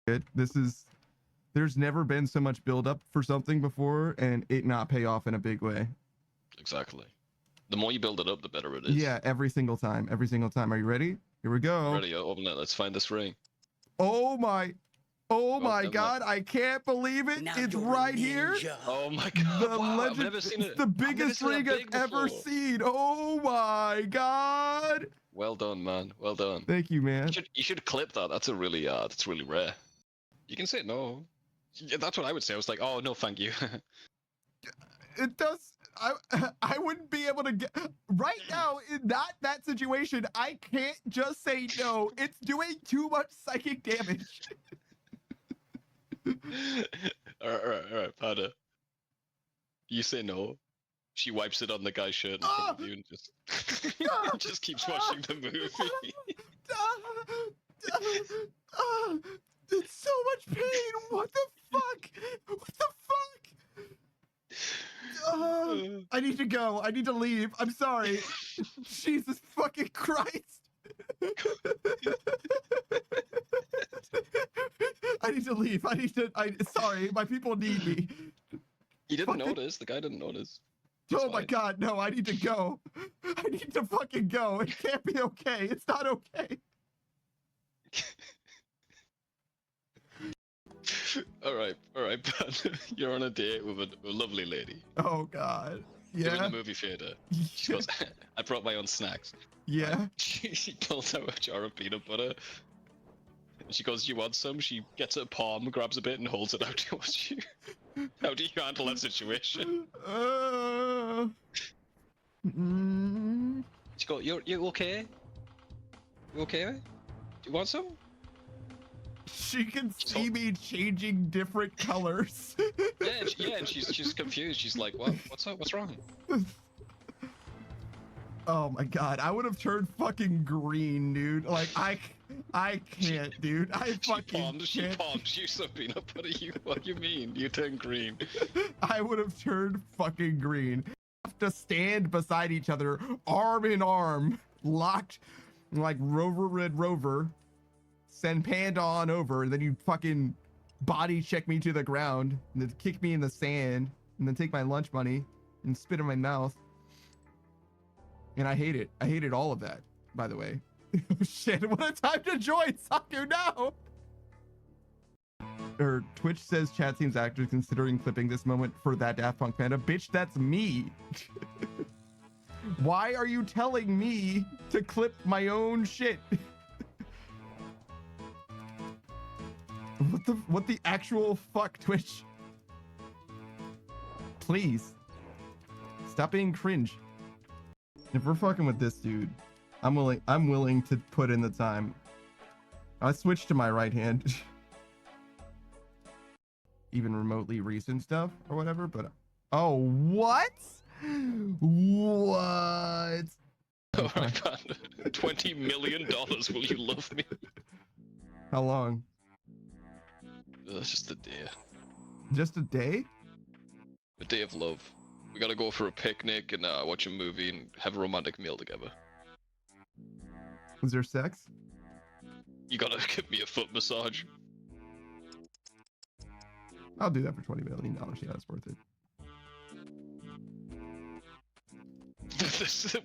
It. There's never been so much build up for something before and it not pay off in a big way. Exactly. The more you build it up, the better it is. Yeah, every single time. Every single time. Are you ready? Here we go. Ready? Open it. Let's find this ring. Oh my God, I can't believe it. It's right here. Oh my God. The legend. I've never seen it. It's the biggest ring I've ever seen. Oh my God. Well done, man. Well done. Thank you, man. You should clip that. That's really rare. You can say no. Yeah, that's what I would say. I was like, oh no, thank you. It does. I wouldn't be able to get right now in that situation. I can't just say no. It's doing too much psychic damage. all right, Panda. You say no. She wipes it on the guy's shirt in front of you and just just keeps watching the movie. It's so much pain. What the fuck? What the fuck? I need to go. I need to leave. I'm sorry. Jesus fucking Christ. I need to leave. Sorry, my people need me. He didn't notice. The guy didn't notice. Oh my God, no, I need to go. I need to fucking go. It can't be okay. It's not okay. All right, but you're on a date with a lovely lady. Oh God, yeah. You're in the movie theater. She goes, I brought my own snacks. Yeah. She pulls out a jar of peanut butter. And she goes, you want some? She gets her palm, grabs a bit, and holds it out towards you. How do you handle that situation? She goes, you okay? You okay? Do you want some? She can see me changing different colors. yeah, and she's confused. She's like, what? What's up? What's wrong? Oh my God, I would have turned fucking green, dude. Like I can't, dude. She palms you some peanut butter. What do you mean? You turn green? I would have turned fucking green. Have to stand beside each other, arm in arm, locked, like Rover Red Rover. Send Panda on over, and then you fucking body check me to the ground, and then kick me in the sand, and then take my lunch money and spit in my mouth. And I hate it. I hated all of that, by the way. Oh shit, what a time to join, Saku, no! Or Twitch says chat seems actors considering clipping this moment for that Daft Punk Panda. Bitch, that's me. Why are you telling me to clip my own shit? What the actual fuck, Twitch? Please. Stop being cringe. If we're fucking with this dude, I'm willing to put in the time. I switched to my right hand. Even remotely recent stuff or whatever, but oh, what? What? Oh my God. $20 million, will you love me? How long? That's just a day. Just a day? A day of love. We gotta go for a picnic and watch a movie and have a romantic meal together. Was there sex? You gotta give me a foot massage. I'll do that for $20 million. Yeah, that's worth it.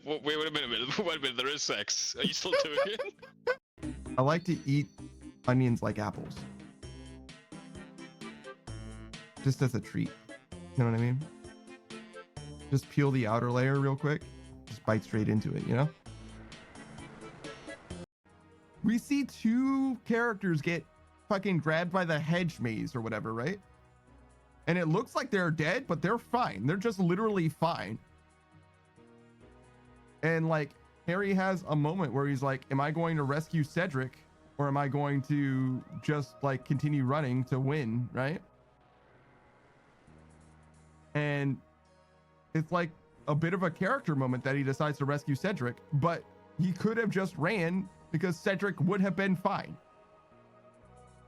Wait a minute. There is sex. Are you still doing it? I like to eat onions like apples. Just as a treat. You know what I mean? Just peel the outer layer real quick. Just bite straight into it, you know? We see two characters get fucking grabbed by the hedge maze or whatever, right? And it looks like they're dead, but they're fine. They're just literally fine. And like, Harry has a moment where he's like, am I going to rescue Cedric? Or am I going to just like continue running to win, right? And it's like a bit of a character moment that he decides to rescue Cedric, but he could have just ran because Cedric would have been fine.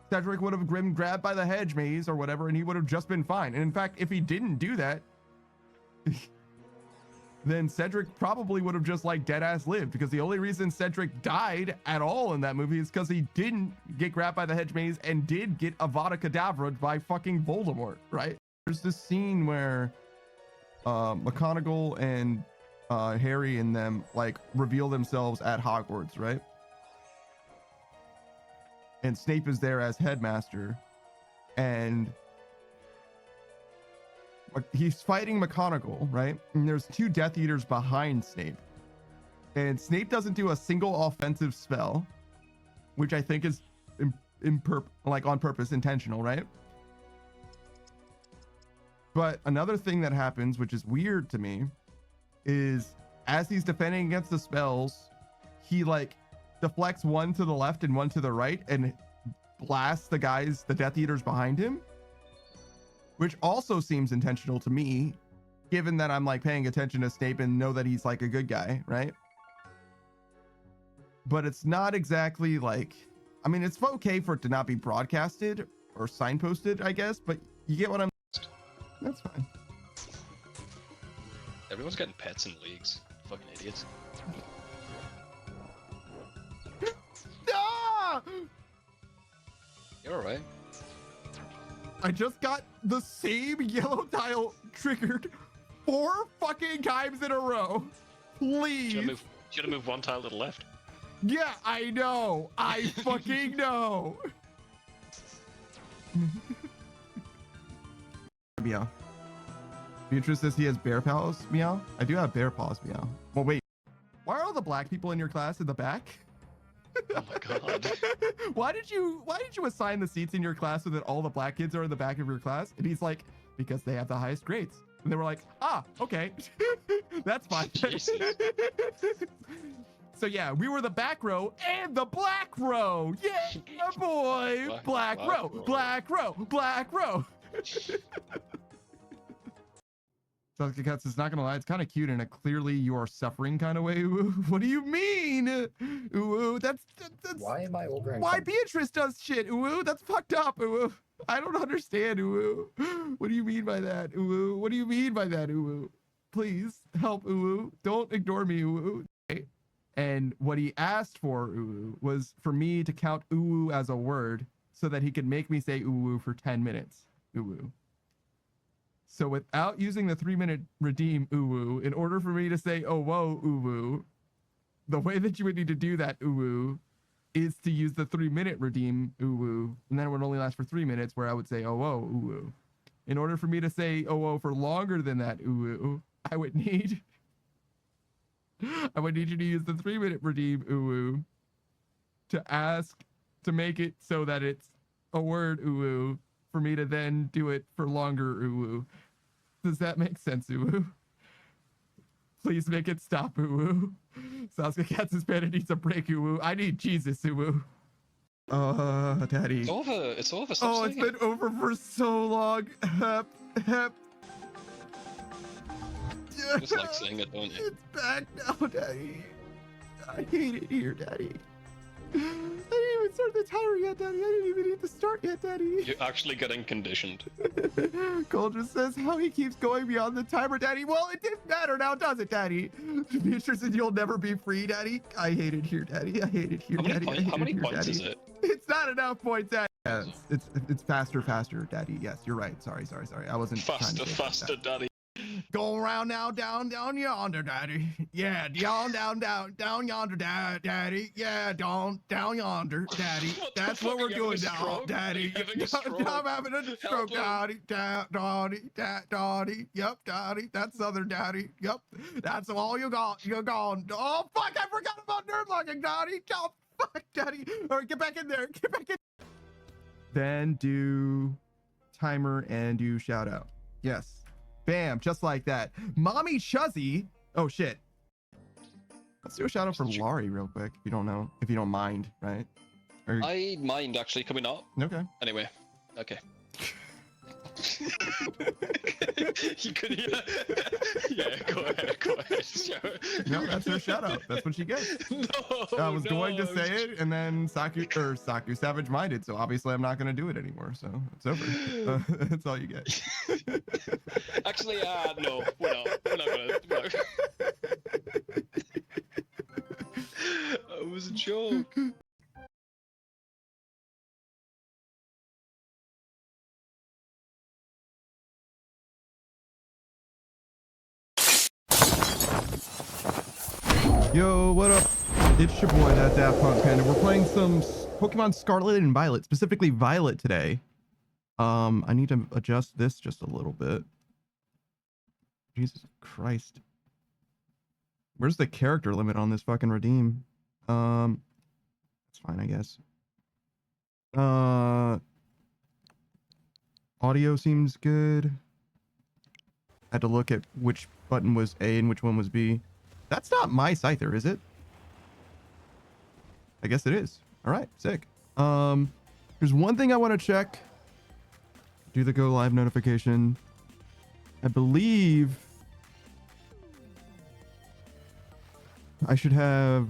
Cedric would have been grabbed by the hedge maze or whatever, and he would have just been fine. And in fact, if he didn't do that, then Cedric probably would have just like dead ass lived, because the only reason Cedric died at all in that movie is because he didn't get grabbed by the hedge maze and did get Avada Kedavra by fucking Voldemort, right? There's this scene where McGonagall and Harry and them like reveal themselves at Hogwarts, right? And Snape is there as headmaster, and he's fighting McGonagall, right? And there's 2 Death Eaters behind Snape, and Snape doesn't do a single offensive spell, which I think is like on purpose, intentional, right? But another thing that happens, which is weird to me, is as he's defending against the spells, he like deflects one to the left and one to the right and blasts the Death Eaters behind him, which also seems intentional to me, given that I'm like paying attention to Snape and know that he's like a good guy, right? But it's not exactly like, I mean, it's okay for it to not be broadcasted or signposted, I guess, but you get what I'm. That's fine. Everyone's getting pets in leagues. Fucking idiots. Ah! You're alright. I just got the same yellow tile triggered 4 fucking times in a row. Please. Should have moved 1 tile to the left. Yeah, I know. I fucking know. Meow. Beatrice says he has bear paws. Meow. I do have bear paws. Meow. Well, wait. Why are all the black people in your class in the back? Oh my god. Why did you assign the seats in your class so that all the black kids are in the back of your class? And he's like, because they have the highest grades. And they were like, ah, okay. That's fine. So yeah, we were the back row and the black row. Yeah, boy. Black row. Dr. Katz is not gonna lie, it's kind of cute in a clearly you are suffering kind of way. Ooh, what do you mean? Ooh, that's why am I over? Why Beatrice does shit? Ooh, that's fucked up. Ooh, I don't understand. Ooh, what do you mean by that? Ooh, what do you mean by that? Ooh, please help. Ooh, don't ignore me. Ooh. And what he asked for, ooh, was for me to count ooh as a word so that he could make me say ooh for 10 minutes. Ooh. So without using the 3-minute redeem ooh, in order for me to say oh whoa ooh, the way that you would need to do that ooh is to use the 3-minute redeem ooh, and then it would only last for 3 minutes, where I would say oh whoa ooh. In order for me to say oh whoa for longer than that ooh, I would need you to use the 3-minute redeem ooh to ask to make it so that it's a word ooh for me to then do it for longer ooh. Does that make sense ooh? Please make it stop ooh. Sasuke Katz's panda needs a break ooh. I need Jesus ooh. Daddy. It's over. It's over. Stop Oh, it's been over for so long. Hep. Just like saying it, don't you? It's back now, Daddy. I hate it here, Daddy. I didn't even start the timer yet, Daddy. I didn't even need to start yet, Daddy. You're actually getting conditioned. Cole just says how he keeps going beyond the timer, Daddy. Well, it didn't matter now, does it, Daddy? Beatrice said you'll never be free, Daddy. I hate it here, Daddy. I hate it here, Daddy. How many points is it? It's not enough points, Daddy. Yes, it's faster, Daddy. Yes, you're right. Sorry. I wasn't faster, Daddy. Go around now, down yonder, Daddy. Yeah, down yonder, Daddy. Yeah, down yonder, Daddy. That's what we're doing now, Daddy. I'm having a stroke, Daddy. Daddy. Yep, Daddy. That's Southern Daddy. Yep. That's all you got. You're gone. Oh, fuck, I forgot about nerve locking, Daddy. Oh, fuck, Daddy. All right, get back in there. Then do timer and do shout out. Yes. Bam, just like that. Mommy Shuzzy. Oh shit. Let's do a shout out for Laurie real quick. If you don't mind, right? I mind actually coming up. Okay. Anyway, okay. You could, yeah. Yeah, go ahead. Show her. No, that's her shout out. That's what she gets. No, I was going to no, say it, and then Saku savage minded, so obviously I'm not going to do it anymore. So it's over. That's all you get. Actually, no, we're not. We're not gonna. It was a joke. Yo, what up? It's your boy, that Daft Punk Panda. We're playing some Pokemon Scarlet and Violet, specifically Violet today. I need to adjust this just a little bit. Jesus Christ. Where's the character limit on this fucking redeem? It's fine, I guess. Audio seems good. Had to look at which button was A and which one was B. That's not my Scyther, is it? I guess it is. All right, sick. There's one thing I want to check. Do the go live notification. I believe I should have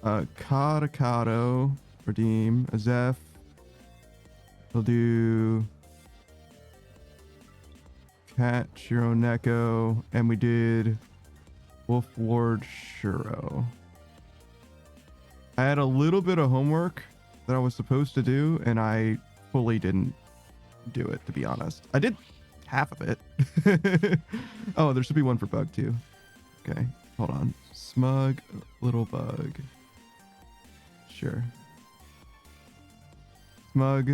a Katakado redeem, a Zeph. We'll do Cat, Shiro, Neko, and we did Wolf Ward, Shiro. I had a little bit of homework that I was supposed to do, and I fully didn't do it, to be honest. I did half of it. Oh, there should be one for Bug, too. Okay, hold on. Smug, little Bug. Sure. Smug,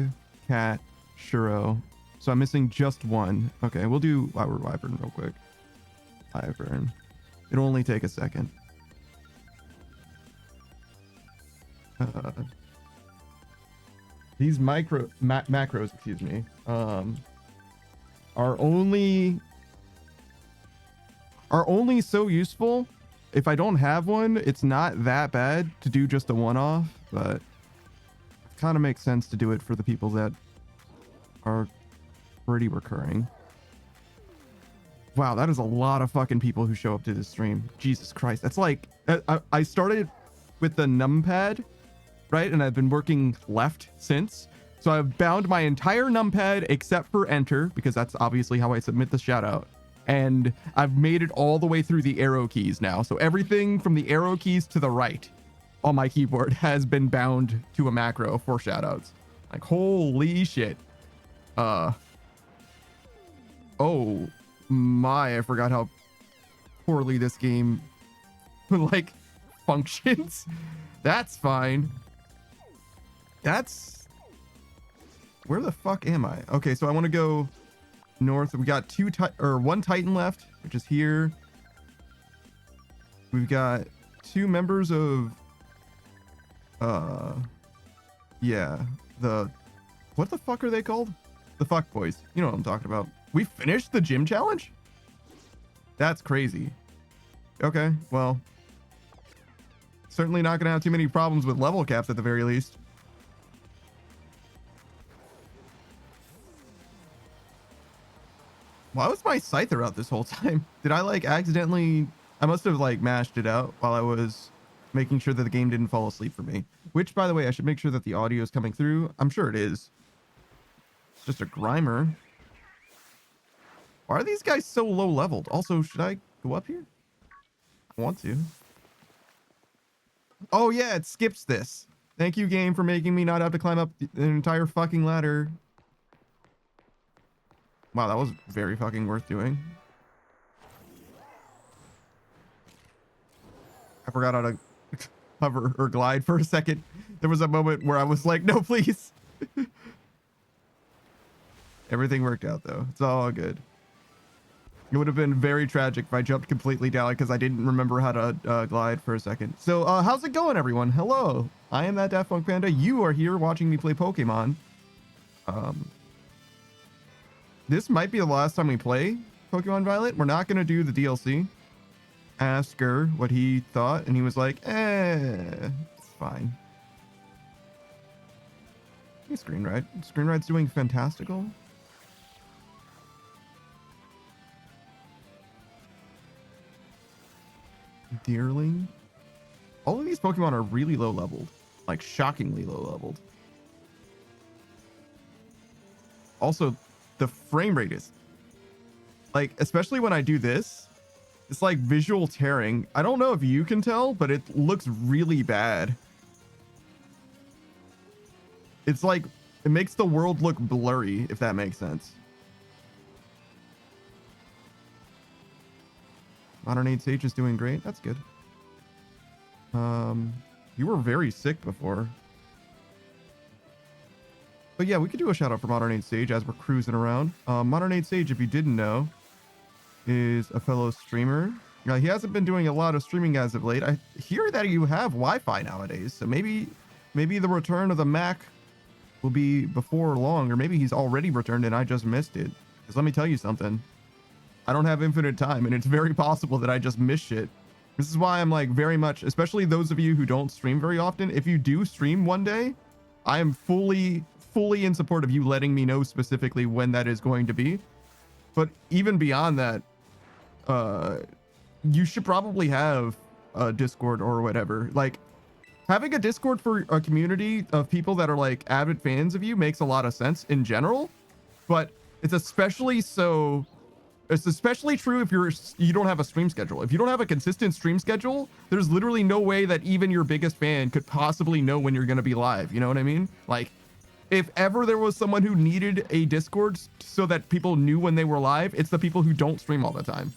Cat, Shiro. So I'm missing just one. Okay, we'll do Wyvern real quick. Wyvern. It'll only take a second. These macros, excuse me, are only so useful. If I don't have one, it's not that bad to do just a one-off, but it kind of makes sense to do it for the people that are pretty recurring. Wow, that is a lot of fucking people who show up to this stream. Jesus Christ. That's like, I started with the numpad, right? And I've been working left since. So I've bound my entire numpad except for enter, because that's obviously how I submit the shout out. And I've made it all the way through the arrow keys now. So everything from the arrow keys to the right on my keyboard has been bound to a macro for shout outs. Like, holy shit. Oh my, I forgot how poorly this game like functions. That's fine. That's, where the fuck am I? Okay, so I want to go north. We got one Titan left, which is here. We've got two members of yeah, what the fuck are they called? The fuck boys. You know what I'm talking about. We finished the gym challenge? That's crazy. Okay, well, certainly not gonna have too many problems with level caps at the very least. Why was my Scyther out this whole time? Did I like accidentally, I must have like mashed it out while I was making sure that the game didn't fall asleep for me. Which, by the way, I should make sure that the audio is coming through. I'm sure it is. It's just a Grimer. Why are these guys so low leveled? Also, should I go up here? I want to. Oh yeah, it skips this. Thank you, game, for making me not have to climb up an entire fucking ladder. Wow, that was very fucking worth doing. I forgot how to hover or glide for a second. There was a moment where I was like, no, please. Everything worked out, though. It's all good. It would have been very tragic if I jumped completely down because I didn't remember how to glide for a second. So, how's it going, everyone? Hello. I am that Daft Punk Panda. You are here watching me play Pokemon. This might be the last time we play Pokemon Violet. We're not going to do the DLC. Asked Gur what he thought, and he was like, it's fine. Hey, Screen Ride. Screen Ride's doing fantastical. Deerling. All of these Pokemon are really low leveled, like shockingly low leveled. Also, the frame rate is like, especially when I do this, it's like visual tearing. I don't know if you can tell, but it looks really bad. It's like, it makes the world look blurry, if that makes sense. Modern Age Sage is doing great. That's good. You were very sick before. But yeah, we could do a shout out for Modern Age Sage as we're cruising around. Modern Age Sage, if you didn't know, is a fellow streamer. He hasn't been doing a lot of streaming as of late. I hear that you have Wi-Fi nowadays, so maybe the return of the Mac will be before long, or maybe he's already returned and I just missed it. Because let me tell you something. I don't have infinite time, and it's very possible that I just miss shit. This is why I'm like very much, especially those of you who don't stream very often, if you do stream one day, I am fully in support of you letting me know specifically when that is going to be. But even beyond that, you should probably have a Discord or whatever. Like, having a Discord for a community of people that are like avid fans of you makes a lot of sense in general, but it's especially true if you don't have a stream schedule. If you don't have a consistent stream schedule, there's literally no way that even your biggest fan could possibly know when you're going to be live. You know what I mean? Like, if ever there was someone who needed a Discord so that people knew when they were live, it's the people who don't stream all the time.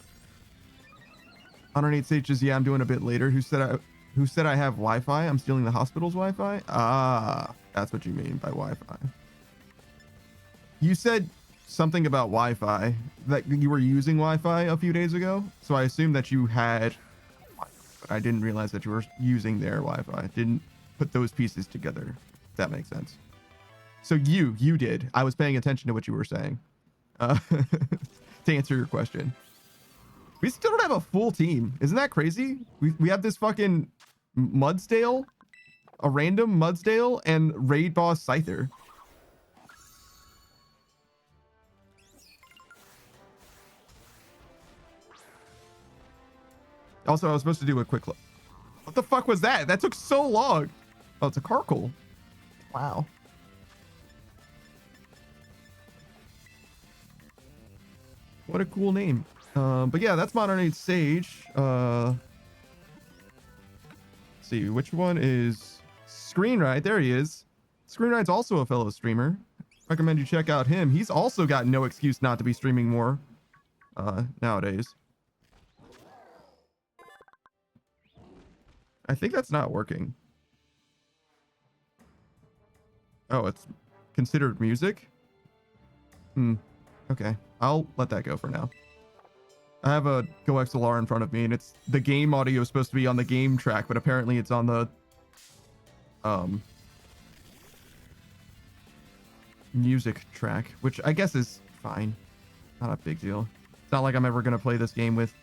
Modern Age Sage, yeah, I'm doing a bit later. Who said I have Wi-Fi? I'm stealing the hospital's Wi-Fi? Ah, that's what you mean by Wi-Fi. You said something about Wi-Fi, that you were using Wi-Fi a few days ago, so I assumed that you had, but I didn't realize that you were using their Wi-Fi. Didn't put those pieces together, if that makes sense. So you did. I was paying attention to what you were saying. To answer your question. We still don't have a full team. Isn't that crazy? We have this fucking Mudsdale, a random Mudsdale, and raid boss Scyther. Also, I was supposed to do a quick look. What the fuck was that? That took so long. Oh, it's a Carkle. Wow. What a cool name. But yeah, that's Modern Age Sage. Let's see, which one is Screenride? There he is. Screenride's also a fellow streamer. Recommend you check out him. He's also got no excuse not to be streaming more nowadays. I think that's not working. Oh, it's considered music? Okay, I'll let that go for now. I have a Go XLR in front of me, and it's the game audio is supposed to be on the game track, but apparently it's on the music track, which I guess is fine. Not a big deal. It's not like I'm ever gonna play this game with,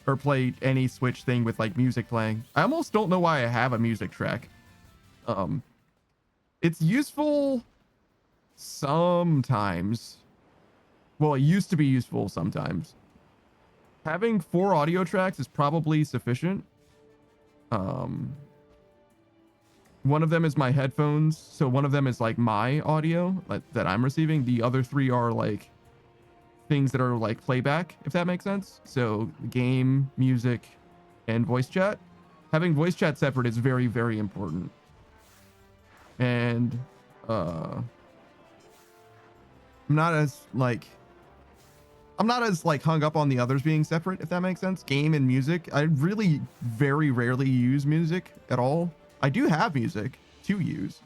or play any Switch thing with like music playing. I almost don't know why I have a music track. It's useful sometimes. Well, it used to be useful sometimes. Having 4 audio tracks is probably sufficient. One of them is my headphones, so one of them is like my audio that I'm receiving. The other 3 are like things that are like playback, if that makes sense. So game, music, and voice chat. Having voice chat separate is very, very important. And I'm not as hung up on the others being separate, if that makes sense. Game and music, I really very rarely use music at all. I do have music to use,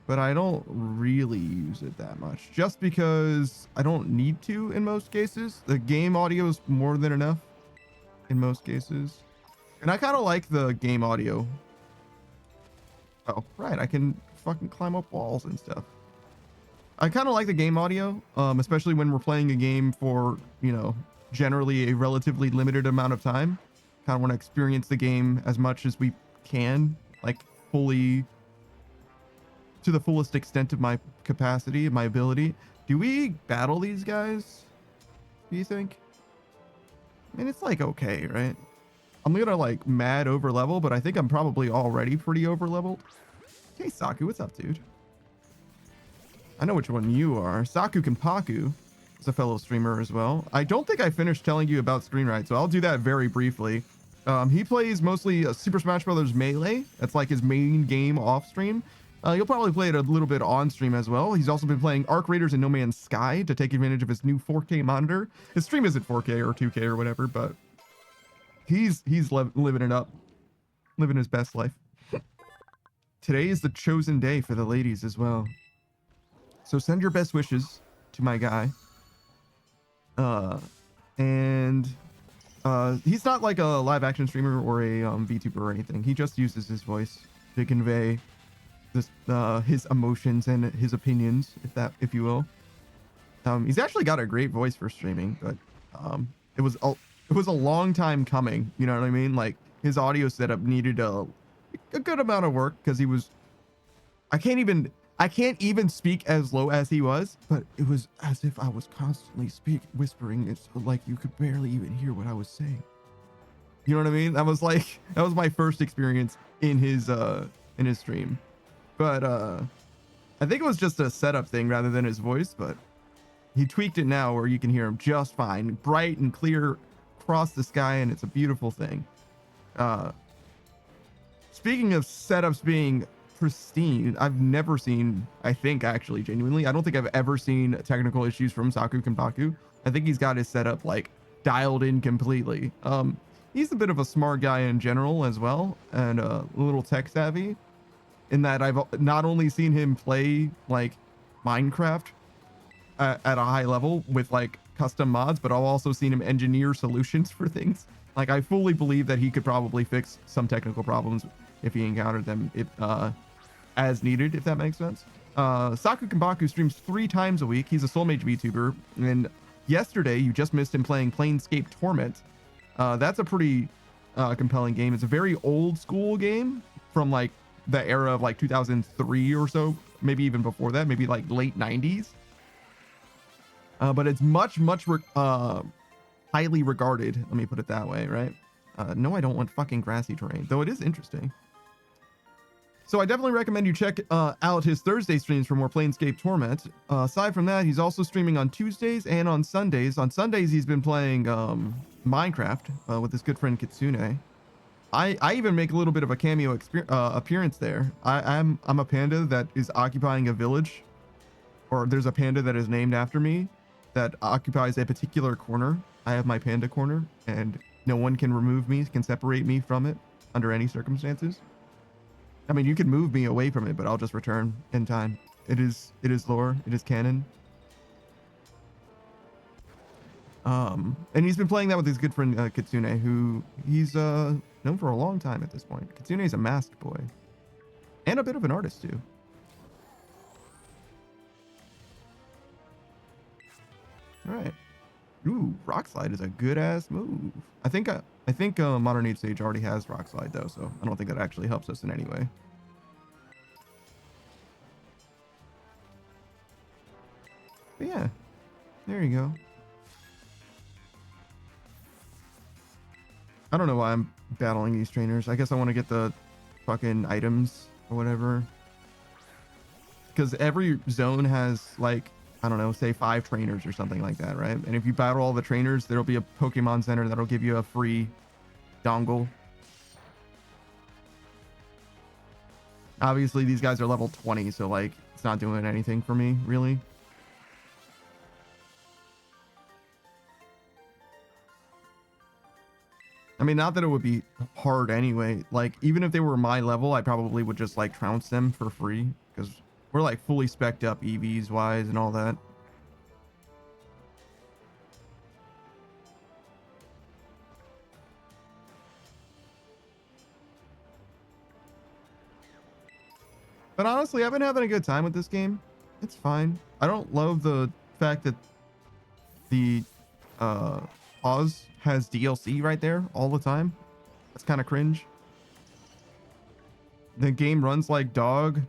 but I don't really use it that much, just because I don't need to in most cases. The game audio is more than enough in most cases. And I kind of like the game audio. Oh, right, I can fucking climb up walls and stuff. I kind of like the game audio, especially when we're playing a game for, you know, generally a relatively limited amount of time. Kind of want to experience the game as much as we can, like fully, to the fullest extent of my capacity, my ability. Do we battle these guys, do you think? I mean, it's like okay, right? I'm gonna like mad over level, but I think I'm probably already pretty over leveled. Hey Saku, what's up, dude? I know which one you are. Saku Kenpaku is a fellow streamer as well. I don't think I finished telling you about Screenwrite, so I'll do that very briefly. He plays mostly Super Smash Bros. Melee. That's like his main game off stream. You'll probably play it a little bit on stream as well. He's also been playing Arc Raiders and No Man's Sky to take advantage of his new 4K monitor. His stream isn't 4K or 2K or whatever, but he's living it up, living his best life. Today is the chosen day for the ladies as well. So send your best wishes to my guy. And he's not like a live action streamer or a VTuber or anything. He just uses his voice to convey this his emotions and his opinions, if you will. He's actually got a great voice for streaming, but it was a long time coming. You know what I mean? Like his audio setup needed a good amount of work because he was. I can't even speak as low as he was, but it was as if I was constantly whispering. It's like you could barely even hear what I was saying. You know what I mean? That was my first experience in his stream. But I think it was just a setup thing rather than his voice, but he tweaked it now where you can hear him just fine, bright and clear across the sky, and it's a beautiful thing. Speaking of setups being pristine, I've never seen, I think actually genuinely, I don't think I've ever seen technical issues from Saku Kenpaku. I think he's got his setup like dialed in completely. He's a bit of a smart guy in general as well, and a little tech savvy, in that I've not only seen him play like Minecraft at a high level with like custom mods, but I've also seen him engineer solutions for things. Like I fully believe that he could probably fix some technical problems if he encountered them as needed, if that makes sense. Saku Kenpaku streams 3 times a week. He's a Soul Mage VTuber, and yesterday you just missed him playing Planescape Torment. That's a pretty compelling game. It's a very old school game from like the era of like 2003 or so, maybe even before that, maybe like late 90s. But it's much highly regarded, let me put it that way, right? No, I don't want fucking grassy terrain, though it is interesting. So I definitely recommend you check out his Thursday streams for more Planescape Torment. Aside from that, he's also streaming on Tuesdays and on Sundays. On Sundays, he's been playing Minecraft with his good friend Kitsune. I even make a little bit of a cameo appearance there. I'm a panda that is occupying a village, or there's a panda that is named after me that occupies a particular corner. I have my panda corner, and no one can remove me, can separate me from it under any circumstances. I mean, you can move me away from it, but I'll just return in time. It is lore. It is canon. And he's been playing that with his good friend Kitsune, who he's known for a long time at this point. Kitsune is a masked boy, and a bit of an artist too. All right. Ooh, Rock Slide is a good ass move. I think Modern Age Sage already has Rock Slide though, so I don't think that actually helps us in any way. But yeah, there you go. I don't know why I'm battling these trainers. I guess I want to get the fucking items or whatever. Because every zone has like, I don't know, say 5 trainers or something like that, right? And if you battle all the trainers, there'll be a Pokemon Center that'll give you a free dongle. Obviously, these guys are level 20, so like, it's not doing anything for me, really. I mean, not that it would be hard anyway. Like, even if they were my level, I probably would just like trounce them for free, because we're like fully spec'd up EVs wise and all that. But honestly, I've been having a good time with this game. It's fine. I don't love the fact that the pause has DLC right there all the time. That's kind of cringe. The game runs like dog.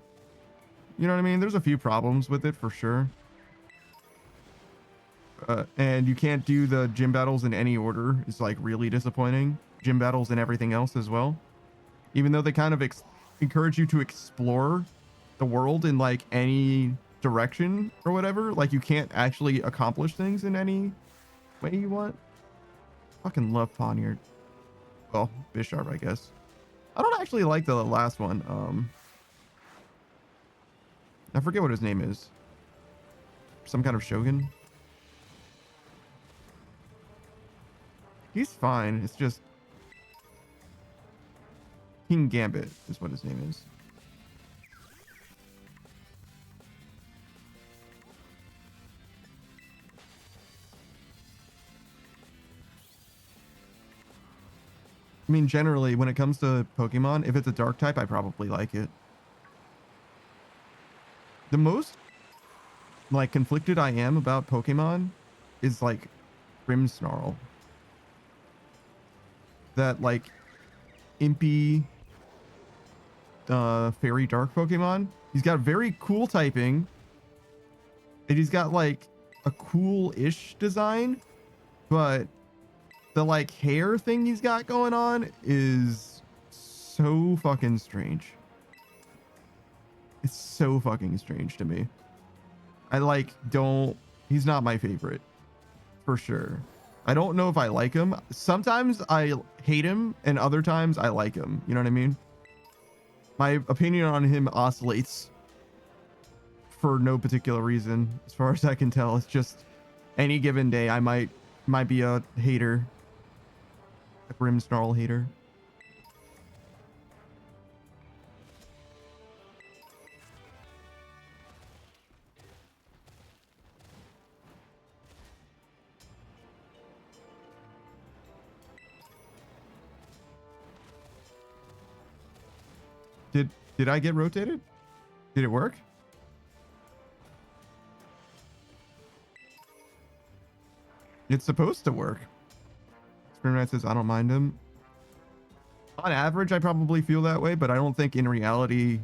You know what I mean? There's a few problems with it for sure. And you can't do the gym battles in any order. It's like really disappointing. gym battles and everything else as well. Even though they kind of encourage you to explore the world in like any direction or whatever, like you can't actually accomplish things in any way you want. Fucking love Poniard. Well, Bisharp, I guess. I don't actually like the last one. I forget what his name is. Some kind of Shogun. He's fine. It's just King Gambit is what his name is. I mean, generally, when it comes to Pokemon, if it's a dark type, I probably like it. The most, like, conflicted I am about Pokemon is, like, Grimmsnarl. That, like, impy, fairy dark Pokemon. He's got very cool typing. And he's got, like, a cool-ish design. But the like hair thing he's got going on is so fucking strange. It's so fucking strange to me. I like don't, he's not my favorite for sure. I don't know if I like him. Sometimes I hate him and other times I like him. You know what I mean? My opinion on him oscillates for no particular reason. As far as I can tell, it's just any given day I might be a hater. A Grimmsnarl hater. Did I get rotated? Did it work? It's supposed to work. Screamknight says, I don't mind him. On average, I probably feel that way, but I don't think in reality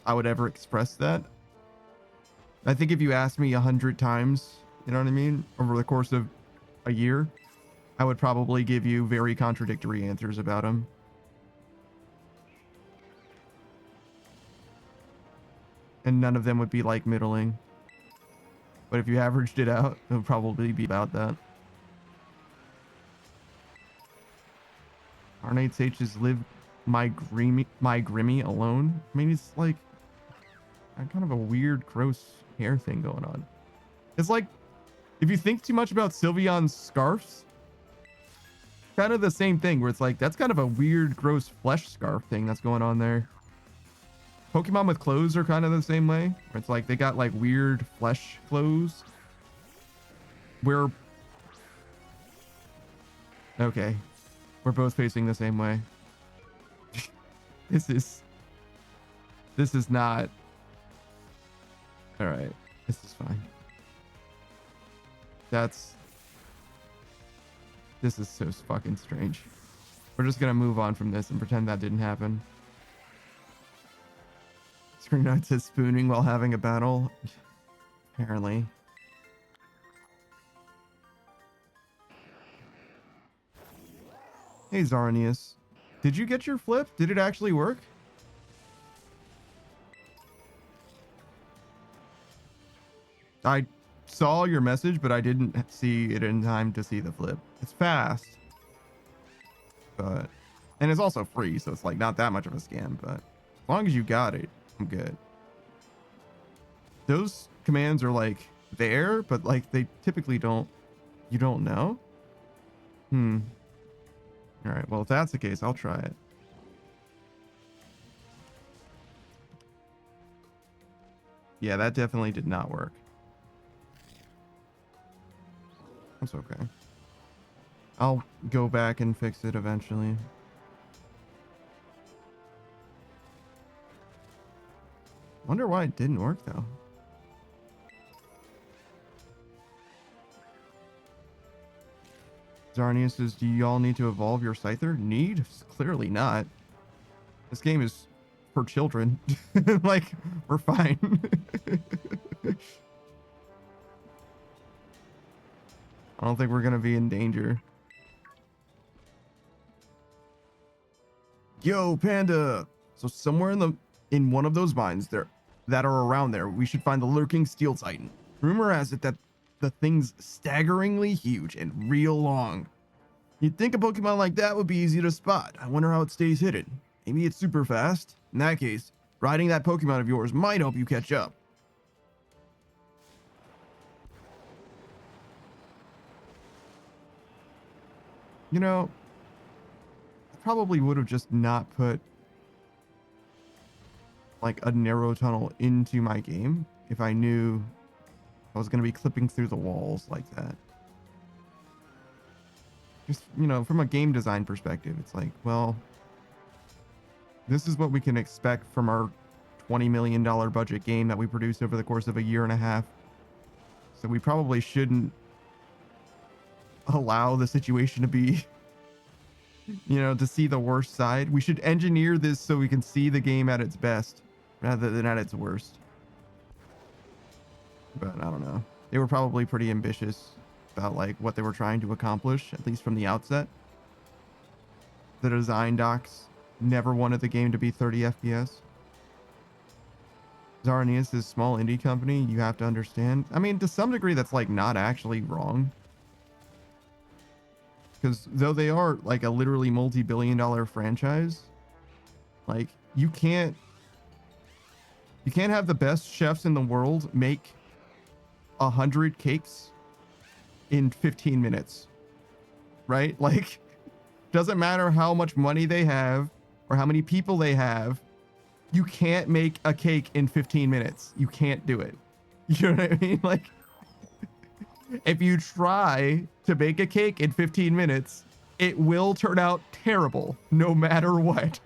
I would ever express that. I think if you asked me 100 times, you know what I mean, over the course of a year, I would probably give you very contradictory answers about him. And none of them would be like middling. But if you averaged it out, it would probably be about that. Arnate H has lived my Grimmy alone. I mean, it's like kind of a weird, gross hair thing going on. It's like, if you think too much about Sylveon's scarves, kind of the same thing where it's like, that's kind of a weird, gross flesh scarf thing that's going on there. Pokemon with clothes are kind of the same way, where it's like they got like weird flesh clothes. We're okay. We're both facing the same way. This is not all right. This is fine. This is so fucking strange. We're just gonna move on from this and pretend that didn't happen. Screenshot says spooning while having a battle. Apparently. Hey Zarnius. Did you get your flip? Did it actually work? I saw your message, but I didn't see it in time to see the flip. It's fast. But and it's also free, so it's like not that much of a scam, but as long as you got it, I'm good. Those commands are like there, but like they typically don't, you don't know? All right, well, if that's the case, I'll try it. Yeah, that definitely did not work. That's okay. I'll go back and fix it eventually. Wonder why it didn't work though. Zarnius says, do y'all need to evolve your Scyther? Need? Clearly not. This game is for children. Like, we're fine. I don't think we're gonna be in danger. Yo, Panda. So somewhere in one of those mines there that are around there, we should find the lurking steel titan. Rumor has it that the thing's staggeringly huge and real long. You'd think a Pokemon like that would be easy to spot. I wonder how it stays hidden. Maybe it's super fast. In that case, riding that Pokemon of yours might help you catch up. You know, I probably would have just not put like a narrow tunnel into my game if I knew I was going to be clipping through the walls like that. Just, you know, from a game design perspective, it's like, well, this is what we can expect from our $20 million budget game that we produced over the course of a year and a half. So we probably shouldn't allow the situation to be, you know, to see the worst side. We should engineer this so we can see the game at its best rather than at its worst. But I don't know. They were probably pretty ambitious about like what they were trying to accomplish, at least from the outset. The design docs never wanted the game to be 30 FPS. Zarnius is a small indie company, you have to understand. I mean, to some degree, that's like not actually wrong. Because though they are like a literally multi-billion-dollar franchise, like you can't have the best chefs in the world make 100 cakes in 15 minutes, right? Like, doesn't matter how much money they have or how many people they have, you can't make a cake in 15 minutes. You can't do it. You know what I mean? Like, if you try to bake a cake in 15 minutes, it will turn out terrible no matter what.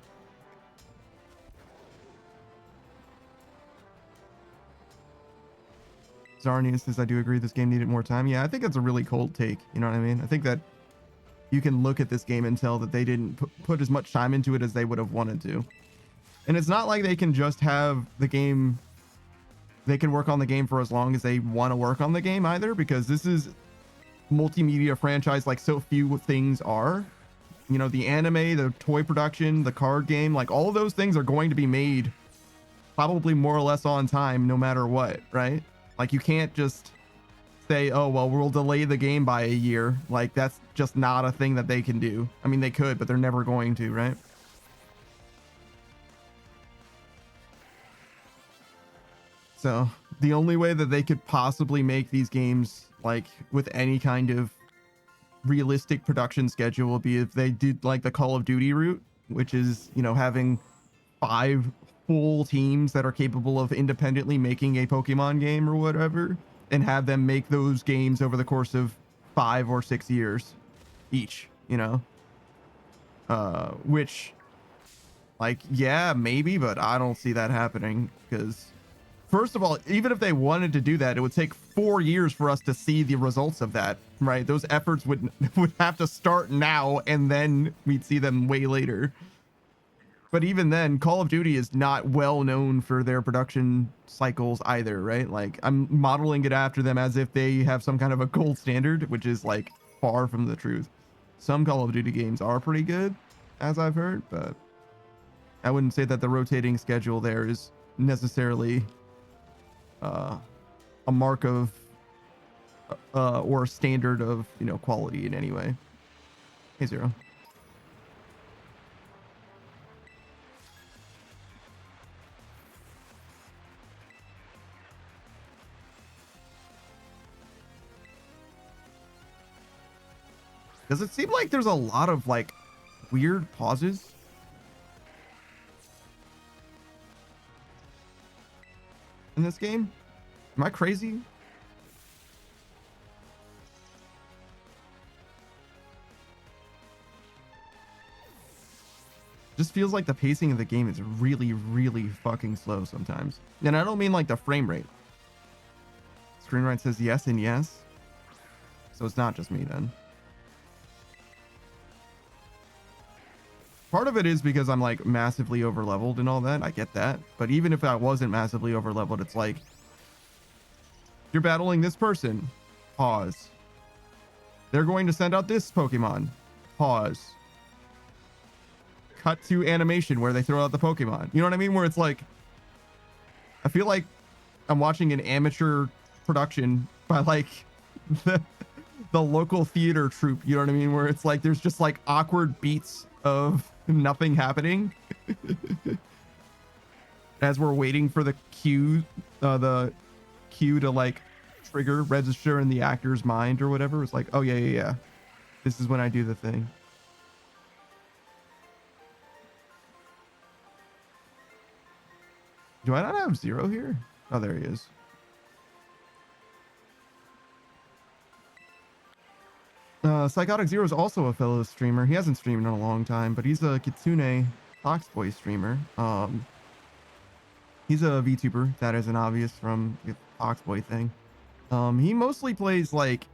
Zarnius says, I do agree this game needed more time. Yeah, I think that's a really cold take. You know what I mean? I think that you can look at this game and tell that they didn't put as much time into it as they would have wanted to. And it's not like they can just have the game, they can work on the game for as long as they want to work on the game either, because this is multimedia franchise like so few things are. You know, the anime, the toy production, the card game, like all of those things are going to be made probably more or less on time no matter what, right? Like you can't just say, oh, well, we'll delay the game by a year. Like that's just not a thing that they can do. I mean, they could, but they're never going to, right? So the only way that they could possibly make these games like with any kind of realistic production schedule will be if they did like the Call of Duty route, which is, you know, having 5 full teams that are capable of independently making a Pokemon game or whatever, and have them make those games over the course of 5 or 6 years each, you know? Which, like, yeah, maybe, but I don't see that happening because, first of all, even if they wanted to do that, it would take 4 years for us to see the results of that, right? Those efforts would have to start now, and then we'd see them way later. But even then, Call of Duty is not well known for their production cycles either, right? Like, I'm modeling it after them as if they have some kind of a gold standard, which is like far from the truth. Some Call of Duty games are pretty good, as I've heard, but I wouldn't say that the rotating schedule there is necessarily a mark of or a standard of, you know, quality in any way. Hey, Zero. Does it seem like there's a lot of like weird pauses? In this game? Am I crazy? Just feels like the pacing of the game is really, really fucking slow sometimes. And I don't mean like the frame rate. Screenwrite says yes and yes. So it's not just me then. Part of it is because I'm like massively over leveled and all that. I get that. But even if I wasn't massively over leveled, it's like you're battling this person. Pause. They're going to send out this Pokemon. Pause. cut to animation where they throw out the Pokemon. You know what I mean? Where it's like, I feel like I'm watching an amateur production by like the local theater troupe. You know what I mean? Where it's like, there's just like awkward beats of nothing happening as we're waiting for the cue to like trigger, register in the actor's mind or whatever. It's like, oh yeah. This is when I do the thing. Do I not have Zero here? Oh, there he is. Psychotic Zero is also a fellow streamer. He hasn't streamed in a long time, but he's a Kitsune Foxboy streamer. He's a VTuber. That isn't obvious from the Foxboy thing. He mostly plays like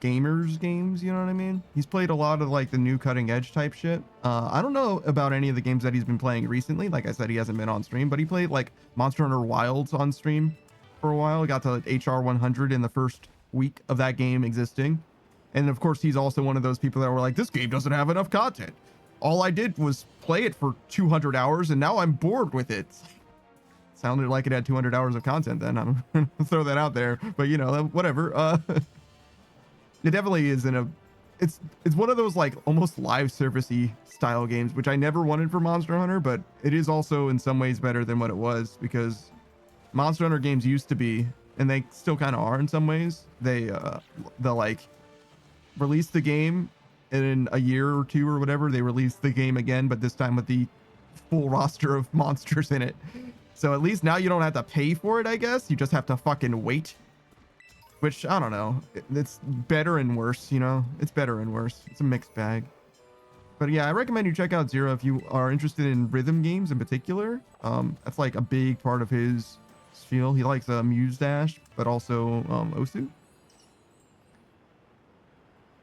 gamers games, you know what I mean? He's played a lot of like the new cutting edge type shit. I don't know about any of the games that he's been playing recently. Like I said, he hasn't been on stream, but he played like Monster Hunter Wilds on stream for a while. He got to like HR 100 in the first week of that game existing. And of course, he's also one of those people that were like, this game doesn't have enough content. All I did was play it for 200 hours and now I'm bored with it. Sounded like it had 200 hours of content then. I'm gonna throw that out there, but you know, whatever. It definitely is it's one of those like almost live servicey style games, which I never wanted for Monster Hunter, but it is also in some ways better than what it was, because Monster Hunter games used to be, and they still kind of are in some ways, they'll like release the game and in a year or two or whatever, they release the game again, but this time with the full roster of monsters in it. So at least now you don't have to pay for it, I guess. You just have to fucking wait. Which, I don't know. It's better and worse, you know? It's better and worse. It's a mixed bag. But yeah, I recommend you check out Zero if you are interested in rhythm games in particular. That's like a big part of his spiel. He likes Muse Dash, but also Osu.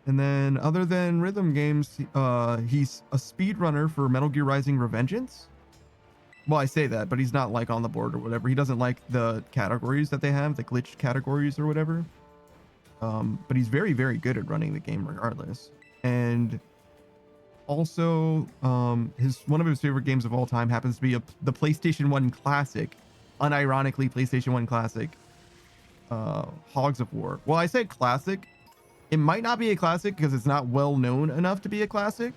And then other than rhythm games, he's a speedrunner for Metal Gear Rising Revengeance. Well, I say that, but he's not like on the board or whatever. He doesn't like the categories that they have, the glitched categories or whatever. But he's very, very good at running the game regardless. And also, one of his favorite games of all time happens to be the PlayStation 1 classic, unironically PlayStation 1 classic, Hogs of War. Well, I said classic. It might not be a classic because it's not well known enough to be a classic,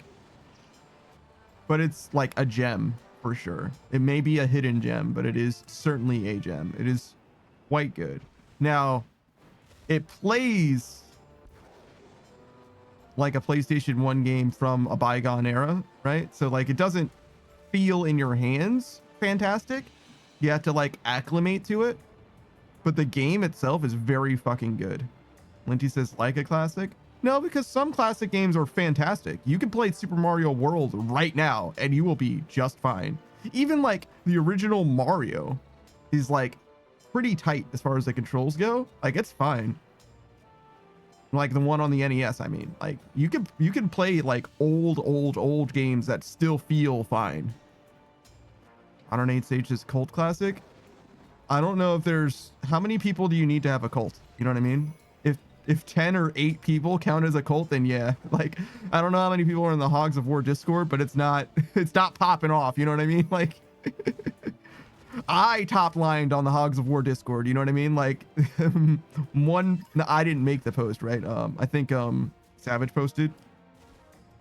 but it's like a gem. For sure. It may be a hidden gem, but it is certainly a gem. It is quite good. Now, it plays like a PlayStation 1 game from a bygone era, right? So like it doesn't feel in your hands fantastic. You have to like acclimate to it. But the game itself is very fucking good. Linty says like a classic. No, because some classic games are fantastic. You can play Super Mario World right now and you will be just fine. Even like the original Mario is like pretty tight as far as the controls go. Like it's fine. Like the one on the NES, I mean. Like you can play like old games that still feel fine. 108 Stages cult classic. I don't know if there's, how many people do you need to have a cult? You know what I mean? If 10 or 8 people count as a cult, then yeah, like, I don't know how many people are in the Hogs of War Discord, but it's not popping off. You know what I mean? Like, I top lined on the Hogs of War Discord. You know what I mean? Like, no, I didn't make the post, right? I think, Savage posted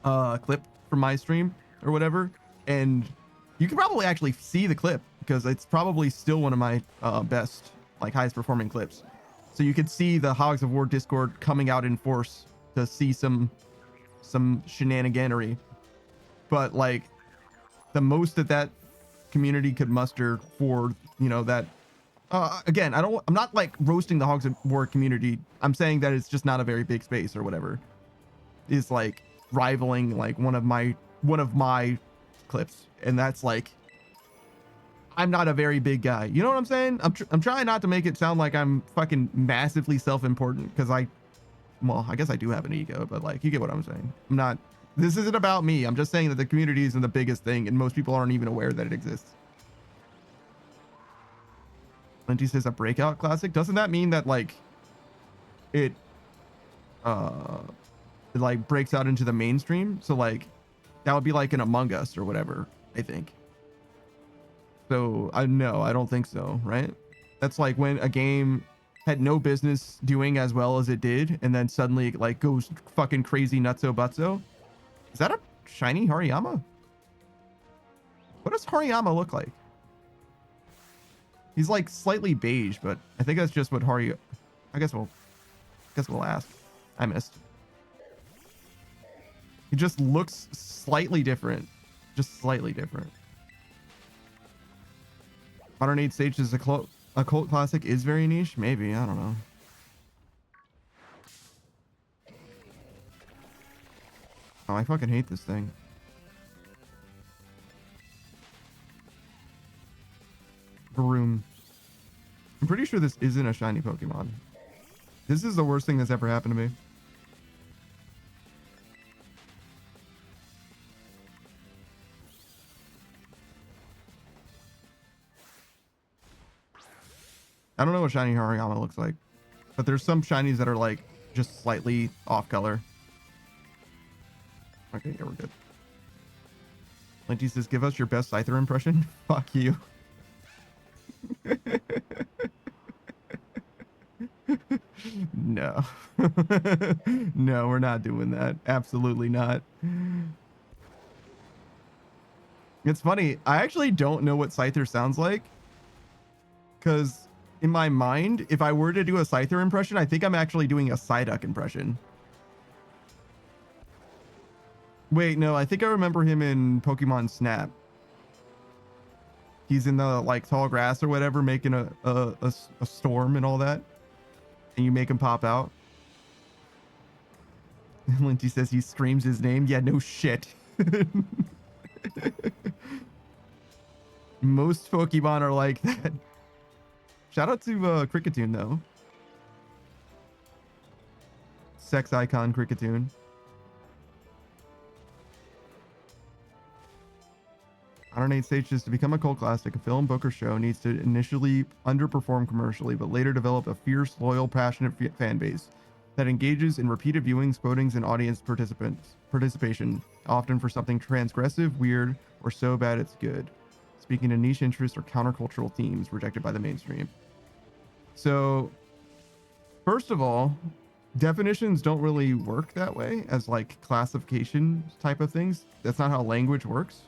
a clip from my stream or whatever. And you can probably actually see the clip because it's probably still one of my, best, like highest performing clips. So you could see the Hogs of War Discord coming out in force to see some shenaniganery. But like the most that community could muster for, you know, that again, I'm not like roasting the Hogs of War community. I'm saying that it's just not a very big space or whatever. Is like rivaling like one of my clips, and that's like, I'm not a very big guy. You know what I'm saying? I'm trying not to make it sound like I'm fucking massively self-important, because well, I guess I do have an ego, but like, you get what I'm saying. I'm not, this isn't about me. I'm just saying that the community isn't the biggest thing and most people aren't even aware that it exists. Linty says a breakout classic. Doesn't that mean that like it like breaks out into the mainstream? So like That would be like an Among Us or whatever, I think. So no, I don't think so, right? That's like when a game had no business doing as well as it did, and then suddenly it like goes fucking crazy nutso butso. Is that a shiny Hariyama? What does Hariyama look like? He's like slightly beige, but I think that's just what I guess we'll ask. I missed. He just looks slightly different. Just slightly different. Modern Age Stage is a cult classic is very niche. Maybe, I don't know. Oh, I fucking hate this thing. Broom. I'm pretty sure this isn't a shiny Pokemon. This is the worst thing that's ever happened to me. I don't know what shiny Hariyama looks like, but there's some shinies that are like just slightly off color. Okay, yeah, we're good. Linty says, give us your best Scyther impression. Fuck you. No. No, we're not doing that. Absolutely not. It's funny. I actually don't know what Scyther sounds like. Because in my mind, if I were to do a Scyther impression, I think I'm actually doing a Psyduck impression. Wait, no, I think I remember him in Pokemon Snap. He's in the like tall grass or whatever, making a storm and all that. And you make him pop out. Linty says he screams his name. Yeah, no shit. Most Pokemon are like that. Shout out to Cricketune though. Sex icon Cricketune. Modern Age Stages to become a cult classic, a film, book, or show needs to initially underperform commercially, but later develop a fierce, loyal, passionate fan base that engages in repeated viewings, quotings, and audience participation, often for something transgressive, weird, or so bad it's good. Speaking to niche interests or countercultural themes rejected by the mainstream. So, first of all, definitions don't really work that way as like classification type of things. That's not how language works.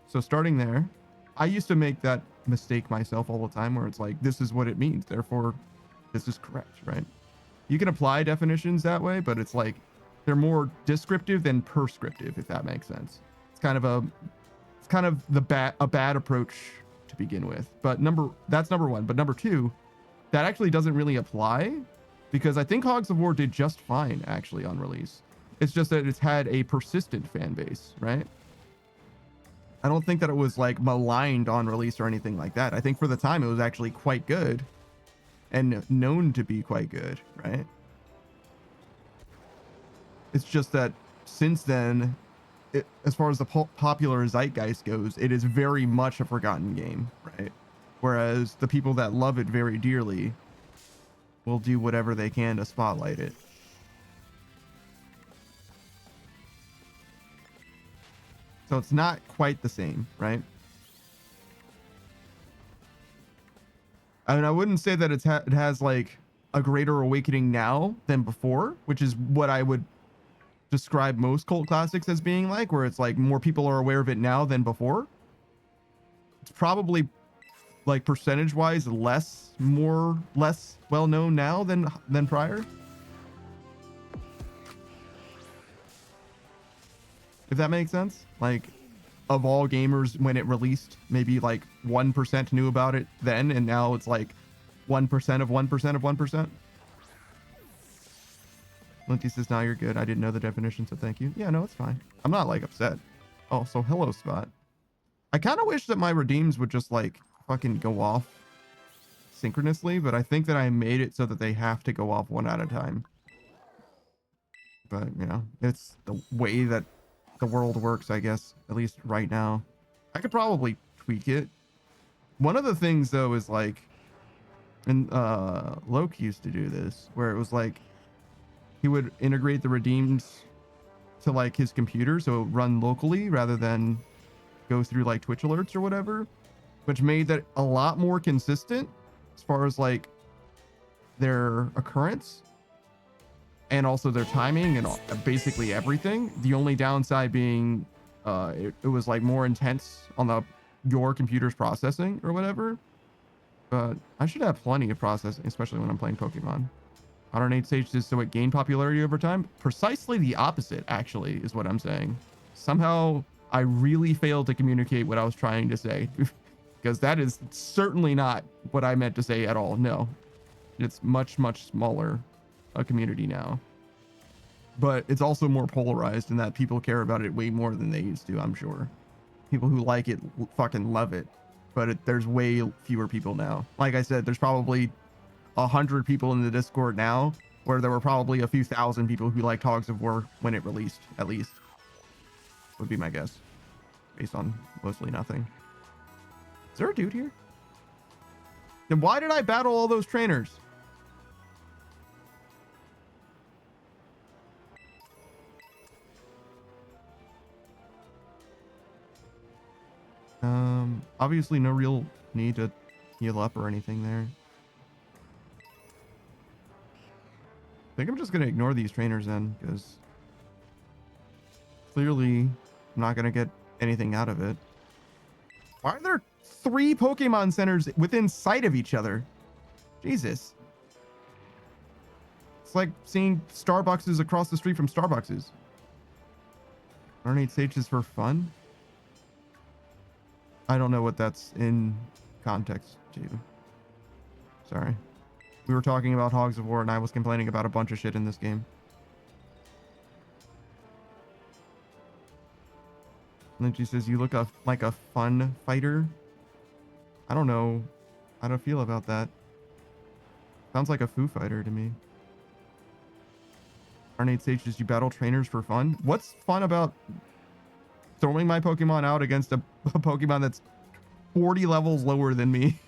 So starting there, I used to make that mistake myself all the time where it's like, this is what it means, therefore this is correct, right? You can apply definitions that way, but it's like they're more descriptive than prescriptive, if that makes sense. It's kind of a bad approach to begin with. But that's number one. But number two, that actually doesn't really apply because I think Hogs of War did just fine actually on release. It's just that it's had a persistent fan base, right? I don't think that it was like maligned on release or anything like that. I think for the time it was actually quite good and known to be quite good, right? It's just that since then, as far as the popular zeitgeist goes, it is very much a forgotten game, right? Whereas the people that love it very dearly will do whatever they can to spotlight it. So it's not quite the same, right? I mean, I wouldn't say that it has like a greater awakening now than before, which is what I would describe most cult classics as being like, where it's like more people are aware of it now than before. It's probably like percentage wise less well known now than prior. If that makes sense. Like, of all gamers when it released, maybe like 1% knew about it then, and now it's like 1% of 1% of 1%. Linty says, now you're good. I didn't know the definition, so thank you. Yeah, no, it's fine. I'm not like upset. Oh, so hello, Spot. I kind of wish that my redeems would just like fucking go off synchronously, but I think that I made it so that they have to go off one at a time. But, you know, it's the way that the world works, I guess, at least right now. I could probably tweak it. One of the things though is like, and Loki used to do this, where it was like he would integrate the redeems to like his computer, so run locally rather than go through like Twitch alerts or whatever, which made that a lot more consistent as far as like their occurrence and also their timing and basically everything. The only downside being it was like more intense on your computer's processing or whatever. But I should have plenty of processing, especially when I'm playing Pokemon. 108 stages, so it gained popularity over time. Precisely the opposite, actually, is what I'm saying. Somehow I really failed to communicate what I was trying to say, because that is certainly not what I meant to say at all. No, it's much, much smaller a community now, but it's also more polarized in that people care about it way more than they used to. I'm sure people who like it fucking love it, but there's way fewer people now. Like I said, there's probably 100 people in the Discord now, where there were probably a few thousand people who liked Hogs of War when it released, at least. Would be my guess, based on mostly nothing. Is there a dude here? Then why did I battle all those trainers? Obviously no real need to heal up or anything there. I think I'm just going to ignore these trainers then, because clearly I'm not going to get anything out of it. Why are there 3 Pokemon centers within sight of each other? Jesus. It's like seeing Starbucks across the street from Starbucks. 108 stages for fun? I don't know what that's in context to. Sorry. We were talking about Hogs of War and I was complaining about a bunch of shit in this game. And then she says, you look like a fun fighter. I don't know how to feel about that. Sounds like a Foo Fighter to me. 108 stages, you battle trainers for fun? What's fun about throwing my Pokemon out against a Pokemon that's 40 levels lower than me?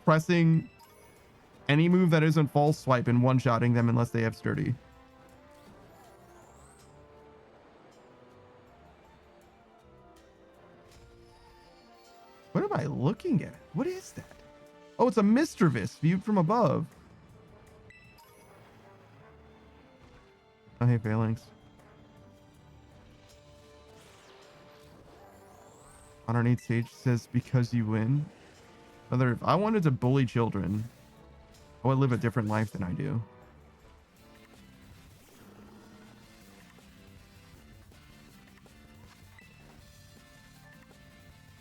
Pressing any move that isn't false swipe and one-shotting them unless they have sturdy. What am I looking at? What is that? Oh, it's a Misdreavus viewed from above. Oh, hey, Phalanx. 108 stage says, because you win. Brother, if I wanted to bully children, I would live a different life than I do.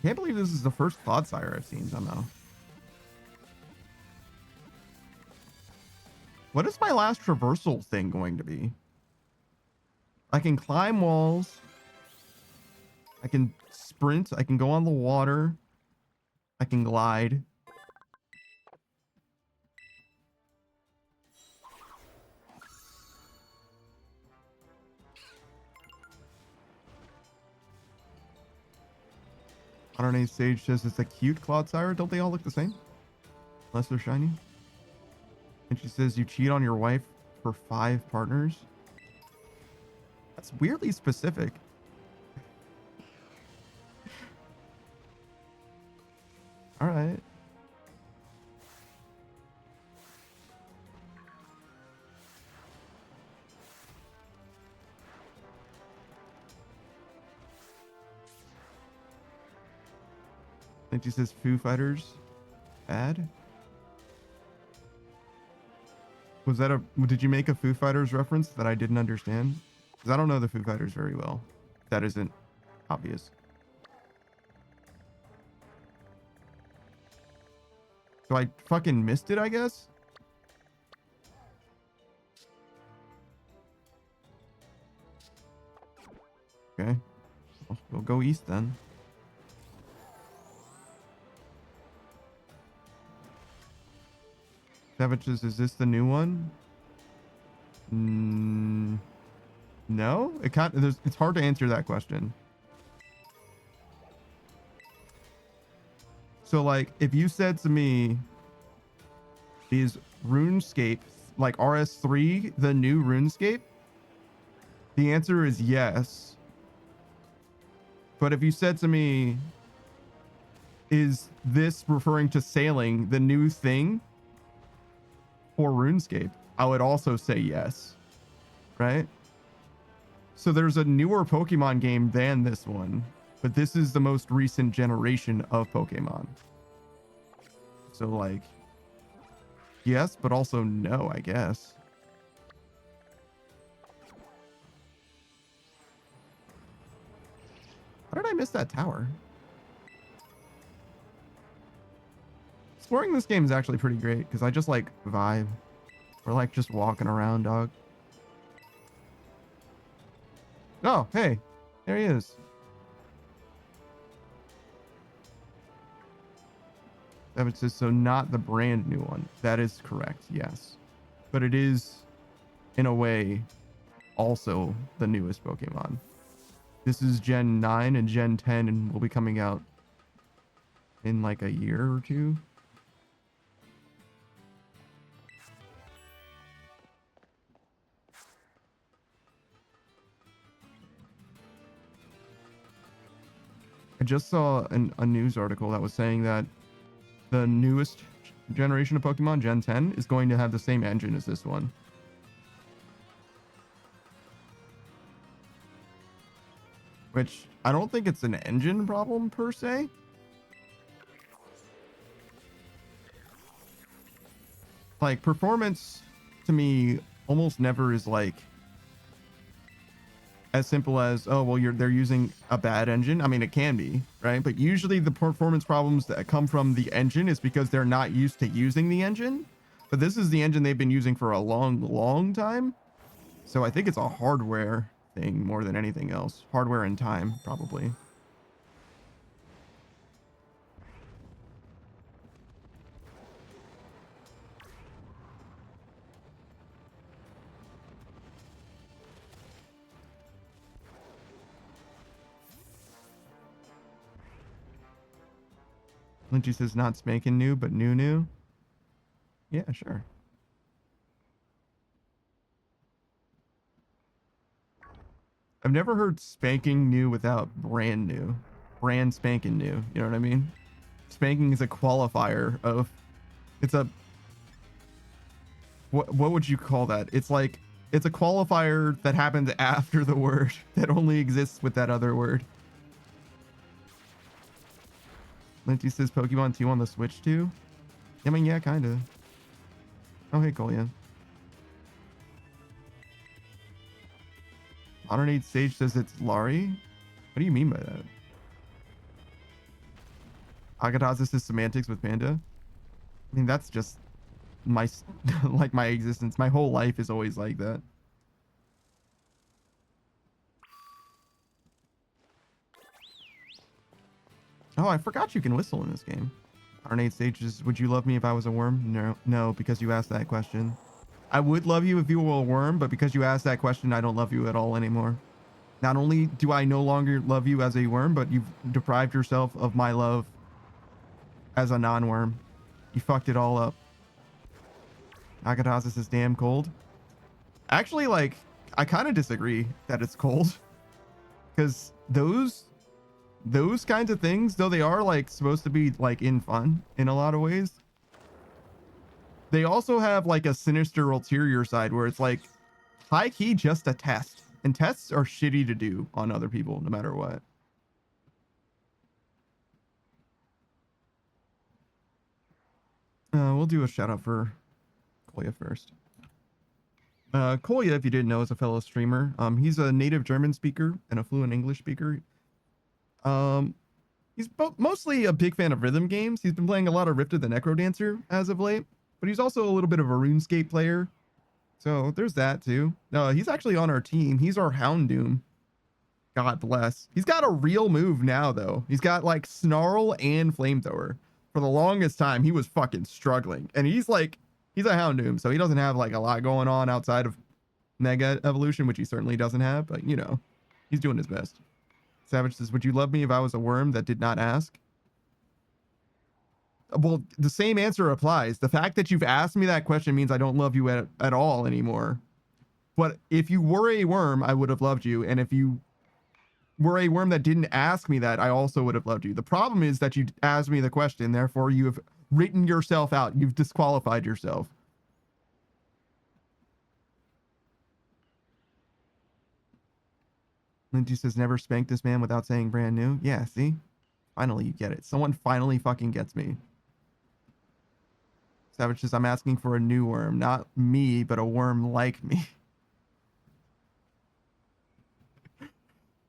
Can't believe this is the first Clodsire I've seen somehow. What is my last traversal thing going to be? I can climb walls. I can sprint. I can go on the water. I can glide. RNA Sage says it's a cute Clodsire. Don't they all look the same? Unless they're shiny. And she says you cheat on your wife for 5 partners. That's weirdly specific. All right. And she says Foo Fighters bad. Was that did you make a Foo Fighters reference that I didn't understand? Because I don't know the Foo Fighters very well. That isn't obvious. So I fucking missed it, I guess? Okay. We'll go east then. Savages, is this the new one? No? It's hard to answer that question. So, like, if you said to me, is RuneScape, like RS3, the new RuneScape? The answer is yes. But if you said to me, is this referring to sailing the new thing for RuneScape? I would also say yes, right? So there's a newer Pokemon game than this one, but this is the most recent generation of Pokemon. So like, yes, but also no, I guess. How did I miss that tower? Exploring this game is actually pretty great because I just like vibe. We're like just walking around, dog. Oh, hey, there he is. That says so, not the brand new one. That is correct, yes. But it is, in a way, also the newest Pokemon. This is Gen 9 and Gen 10 and will be coming out in like a year or two. I just saw a news article that was saying that the newest generation of Pokemon, Gen 10, is going to have the same engine as this one. Which I don't think it's an engine problem per se. Like performance to me almost never is like as simple as, oh, well, they're using a bad engine. I mean, it can be, right? But usually the performance problems that come from the engine is because they're not used to using the engine. But this is the engine they've been using for a long time. So I think it's a hardware thing more than anything else. Hardware and time, probably. Lynchy says not spanking new, but new. Yeah, sure. I've never heard spanking new without brand new. Brand spanking new. You know what I mean? Spanking is a qualifier of, it's a, what would you call that? It's like, it's a qualifier that happens after the word that only exists with that other word. Linty says Pokemon 2 on the Switch too? I mean, yeah, kind of. Oh, hey, Kolya. Modern Age Sage says it's Lari? What do you mean by that? Agataza says semantics with Panda? I mean, that's just my, like my existence. My whole life is always like that. Oh, I forgot you can whistle in this game. Arnate Stages, would you love me if I was a worm? No, because you asked that question. I would love you if you were a worm, but because you asked that question, I don't love you at all anymore. Not only do I no longer love you as a worm, but you've deprived yourself of my love as a non-worm. You fucked it all up. Akatasis is damn cold. Actually, like, I kind of disagree that it's cold. Because those kinds of things, though they are like supposed to be like in fun in a lot of ways, they also have like a sinister ulterior side where it's like high key just a test, and tests are shitty to do on other people no matter what. We'll do a shout out for Kolya first. Kolya, if you didn't know, is a fellow streamer. He's a native German speaker and a fluent English speaker. He's mostly a big fan of rhythm games. He's been playing a lot of Rift of the Necrodancer as of late, but he's also a little bit of a RuneScape player. So there's that too. He's actually on our team. He's our Houndoom. God bless. He's got a real move now though. He's got like Snarl and Flamethrower. For the longest time, he was fucking struggling. And he's a Houndoom, so he doesn't have like a lot going on outside of Mega Evolution, which he certainly doesn't have, but you know, he's doing his best. Savage says, would you love me if I was a worm that did not ask? Well, the same answer applies. The fact that you've asked me that question means I don't love you at all anymore. But if you were a worm, I would have loved you. And if you were a worm that didn't ask me that, I also would have loved you. The problem is that you asked me the question. Therefore, you have written yourself out. You've disqualified yourself. Lindsay says, never spanked this man without saying brand new. Yeah, see? Finally, you get it. Someone finally fucking gets me. Savage says, I'm asking for a new worm. Not me, but a worm like me.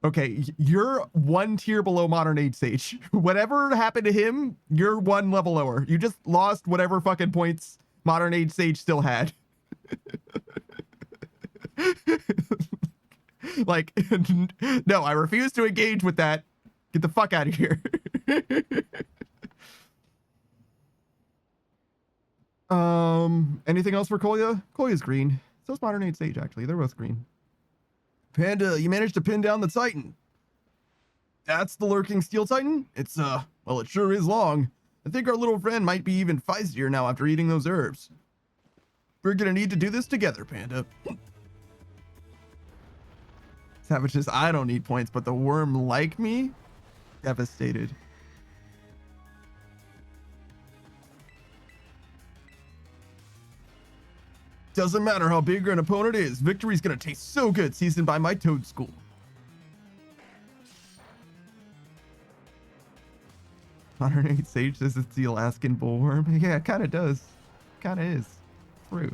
Okay, you're one tier below Modern Age Sage. Whatever happened to him, you're one level lower. You just lost whatever fucking points Modern Age Sage still had. Like, no, I refuse to engage with that. Get the fuck out of here. Anything else for Kolya? Kolya's green. So's Modern Age Sage, actually. They're both green. Panda, you managed to pin down the Titan. That's the lurking Steel Titan? It's, well, it sure is long. I think our little friend might be even feistier now after eating those herbs. We're gonna need to do this together, Panda. Savage says, I don't need points, but the worm like me? Devastated. Doesn't matter how big an opponent is, victory's gonna taste so good seasoned by my toad school. Modern Age Sage says it's the Alaskan bullworm. Yeah, it kind of does. Kind of is. True.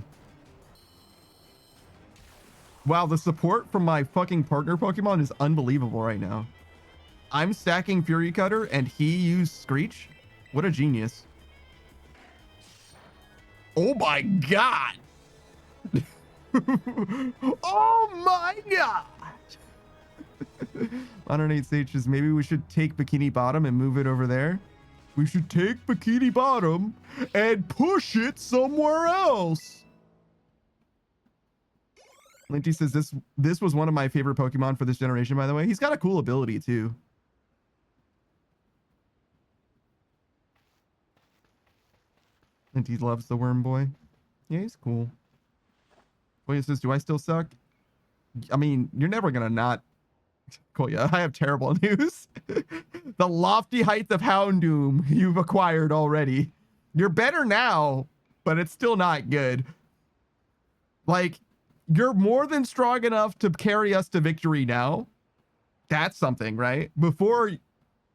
Wow, the support from my fucking partner Pokemon is unbelievable right now. I'm stacking Fury Cutter and he used Screech? What a genius. Oh my god! Oh my god! Modern Age Sage says maybe we should take Bikini Bottom and move it over there. We should take Bikini Bottom and push it somewhere else. Linty says this was one of my favorite Pokemon for this generation, by the way. He's got a cool ability too. Linty loves the worm boy. Yeah, he's cool. Koya says, do I still suck? I mean, you're never gonna not. Koya, I have terrible news. The lofty heights of Houndoom you've acquired already. You're better now, but it's still not good. Like, you're more than strong enough to carry us to victory now. That's something, right? Before,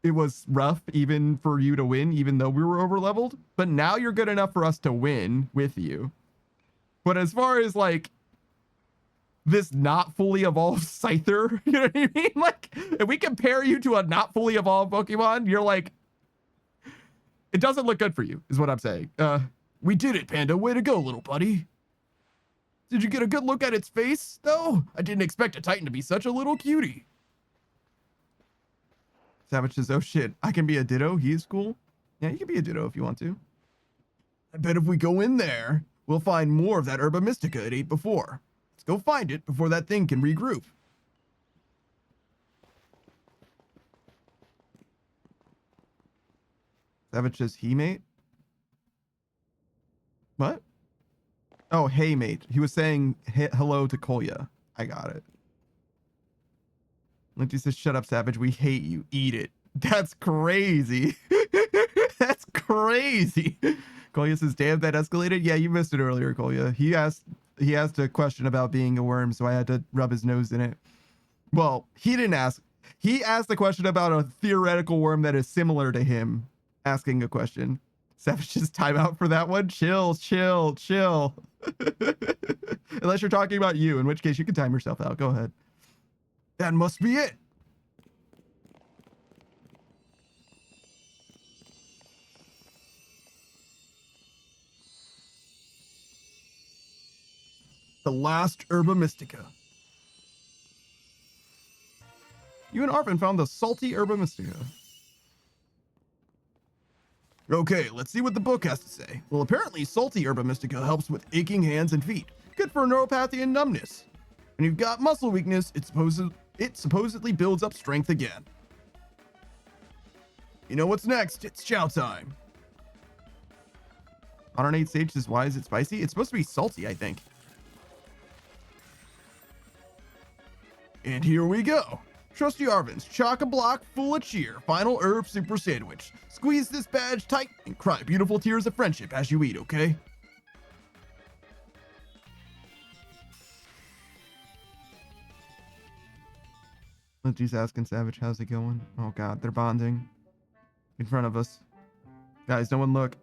it was rough even for you to win, even though we were over leveled. But now you're good enough for us to win with you. But as far as like this not fully evolved Scyther, you know what I mean? Like, if we compare you to a not fully evolved Pokemon, you're like, it doesn't look good for you, is what I'm saying. We did it, Panda. Way to go, little buddy. Did you get a good look at its face, though? I didn't expect a Titan to be such a little cutie. Savage says, oh shit, I can be a Ditto. He is cool. Yeah, you can be a Ditto if you want to. I bet if we go in there, we'll find more of that Herba Mystica it ate before. Let's go find it before that thing can regroup. Savage says, he mate? What? Oh, hey mate. He was saying hello to Kolya. I got it. Lindsay says, shut up, Savage. We hate you. Eat it. That's crazy. That's crazy. Kolya says, damn, that escalated. Yeah, you missed it earlier, Kolya. He asked a question about being a worm, so I had to rub his nose in it. Well, he didn't ask. He asked a question about a theoretical worm that is similar to him asking a question. Savage's timeout for that one. Chill, chill, chill. Unless you're talking about you, in which case you can time yourself out. Go ahead. That must be it. The last Herba Mystica. You and Arvin found the salty Herba Mystica. Okay, let's see what the book has to say. Well, apparently salty Herba Mystica helps with aching hands and feet. Good for neuropathy and numbness. When you've got muscle weakness, it supposedly builds up strength again. You know what's next? It's chow time. Modern Age Sage says, why is it spicy? It's supposed to be salty, I think. And here we go. Trusty Arvin's chock-a-block full of cheer final herb super sandwich. Squeeze this badge tight and cry beautiful tears of friendship as you eat, okay? Lindsay's asking Savage, how's it going? Oh god, they're bonding. In front of us. Guys, no one look.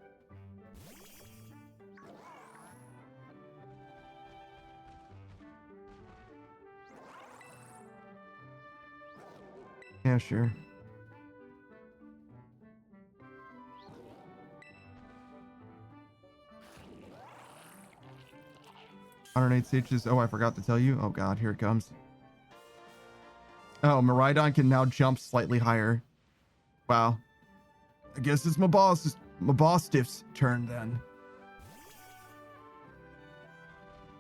Yeah, sure. $108 stages. Oh, I forgot to tell you. Oh god, here it comes. Oh, Miraidon can now jump slightly higher. Wow. I guess it's my boss stiff's turn then.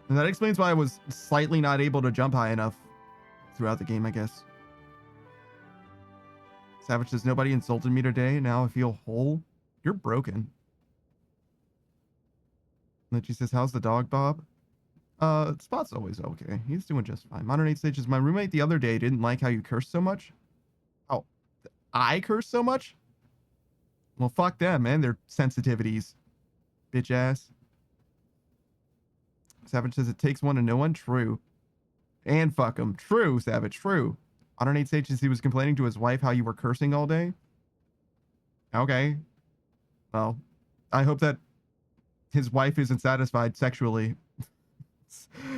And that explains why I was slightly not able to jump high enough throughout the game, I guess. Savage says, nobody insulted me today. Now I feel whole. You're broken. And then she says, how's the dog, Bob? Spot's always okay. He's doing just fine. Modern 8 stages. My roommate the other day didn't like how you curse so much. Oh, I curse so much? Well, fuck them, man. Their sensitivities. Bitch ass. Savage says, it takes one to know one. True. And fuck him. True, Savage. True. Modern 8 stages, he was complaining to his wife how you were cursing all day. Okay. Well, I hope that his wife isn't satisfied sexually.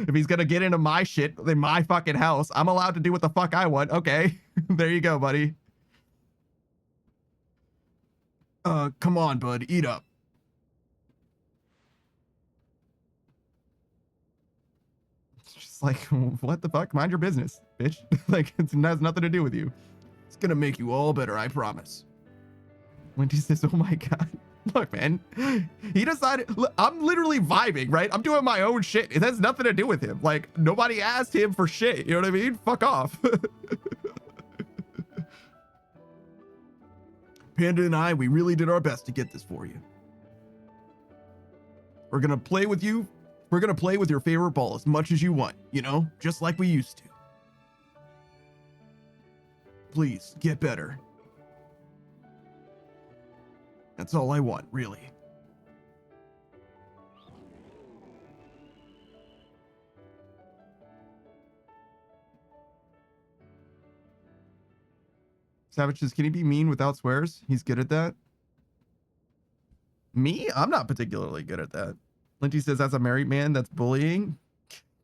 If he's gonna get into my shit in my fucking house, I'm allowed to do what the fuck I want. Okay. There you go, buddy. Come on, bud. Eat up. It's just like, what the fuck? Mind your business, bitch. Like, it has nothing to do with you. It's gonna make you all better, I promise. Wendy says, oh my god. Look, man, he decided, look, I'm literally vibing, right? I'm doing my own shit. It has nothing to do with him. Like, nobody asked him for shit. You know what I mean? Fuck off. Panda and I, we really did our best to get this for you. We're going to play with you. We're going to play with your favorite ball as much as you want, you know, just like we used to. Please, get better. That's all I want, really. Savage says, can he be mean without swears? He's good at that. Me? I'm not particularly good at that. Linty says, as a married man, that's bullying.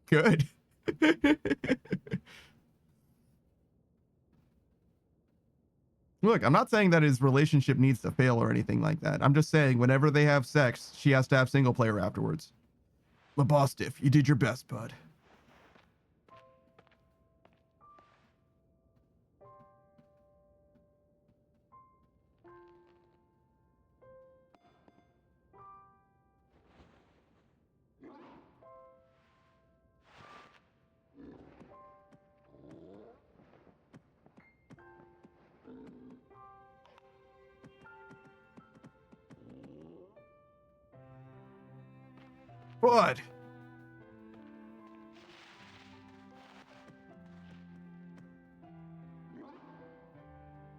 Good. Look, I'm not saying that his relationship needs to fail or anything like that. I'm just saying whenever they have sex, she has to have single player afterwards. Mabostiff, you did your best, bud. Bud.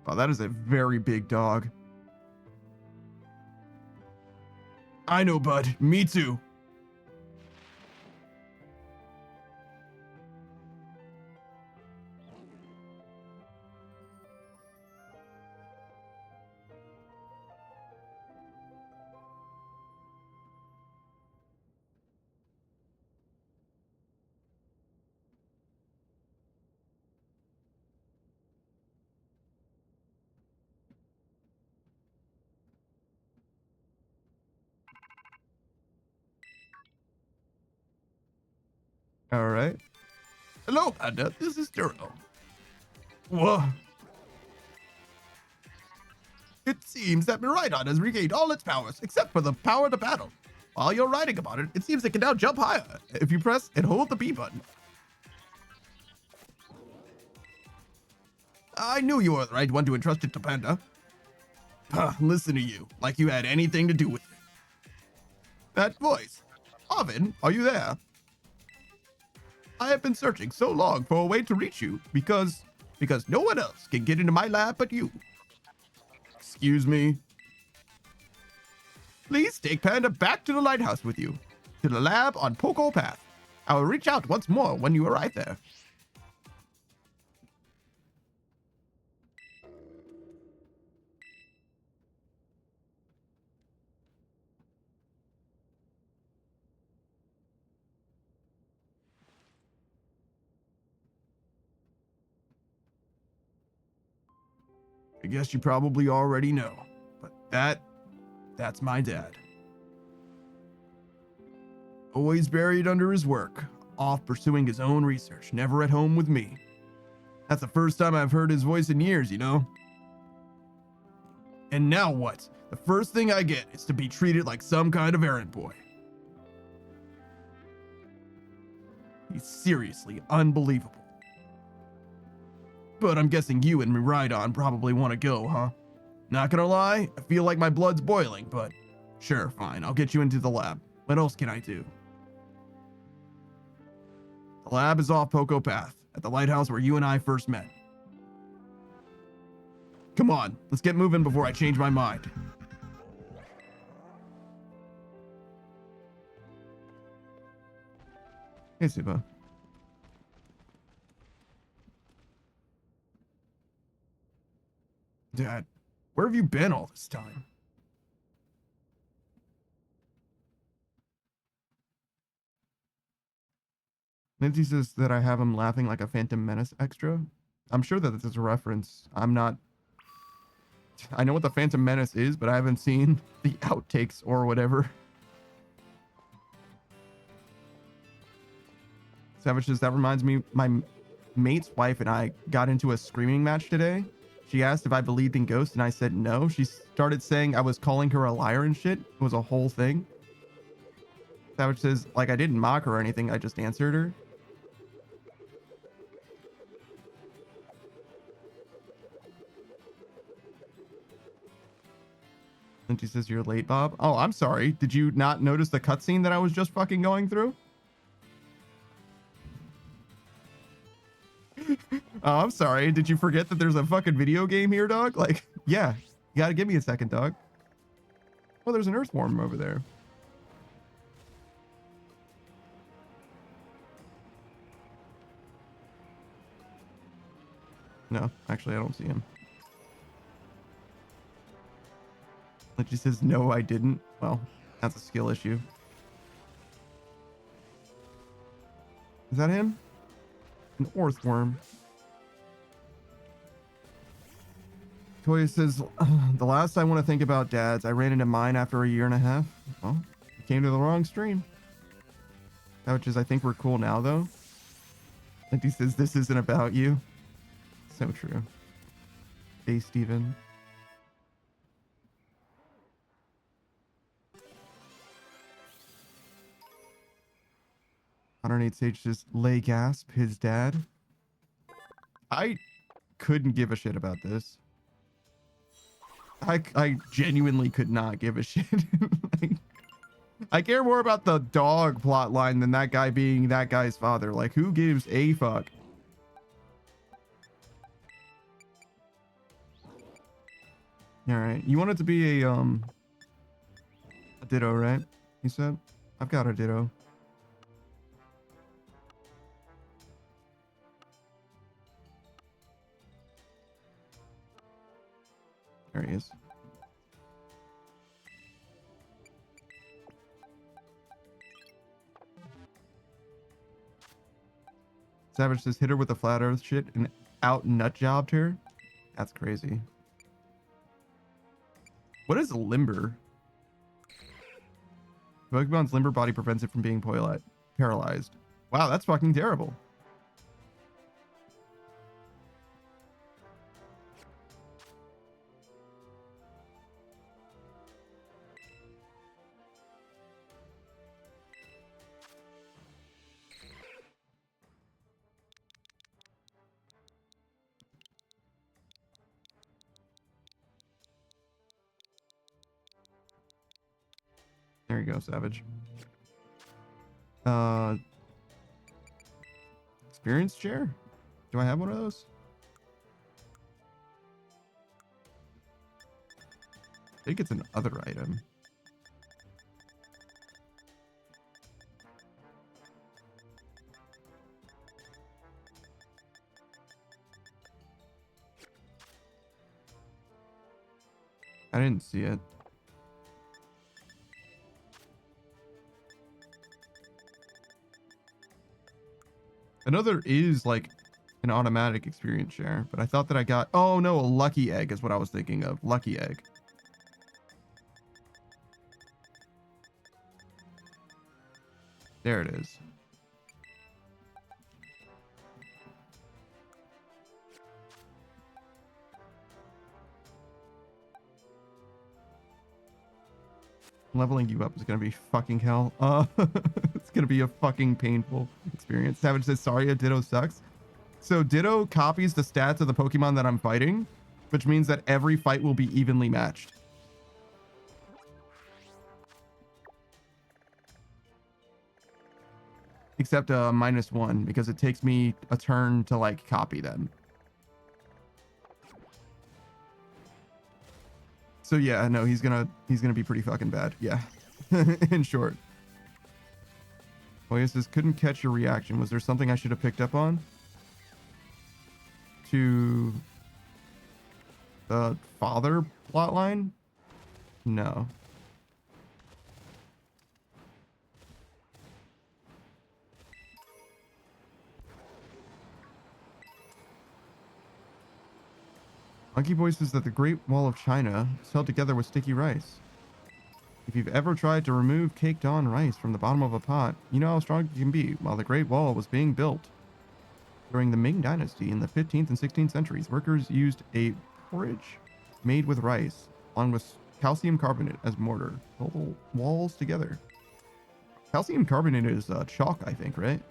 Oh, that is a very big dog. I know, bud. Me too. All right. Hello, Panda. This is Duro. Whoa. It seems that Miraidon has regained all its powers except for the power to battle. While you're writing about it, it seems it can now jump higher if you press and hold the B button. I knew you were the right one to entrust it to Panda. Listen to you, like you had anything to do with it. That voice. Arvin, are you there? I have been searching so long for a way to reach you because no one else can get into my lab but you. Excuse me. Please take Panda back to the lighthouse with you, to the lab on Poco Path. I will reach out once more when you arrive there. I guess you probably already know, but that's my dad. Always buried under his work, off pursuing his own research, never at home with me. That's the first time I've heard his voice in years, you know? And now what? The first thing I get is to be treated like some kind of errand boy. He's seriously unbelievable. But I'm guessing you and Miraidon probably want to go, huh? Not gonna lie, I feel like my blood's boiling, but sure, fine, I'll get you into the lab. What else can I do? The lab is off Poco Path, at the lighthouse where you and I first met. Come on, let's get moving before I change my mind. Hey, Siba. Dad, where have you been all this time? Nancy says that I have him laughing like a Phantom Menace extra. I'm sure that this is a reference. I know what the Phantom Menace is, but I haven't seen the outtakes or whatever. Savage says, that reminds me, my mate's wife and I got into a screaming match today. She asked if I believed in ghosts, and I said no. She started saying I was calling her a liar and shit. It was a whole thing. Savage says, like, I didn't mock her or anything. I just answered her. And she says, you're late, Bob. Oh, I'm sorry. Did you not notice the cutscene that I was just fucking going through? Oh, I'm sorry. Did you forget that there's a fucking video game here, dog? Like, yeah. You gotta give me a second, dog. Oh, there's an earthworm over there. No, actually, I don't see him. Like, she says, no, I didn't. Well, that's a skill issue. Is that him? An earthworm. Toya says, the last I want to think about dads, I ran into mine after a year and a half. Well, you came to the wrong stream. Which is, I think we're cool now, though. And he says, this isn't about you. So true. Hey, Steven. Underneath Sage says, lay gasp, his dad. I couldn't give a shit about this. I genuinely could not give a shit. Like, I care more about the dog plot line than that guy being that guy's father. Like, who gives a fuck? All right, you want it to be a ditto, right? He said, I've got a ditto. There he is. Savage says, hit her with the flat earth shit and out nut jobbed her. That's crazy. What is limber? Pokemon's limber body prevents it from being paralyzed. Wow, that's fucking terrible. There you go, Savage. experience share? Do I have one of those? I think it's an other item. I didn't see it. Another is like an automatic experience share, but I thought that I got, oh no, a lucky egg is what I was thinking of. Lucky egg. There it is. Leveling you up is gonna be fucking hell. It's gonna be a fucking painful experience. Savage says, sorry, a Ditto sucks. So Ditto copies the stats of the Pokemon that I'm fighting, which means that every fight will be evenly matched. Except -1, because it takes me a turn to like copy them. So yeah, no, he's gonna be pretty fucking bad. Yeah. In short. Oya says, couldn't catch your reaction. Was there something I should have picked up on? To the father plotline? No. Monkey Boy says that the Great Wall of China is held together with sticky rice. If you've ever tried to remove caked on rice from the bottom of a pot, you know how strong it can be. While the Great Wall was being built during the Ming Dynasty in the 15th and 16th centuries, workers used a porridge made with rice, along with calcium carbonate as mortar, to hold the walls together. Calcium carbonate is chalk, I think, right?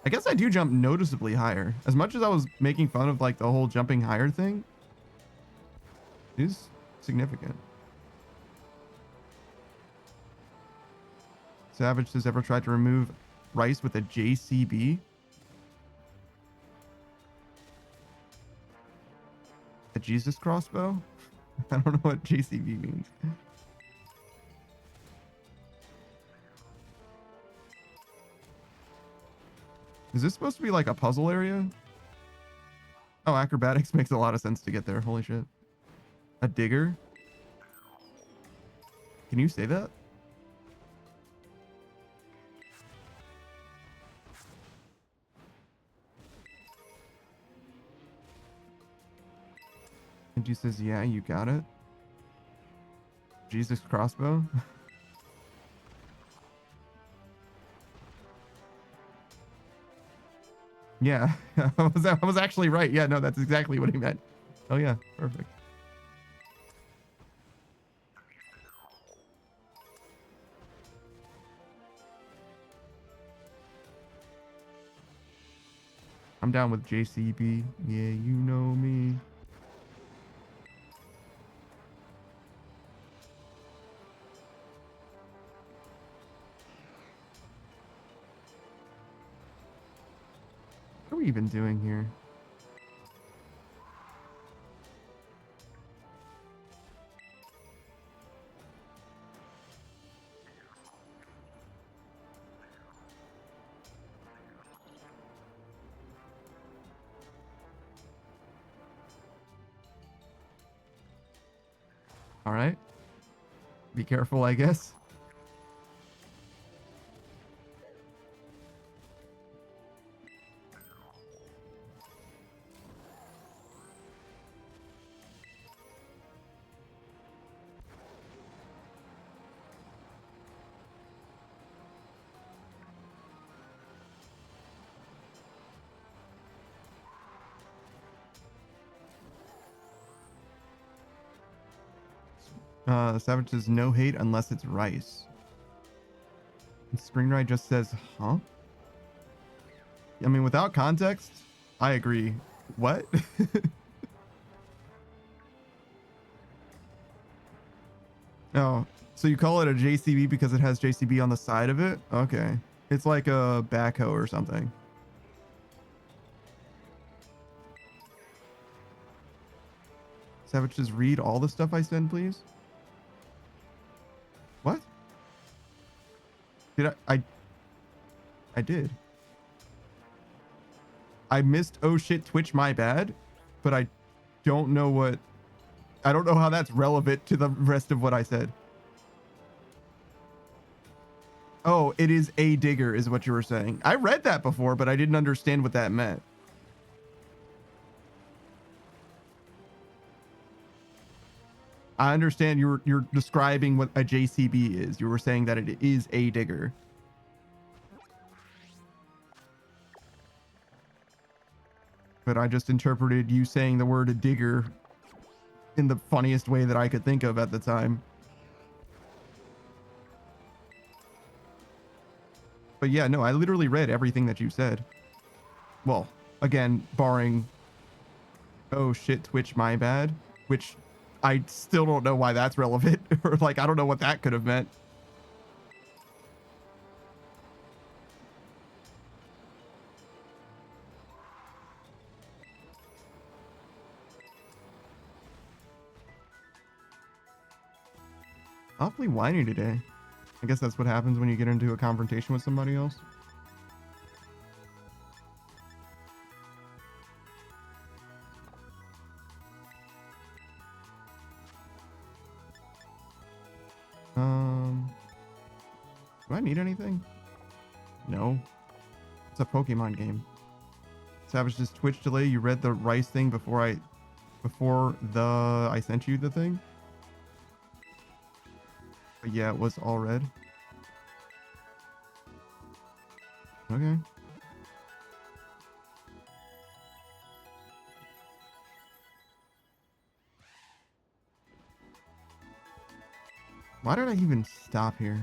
I guess I do jump noticeably higher. As much as I was making fun of like the whole jumping higher thing, it is significant. Savage says, ever tried to remove rice with a JCB? A Jesus crossbow? I don't know what JCB means. Is this supposed to be like a puzzle area? Oh, acrobatics makes a lot of sense to get there. Holy shit. A digger? Can you say that? And she says, yeah, you got it. Jesus crossbow? Yeah, I was actually right. Yeah, no, that's exactly what he meant. Oh yeah, perfect. I'm down with JCB. Yeah, you know me. What are we even doing here? All right. Be careful, I guess. Savage says no hate unless it's rice. And Screenride just says, huh? I mean, without context, I agree. What? Oh, so you call it a JCB because it has JCB on the side of it? Okay. It's like a backhoe or something. Savage, just read all the stuff I send, please. What? Did I did. I missed oh shit Twitch, my bad, but I don't know what, I don't know how that's relevant to the rest of what I said. Oh, it is a digger is what you were saying. I read that before, but I didn't understand what that meant. I understand you're describing what a JCB is. You were saying that it is a digger. But I just interpreted you saying the word a digger in the funniest way that I could think of at the time. But yeah, no, I literally read everything that you said. Well, again, barring, oh shit, Twitch, my bad, which I still don't know why that's relevant. Or like, I don't know what that could have meant. Awfully whiny today. I guess that's what happens when you get into a confrontation with somebody else. Do I need anything? No. It's a Pokemon game. Savage, just Twitch delay. You read the rice thing before I sent you the thing? But yeah, it was all red. Okay. Why did I even stop here?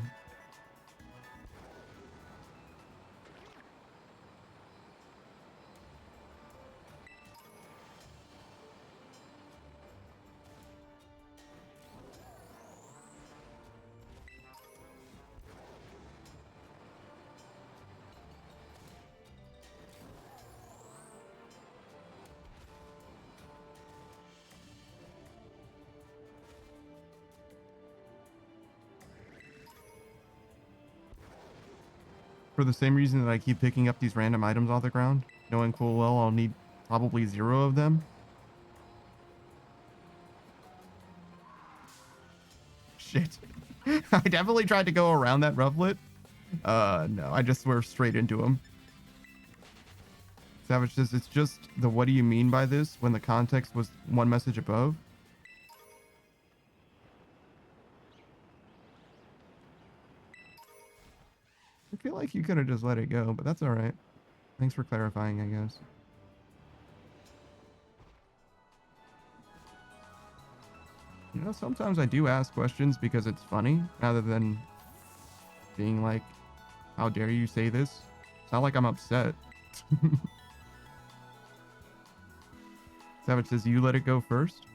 For the same reason that I keep picking up these random items off the ground, knowing full well I'll need probably 0 of them. Shit. I definitely tried to go around that rufflet. No, I just swerved straight into him. Savage says, it's just the what do you mean by this when the context was one message above? I feel like you could have just let it go, but that's all right. Thanks for clarifying, I guess. You know, sometimes I do ask questions because it's funny, rather than being like, how dare you say this? It's not like I'm upset. Savage says, you let it go first?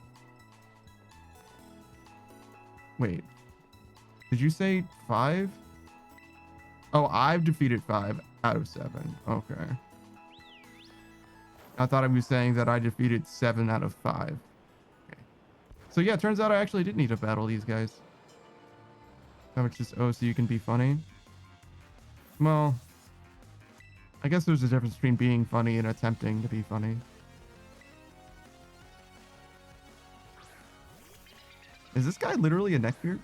Wait. Did you say 5? Oh, I've defeated 5 out of 7. Okay. I thought I was saying that I defeated 7 out of 5. Okay. So yeah, it turns out I actually didn't need to battle these guys. Savage just, oh, so you can be funny? Well, I guess there's a difference between being funny and attempting to be funny. Is this guy literally a neckbeard?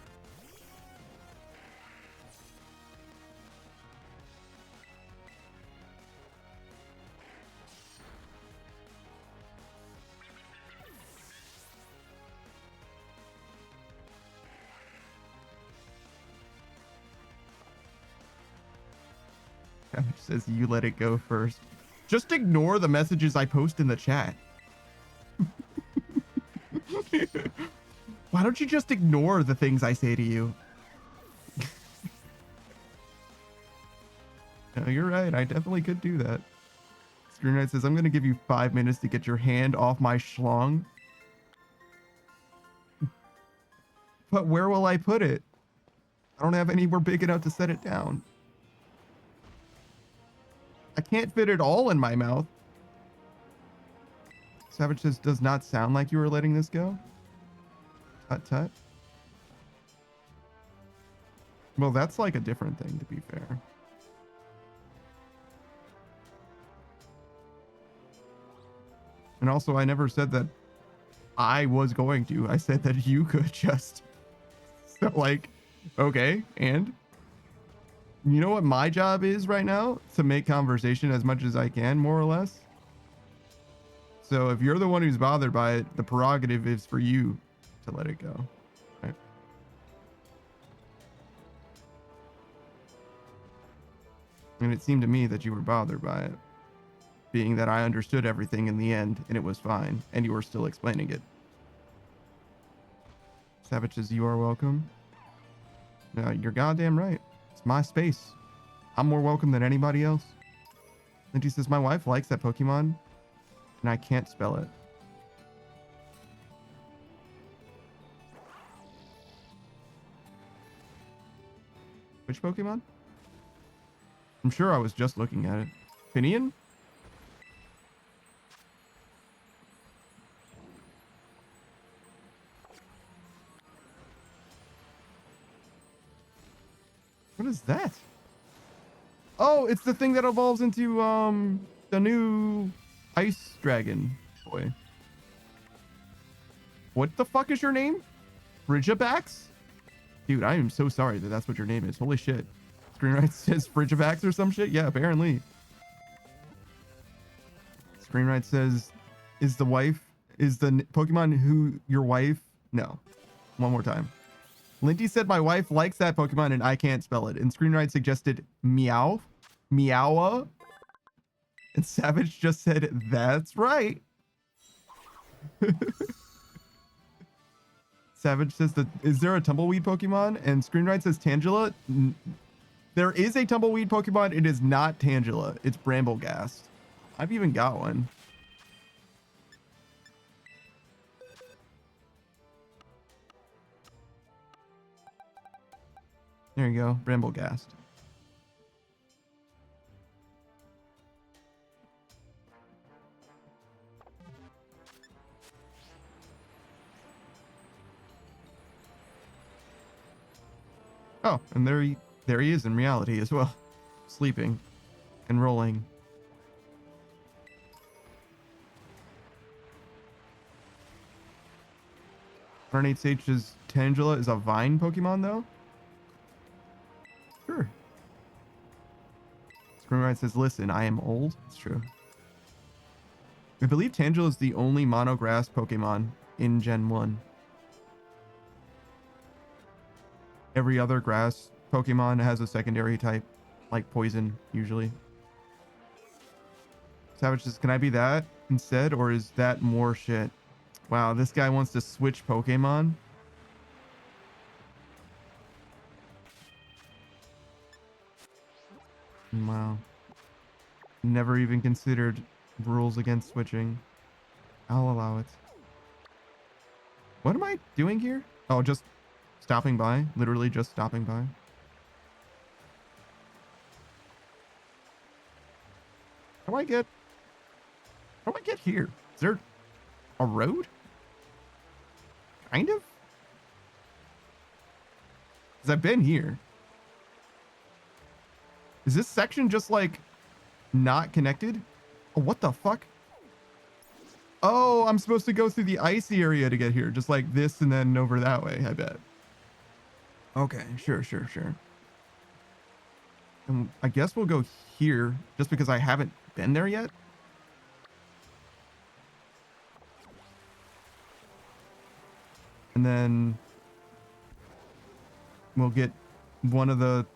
Savage says you let it go first. Just ignore the messages I post in the chat. Why don't you just ignore the things I say to you? No, you're right. I definitely could do that. Screen Knight says, I'm going to give you 5 minutes to get your hand off my schlong. But where will I put it? I don't have anywhere big enough to set it down. I can't fit it all in my mouth. Savage says, does not sound like you were letting this go. Tut tut. Well, that's like a different thing, to be fair. And also, I never said that I was going to. I said that you could just. So, like, okay, and? You know what my job is right now? To make conversation as much as I can, more or less. So if you're the one who's bothered by it, the prerogative is for you to let it go. Right? And it seemed to me that you were bothered by it, being that I understood everything in the end and it was fine, and you were still explaining it. Savages, you are welcome. No, you're goddamn right. It's my space. I'm more welcome than anybody else. And she says, my wife likes that Pokemon, and I can't spell it. Which Pokemon? I'm sure I was just looking at it. Pinion? What is that? Oh, it's the thing that evolves into the new ice dragon boy. What the fuck is your name? Frigibax? Dude, I am so sorry that that's what your name is. Holy shit. Screenwrite says Frigibax or some shit? Yeah, apparently. Screenwrite says, is the Pokemon who your wife? No. One more time. Lindy said my wife likes that Pokemon and I can't spell it. And Screenwrite suggested Meow. Meowa. And Savage just said, that's right. Savage says that, is there a tumbleweed Pokemon? And Screenwrite says Tangela. There is a tumbleweed Pokemon. It is not Tangela. It's Bramblegast. I've even got one. There you go, Bramblegast. Oh, and there he is in reality as well, sleeping and rolling. H's Tangela is a vine Pokemon though. Sure. Screenwrite says, listen, I am old. It's true. I believe Tangela is the only monograss Pokemon in Gen 1. Every other grass Pokemon has a secondary type, like poison, usually. Savage says, can I be that instead, or is that more shit? Wow, this guy wants to switch Pokemon. Wow. Never even considered rules against switching. I'll allow it. What am I doing here? Oh, just stopping by. Literally just stopping by. How do I get here? Is there a road? Kind of? Because I've been here. Is this section just like not connected? Oh, what the fuck? Oh, I'm supposed to go through the icy area to get here. Just like this and then over that way, I bet. Okay, sure. And I guess we'll go here just because I haven't been there yet. And then we'll get one of the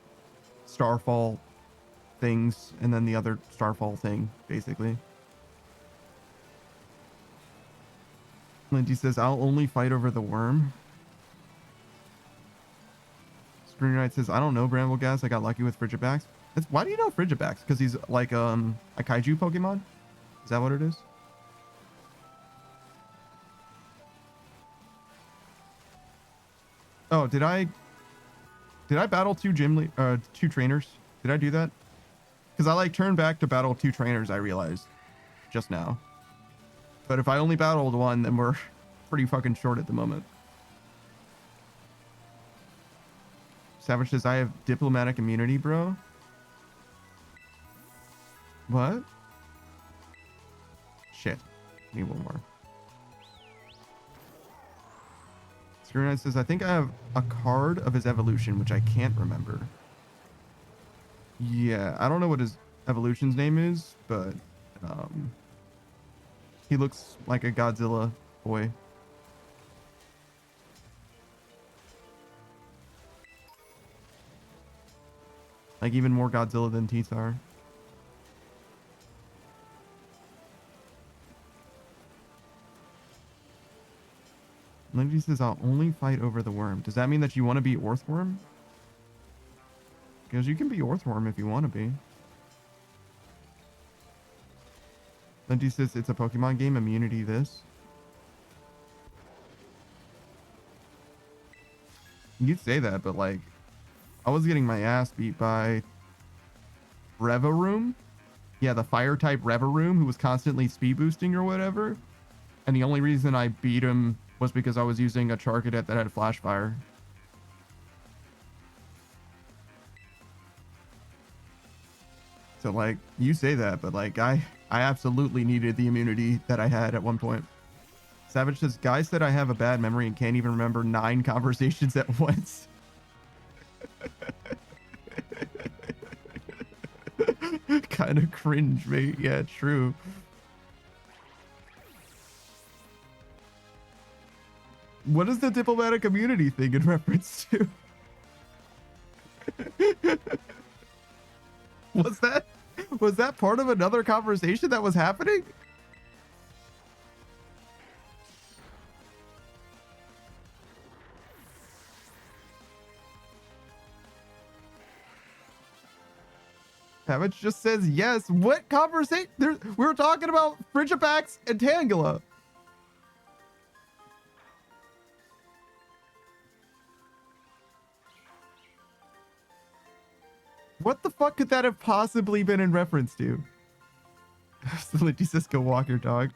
Starfall things and then the other Starfall thing, basically. Lindy says, I'll only fight over the worm. Screenwrite says, I don't know, Brambleghast. I got lucky with Frigibax. Why do you know Frigibax? Because he's like a kaiju Pokemon? Is that what it is? Oh, did I battle two trainers? Did I do that? Because I like turned back to battle two trainers, I realized just now. But if I only battled one, then we're pretty fucking short at the moment. Savage says, I have diplomatic immunity, bro. What? Shit. Need one more. SHEERAN says, I think I have a card of his evolution, which I can't remember. Yeah, I don't know what his evolution's name is, but he looks like a Godzilla boy. Like even more Godzilla than T-Tar. Lindsay says, I'll only fight over the worm. Does that mean that you want to be Orthworm? Because you can be Orthworm if you want to be. Lindsay says, it's a Pokemon game, immunity this. You'd say that, but like, I was getting my ass beat by Revaroom. Yeah, the fire type Revaroom who was constantly speed boosting or whatever. And the only reason I beat him was because I was using a Charcadet that had Flash Fire. So like, you say that, but like, I absolutely needed the immunity that I had at one point. Savage says, guy said I have a bad memory and can't even remember 9 conversations at once. Kind of cringe, mate. Yeah, true. What is the diplomatic immunity thing in reference to? Was that part of another conversation that was happening? Savage just says yes. What conversation? We were talking about Frigipax and Tangela. What the fuck could that have possibly been in reference to? Lindy says, go walk your dog.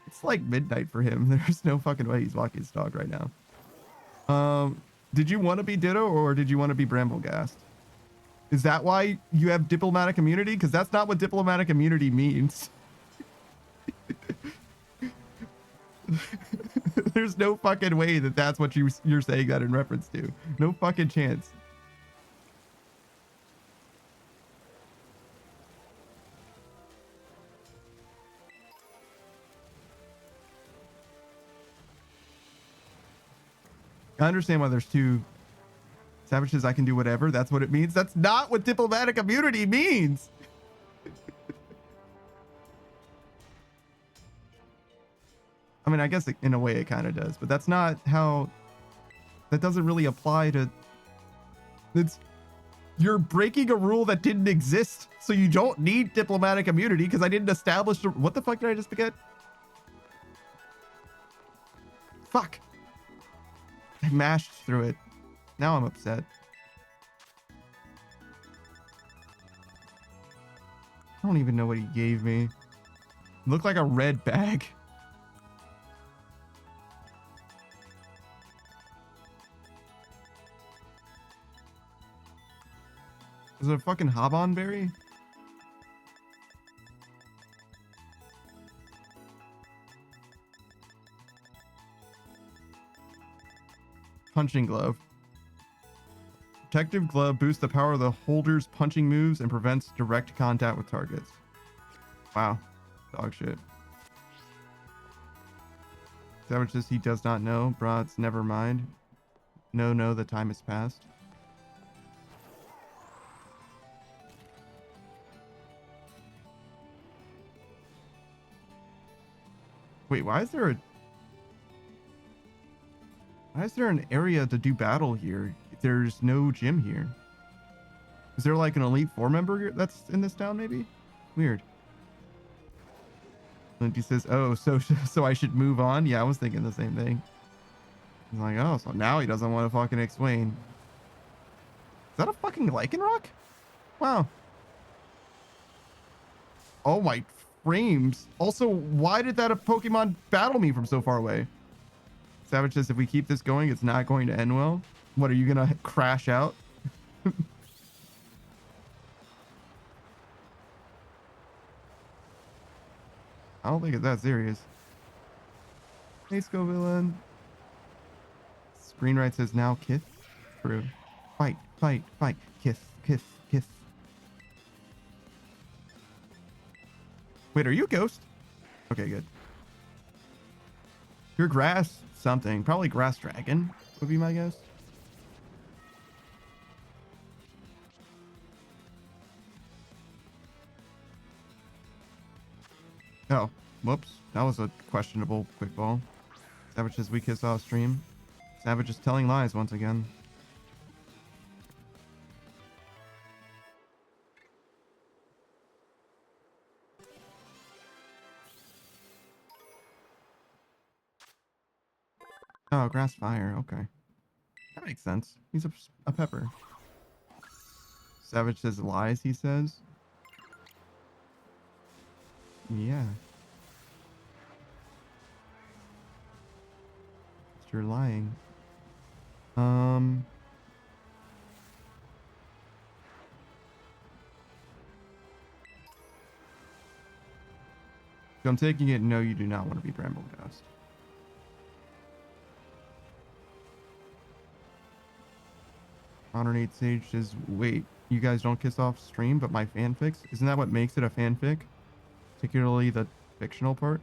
It's like midnight for him. There's no fucking way he's walking his dog right now. Did you want to be Ditto or did you want to be Bramblegast? Is that why you have diplomatic immunity? Because that's not what diplomatic immunity means. There's no fucking way that that's what you're saying that in reference to. No fucking chance. I understand why there's two. Savage says I can do whatever. That's what it means. That's not what diplomatic immunity means. I mean, I guess in a way it kind of does, but that's not how. That doesn't really apply to. You're breaking a rule that didn't exist, so you don't need diplomatic immunity because I didn't establish. What the fuck did I just forget? Fuck. I mashed through it. Now I'm upset. I don't even know what he gave me. It looked like a red bag. Is it a fucking Habon berry? Punching glove. Protective glove boosts the power of the holder's punching moves and prevents direct contact with targets. Wow. Dog shit. Savage says he does not know. Broads, never mind. No, the time has passed. Wait, why is there an area to do battle here? There's no gym here. Is there like an Elite Four member that's in this town maybe? Weird. Lindy says, oh, so I should move on? Yeah, I was thinking the same thing. He's like, oh, so now he doesn't want to fucking explain. Is that a fucking Lycanroc? Wow. Oh my frames. Also, why did that a Pokemon battle me from so far away? Savage says, if we keep this going, it's not going to end well. What, are you going to crash out? I don't think it's that serious. Hey, Scovillain. Screenwrite says, now Kith. True. Fight, fight, fight. Kiss, kiss, kiss. Wait, are you a ghost? Okay, good. You're grass something. Probably grass dragon would be my guess. Oh, whoops. That was a questionable quick ball. Savage says we kiss off stream. Savage is telling lies once again. Oh, grass fire. Okay. That makes sense. He's a pepper. Savage says lies, he says. Yeah. You're lying. So I'm taking it, no, you do not want to be Bramble Ghost. Honorate Sage says, wait, you guys don't kiss off stream, but my fanfics? Isn't that what makes it a fanfic? Particularly the fictional part?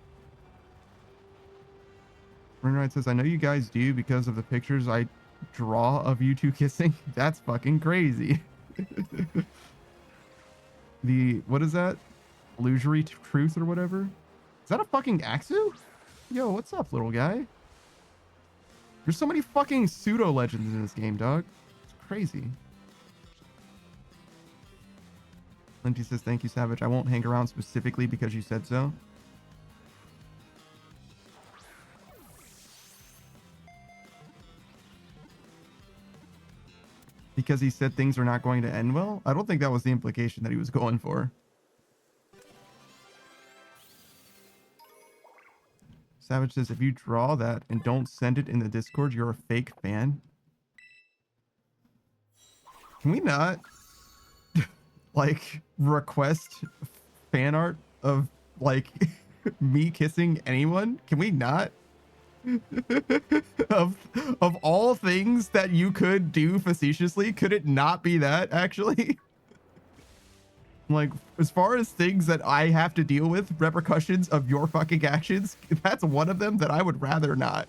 Rinride says, I know you guys do because of the pictures I draw of you two kissing. That's fucking crazy. What is that? Illusory truth or whatever? Is that a fucking Axu? Yo, what's up, little guy? There's so many fucking pseudo legends in this game, dog. It's crazy. Linty says, thank you, Savage. I won't hang around specifically because you said so. Because he said things are not going to end well? I don't think that was the implication that he was going for. Savage says, if you draw that and don't send it in the Discord, you're a fake fan. Can we not, like, request fan art of, like, me kissing anyone? Can we not? of all things that you could do facetiously, could it not be that, actually? Like, as far as things that I have to deal with, repercussions of your fucking actions, that's one of them that I would rather not.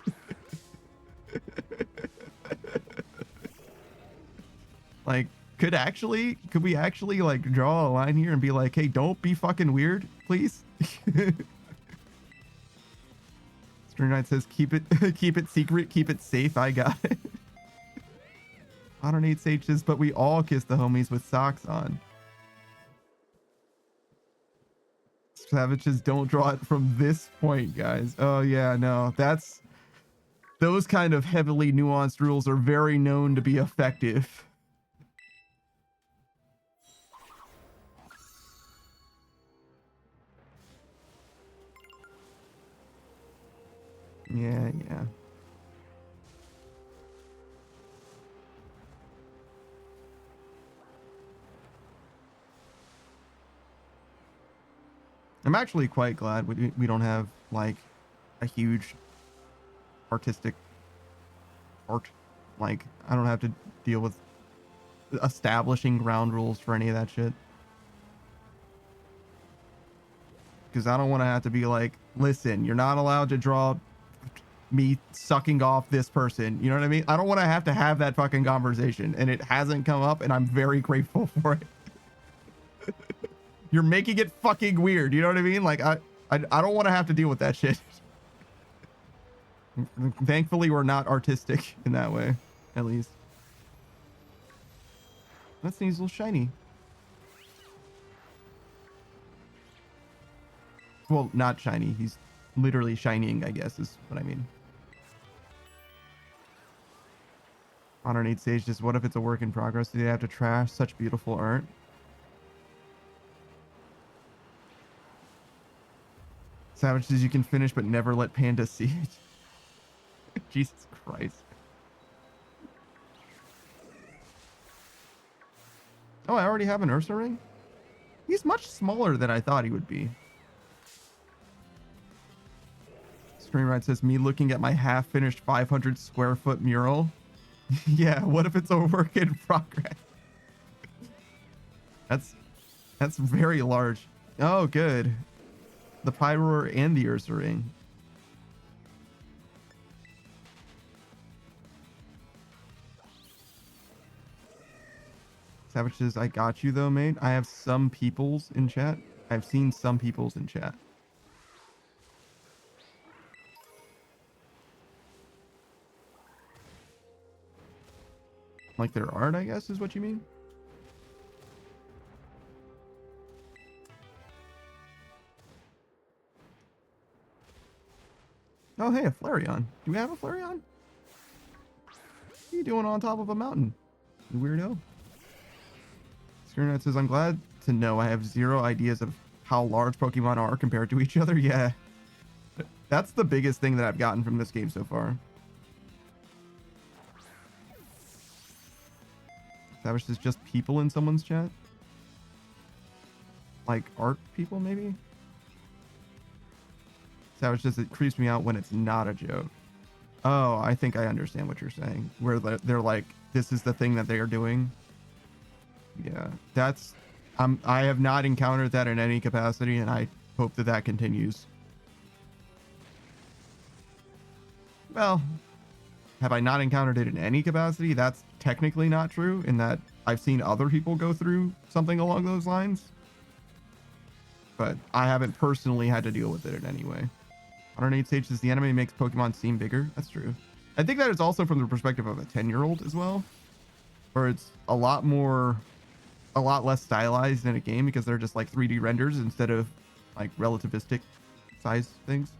Like, could we actually, like, draw a line here and be like, hey, don't be fucking weird, please? String Knight says, keep it secret, keep it safe, I got it. Modern 8 Sage says, but we all kiss the homies with socks on. Savages don't draw it from this point, guys. Oh yeah, no, those kind of heavily nuanced rules are very known to be effective. Yeah. I'm actually quite glad we don't have, like, a huge artistic art. Like, I don't have to deal with establishing ground rules for any of that shit. Because I don't want to have to be like, listen, you're not allowed to draw me sucking off this person. You know what I mean? I don't want to have that fucking conversation. And it hasn't come up, and I'm very grateful for it. You're making it fucking weird. You know what I mean? Like, I don't want to have to deal with that shit. Thankfully, we're not artistic in that way, at least. That thing's a little shiny. Well, not shiny. He's literally shining, I guess, is what I mean. Modern 8 stage just what if it's a work in progress? Do they have to trash such beautiful art? Savage says you can finish but never let Panda see it. Jesus Christ. Oh, I already have an Ursa ring? He's much smaller than I thought he would be. Streamride says me looking at my half-finished 500 square foot mural. Yeah, what if it's a work in progress? That's very large. Oh, good. The Pyroar and the Ursa ring. Savage says, I got you though, mate. I have some peoples in chat. I've seen some peoples in chat. Like their art, I guess, is what you mean? Oh, hey, a Flareon. Do we have a Flareon? What are you doing on top of a mountain, you weirdo? Skirnut says, I'm glad to know I have zero ideas of how large Pokemon are compared to each other. Yeah. That's the biggest thing that I've gotten from this game so far. Savage says, just people in someone's chat? Like art people, maybe? Savage says, it creeps me out when it's not a joke. Oh, I think I understand what you're saying. Where they're like, this is the thing that they are doing. Yeah, that's... I have not encountered that in any capacity, and I hope that that continues. Well, have I not encountered it in any capacity? That's technically not true, in that I've seen other people go through something along those lines. But I haven't personally had to deal with it in any way. 108 stage says the anime makes Pokemon seem bigger. That's true. I think that is also from the perspective of a 10-year-old as well, where it's a lot less stylized in a game because they're just like 3D renders instead of like relativistic size things.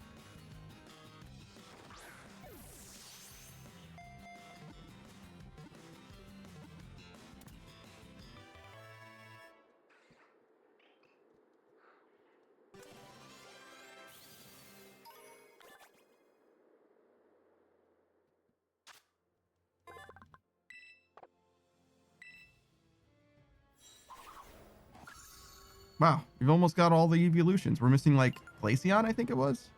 Wow, we've almost got all the evolutions. We're missing like Glaceon, I think it was.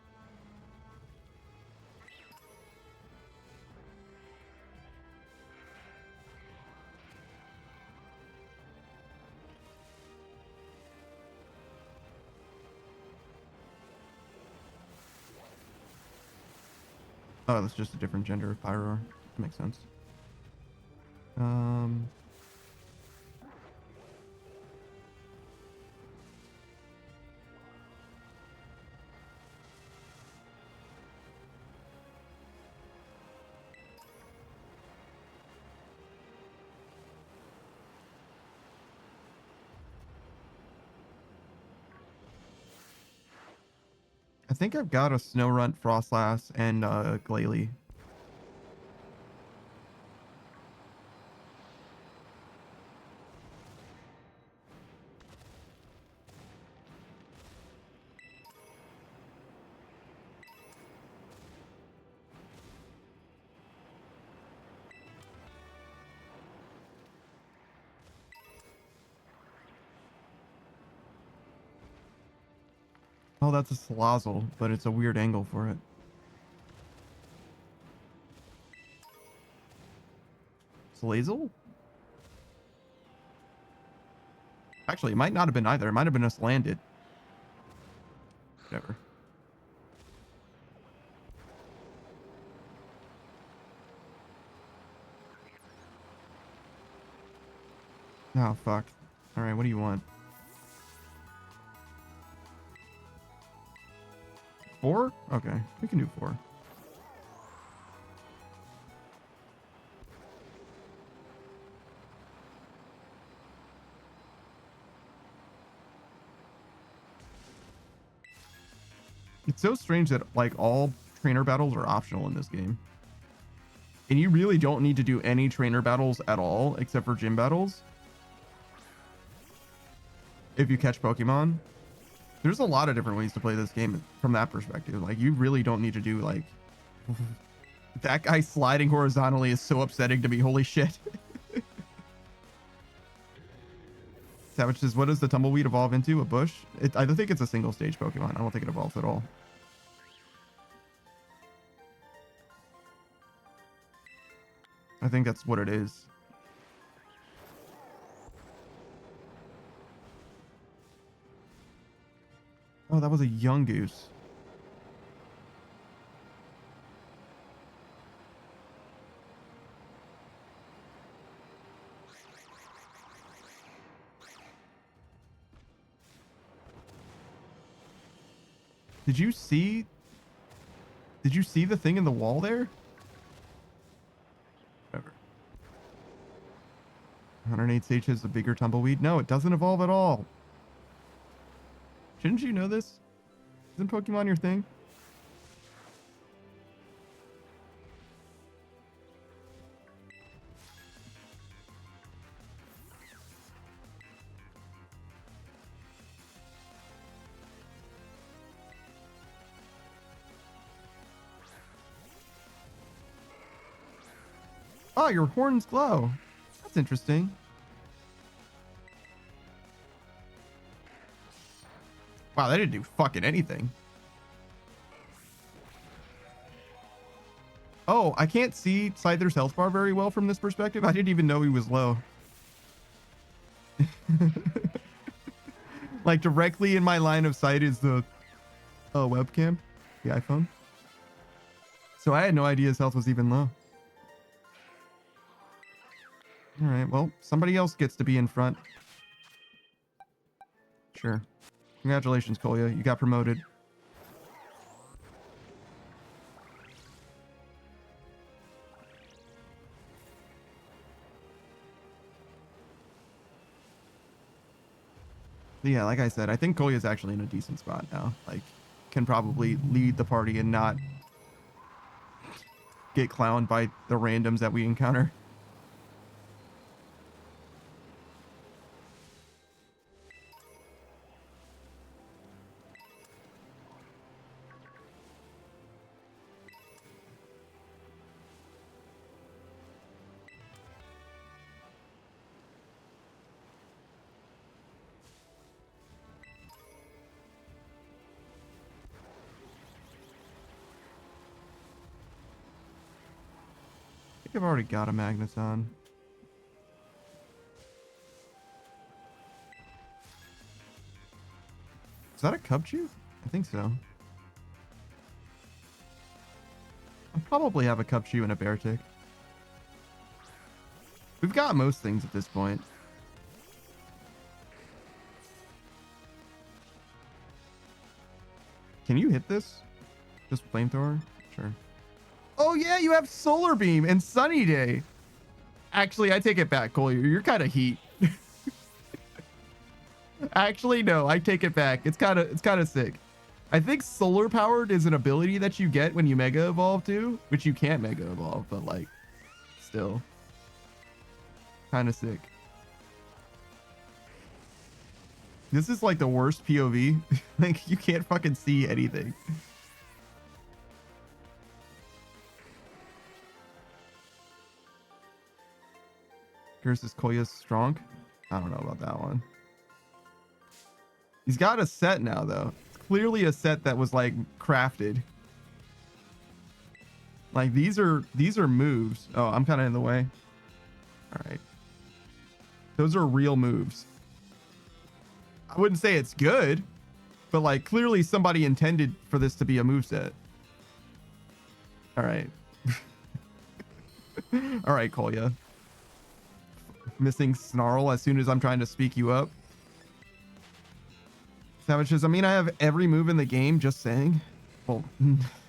Oh, that's just a different gender of Pyroar. Makes sense. I think I've got a Snorunt, Frostlass, and Glalie. Oh, that's a Salazzle, but it's a weird angle for it. Salazzle? Actually, it might not have been either. It might have been us landed. Whatever. Oh, fuck. Alright, what do you want? 4? Okay, we can do 4. It's so strange that like all trainer battles are optional in this game. And you really don't need to do any trainer battles at all, except for gym battles. If you catch Pokemon, there's a lot of different ways to play this game from that perspective. Like, you really don't need to do, like, that guy sliding horizontally is so upsetting to me. Holy shit. Savage says, what does the Tumbleweed evolve into? A bush? I don't think it's a single stage Pokemon. I don't think it evolves at all. I think that's what it is. Oh, that was a young goose. Did you see the thing in the wall there? Whatever. 108 stage has the bigger Tumbleweed. No, it doesn't evolve at all. Shouldn't you know this? Isn't Pokemon your thing? Oh, your horns glow. That's interesting. Wow, that didn't do fucking anything. Oh, I can't see Scyther's health bar very well from this perspective. I didn't even know he was low. Like, directly in my line of sight is the webcam, the iPhone. So I had no idea his health was even low. All right, well, somebody else gets to be in front. Sure. Congratulations, Kolya. You got promoted. But yeah, like I said, I think Kolya's actually in a decent spot now. Like, can probably lead the party and not get clowned by the randoms that we encounter. I think I've already got a Magneton. Is that a Cubchoo? I think so. I'll probably have a Cubchoo and a Beartick. We've got most things at this point. Can you hit this? Just flamethrower? Sure. Oh yeah, you have Solar Beam and Sunny Day. Actually, I take it back, Collier. You're kind of heat. Actually, no, I take it back. It's kind of sick. I think solar powered is an ability that you get when you mega evolve too, which you can't mega evolve, but like still kind of sick. This is like the worst POV. Like, you can't fucking see anything. Versus Kolya's strong. I don't know about that one. He's got a set now though. It's clearly a set that was like crafted. Like, these are moves. Oh, I'm kind of in the way. All right. Those are real moves. I wouldn't say it's good, but like clearly somebody intended for this to be a moveset. All right. All right, Kolya. Missing Snarl as soon as I'm trying to speak you up. Savage says, I mean, I have every move in the game, just saying. Well,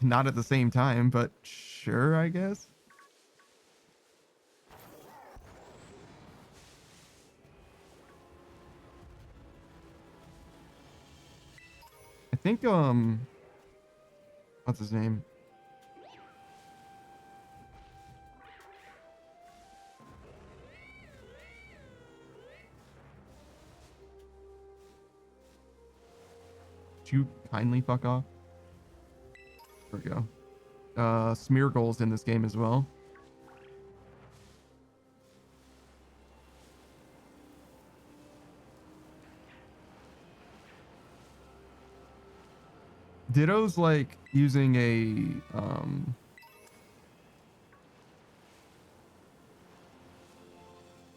not at the same time, but sure, I guess. I think, what's his name? Would you kindly fuck off? There we go. Smear goals in this game as well. Ditto's like using a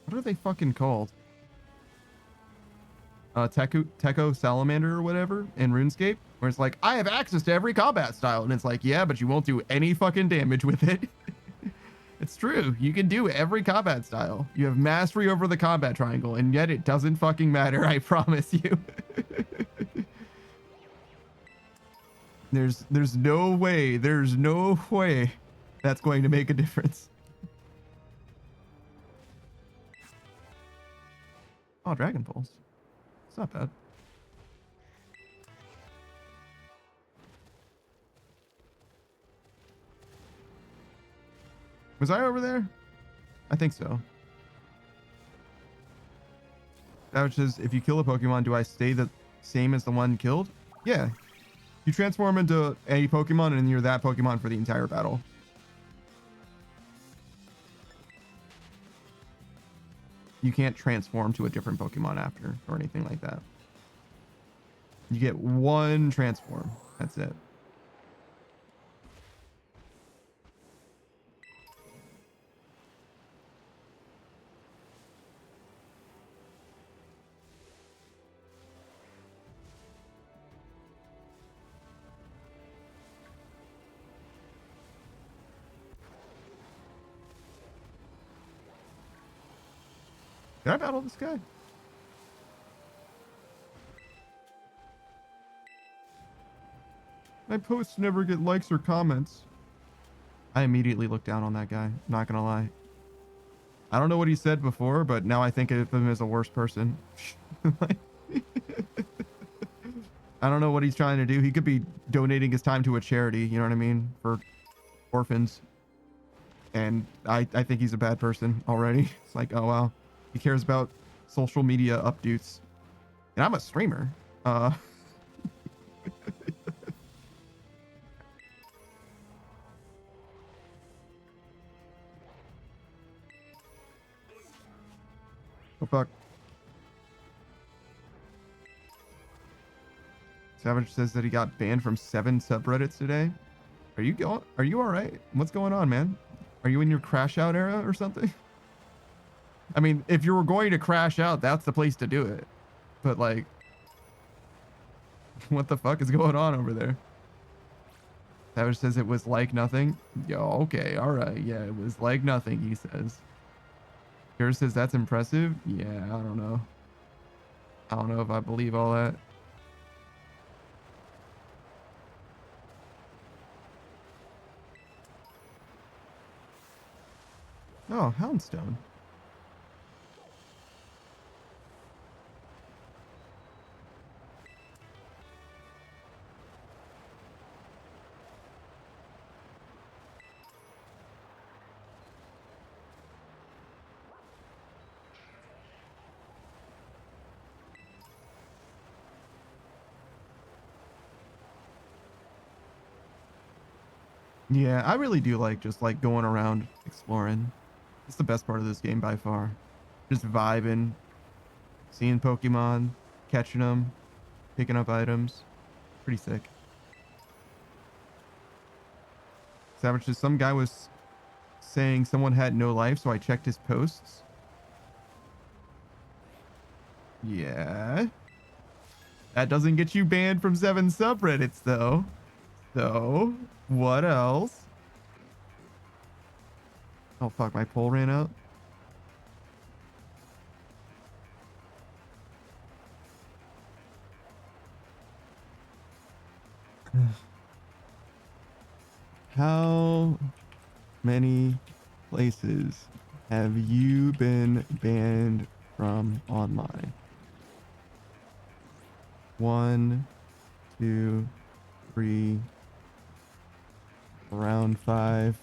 what are they fucking called? Techo Salamander or whatever in RuneScape, where it's like, I have access to every combat style, and it's like, yeah, but you won't do any fucking damage with it. It's true. You can do every combat style. You have mastery over the combat triangle, and yet it doesn't fucking matter. I promise you. There's no way. There's no way that's going to make a difference. Oh, Dragon Pulse. It's not bad. Was I over there? I think so. That which is, if you kill a Pokemon, do I stay the same as the one killed? Yeah. You transform into a Pokemon and you're that Pokemon for the entire battle. You can't transform to a different Pokemon after or anything like that. You get one transform. That's it. Did I battle this guy? My posts never get likes or comments. I immediately looked down on that guy. Not gonna lie. I don't know what he said before, but now I think of him as a worse person. I don't know what he's trying to do. He could be donating his time to a charity, you know what I mean? For orphans. And I think he's a bad person already. It's like, oh wow. He cares about social media updates. And I'm a streamer. Oh fuck. Savage says that he got banned from 7 subreddits today. Are you all right? What's going on, man? Are you in your crash out era or something? I mean, if you were going to crash out, that's the place to do it. But like, what the fuck is going on over there? Savage says it was like nothing. Yo, okay, all right. Yeah, it was like nothing, he says. Yours says that's impressive. Yeah, I don't know. I don't know if I believe all that. Oh, Houndstone. Yeah, I really do like just like going around exploring. It's the best part of this game by far. Just vibing, seeing Pokemon, catching them, picking up items. Pretty sick. Savage says some guy was saying someone had no life, so I checked his posts. Yeah. That doesn't get you banned from 7 subreddits though. So, what else? Oh fuck, my pole ran out. How many places have you been banned from online? 1, 2, 3, around 5,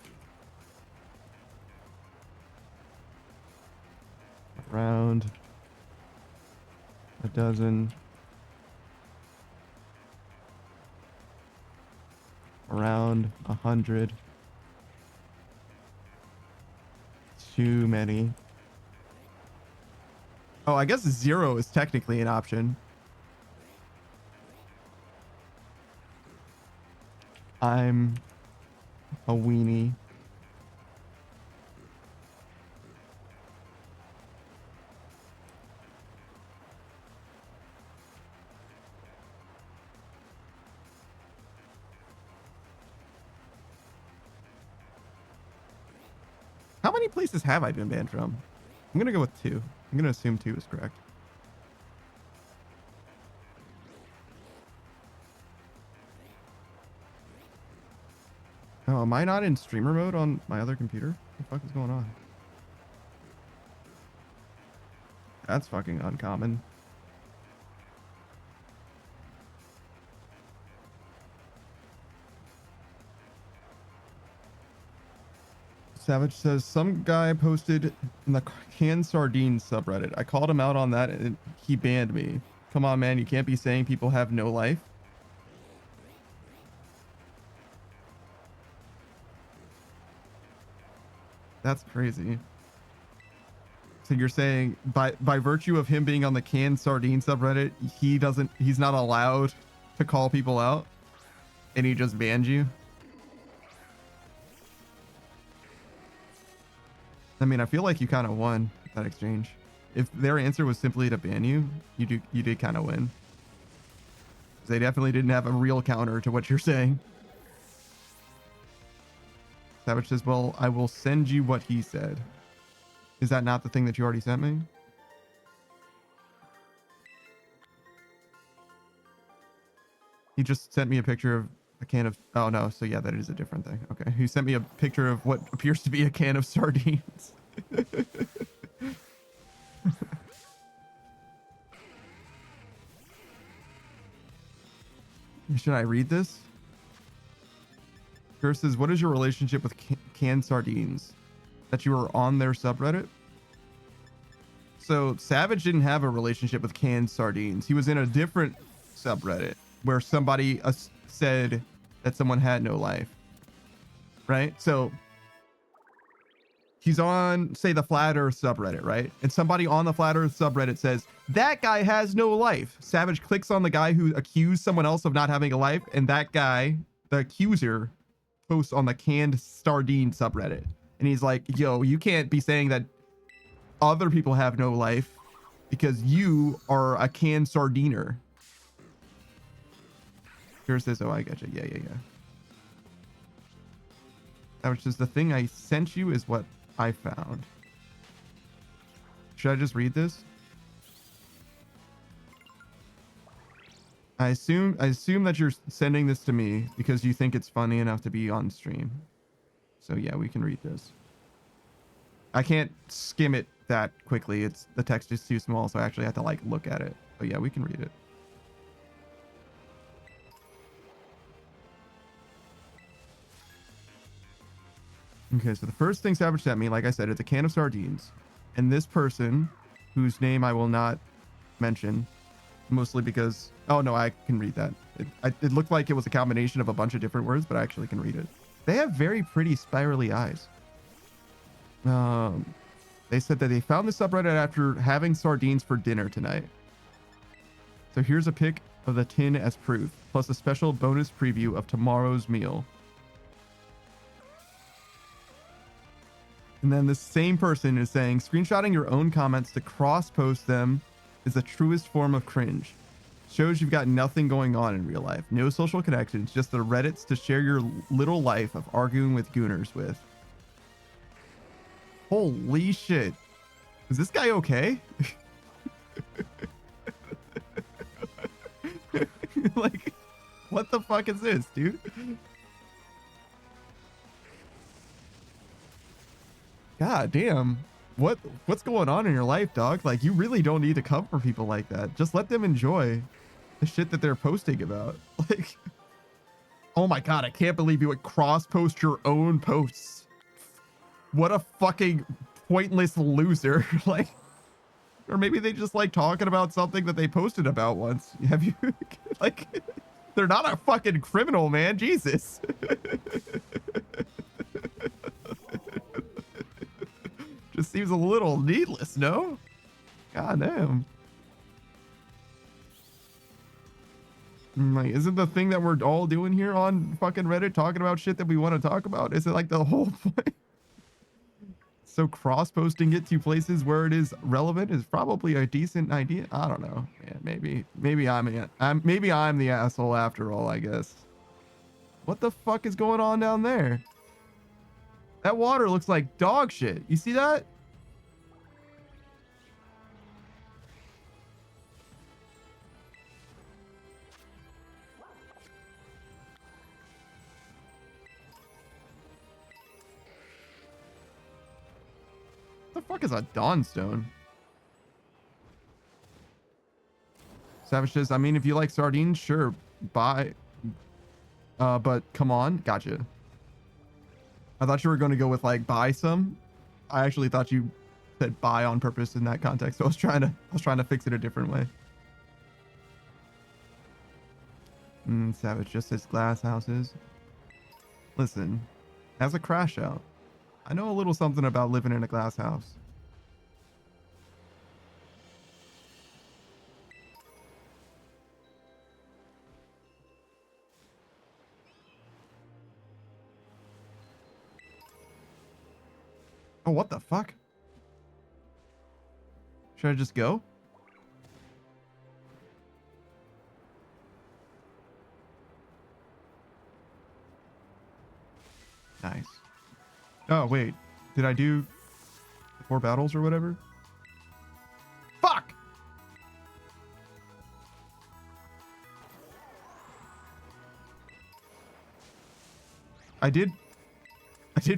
around a dozen, Around 100. Too many. Oh, I guess 0 is technically an option. I'm a weenie. How many places have I been banned from? I'm gonna go with 2. I'm gonna assume 2 is correct. Oh, am I not in streamer mode on my other computer? What the fuck is going on? That's fucking uncommon. Savage says, some guy posted in the canned sardines subreddit. I called him out on that and he banned me. Come on, man. You can't be saying people have no life. That's crazy. So you're saying by virtue of him being on the canned sardine subreddit, he's not allowed to call people out and he just banned you? I mean, I feel like you kind of won that exchange. If their answer was simply to ban you, you did kind of win. They definitely didn't have a real counter to what you're saying. Savage says, well, I will send you what he said. Is that not the thing that you already sent me? He just sent me a picture of a can of... Oh, no. So, yeah, that is a different thing. Okay. He sent me a picture of what appears to be a can of sardines. Should I read this? Curse says, what is your relationship with canned sardines? That you were on their subreddit? So, Savage didn't have a relationship with canned sardines. He was in a different subreddit where somebody said that someone had no life. Right? So, he's on, say, the Flat Earth subreddit, right? And somebody on the Flat Earth subreddit says, that guy has no life. Savage clicks on the guy who accused someone else of not having a life, and that guy, the accuser, posts on the canned sardine subreddit. And he's like, yo, you can't be saying that other people have no life because you are a canned sardiner. Here says, oh, I get you. Yeah. That was just the thing I sent you is what I found. Should I just read this? I assume that you're sending this to me because you think it's funny enough to be on stream. So yeah, we can read this. I can't skim it that quickly. The text is too small, so I actually have to like look at it. But yeah, we can read it. Okay, so the first thing Savage sent me, like I said, it's a can of sardines. And this person, whose name I will not mention, mostly because... Oh, no, I can read that. It looked like it was a combination of a bunch of different words, but I actually can read it. They have very pretty spirally eyes. They said that they found the subreddit after having sardines for dinner tonight. So here's a pic of the tin as proof, plus a special bonus preview of tomorrow's meal. And then the same person is saying, screenshotting your own comments to cross-post them is the truest form of cringe. Shows you've got nothing going on in real life. No social connections, just the Reddits to share your little life of arguing with gooners with. Holy shit. Is this guy okay? Like, what the fuck is this, dude? God damn. What's going on in your life, dog? Like, you really don't need to come for people like that. Just let them enjoy the shit that they're posting about. Like, oh my god, I can't believe you would cross-post your own posts. What a fucking pointless loser. Like, or maybe they just like talking about something that they posted about once. Have you, like, They're not a fucking criminal, man. Jesus. Just seems a little needless, no? God damn. Like, isn't the thing that we're all doing here on fucking Reddit talking about shit that we want to talk about? Is it like the whole point? So cross-posting it to places where it is relevant is probably a decent idea. I don't know. Yeah, maybe I'm the asshole after all, I guess. What the fuck is going on down there? That water looks like dog shit. You see that? What the fuck is a Dawnstone? Savage says, I mean, if you like sardines, sure, buy. But come on, gotcha. I thought you were going to go with like buy some. I actually thought you said buy on purpose in that context. So I was trying to fix it a different way. Savage just says glass houses. Listen, as a crash out, I know a little something about living in a glass house. Oh, what the fuck? Should I just go? Nice. Oh, wait. Did I do 4 battles or whatever? Fuck! I did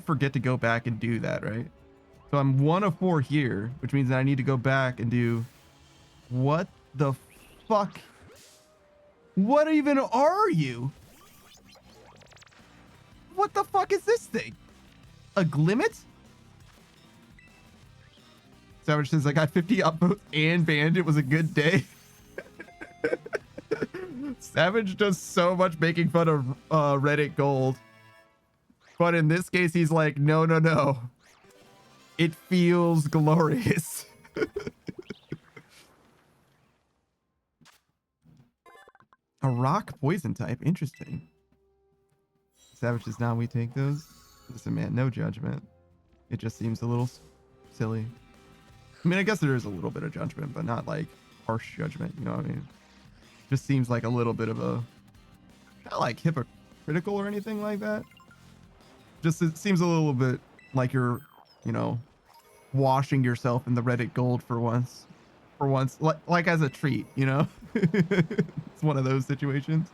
forget to go back and do that, right? So I'm 1 of 4 here, which means that I need to go back and do... What the fuck? What even are you? What the fuck is this thing? A Glimmet? Savage says, I got 50 upvotes and banned. It was a good day. Savage does so much making fun of Reddit gold. But in this case, he's like, no, no, no. It feels glorious. A rock poison type. Interesting. Savage says, now we take those. Listen, man, no judgment. It just seems a little silly. I mean, I guess there is a little bit of judgment, but not like harsh judgment. You know what I mean? Just seems like a little bit of a, not like hypocritical or anything like that. Just it seems a little bit like you're, you know, washing yourself in the Reddit gold for once, like as a treat, you know. It's one of those situations.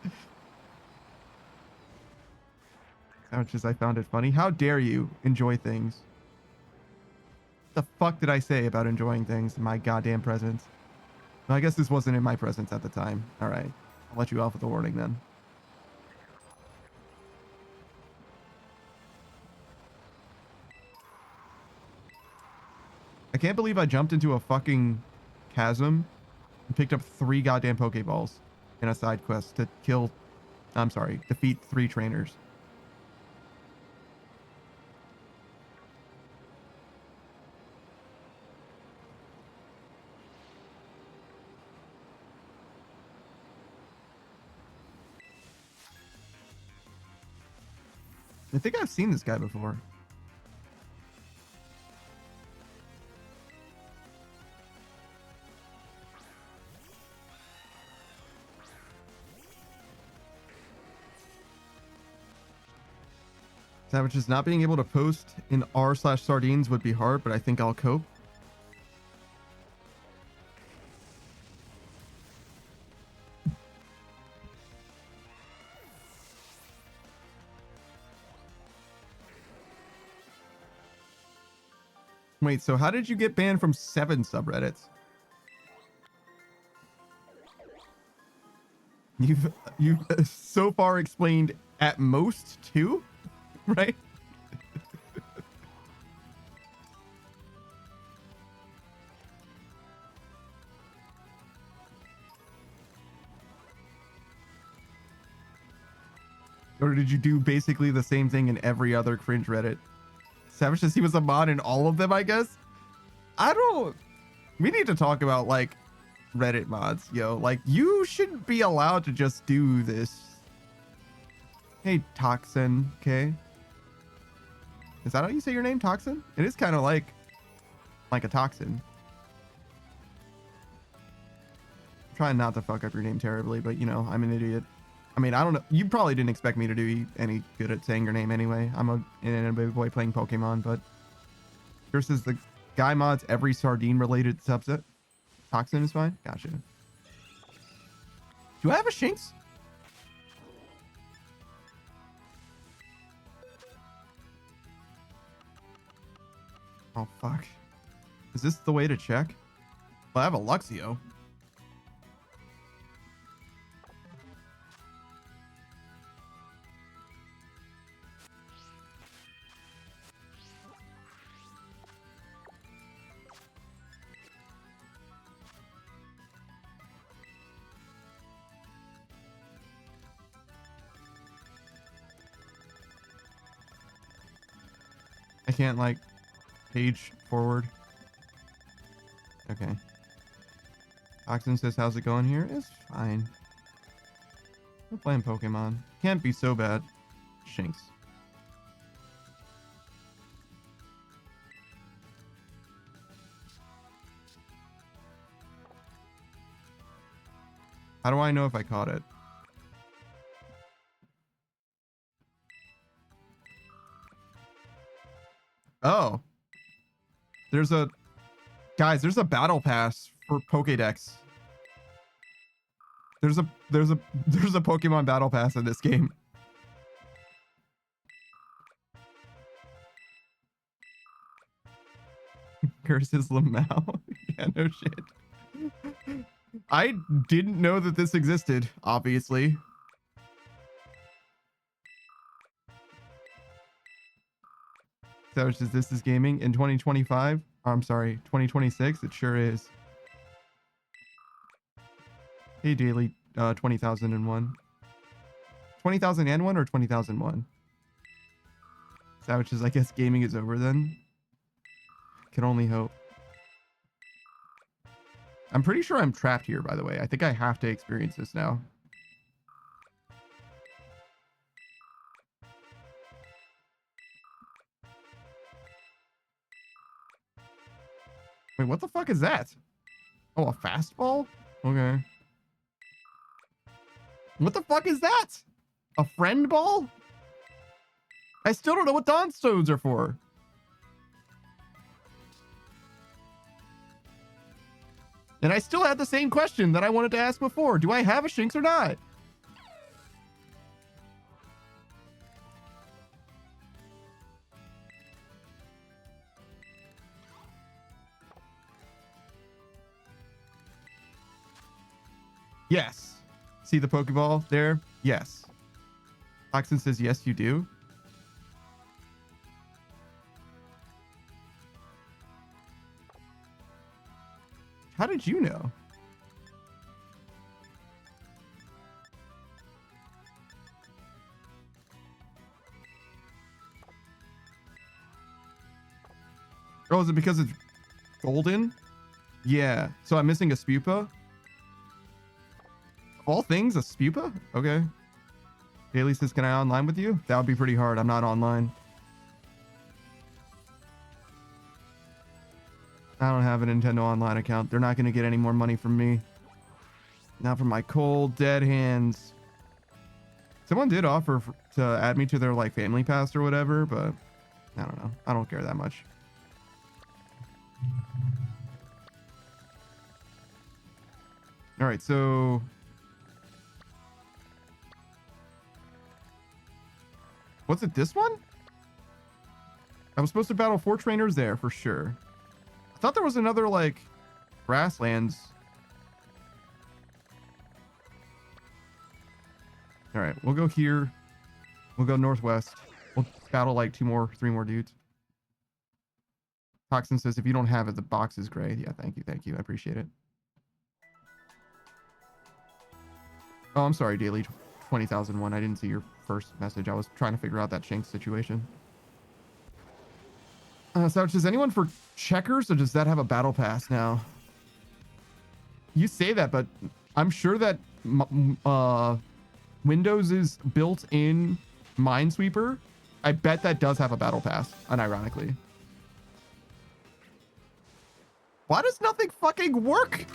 How much as I found it funny. How dare you enjoy things? The fuck did I say about enjoying things in my goddamn presence? Well, I guess this wasn't in my presence at the time. All right, I'll let you off with a warning then. I can't believe I jumped into a fucking chasm and picked up 3 goddamn Pokeballs in a side quest to kill, I'm sorry, defeat 3 trainers. I think I've seen this guy before. Savages not being able to post in r/sardines would be hard, but I think I'll cope. Wait, so how did you get banned from 7 subreddits? You've so far explained at most 2, right? Or did you do basically the same thing in every other cringe Reddit? Savage says he was a mod in all of them, I guess. I don't. We need to talk about like Reddit mods, yo. Like you shouldn't be allowed to just do this. Hey, Toxin, okay? Is that how you say your name, Toxin? It is kind of like a toxin. I'm trying not to fuck up your name terribly, but you know, I'm an idiot. I mean, I don't know. You probably didn't expect me to do any good at saying your name anyway. I'm an anime boy playing Pokemon, but versus the guy mods every sardine related subset. Toxin is fine. Gotcha. Do I have a Shinx? Oh, fuck. Is this the way to check? Well, I have a Luxio. I can't, like, page forward. Okay. Oxen says, how's it going here? It's fine. We're playing Pokemon. Can't be so bad. Shinx. How do I know if I caught it? Oh. There's a... Guys, there's a battle pass for Pokédex. There's a Pokemon battle pass in this game. Curses Lamau. Yeah, no shit. I didn't know that this existed, obviously. So it's just, this is gaming in 2025. I'm sorry, 2026. It sure is. Hey, Daily, 20,001. 20,001 or 20,001? Which is, I guess, gaming is over then. Can only hope. I'm pretty sure I'm trapped here, by the way. I think I have to experience this now. Wait, what the fuck is that? Oh, a fastball? Okay. What the fuck is that? A friend ball? I still don't know what Dawn Stones are for. And I still had the same question that I wanted to ask before. Do I have a Shinx or not? Yes. See the Pokeball there? Yes. Toxin says, yes, you do. How did you know? Oh, is it because it's golden? Yeah. So I'm missing a Spupa? Of all things, a Spupa? Okay. Daily says, can I online with you? That would be pretty hard. I'm not online. I don't have a Nintendo Online account. They're not going to get any more money from me. Not from my cold, dead hands. Someone did offer to add me to their, like, family pass or whatever, but I don't know. I don't care that much. All right, so... Was it this one? I was supposed to battle 4 trainers there for sure. I thought there was another, like, grasslands. All right, we'll go here. We'll go northwest. We'll battle like 3 more dudes. Toxin says, if you don't have it, the box is gray. Yeah, thank you. I appreciate it. Oh, I'm sorry, Daily 20,001. I didn't see your first message. I was trying to figure out that Shanks situation. So does anyone for checkers, or does that have a battle pass now? You say that, but I'm sure that Windows is built in Minesweeper. I bet that does have a battle pass, unironically. Why does nothing fucking work?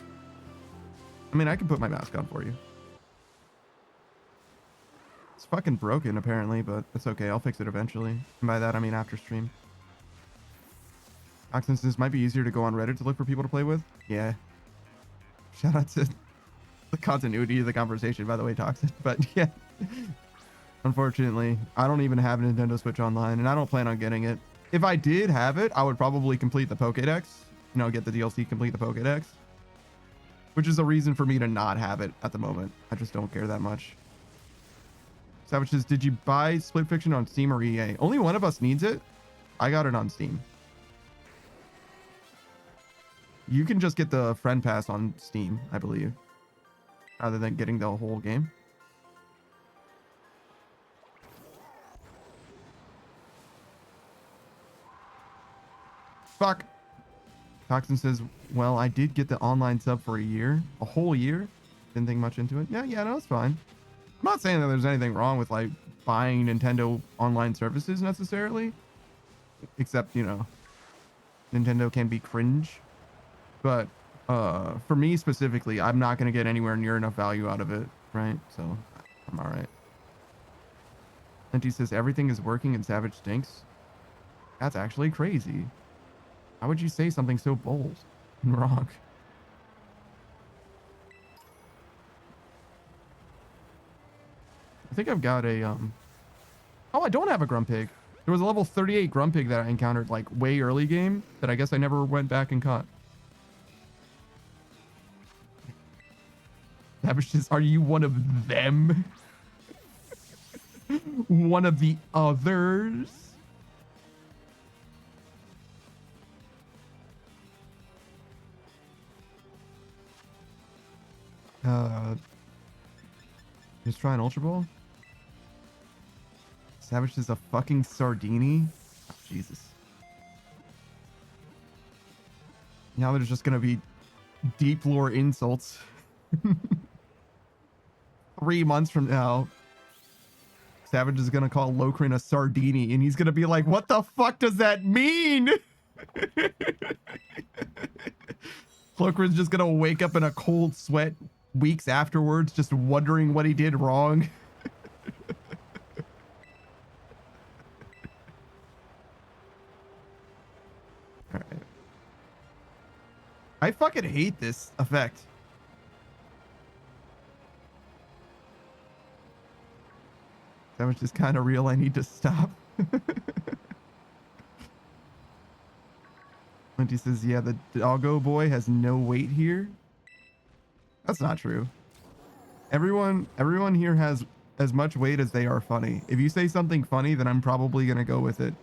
I mean, I can put my mask on for you. It's fucking broken, apparently, but it's okay. I'll fix it eventually. And by that, I mean after stream. Since this might be easier to go on Reddit to look for people to play with. Yeah. Shout out to the continuity of the conversation, by the way, Toxic. But yeah. Unfortunately, I don't even have Nintendo Switch Online, and I don't plan on getting it. If I did have it, I would probably complete the Pokédex. You know, get the DLC, complete the Pokédex. Which is a reason for me to not have it at the moment. I just don't care that much. Savage says, did you buy Split Fiction on Steam or EA? Only one of us needs it. I got it on Steam. You can just get the friend pass on Steam, I believe. Rather than getting the whole game. Fuck. Toxin says, well, I did get the online sub for a whole year. Didn't think much into it. Yeah, no, it's fine. I'm not saying that there's anything wrong with like buying Nintendo online services necessarily. Except, you know, Nintendo can be cringe. But for me specifically, I'm not going to get anywhere near enough value out of it, right? So I'm all right. And he says, everything is working and Savage stinks. That's actually crazy. How would you say something so bold and wrong? I think I've got a, oh, I don't have a Grumpig. There was a level 38 Grumpig that I encountered like way early game that I guess I never went back and caught. Savage says, are you one of them? One of the others? Just try an Ultra Ball? Savage is a fucking Sardini? Oh, Jesus. Now there's just gonna be deep lore insults. 3 months from now, Savage is gonna call Lokrin a Sardini, and he's gonna be like, what the fuck does that mean? Lokrin's just gonna wake up in a cold sweat weeks afterwards, just wondering what he did wrong. All right. I fucking hate this effect. Savage is kind of real. I need to stop. Linty says, yeah, the doggo boy has no weight here. That's not true. Everyone here has as much weight as they are funny. If you say something funny, then I'm probably going to go with it.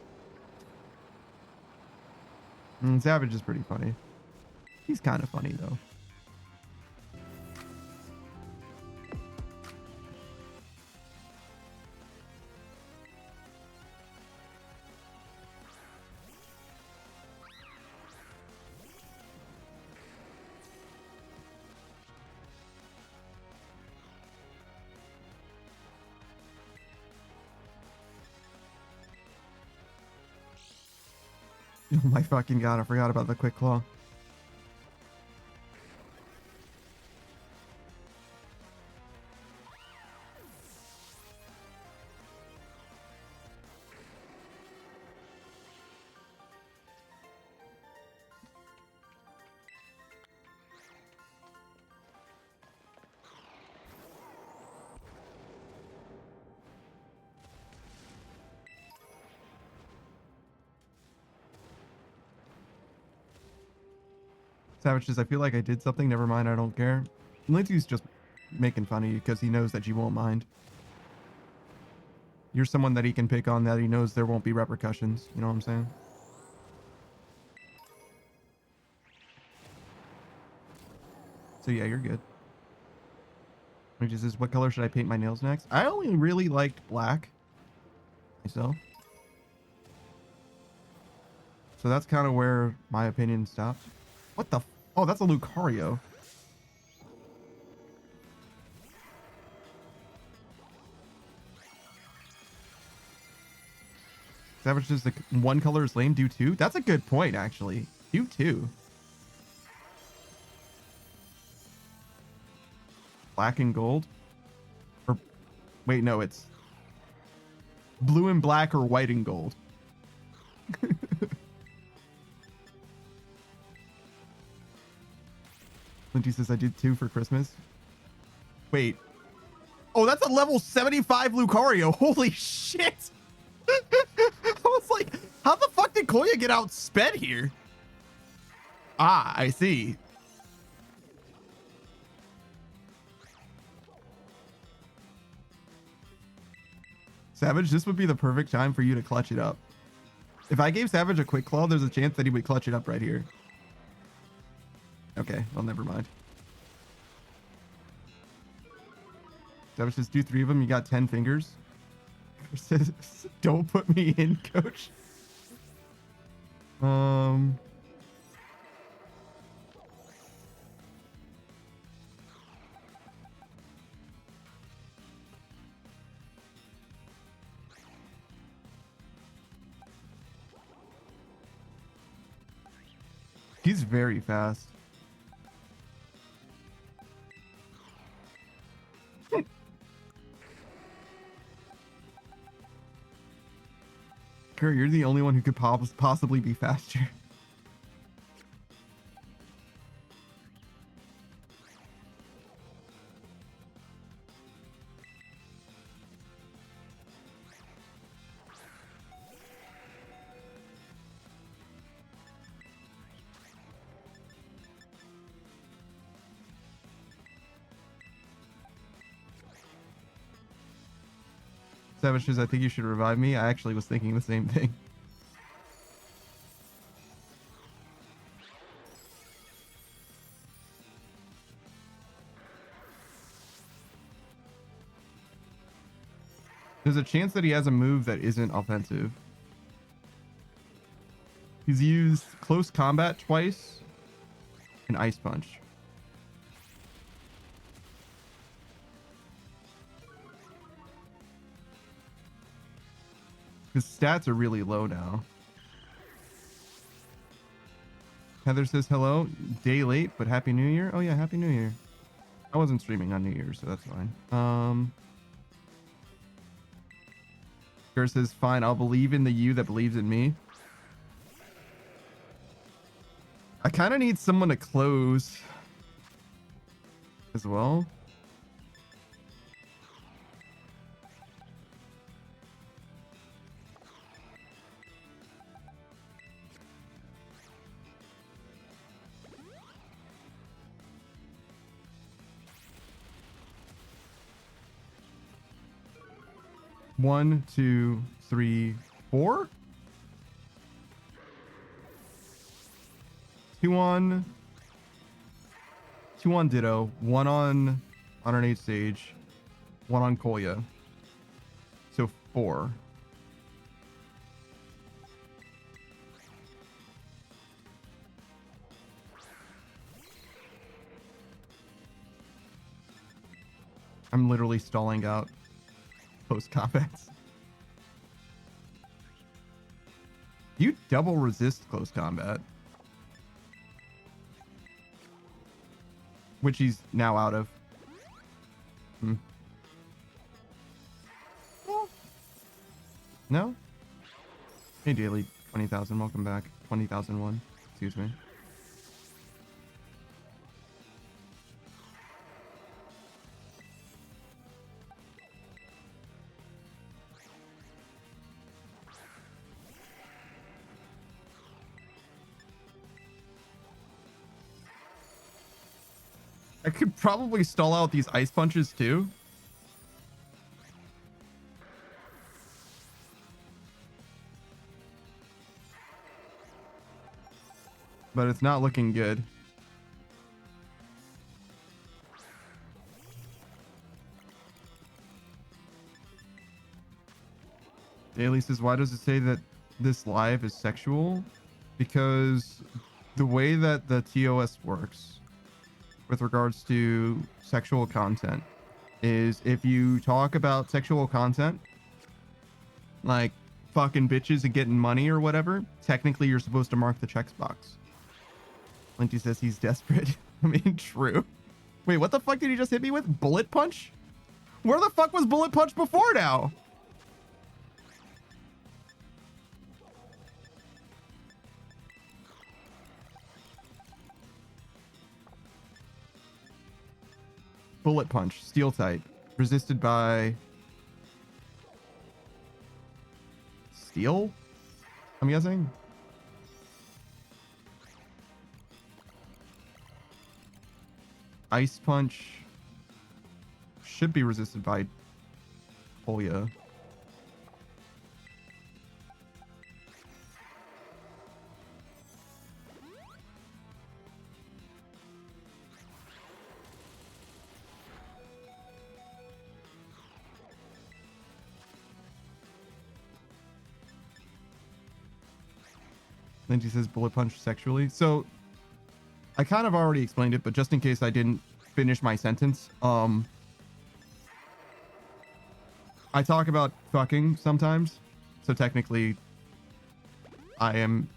Savage is pretty funny. He's kind of funny, though. Oh my fucking god, I forgot about the quick claw. Savage says, I feel like I did something. Never mind, I don't care. Lindsay's just making fun of you because he knows that you won't mind. You're someone that he can pick on that he knows there won't be repercussions. You know what I'm saying? So yeah, you're good. Which is this, what color should I paint my nails next? I only really liked black myself. So that's kind of where my opinion stops. What the? Oh, that's a Lucario. Savage says the one color is lame. Do two? That's a good point, actually. Do two. Black and gold? Or wait, no, it's blue and black or white and gold. Linty says I did two for Christmas. Wait. Oh, that's a level 75 Lucario. Holy shit. I was like, how the fuck did Koya get outsped here? Ah, I see. Savage, this would be the perfect time for you to clutch it up. If I gave Savage a quick claw, there's a chance that he would clutch it up right here. Okay, well, never mind. Savage says, do three of them. You got 10 fingers. Says, don't put me in, coach. He's very fast. Kurt, you're the only one who could possibly be faster. Savage says, I think you should revive me. I actually was thinking the same thing. There's a chance that he has a move that isn't offensive. He's used close combat twice and ice punch. His stats are really low now. Heather says hello. Day late, but Happy New Year. Oh yeah, Happy New Year. I wasn't streaming on New Year's, so that's fine. Gert says, fine, I'll believe in the you that believes in me. I kind of need someone to close as well. One, two, three, four. 2-on. 2-on Ditto. 1 on Honornate Sage. 1 on Kolya. So 4. I'm literally stalling out post combats. You double resist close combat, which he's now out of. No? Hey Daily 20,000, welcome back. 20,001, excuse me. I could probably stall out these ice punches too. But it's not looking good. Daily says, why does it say that this live is sexual? Because the way that the TOS works with regards to sexual content is if you talk about sexual content, like fucking bitches and getting money or whatever, technically you're supposed to mark the checkbox. Linty says he's desperate. I mean, true. Wait, what the fuck did he just hit me with? Bullet punch? Where the fuck was bullet punch before now? Bullet punch, steel type, resisted by steel, I'm guessing. Ice punch should be resisted by Polya. Then she says bullet punch sexually. So I kind of already explained it, but just in case I didn't finish my sentence, I talk about fucking sometimes. So technically I am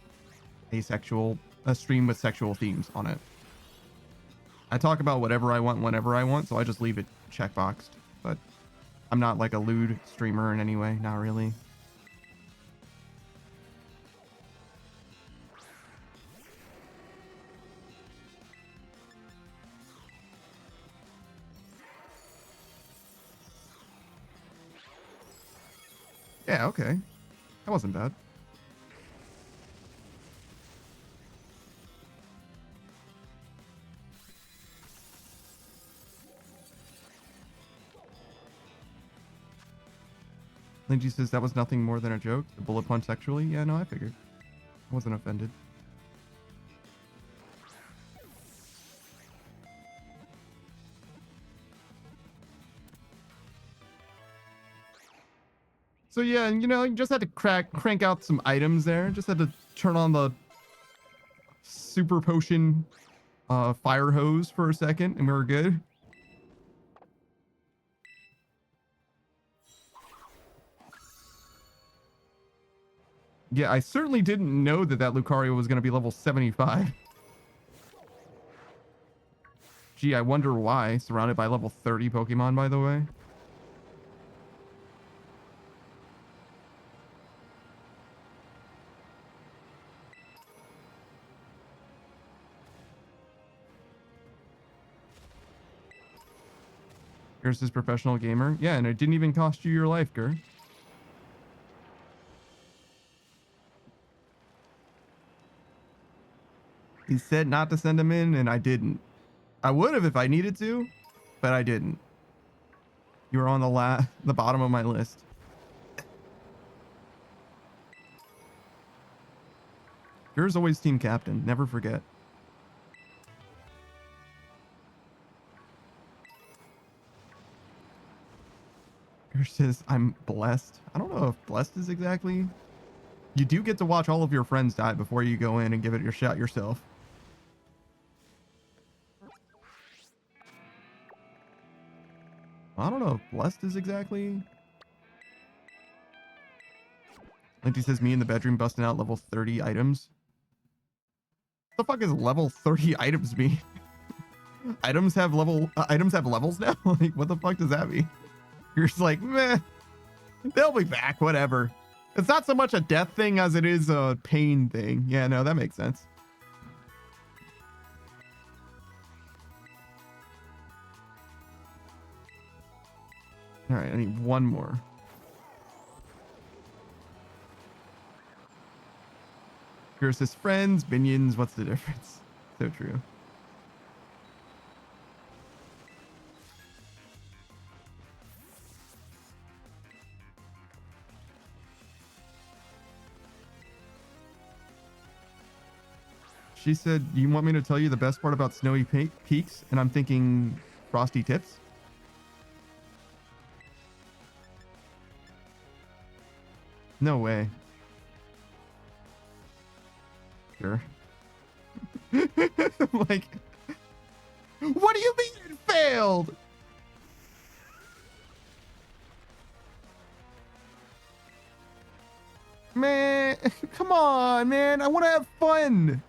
asexual, a stream with sexual themes on it. I talk about whatever I want whenever I want, so I just leave it checkboxed, but I'm not like a lewd streamer in any way, not really. Yeah, okay. That wasn't bad. Linji says that was nothing more than a joke. The bullet punch sexually? Yeah, no, I figured. I wasn't offended. So yeah, and you know, you just had to crank out some items there. Just had to turn on the super potion fire hose for a second and we were good. Yeah, I certainly didn't know that Lucario was going to be level 75. Gee, I wonder why. Surrounded by level 30 Pokemon, by the way. Here's this professional gamer. Yeah, and it didn't even cost you your life, Gur. He said not to send him in, and I didn't. I would have if I needed to, but I didn't. You were on the bottom of my list. Gur's always team captain. Never forget. Gur says, I'm blessed. I don't know if blessed is exactly... You do get to watch all of your friends die before you go in and give it your shot yourself. I don't know if blessed is exactly... Linty says, me in the bedroom busting out level 30 items. What the fuck is level 30 items mean? items have levels now? Like, what the fuck does that mean? You're just like, meh, they'll be back, whatever. It's not so much a death thing as it is a pain thing. Yeah, no, that makes sense. All right, I need one more. Versus friends, minions, what's the difference? So true. She said, you want me to tell you the best part about Snowy Peaks? And I'm thinking frosty tips. No way. Sure. Like, what do you mean it failed? Man, come on, man. I want to have fun.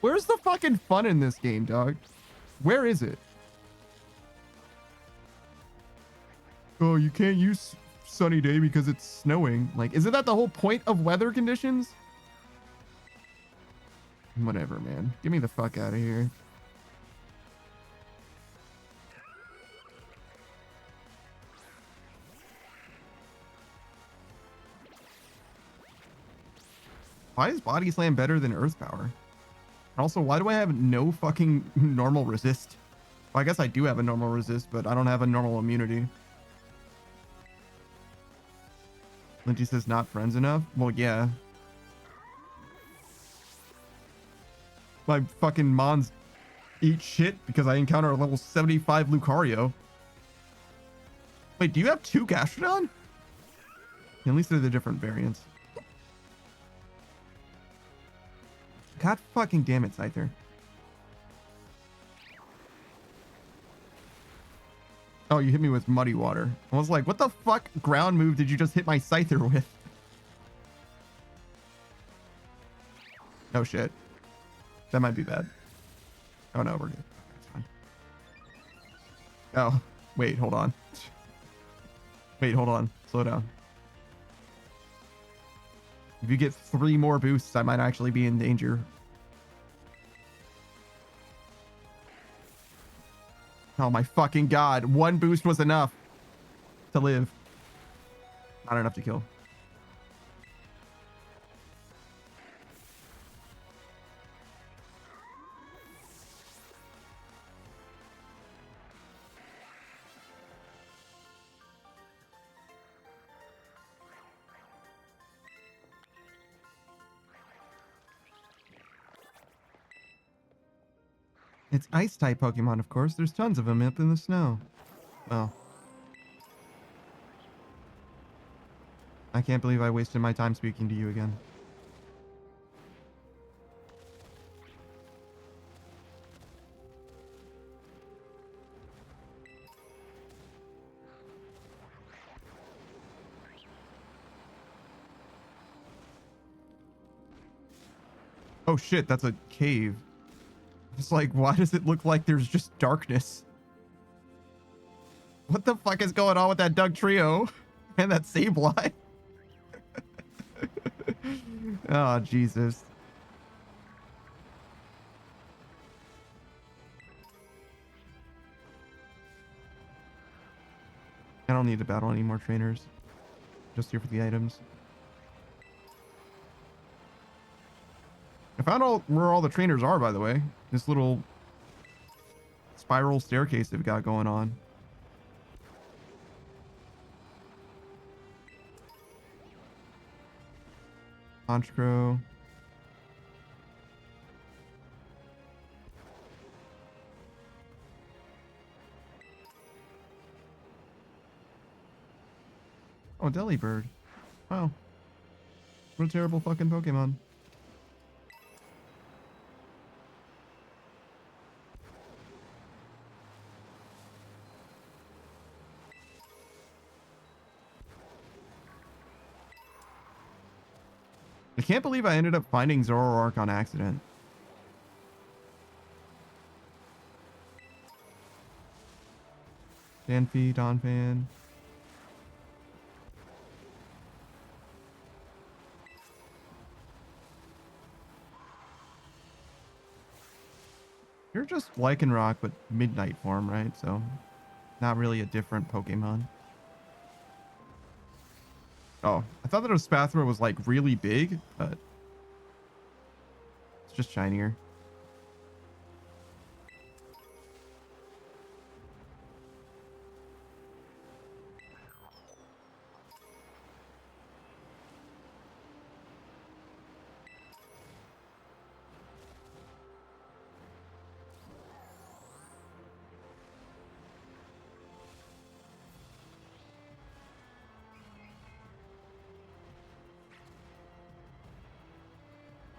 Where's the fucking fun in this game, dog? Where is it? Oh, you can't use sunny day because it's snowing. Like, isn't that the whole point of weather conditions? Whatever, man. Get me the fuck out of here. Why is Body Slam better than Earth Power? Also, why do I have no fucking normal resist? Well, I guess I do have a normal resist, but I don't have a normal immunity. Lynchy says not friends enough? Well, yeah. My fucking mons eat shit because I encounter a level 75 Lucario. Wait, do you have 2 Gastrodon? At least they're the different variants. God fucking damn it, Scyther. Oh, you hit me with Muddy Water. I was like, what the fuck ground move did you just hit my Scyther with? Oh shit. That might be bad. Oh no, we're good. It's fine. Oh, wait, hold on. Wait, hold on. Slow down. If you get 3 more boosts, I might actually be in danger. Oh my fucking god. 1 boost was enough to live. Not enough to kill. It's ice-type Pokemon, of course. There's tons of them up in the snow. Well. I can't believe I wasted my time speaking to you again. Oh shit, that's a cave. It's like, why does it look like there's just darkness? What the fuck is going on with that Doug Trio and that Sableye? Oh, Jesus. I don't need to battle any more trainers. Just here for the items. I found where all the trainers are, by the way. This little spiral staircase they've got going on. Honchkrow. Oh, Delibird. Wow. What a terrible fucking Pokemon. I can't believe I ended up finding Zoroark on accident. Danphy, Donphan. You're just Lycanroc, but Midnight form, right? So, not really a different Pokemon. Oh, I thought that a Spathra was like really big, but it's just shinier.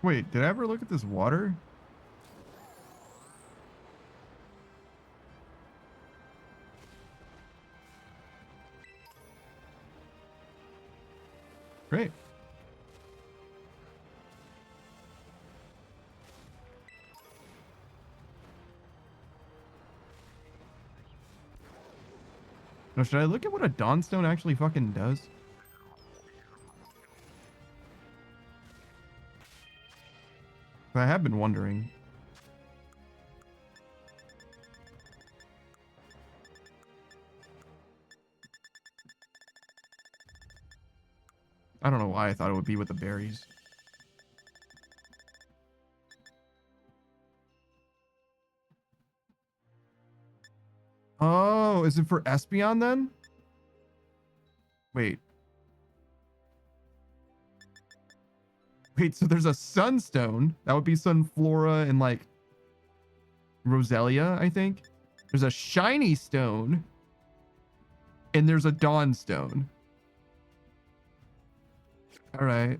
Wait, did I ever look at this water? Great. Now, should I look at what a Dawnstone actually fucking does? I have been wondering. I don't know why I thought it would be with the berries. Oh, is it for Espeon then? Wait. Wait, so there's a Sunstone. That would be Sunflora and like Roselia, I think. There's a Shiny Stone. And there's a Dawnstone. All right.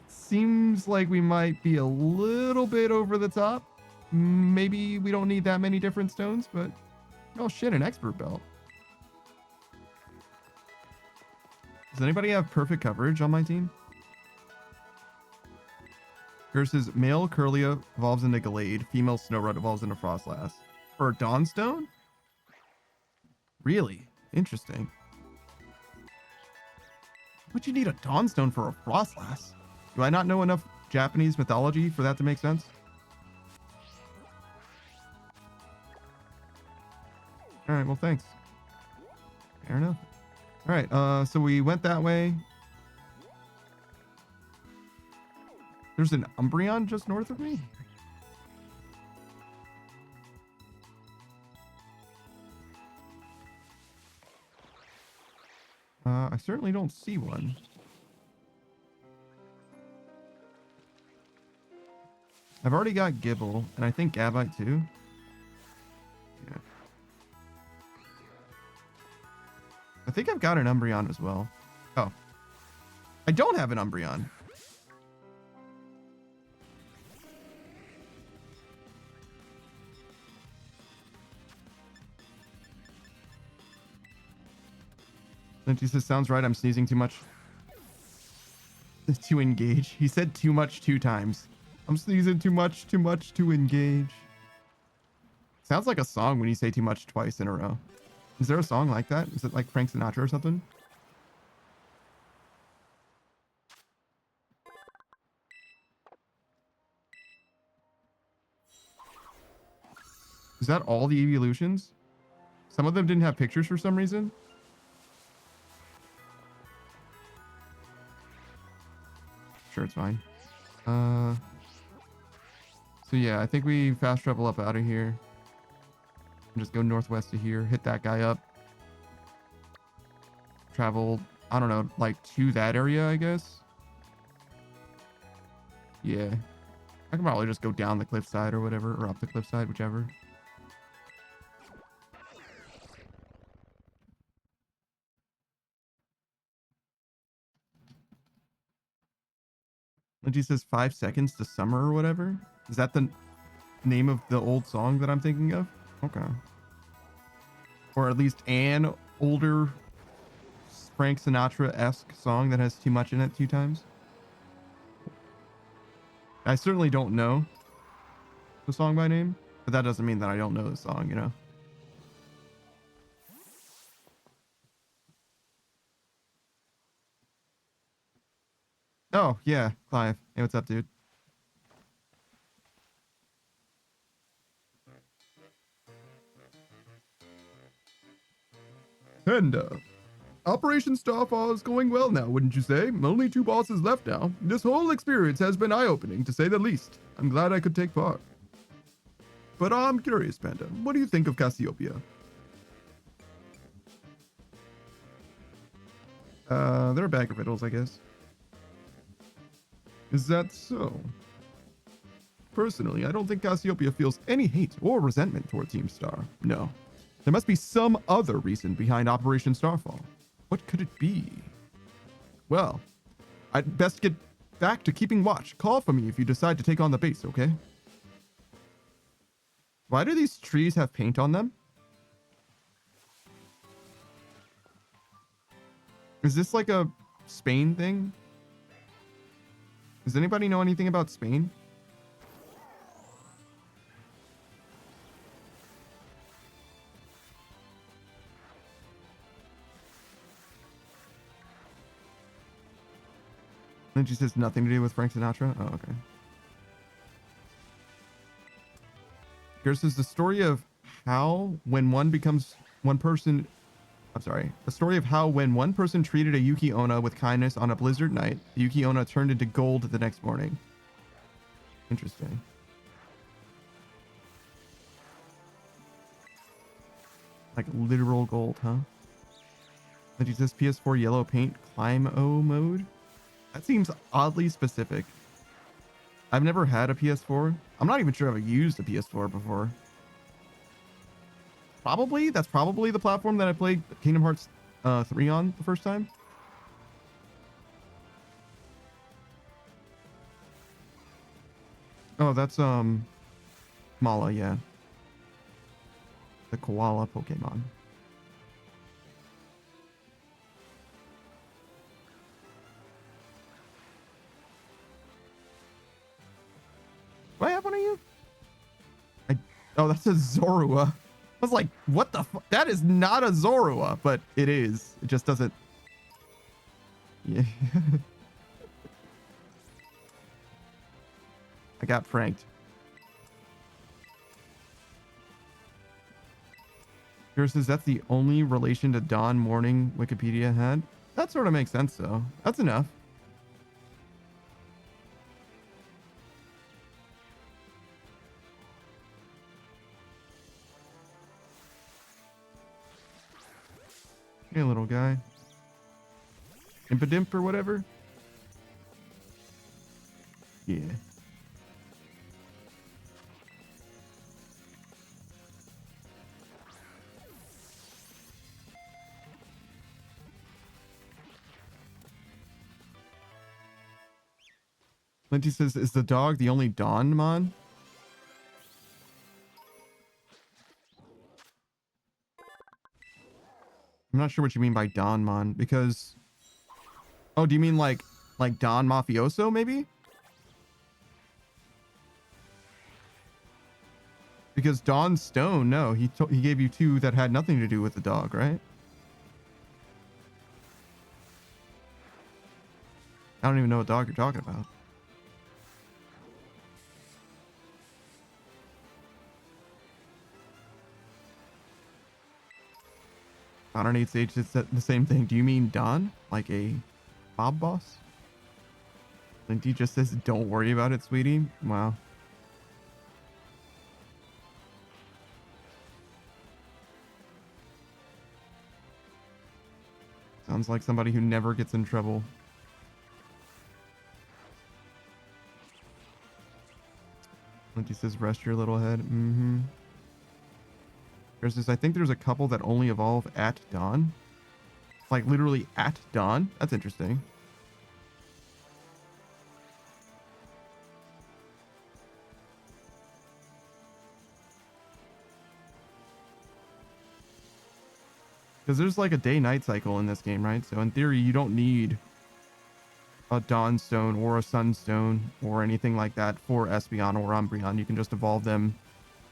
Seems like we might be a little bit over the top. Maybe we don't need that many different stones, but oh shit, an expert belt. Does anybody have perfect coverage on my team? Versus male Curlia evolves into Glade, female Snowrun evolves into Frostlass. For a Dawnstone? Really? Interesting. Would you need a Dawnstone for a Frostlass? Do I not know enough Japanese mythology for that to make sense? All right, well, thanks. Fair enough. All right, so we went that way. There's an Umbreon just north of me? I certainly don't see one. I've already got Gibble, and I think Gabite too. Yeah. I think I've got an Umbreon as well. Oh. I don't have an Umbreon. Linty says, sounds right, I'm sneezing too much. To engage. He said too much 2 times. I'm sneezing too much to engage. Sounds like a song when you say too much twice in a row. Is there a song like that? Is it like Frank Sinatra or something? Is that all the evolutions? Some of them didn't have pictures for some reason. Sure, it's fine. So yeah, I think we fast travel up out of here. And just go northwest to here, hit that guy up. Travel, I don't know, like to that area, I guess. Yeah. I can probably just go down the cliffside or whatever, or up the cliffside, whichever. Lindsay says 5 seconds to summer or whatever. Is that the name of the old song that I'm thinking of? Okay. Or at least an older Frank Sinatra-esque song that has too much in it 2 times. I certainly don't know the song by name, but that doesn't mean that I don't know the song, you know? Oh, yeah, Clive. Hey, what's up, dude? And, Operation Starfall is going well now, wouldn't you say? Only 2 bosses left now. This whole experience has been eye-opening, to say the least. I'm glad I could take part. But I'm curious, Panda. What do you think of Cassiopeia? They're a bag of riddles, I guess. Is that so? Personally, I don't think Cassiopeia feels any hate or resentment toward Team Star. No. There must be some other reason behind Operation Starfall. What could it be? Well, I'd best get back to keeping watch. Call for me if you decide to take on the base, okay? Why do these trees have paint on them? Is this like a Spain thing? Does anybody know anything about Spain? And she says nothing to do with Frank Sinatra? Oh, okay. Here says the story of how when one becomes one person... I'm sorry. The story of how when one person treated a Yuki Onna with kindness on a blizzard night, the Yuki Onna turned into gold the next morning. Interesting. Like literal gold, huh? And she says PS4 yellow paint climb-o mode? That seems oddly specific. I've never had a PS4. I'm not even sure I've used a PS4 before. Probably. That's probably the platform that I played Kingdom Hearts 3 on the first time. Oh, that's Mala, yeah. The koala Pokemon. Do I have one of you? Oh, that's a Zorua. I was like, what the fuck? That is not a Zorua, but it is. It just doesn't. Yeah. I got pranked. Here says that's the only relation to Dawn Morning Wikipedia had. That sort of makes sense, though. That's enough. Hey, little guy. Impidimp or whatever? Yeah. Linty says, is the dog the only Dawn mon? I'm not sure what you mean by Don Mon, because... Oh, do you mean like Don Mafioso, maybe? Because Don Stone, no, he gave you two that had nothing to do with the dog, right? I don't even know what dog you're talking about. Modern 8H is the same thing. Do you mean Don? Like a mob boss? Linty just says, don't worry about it, sweetie. Wow. Sounds like somebody who never gets in trouble. Linty says, rest your little head. Mm-hmm. There's this, I think there's a couple that only evolve at dawn. Like literally at dawn. That's interesting. Because there's like a day-night cycle in this game, right? So in theory, you don't need a Dawn Stone or a Sunstone or anything like that for Espeon or Umbreon. You can just evolve them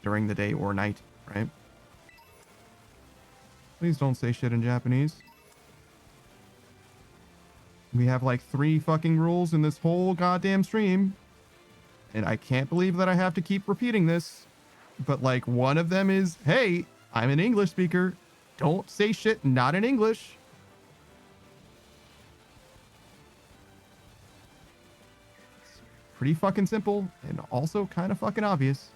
during the day or night, right? Please don't say shit in Japanese. We have like 3 fucking rules in this whole goddamn stream. And I can't believe that I have to keep repeating this. But like one of them is, hey, I'm an English speaker. Don't say shit not in English. It's pretty fucking simple and also kind of fucking obvious.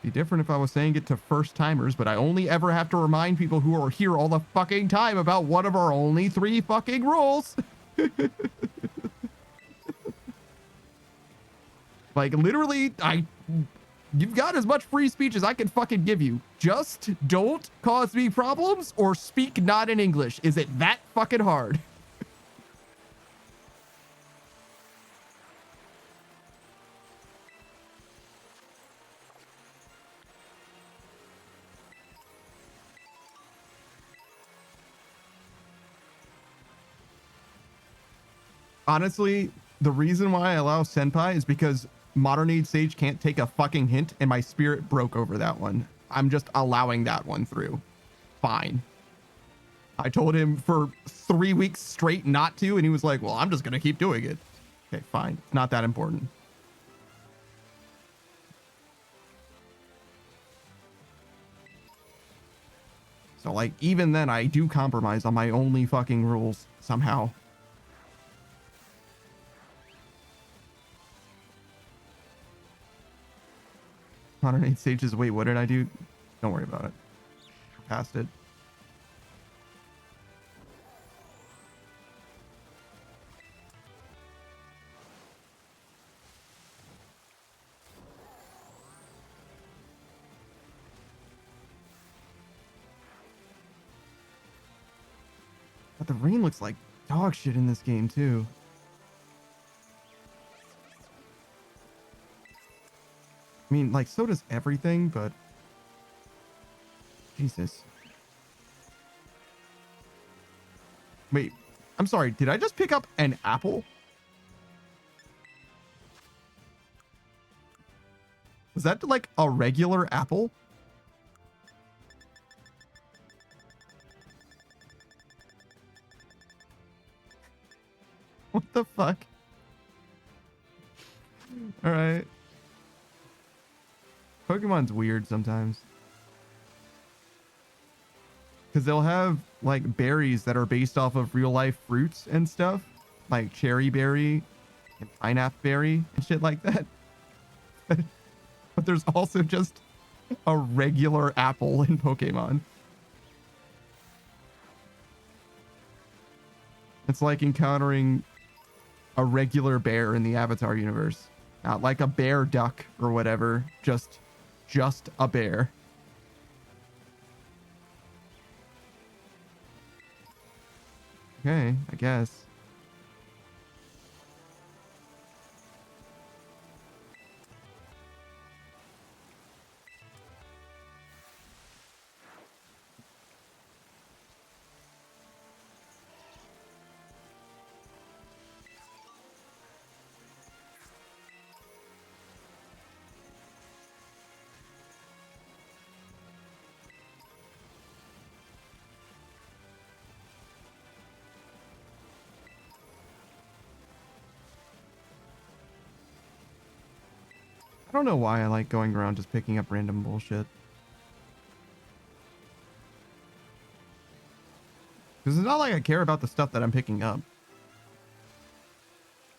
Be different if I was saying it to first timers, but I only ever have to remind people who are here all the fucking time about one of our only 3 fucking rules. Like literally, You've got as much free speech as I can fucking give you. Just don't cause me problems or speak not in English. Is it that fucking hard? Honestly, the reason why I allow Senpai is because Modern Age Sage can't take a fucking hint, and my spirit broke over that one. I'm just allowing that one through. Fine. I told him for 3 weeks straight not to, and he was like, well, I'm just going to keep doing it. Okay, fine. It's not that important. So, like, even then, I do compromise on my only fucking rules somehow. Modern Age Sages, wait, what did I do? Don't worry about it. Passed it. But the rain looks like dog shit in this game, too. I mean, like, so does everything, but... Jesus. Wait, I'm sorry, did I just pick up an apple? Was that, like, a regular apple? What the fuck? Alright. Pokemon's weird sometimes. Because they'll have, like, berries that are based off of real-life fruits and stuff. Like cherry berry and pineapple berry and shit like that. But there's also just a regular apple in Pokemon. It's like encountering a regular bear in the Avatar universe. Not like a bear duck or whatever. Just a bear. Okay, I guess. I don't know why I like going around just picking up random bullshit. Because it's not like I care about the stuff that I'm picking up.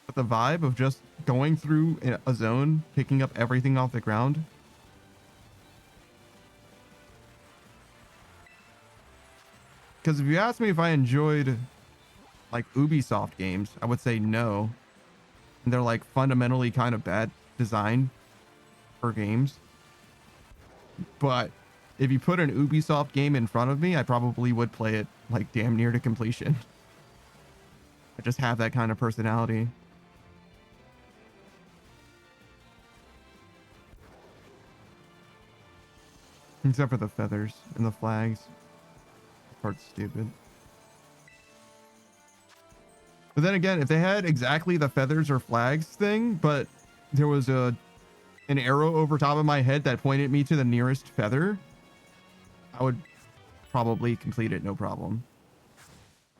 But the vibe of just going through a zone, picking up everything off the ground. Because if you ask me if I enjoyed like Ubisoft games, I would say no. And they're like fundamentally kind of bad design for games. But if you put an Ubisoft game in front of me, I probably would play it like damn near to completion. I just have that kind of personality. Except for the feathers and the flags. That part's stupid. But then again, if they had exactly the feathers or flags thing, but there was an arrow over top of my head that pointed me to the nearest feather, I would probably complete it no problem.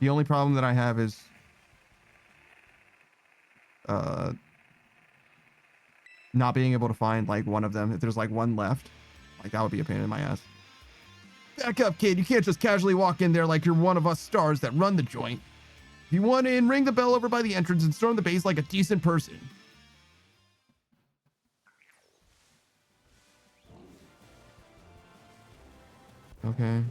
The only problem that I have is not being able to find like one of them. If there's like one left, like that would be a pain in my ass. Back up, kid. You can't just casually walk in there like you're one of us stars that run the joint. If you want in, ring the bell over by the entrance and storm the base like a decent person. Okay.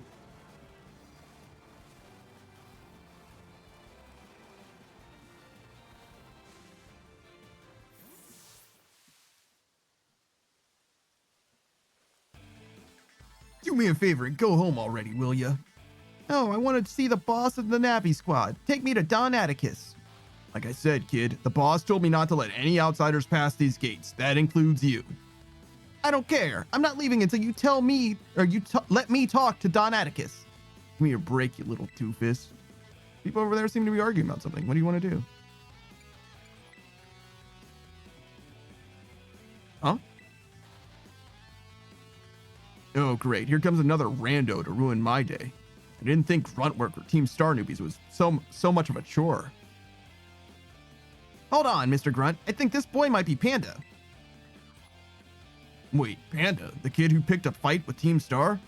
me a favor and go home already, will ya? Oh, I wanted to see the boss of the Navi squad. Take me to Don Atticus. Like I said, kid, the boss told me not to let any outsiders pass these gates. That includes you. I don't care. I'm not leaving until you tell me, or let me talk to Don Atticus. Give me a break, you little doofus. People over there seem to be arguing about something. What do you want to do? Huh? Oh, great. Here comes another rando to ruin my day. I didn't think grunt work or Team Star newbies was so much of a chore. Hold on, Mr. Grunt. I think this boy might be Panda. Wait, Panda? The kid who picked a fight with Team Star?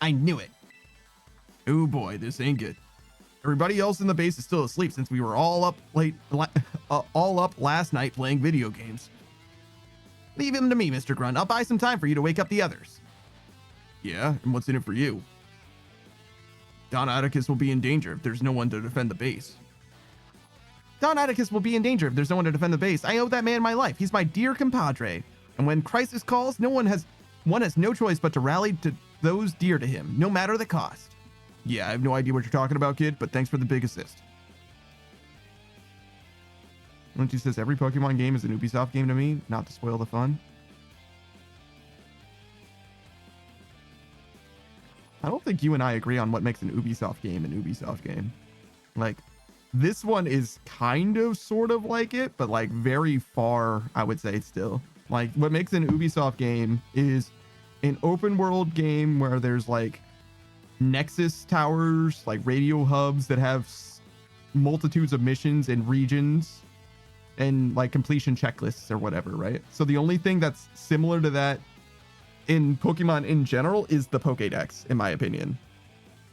I knew it. Oh boy, this ain't good. Everybody else in the base is still asleep since we were all up last night playing video games. Leave him to me, Mr. Grunt. I'll buy some time for you to wake up the others. Yeah, and what's in it for you? Don Atticus will be in danger if there's no one to defend the base. Don Atticus will be in danger if there's no one to defend the base. I owe that man my life. He's my dear compadre. And when crisis calls, one has no choice but to rally to those dear to him, no matter the cost. Yeah, I have no idea what you're talking about, kid, but thanks for the big assist. Once he says every Pokemon game is an Ubisoft game to me, not to spoil the fun. I don't think you and I agree on what makes an Ubisoft game an Ubisoft game. Like, this one is kind of sort of like it, but like very far, I would say still. Like, what makes an Ubisoft game is an open world game where there's like Nexus towers, like radio hubs that have multitudes of missions and regions and like completion checklists or whatever, right? So the only thing that's similar to that in Pokemon in general is the Pokédex, in my opinion.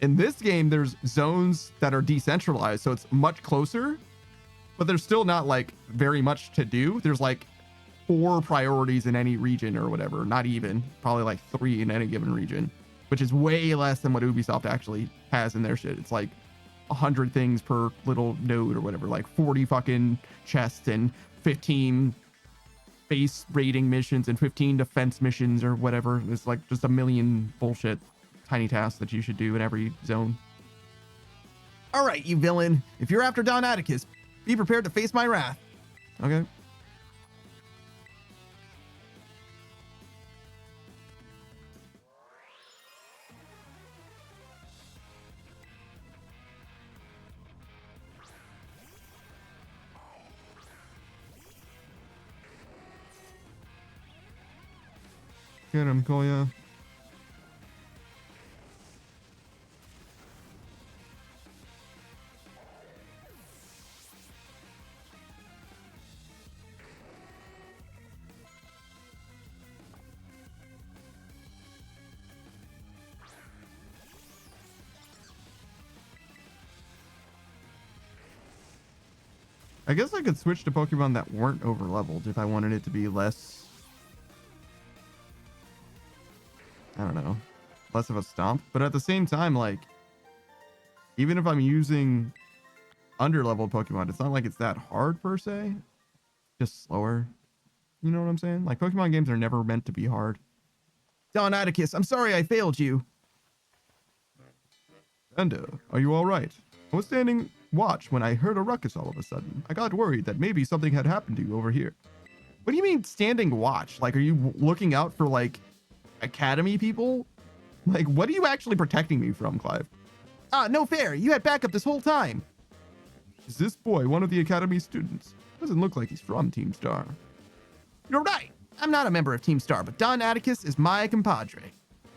In this game, there's zones that are decentralized, so it's much closer, but there's still not like very much to do. There's like 4 priorities in any region or whatever, not even, probably like 3 in any given region, which is way less than what Ubisoft actually has in their shit. It's like 100 things per little node or whatever, like 40 fucking chests and 15 base raiding missions and 15 defense missions or whatever. It's like just a million bullshit tiny tasks that you should do in every zone. All right, you villain. If you're after Don Atticus, be prepared to face my wrath. Okay. Get him, Koya. I guess I could switch to Pokemon that weren't over-leveled if I wanted it to be less... I don't know. Less of a stomp. But at the same time, like... even if I'm using under-leveled Pokemon, it's not like it's that hard, per se. Just slower. You know what I'm saying? Like, Pokemon games are never meant to be hard. Don Atticus, I'm sorry I failed you. Panda, are you alright? I was standing watch when I heard a ruckus all of a sudden. I got worried that maybe something had happened to you over here. What do you mean standing watch? Like, are you looking out for, like, Academy people? Like, what are you actually protecting me from, Clive? Ah, no fair. You had backup this whole time. Is this boy one of the Academy students? Doesn't look like he's from Team Star. You're right. I'm not a member of Team Star, but Don Atticus is my compadre.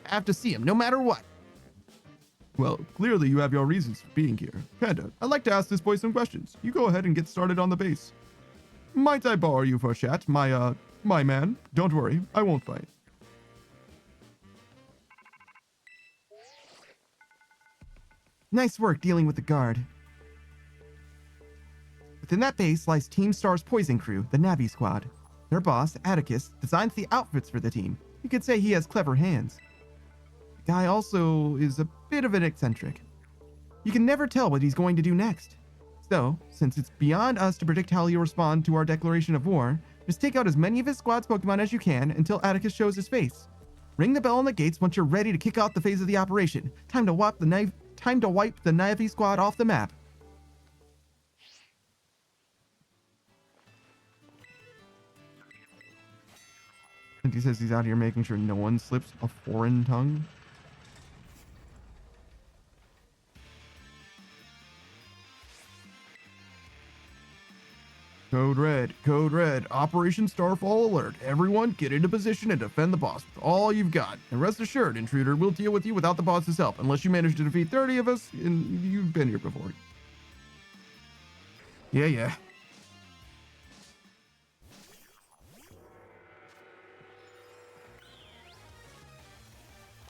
I have to see him no matter what. Well, clearly you have your reasons for being here. Panda, I'd like to ask this boy some questions. You go ahead and get started on the base. Might I borrow you for a chat, my man? Don't worry, I won't fight. Nice work dealing with the guard. Within that base lies Team Star's poison crew, the Navi squad. Their boss, Atticus, designs the outfits for the team. You could say he has clever hands. The guy also is a bit of an eccentric. You can never tell what he's going to do next. So, since it's beyond us to predict how he'll respond to our declaration of war, Just take out as many of his squad's Pokemon as you can until Atticus shows his face. Ring the bell on the gates once you're ready to kick off the phase of the operation. Time to wipe the Na'vi squad off the map. And he says he's out here making sure no one slips a foreign tongue. Code Red, Operation Starfall alert. Everyone get into position and defend the boss with all you've got. And rest assured, intruder, we'll deal with you without the boss's help, unless you manage to defeat 30 of us, and you've been here before. Yeah.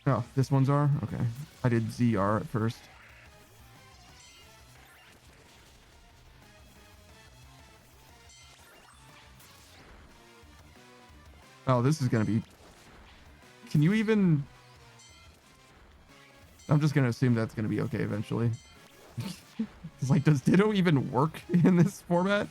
Oh, this one's R? Okay. I did ZR at first. Oh, this is gonna be... Can you even... I'm just gonna assume that's gonna be okay eventually. It's like, does Ditto even work in this format?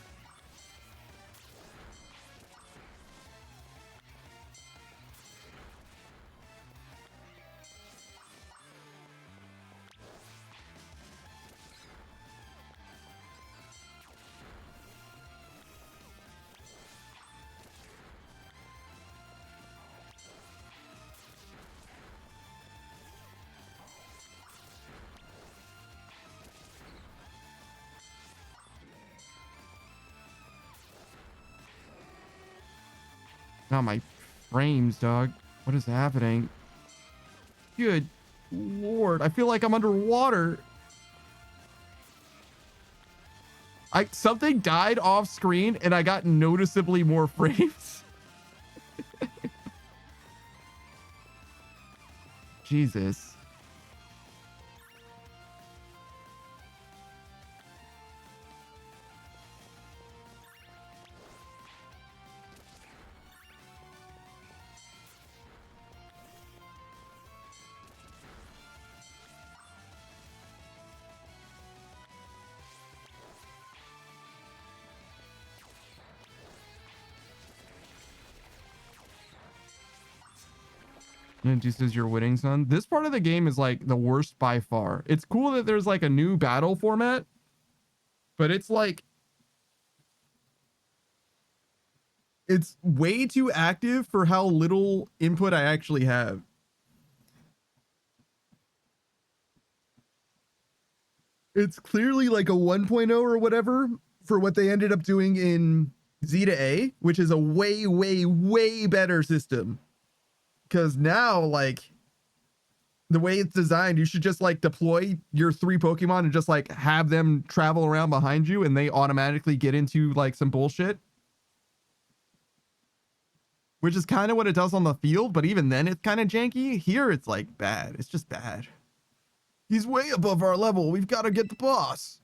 Not my frames, dog. What is happening? Good lord. I feel like I'm underwater. Something died off screen and I got noticeably more frames. Jesus. And it just says you're winning, son. This part of the game is like the worst by far. It's cool that there's like a new battle format, but it's like, it's way too active for how little input I actually have. It's clearly like a 1.0 or whatever for what they ended up doing in Z to A, which is a way, way, way better system. Because now, like, the way it's designed, you should just like deploy your 3 Pokemon and just like have them travel around behind you and they automatically get into like some bullshit. Which is kind of what it does on the field, but even then it's kind of janky. Here it's like bad. It's just bad. He's way above our level. We've got to get the boss.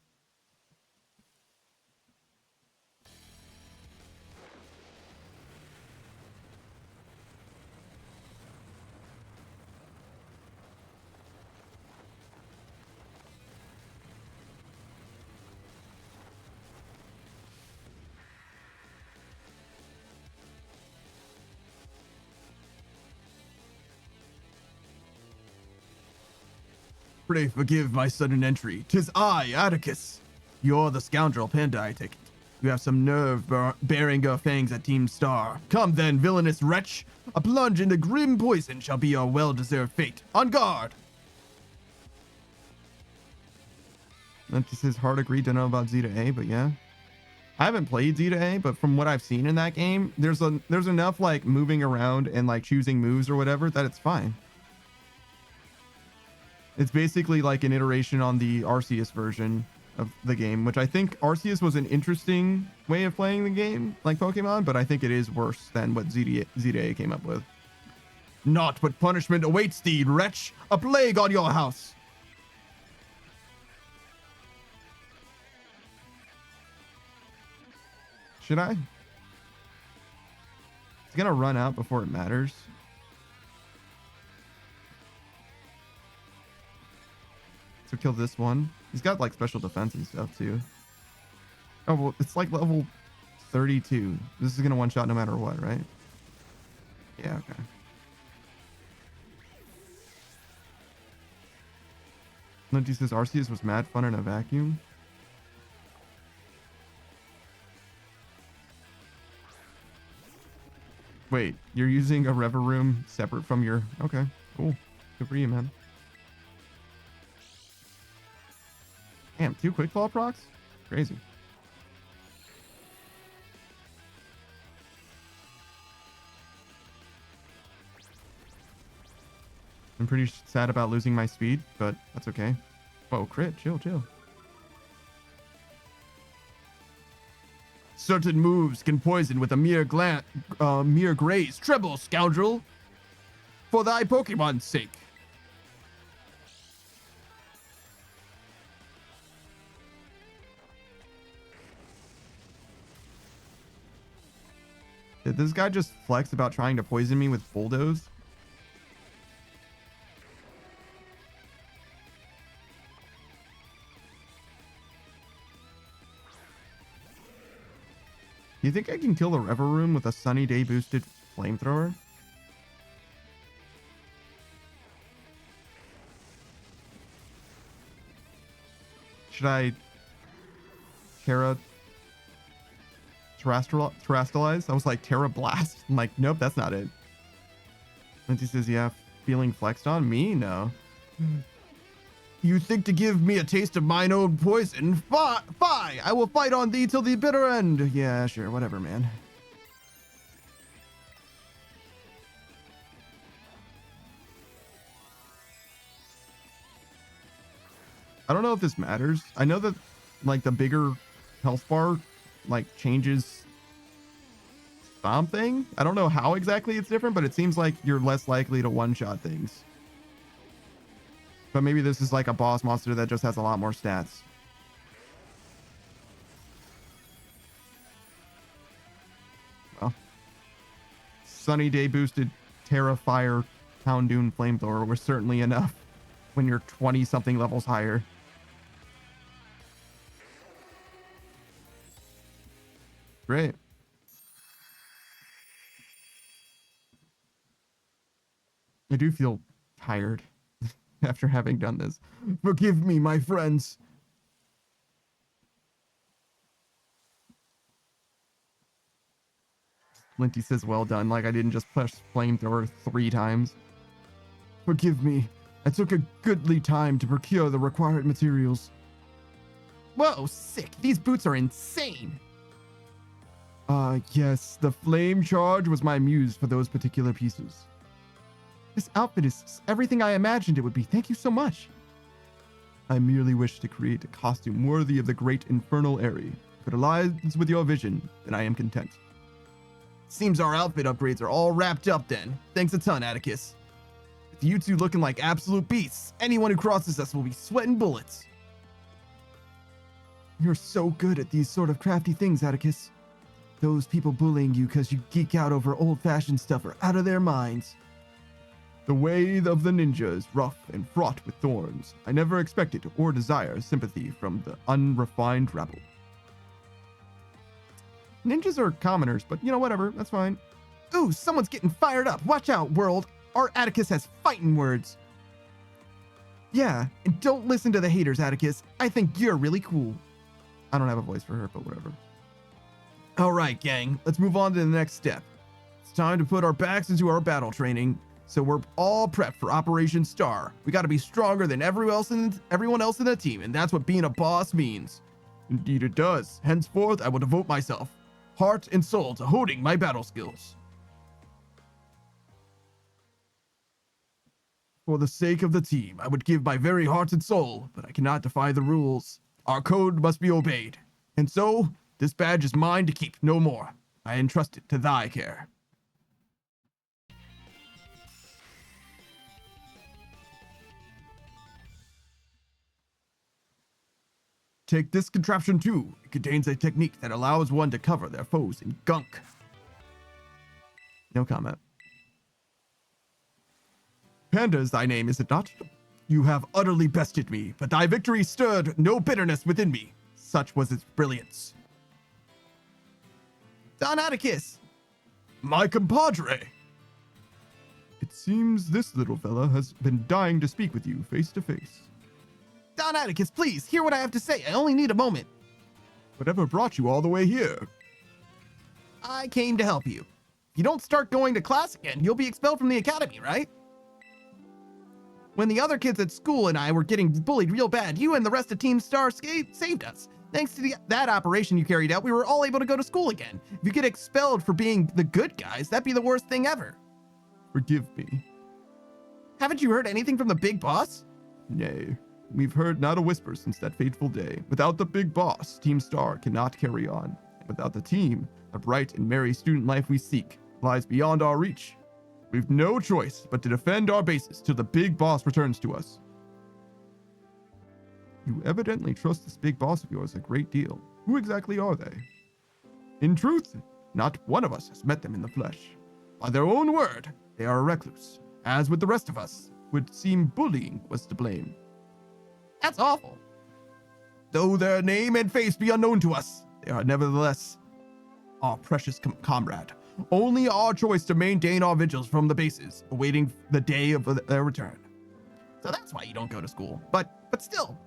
Pray forgive my sudden entry. 'Tis I, Atticus. You're the scoundrel Panda, I take it. You have some nerve bearing your fangs at Team Star. Come then, villainous wretch. A plunge into grim poison shall be your well-deserved fate. On guard! That just says hard agree, don't know about Z to A, but yeah. I haven't played Z to A, but from what I've seen in that game, there's enough like moving around and like choosing moves or whatever that it's fine. It's basically like an iteration on the Arceus version of the game, which I think Arceus was an interesting way of playing the game, like Pokemon, but I think it is worse than what Z to A came up with. Naught but punishment awaits thee, wretch! A plague on your house! Should I? It's gonna run out before it matters. So kill this one. He's got like special defense and stuff too. Oh, well, it's like level 32. This is gonna one shot no matter what, right? Yeah, okay. Lindsay says Arceus was mad fun in a vacuum. Wait, you're using a rever room separate from your... Okay, cool. Good for you, man. Damn, 2 quick fall procs? Crazy. I'm pretty sad about losing my speed, but that's okay. Whoa, crit. Chill, chill. Certain moves can poison with a mere graze. Treble, scoundrel. For thy Pokemon's sake. Did this guy just flex about trying to poison me with bulldoze? You think I can kill the Rever Room with a Sunny Day boosted flamethrower? Should I terrestrialize? I was like, Terra Blast. I'm like, nope, that's not it. Lindsay says, yeah, feeling flexed on me? No. You think to give me a taste of mine own poison? Fie! I will fight on thee till the bitter end. Yeah, sure, whatever, man. I don't know if this matters. I know that, like, the bigger health bar, like, changes something. I don't know how exactly it's different, but it seems like you're less likely to one-shot things. But maybe this is like a boss monster that just has a lot more stats. Well, Sunny Day boosted Terra Fire Houndoom Flamethrower was certainly enough when you're 20-something levels higher. Great. I do feel tired after having done this. Forgive me, my friends. Linty says, well done, like I didn't just push flamethrower 3 times. Forgive me. I took a goodly time to procure the required materials. Whoa, sick. These boots are insane. Yes, the flame charge was my muse for those particular pieces. This outfit is everything I imagined it would be. Thank you so much. I merely wish to create a costume worthy of the great infernal Airy. If it aligns with your vision, then I am content. Seems our outfit upgrades are all wrapped up then. Thanks a ton, Atticus. With you two looking like absolute beasts, anyone who crosses us will be sweating bullets. You're so good at these sort of crafty things, Atticus. Those people bullying you because you geek out over old-fashioned stuff are out of their minds. The way of the ninja is rough and fraught with thorns. I never expected or desire sympathy from the unrefined rabble. Ninjas are commoners, but you know, whatever, that's fine. Ooh, someone's getting fired up. Watch out, world. Our Atticus has fighting words. Yeah, and don't listen to the haters, Atticus. I think you're really cool. I don't have a voice for her, but whatever. All right, gang, let's move on to the next step. It's time to put our backs into our battle training. So we're all prepped for Operation Star. We got to be stronger than everyone else in the team, and that's what being a boss means. Indeed it does. Henceforth, I will devote myself, heart and soul, to honing my battle skills. For the sake of the team, I would give my very heart and soul, but I cannot defy the rules. Our code must be obeyed. And so, this badge is mine to keep no more. I entrust it to thy care. Take this contraption too. It contains a technique that allows one to cover their foes in gunk. No comment. Panda is thy name, is it not? You have utterly bested me, but thy victory stirred no bitterness within me. Such was its brilliance. Don Atticus! My compadre! It seems this little fella has been dying to speak with you face to face. Don Atticus, please, hear what I have to say. I only need a moment. Whatever brought you all the way here? I came to help you. If you don't start going to class again, you'll be expelled from the academy, right? When the other kids at school and I were getting bullied real bad, you and the rest of Team Star saved us. Thanks to that operation you carried out, we were all able to go to school again. If you get expelled for being the good guys, that'd be the worst thing ever. Forgive me. Haven't you heard anything from the big boss? Nay, we've heard not a whisper since that fateful day. Without the big boss, Team Star cannot carry on. Without the team, the bright and merry student life we seek lies beyond our reach. We've no choice but to defend our bases till the big boss returns to us. You evidently trust this big boss of yours a great deal. Who exactly are they? In truth, not one of us has met them in the flesh. By their own word, they are a recluse. As with the rest of us, would seem bullying was to blame. That's awful. Though their name and face be unknown to us, they are nevertheless our precious comrade. Only our choice to maintain our vigils from the bases, awaiting the day of their return. So that's why you don't go to school. But still,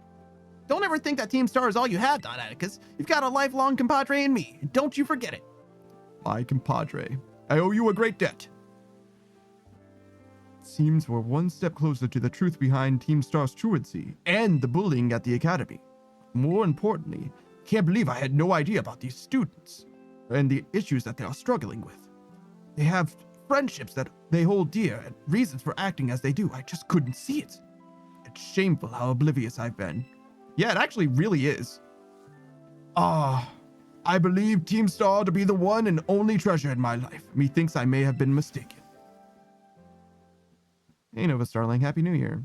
don't ever think that Team Star is all you have, Don Atticus. You've got a lifelong compadre in me. Don't you forget it. My compadre. I owe you a great debt. It seems we're one step closer to the truth behind Team Star's truancy and the bullying at the academy. More importantly, can't believe I had no idea about these students and the issues that they are struggling with. They have friendships that they hold dear and reasons for acting as they do. I just couldn't see it. It's shameful how oblivious I've been. Yeah, it actually really is. I believe Team Star to be the one and only treasure in my life. Methinks I may have been mistaken. Hey, Nova Starling, Happy New Year.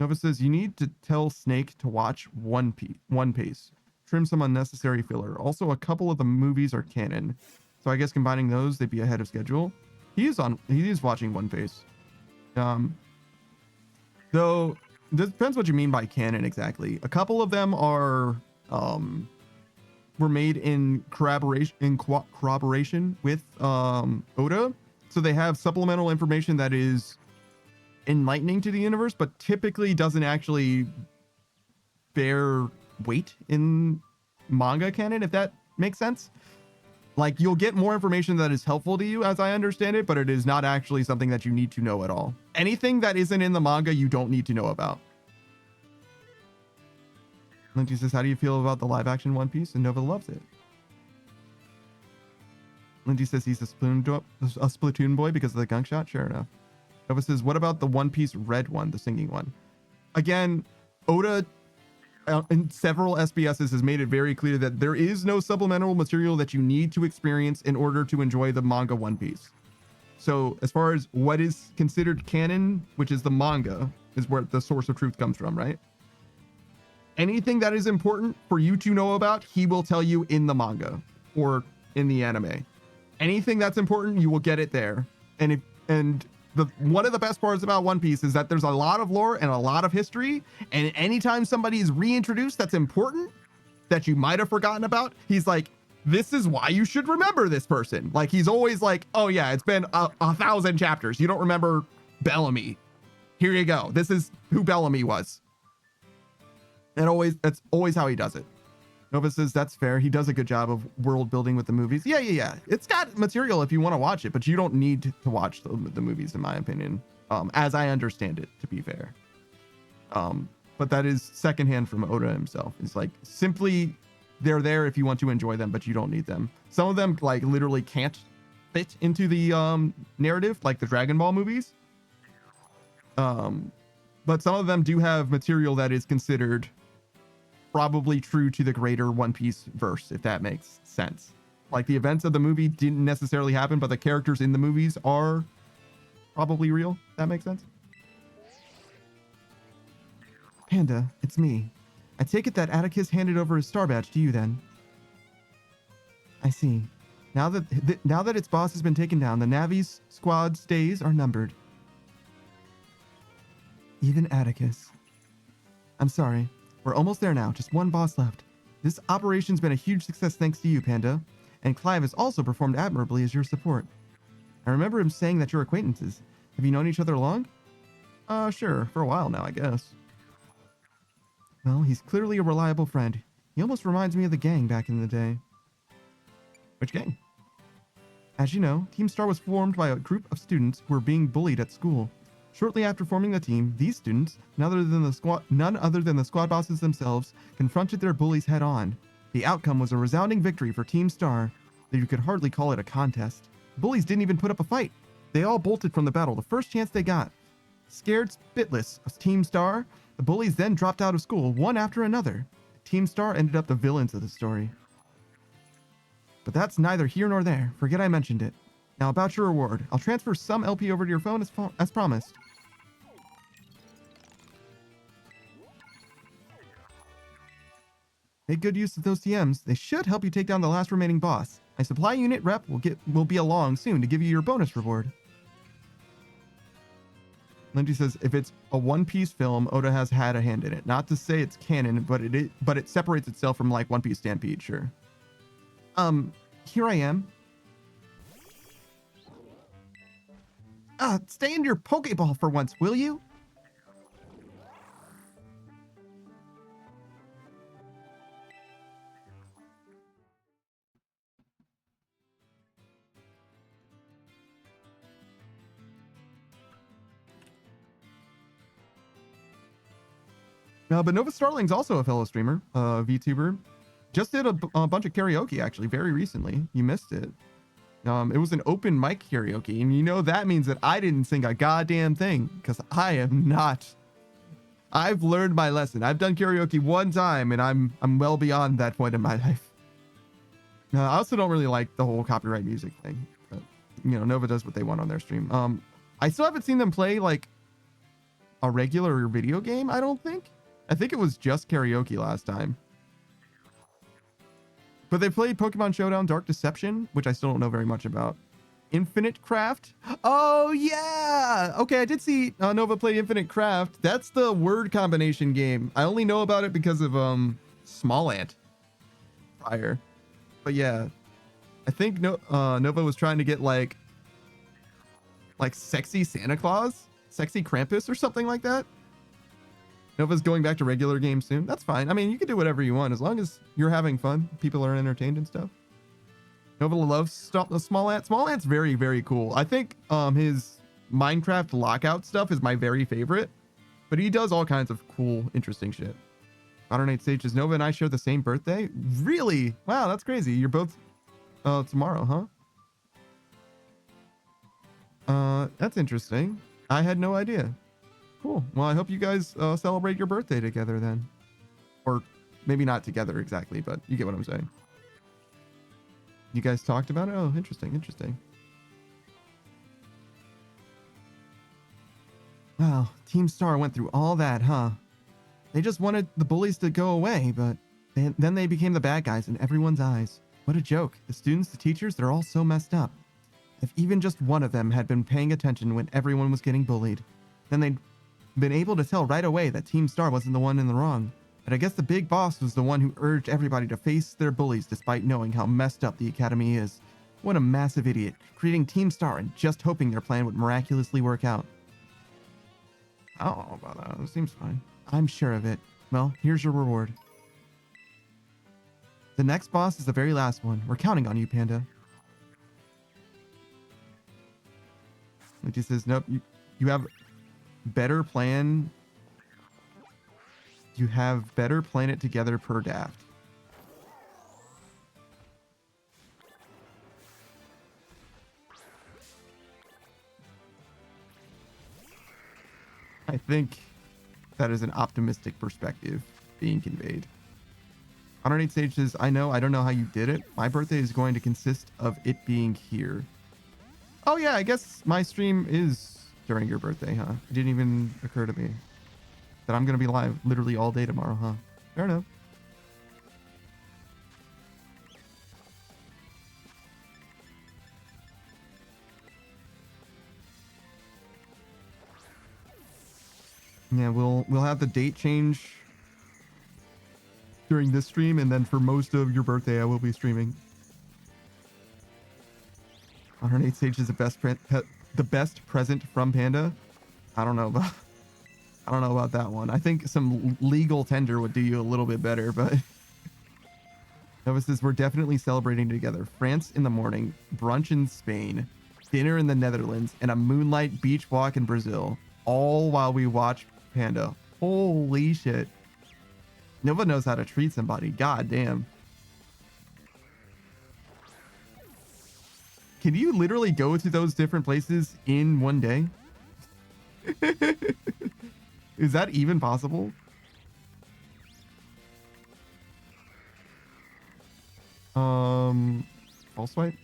Nova says, you need to tell Snake to watch One Piece. Trim some unnecessary filler. Also, a couple of the movies are canon. So I guess combining those, they'd be ahead of schedule. He is watching One Piece. Though, this depends what you mean by canon exactly. A couple of them are, were made in corroboration with, Oda. So they have supplemental information that is enlightening to the universe, but typically doesn't actually bear weight in manga canon, if that makes sense. Like, you'll get more information that is helpful to you, as I understand it, but it is not actually something that you need to know at all. Anything that isn't in the manga, you don't need to know about. Lindsay says, how do you feel about the live-action One Piece? And Nova loves it. Lindsay says he's a Splatoon boy because of the gunk shot. Sure enough. Nova says, what about the One Piece red one, the singing one? Again, Oda in several SBSs has made it very clear that there is no supplemental material that you need to experience in order to enjoy the manga One Piece. So as far as what is considered canon, which is the manga, is where the source of truth comes from, right? Anything that is important for you to know about, he will tell you in the manga or in the anime. Anything that's important, you will get it there. And one of the best parts about One Piece is that there's a lot of lore and a lot of history, and anytime somebody is reintroduced that's important that you might have forgotten about, he's like, this is why you should remember this person. Like, he's always like, oh yeah, it's been 1,000 chapters, you don't remember Bellamy, here you go, this is who Bellamy was. And that's always how he does it. Nova says that's fair. He does a good job of world building with the movies. Yeah. It's got material if you want to watch it, but you don't need to watch the movies, in my opinion, as I understand it, to be fair. But that is secondhand from Oda himself. It's like, simply, they're there if you want to enjoy them, but you don't need them. Some of them, like, literally can't fit into the narrative, like the Dragon Ball movies. But some of them do have material that is considered probably true to the greater One Piece verse, if that makes sense. Like, the events of the movie didn't necessarily happen, but the characters in the movies are probably real. That makes sense. Panda, it's me. I take it that Atticus handed over his star badge to you then. I see. Now that its boss has been taken down, the Navi's squad's days are numbered. Even Atticus. I'm sorry. We're almost there now. Just one boss left. This operation's been a huge success thanks to you, Panda. and Clive has also performed admirably as your support. I remember him saying that you're acquaintances. Have you known each other long? Sure, for a while now, I guess. Well, he's clearly a reliable friend. He almost reminds me of the gang back in the day. Which gang? As you know, Team Star was formed by a group of students who were being bullied at school. Shortly after forming the team, these students, none other than the squad bosses themselves, confronted their bullies head-on. The outcome was a resounding victory for Team Star, though you could hardly call it a contest. The bullies didn't even put up a fight. They all bolted from the battle the first chance they got. Scared spitless of Team Star, the bullies then dropped out of school one after another. Team Star ended up the villains of the story. But that's neither here nor there. Forget I mentioned it. Now about your reward. I'll transfer some LP over to your phone as promised. Make good use of those TMs. They should help you take down the last remaining boss. My supply unit rep will be along soon to give you your bonus reward. Lindsay says, if it's a One Piece film, Oda has had a hand in it. Not to say it's canon, but it separates itself from like One Piece Stampede, sure. Here I am. Stay in your Pokeball for once, will you? But Nova Starling's also a fellow streamer, VTuber. Just did a bunch of karaoke, actually, very recently. You missed it. It was an open mic karaoke, and you know that means that I didn't sing a goddamn thing, because I am not. I've learned my lesson. I've done karaoke one time, and I'm well beyond that point in my life. I also don't really like the whole copyright music thing, but, you know, Nova does what they want on their stream. I still haven't seen them play, like, a regular video game, I don't think. I think it was just karaoke last time. But they played Pokemon Showdown Dark Deception, which I still don't know very much about. Infinite Craft? Oh, yeah! Okay, I did see Nova play Infinite Craft. That's the word combination game. I only know about it because of Small Ant prior. But yeah, I think Nova was trying to get like sexy Santa Claus? Sexy Krampus or something like that? Nova's going back to regular games soon. That's fine. I mean, you can do whatever you want as long as you're having fun. People are entertained and stuff. Nova loves Small Ant. Small Ant's very, very cool. I think his Minecraft lockout stuff is my very favorite. But he does all kinds of cool, interesting shit. Modern Sages, Nova and I share the same birthday? Really? Wow, that's crazy. You're both tomorrow, huh? That's interesting. I had no idea. Cool. Well, I hope you guys celebrate your birthday together then. Or maybe not together exactly, but you get what I'm saying. You guys talked about it? Oh, interesting, interesting. Wow, Team Star went through all that, huh? They just wanted the bullies to go away, but then they became the bad guys in everyone's eyes. What a joke. The students, the teachers, they're all so messed up. If even just one of them had been paying attention when everyone was getting bullied, then they'd been able to tell right away that Team Star wasn't the one in the wrong. But I guess the big boss was the one who urged everybody to face their bullies despite knowing how messed up the academy is. What a massive idiot, creating Team Star and just hoping their plan would miraculously work out. I don't know about that. It seems fine. I'm sure of it. Well, here's your reward. The next boss is the very last one. We're counting on you, Panda. Like he says, nope, you have better plan. You have better plan it together per daft. I think that is an optimistic perspective being conveyed. 108 Stage says, I don't know how you did it. My birthday is going to consist of it being here. Oh yeah, I guess my stream is during your birthday, huh? It didn't even occur to me that I'm going to be live literally all day tomorrow, huh? Fair enough. Yeah, we'll have the date change during this stream, and then for most of your birthday, I will be streaming. 108 stage is the best present from Panda. I don't know about that one. I think some legal tender would do you a little bit better, but Nova says we're definitely celebrating together. France in the morning, brunch in Spain, dinner in the Netherlands, and a moonlight beach walk in Brazil, all while we watch Panda. Holy shit. Nova knows how to treat somebody. God damn. Can you literally go to those different places in one day? Is that even possible? False swipe.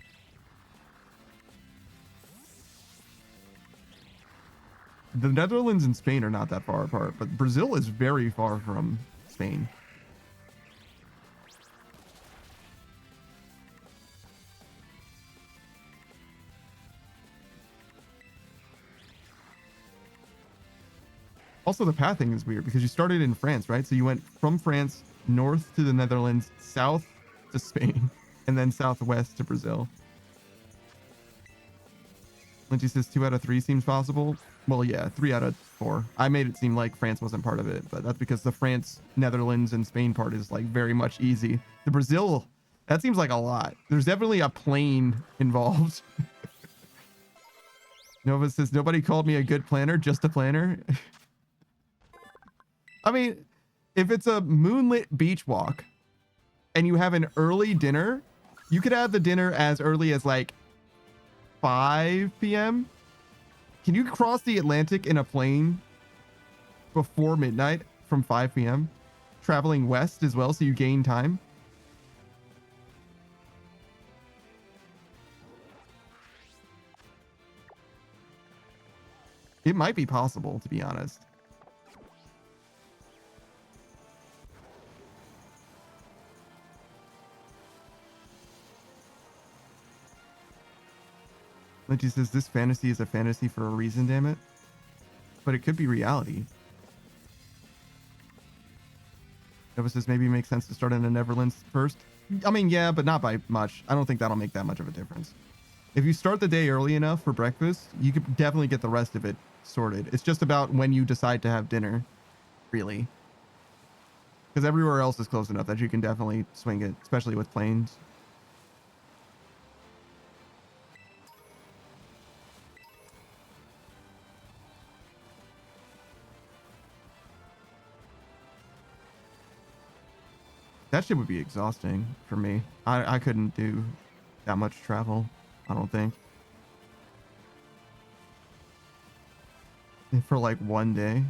The Netherlands and Spain are not that far apart, but Brazil is very far from Spain. Also, the pathing is weird because you started in France, right? So you went from France north to the Netherlands, south to Spain, and then southwest to Brazil. Lindsay says 2 out of 3 seems possible. Well, yeah, 3 out of 4. I made it seem like France wasn't part of it, but that's because the France, Netherlands, and Spain part is like very much easy. The Brazil, that seems like a lot. There's definitely a plane involved. Nova says nobody called me a good planner, just a planner. I mean, if it's a moonlit beach walk and you have an early dinner, you could have the dinner as early as like 5 p.m. Can you cross the Atlantic in a plane before midnight from 5 p.m. traveling west as well, so you gain time? It might be possible, to be honest. Lynchy says this fantasy is a fantasy for a reason, damn it. But it could be reality. Nova says maybe it makes sense to start in the Netherlands first. I mean, yeah, but not by much. I don't think that'll make that much of a difference. If you start the day early enough for breakfast, you could definitely get the rest of it sorted. It's just about when you decide to have dinner, really. Because everywhere else is close enough that you can definitely swing it, especially with planes. That shit would be exhausting for me. I couldn't do that much travel, I don't think. For like one day.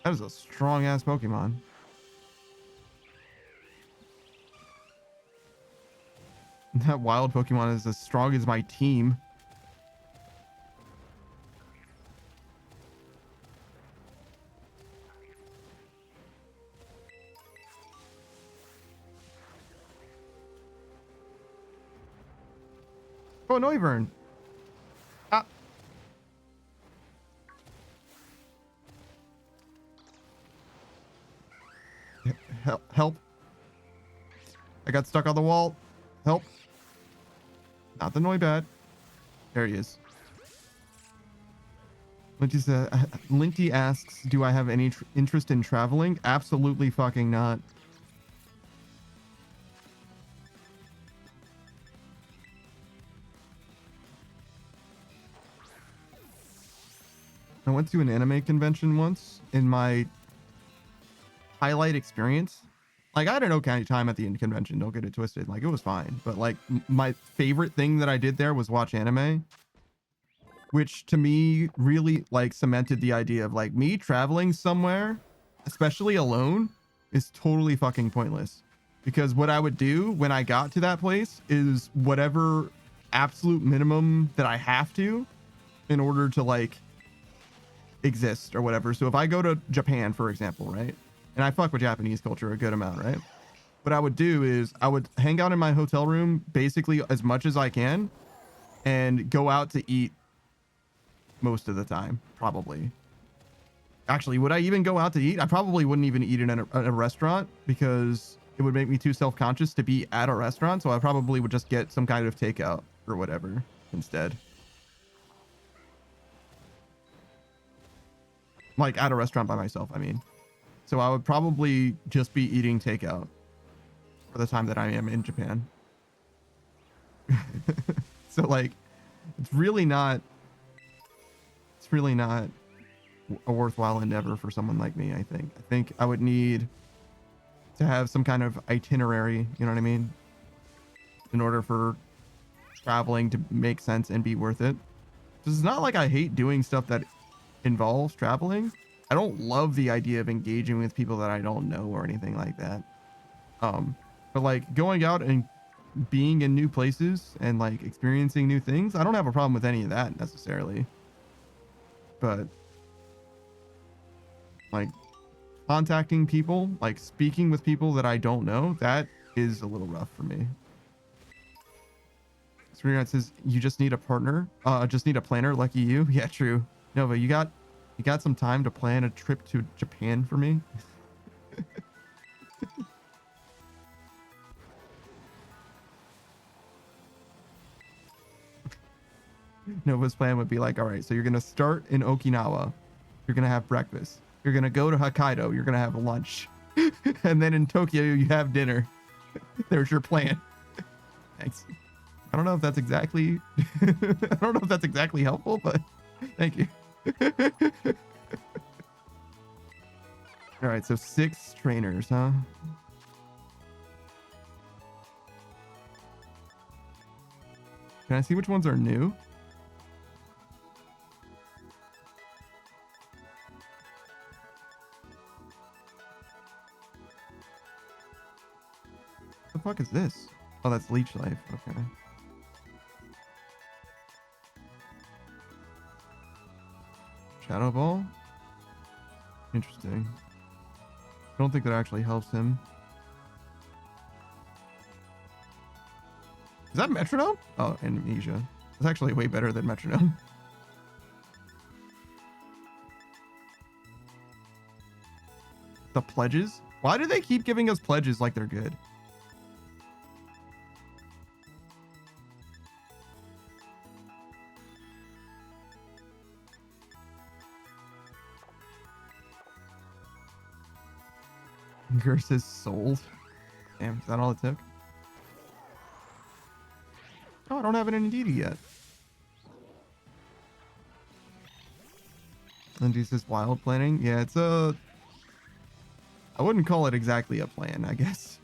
That is a strong ass Pokemon. That wild Pokemon is as strong as my team. Oh, Noivern. Ah. Help. I got stuck on the wall. Help. Not the Noibat. There he is. Linty asks, do I have any interest in traveling? Absolutely fucking not. I went to an anime convention once in my highlight experience. Like, I had an okay time at the convention, don't get it twisted. Like, it was fine. But like, my favorite thing that I did there was watch anime, which to me really like cemented the idea of like me traveling somewhere, especially alone, is totally fucking pointless. Because what I would do when I got to that place is whatever absolute minimum that I have to in order to like exist or whatever. So if I go to Japan, for example, right, and I fuck with Japanese culture a good amount, right, what I would do is I would hang out in my hotel room basically as much as I can and go out to eat most of the time, probably. Actually, would I even go out to eat? I probably wouldn't even eat in a restaurant because it would make me too self-conscious to be at a restaurant. So I probably would just get some kind of takeout or whatever instead. Like at a restaurant by myself, I mean. So I would probably just be eating takeout for the time that I am in Japan. So like, it's really not a worthwhile endeavor for someone like me. I think I would need to have some kind of itinerary, you know what I mean, in order for traveling to make sense and be worth it. It's not like I hate doing stuff that involves traveling. I don't love the idea of engaging with people that I don't know or anything like that. But like going out and being in new places and like experiencing new things, I don't have a problem with any of that necessarily. But like contacting people, like speaking with people that I don't know, that is a little rough for me. SHEERAN says, you just need a partner. Just need a planner. Lucky you. Yeah, true. Nova, you got some time to plan a trip to Japan for me? Nova's plan would be like, all right, so you're going to start in Okinawa. You're going to have breakfast. You're going to go to Hokkaido. You're going to have lunch. And then in Tokyo, you have dinner. There's your plan. Thanks. I don't know if that's exactly helpful, but thank you. All right, so 6 trainers, huh? Can I see which ones are new? What the fuck is this? Oh, that's Leech Life. Okay. Shadow Ball? Interesting. I don't think that actually helps him. Is that Metronome? Oh, Amnesia. It's actually way better than Metronome. The pledges? Why do they keep giving us pledges like they're good? Curse is sold. Damn, is that all it took? Oh, I don't have it in Indeed yet. And he says wild planning. Yeah, it's a... I wouldn't call it exactly a plan, I guess.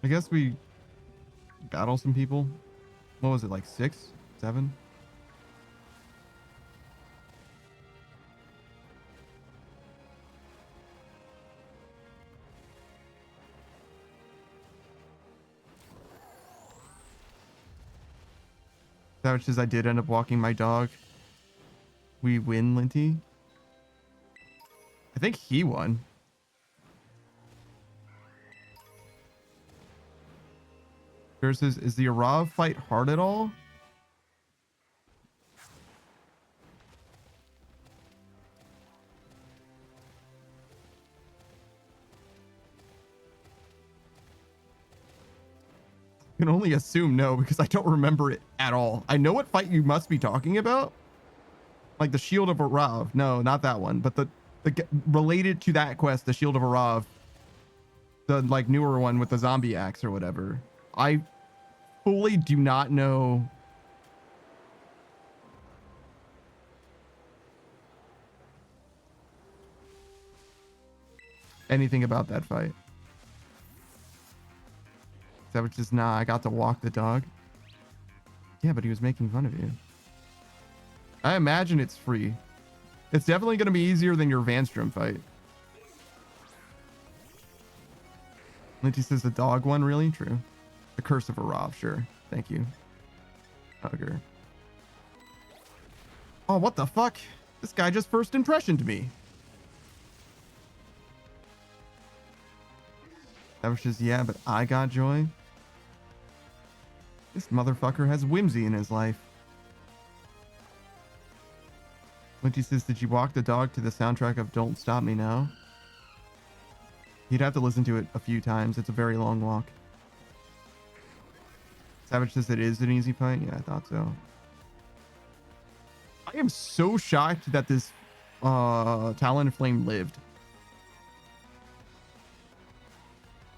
I guess we battle some people. What was it, like 6, 7? Savage says I did end up walking my dog. We win, Linty. I think he won. Versus, is the Arav fight hard at all? I can only assume no, because I don't remember it at all. I know what fight you must be talking about. Like the Shield of Arav. No, not that one. But the related to that quest, the Shield of Arav. The like newer one with the zombie axe or whatever. I fully do not know anything about that fight. Savage says, nah, I got to walk the dog. Yeah, but he was making fun of you. I imagine it's free. It's definitely going to be easier than your Vanstrom fight. Linty says the dog one, really? True. The Curse of Arav, sure. Thank you. Hugger. Oh, what the fuck? This guy just first impressioned me. Savage says, yeah, but I got joy. This motherfucker has whimsy in his life. Linty says, did you walk the dog to the soundtrack of Don't Stop Me Now? You'd have to listen to it a few times. It's a very long walk. Savage says it is an easy fight. Yeah, I thought so. I am so shocked that this Talonflame lived.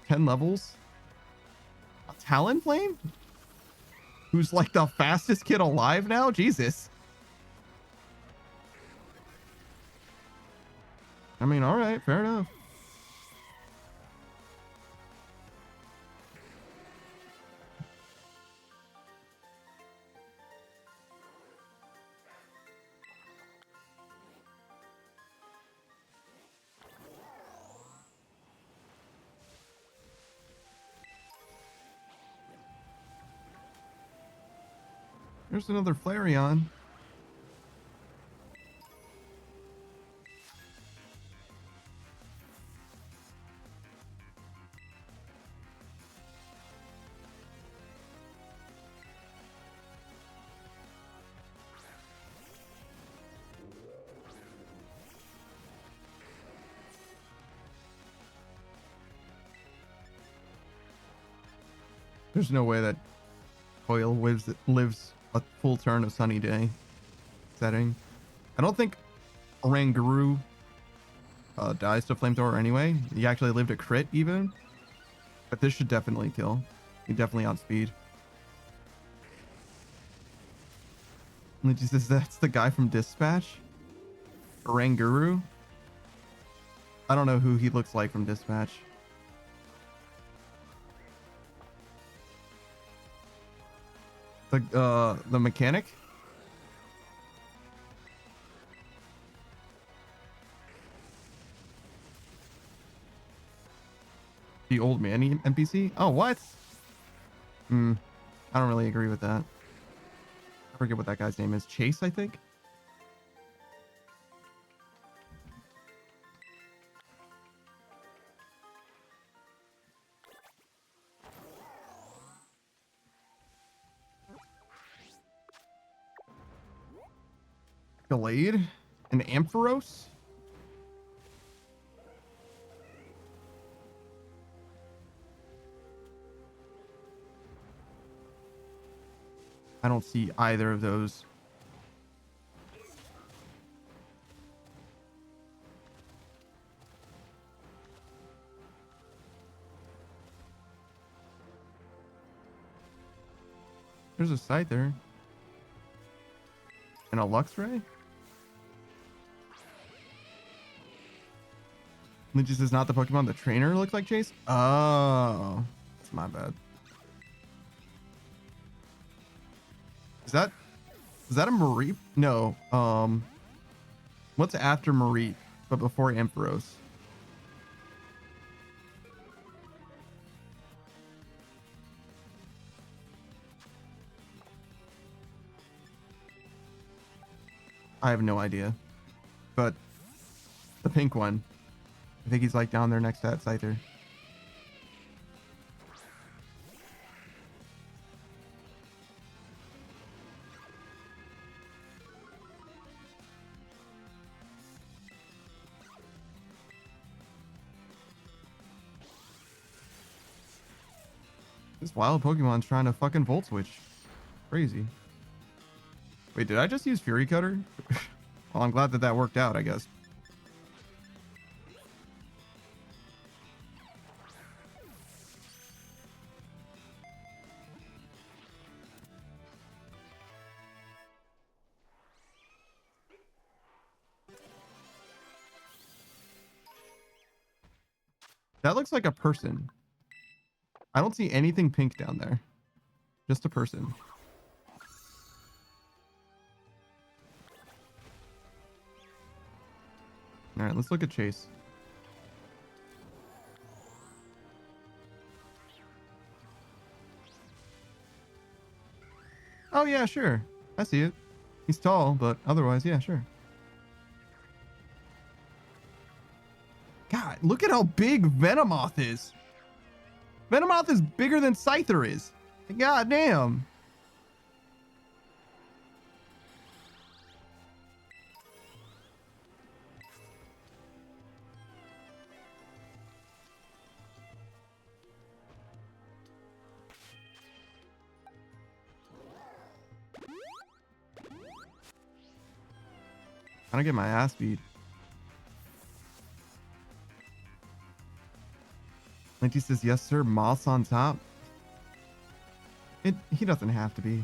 10 levels? A Talonflame? Who's like the fastest kid alive now? Jesus. I mean, all right, fair enough. There's another Flareon. There's no way that Coil lives a full turn of Sunny Day setting. I don't think Oranguru dies to Flamethrower anyway. He actually lived a crit even. But this should definitely kill. He definitely outspeed. Lindsay says that's the guy from Dispatch? Oranguru? I don't know who he looks like from Dispatch. The mechanic? The old man NPC? Oh, what? I don't really agree with that. I forget what that guy's name is. Chase, I think? Gallade? An Ampharos? I don't see either of those. There's a Scyther. And a Luxray? Lynch's is not the Pokemon the trainer looks like Chase? Oh. That's my bad. Is that a Mareep? No. What's after Mareep, but before Ampharos? I have no idea. But the pink one. I think he's like down there next to that Scyther. This wild Pokemon's trying to fucking Volt Switch. Crazy. Wait, did I just use Fury Cutter? Well, I'm glad that worked out, I guess. That looks like a person. I don't see anything pink down there. Just a person. All right, let's look at Chase. Oh yeah, sure. I see it. He's tall, but otherwise, yeah, sure. God, look at how big Venomoth is. Venomoth is bigger than Scyther is. God damn. I don't get my ass beat. Linty says, yes, sir. Moths on top. He doesn't have to be.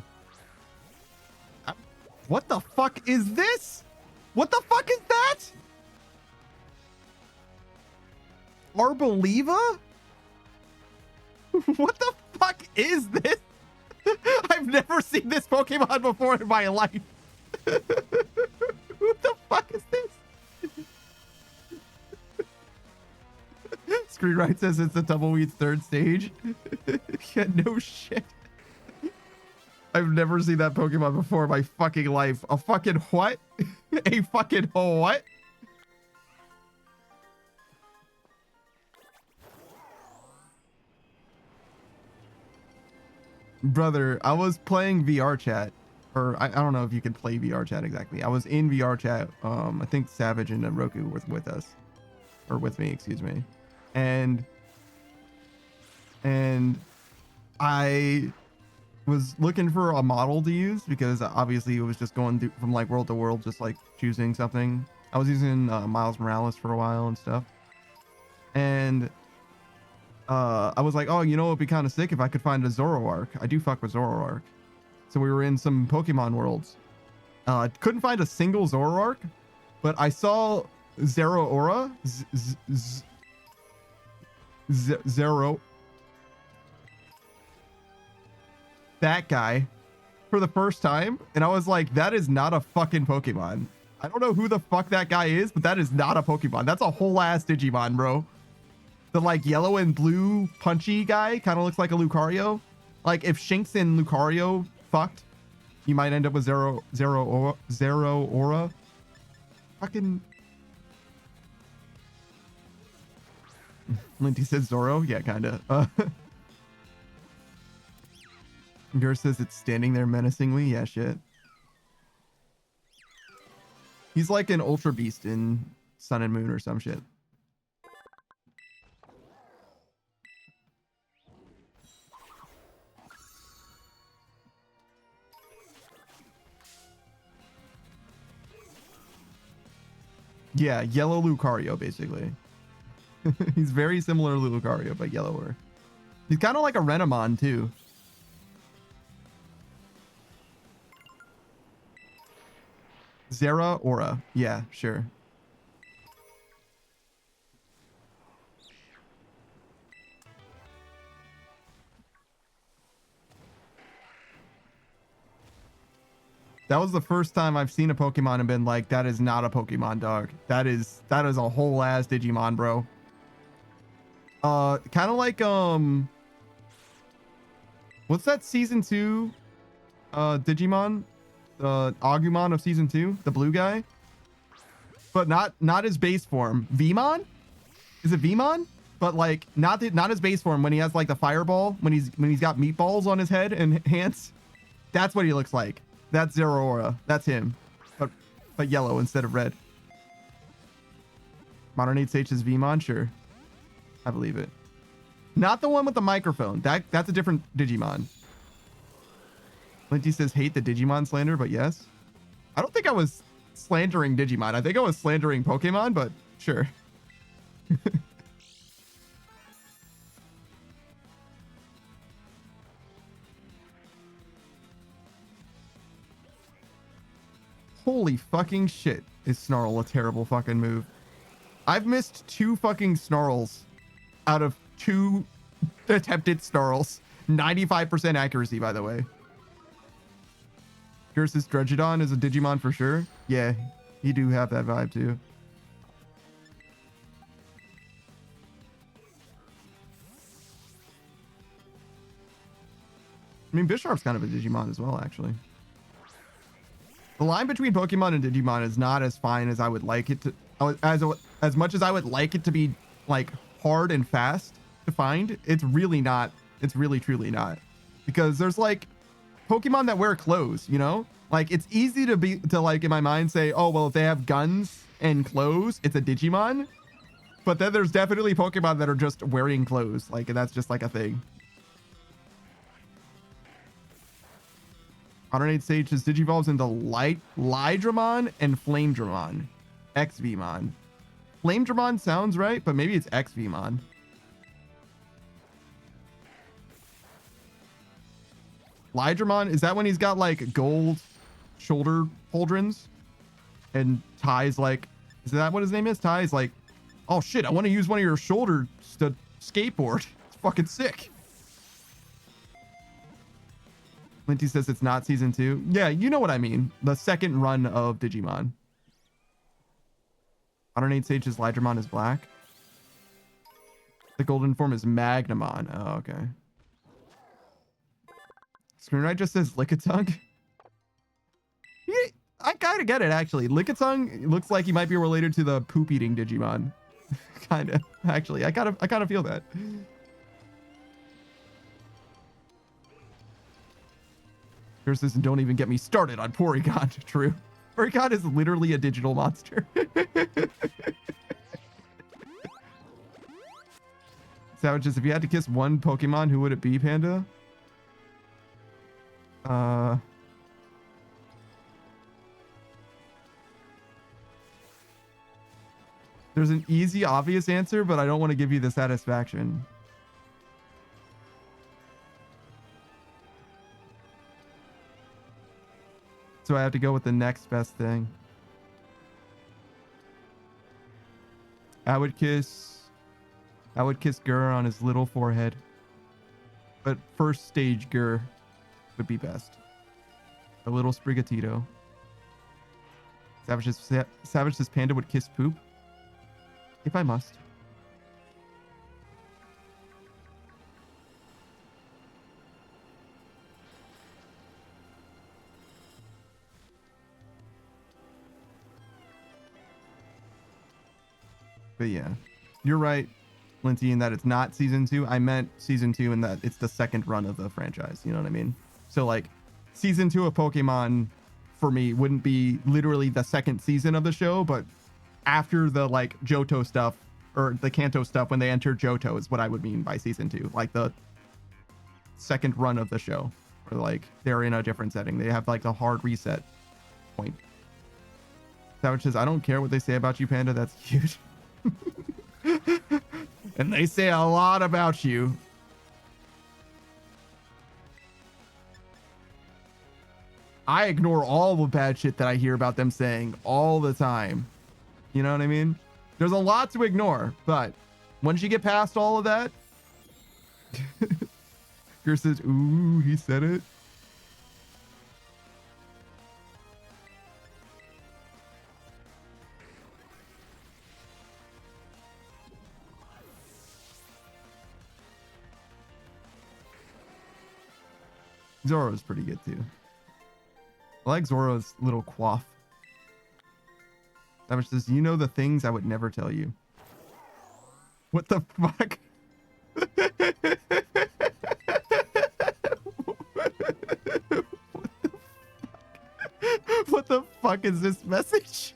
What the fuck is this? What the fuck is that? Arboliva? What the fuck is this? I've never seen this Pokemon before in my life. What the fuck is this? Screenwrite says it's a Tumbleweed's third stage. Yeah, no shit. I've never seen that Pokemon before in my fucking life. A fucking what? A fucking what? Brother, I was playing VR chat. Or I don't know if you can play VR chat exactly. I was in VR chat. I think Savage and Roku were with us. Or with me, excuse me. And I was looking for a model to use because obviously it was just going through from like world to world, just like choosing something. I was using Miles Morales for a while and stuff. And I was like, oh, you know, it'd be kind of sick if I could find a Zoroark. I do fuck with Zoroark. So we were in some Pokemon worlds. Couldn't find a single Zoroark, but I saw Zeraora. Zero. That guy for the first time. And I was like, that is not a fucking Pokemon. I don't know who the fuck that guy is, but that is not a Pokemon. That's a whole ass Digimon, bro. The like yellow and blue punchy guy kind of looks like a Lucario. Like if Shinx and Lucario fucked, you might end up with Zeraora. Fucking. Linty says Zoro. Yeah, kinda. Yours says it's standing there menacingly. Yeah, shit. He's like an Ultra Beast in Sun and Moon or some shit. Yeah, yellow Lucario, basically. He's very similar to Lucario, but yellower. He's kind of like a Renamon, too. Zeraora. Yeah, sure. That was the first time I've seen a Pokemon and been like, that is not a Pokemon, dog. That is a whole ass Digimon, bro. Kind of like, what's that season 2 Digimon? Agumon of season 2, the blue guy, but not his base form. Vmon? Is it Vmon? But like not his base form when he has like the fireball, when he's got meatballs on his head and hands. That's what he looks like. That's Zeraora. That's him. But yellow instead of red. Modern 8H is Vmon, sure. I believe it. Not the one with the microphone. That's a different Digimon. Linty says hate the Digimon slander, but yes. I don't think I was slandering Digimon. I think I was slandering Pokemon, but sure. Holy fucking shit, is Snarl a terrible fucking move. I've missed 2 fucking Snarls out of 2 attempted snarls. 95% accuracy, by the way. Curse's Dredgeodon is a Digimon for sure. Yeah, you do have that vibe too. I mean, Bisharp's kind of a Digimon as well, actually. The line between Pokemon and Digimon is not as fine as I would like it to, as much as I would like it to be, like, hard and fast to find. It's really not. It's really truly not, because there's like Pokemon that wear clothes, you know, like it's easy to like in my mind say, oh well, if they have guns and clothes, it's a Digimon. But then there's definitely Pokemon that are just wearing clothes, like, and that's just like a thing. Modern Sage just Digivolves into Lydramon and Flamedramon. XVmon. Flamedramon sounds right, but maybe it's XVmon. Lydramon, is that when he's got like gold shoulder pauldrons and ties, like, is that what his name is? Ties like, oh shit, I want to use one of your shoulders to skateboard. It's fucking sick. Linty says it's not season 2. Yeah, you know what I mean. The second run of Digimon. Modern Sage's Lydramon is black. The golden form is Magnamon. Oh, okay. Screenwriter just says Lickitung. Yeah, I kind of get it, actually. Lickitung looks like he might be related to the poop-eating Digimon. Kind of, actually. I kind of feel that. Here's this, and don't even get me started on Porygon. True. Porygon is literally a digital monster. Savages, if you had to kiss one Pokemon, who would it be, Panda? There's an easy, obvious answer, but I don't want to give you the satisfaction. So I have to go with the next best thing. I would kiss Gur on his little forehead. But first stage Gur would be best. A little Sprigatito. Savage says Panda would kiss poop. If I must. But yeah, you're right, Lindsay, in that it's not season 2. I meant season 2 in that it's the second run of the franchise. You know what I mean? So like season 2 of Pokemon for me wouldn't be literally the second season of the show, but after the like Johto stuff or the Kanto stuff, when they enter Johto is what I would mean by season 2, like the second run of the show, or like they're in a different setting. They have like a hard reset point. Savage says, I don't care what they say about you, Panda. That's cute. And they say a lot about you. I ignore all the bad shit that I hear about them saying all the time. You know what I mean? There's a lot to ignore, but once you get past all of that, Chris says, ooh, he said it. Zoro's pretty good too. I like Zoro's little quaff. Savage says, you know the things I would never tell you. What the fuck? What the fuck is this message?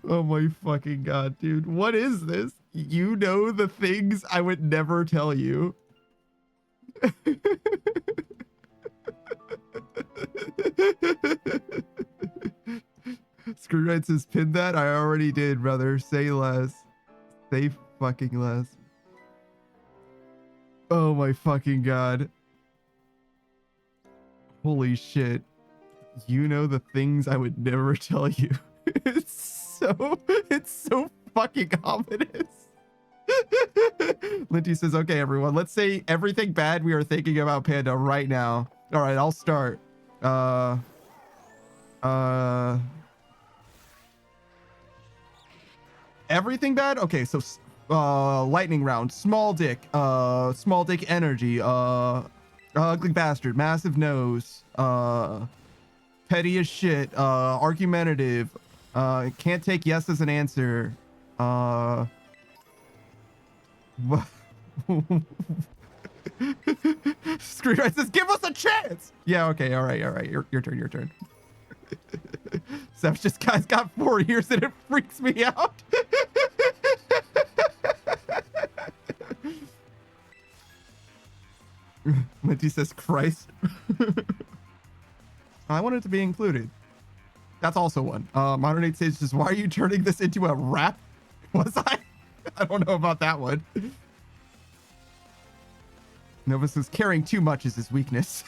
Oh my fucking god, dude. What is this? You know the things I would never tell you. Screwright says, pin that. I already did, brother. Say less. Say fucking less. Oh my fucking god. Holy shit. You know the things I would never tell you. It's so fucking ominous. Linty says, okay, everyone, let's say everything bad we are thinking about Panda right now. All right, I'll start. Everything bad? Okay, so lightning round, small dick energy, ugly bastard, massive nose, petty as shit, argumentative, can't take yes as an answer, Screenwriter says, give us a chance. Yeah, okay, all right, your turn. Seth's just guy's got 4 years and it freaks me out. Linty says, Christ. I wanted to be included. That's also one. Modern 8 Sage says, why are you turning this into a rap? Was I? I don't know about that one. Nova says, caring too much is his weakness.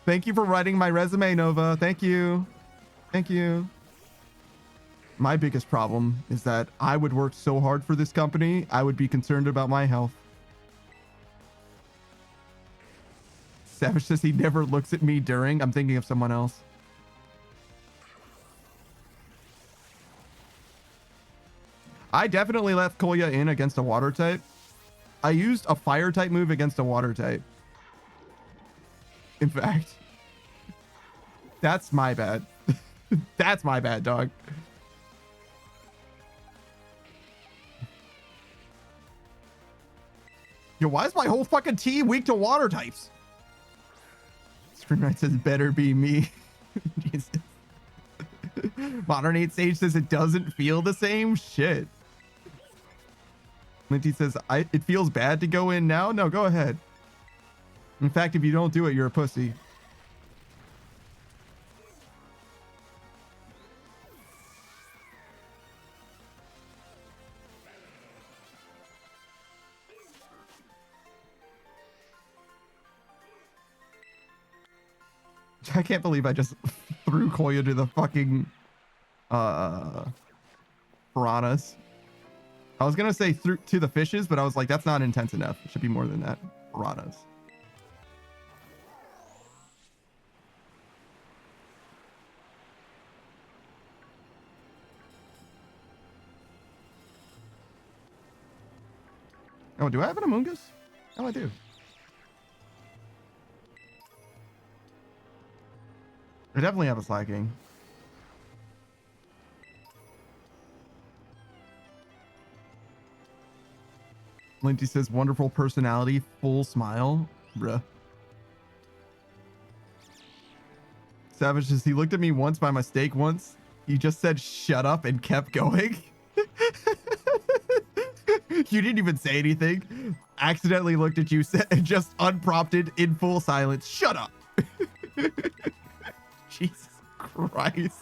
Thank you for writing my resume, Nova. Thank you. Thank you. My biggest problem is that I would work so hard for this company, I would be concerned about my health. Savage says he never looks at me during. I'm thinking of someone else. I definitely left Kolya in against a water type. I used a fire type move against a water type. In fact, that's my bad. That's my bad, dog. Yo, why is my whole fucking team weak to water types? Screenwriter says, better be me. Jesus. Modern 8 Sage says it doesn't feel the same. Shit. Linty says, it feels bad to go in now? No, go ahead. In fact, if you don't do it, you're a pussy. I can't believe I just threw Kolya to the fucking piranhas. I was gonna say through to the fishes, but I was like, that's not intense enough. It should be more than that. Piranhas. Oh, do I have an Amoongus? Oh, I do. I definitely have a Slaking. Linty says, wonderful personality, full smile. Bruh. Savage says, he looked at me once by mistake once. He just said, shut up and kept going. You didn't even say anything. Accidentally looked at you, just unprompted, in full silence. Shut up. Jesus Christ.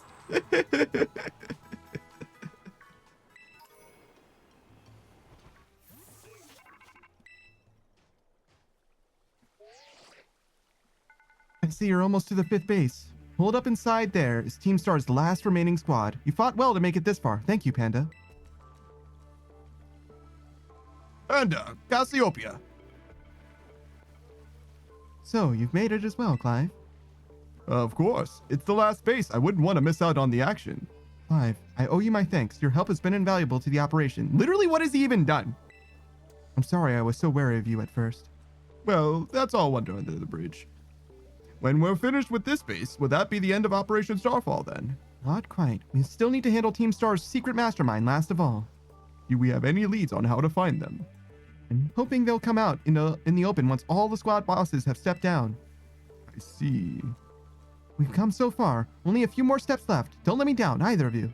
I see you're almost to the 5th base. Hold up inside there is Team Star's last remaining squad. You fought well to make it this far. Thank you, Panda. Panda, Cassiopeia. So, you've made it as well, Clive. Of course. It's the last base. I wouldn't want to miss out on the action. Clive, I owe you my thanks. Your help has been invaluable to the operation. Literally, what has he even done? I'm sorry I was so wary of you at first. Well, that's all wonder under the bridge. When we're finished with this base, would that be the end of Operation Starfall then? Not quite. We still need to handle Team Star's secret mastermind last of all. Do we have any leads on how to find them? I'm hoping they'll come out in the open once all the squad bosses have stepped down. I see. We've come so far. Only a few more steps left. Don't let me down, either of you.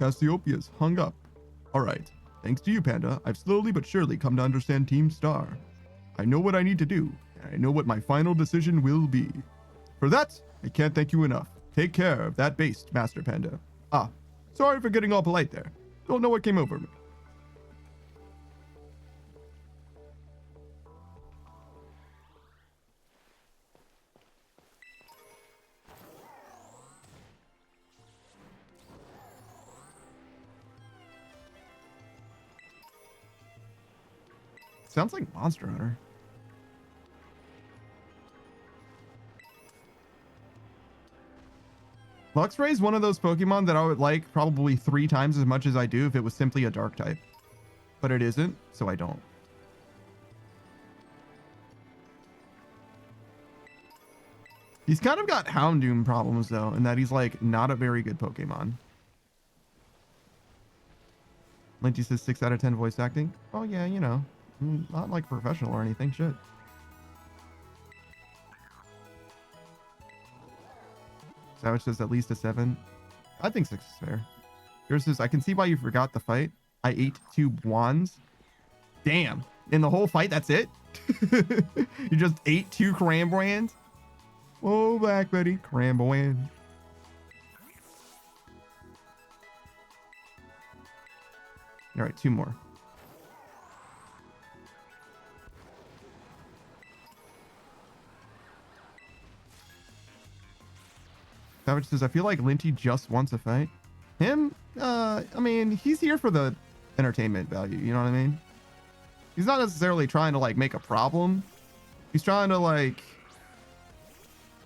Cassiopeia's hung up. All right. Thanks to you, Panda, I've slowly but surely come to understand Team Star. I know what I need to do, and I know what my final decision will be. For that, I can't thank you enough. Take care of that base, Master Panda. Ah, sorry for getting all polite there. Don't know what came over me. Sounds like Monster Hunter. Luxray is one of those Pokemon that I would like probably 3 times as much as I do if it was simply a dark type. But it isn't, so I don't. He's kind of got Houndoom problems though, in that he's like not a very good Pokemon. Linty says 6 out of 10 voice acting. Oh yeah, you know, not like professional or anything, shit. Savage says at least a 7. I think 6 is fair. Yours says, I can see why you forgot the fight. I ate 2 wands. Damn. In the whole fight, that's it? You just ate 2 Cramboans? Oh, back, buddy. Cramboan. All right, 2 more. Savage says, I feel like Linty just wants a fight. Him? I mean, he's here for the entertainment value. You know what I mean? He's not necessarily trying to like make a problem. He's trying to like...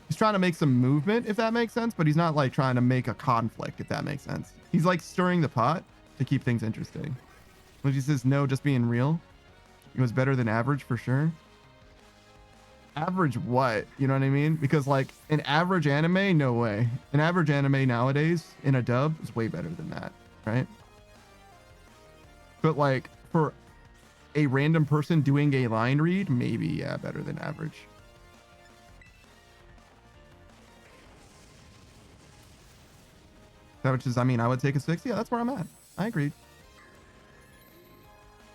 He's trying to make some movement, if that makes sense, but he's not like trying to make a conflict, if that makes sense. He's like stirring the pot to keep things interesting. When he says, no, just being real. It was better than average for sure. Average what? You know what I mean? Because like an average anime, no way. An average anime nowadays in a dub is way better than that, right? But like for a random person doing a line read, maybe, yeah, better than average. Savage says, I mean, I would take a 6. Yeah, that's where I'm at. I agree.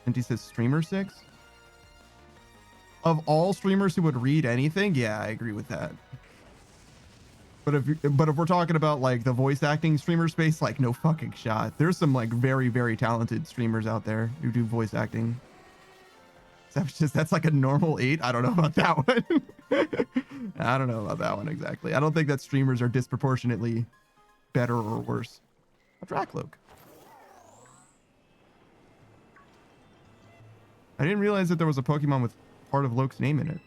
And he says streamer 6. Of all streamers who would read anything, yeah, I agree with that. But if we're talking about like the voice acting streamer space, like no fucking shot. There's some like very, very talented streamers out there who do voice acting. That's like a normal 8. I don't know about that one. I don't know about that one exactly. I don't think that streamers are disproportionately better or worse. A Dracloak. I didn't realize that there was a Pokemon with part of Loke's name in it.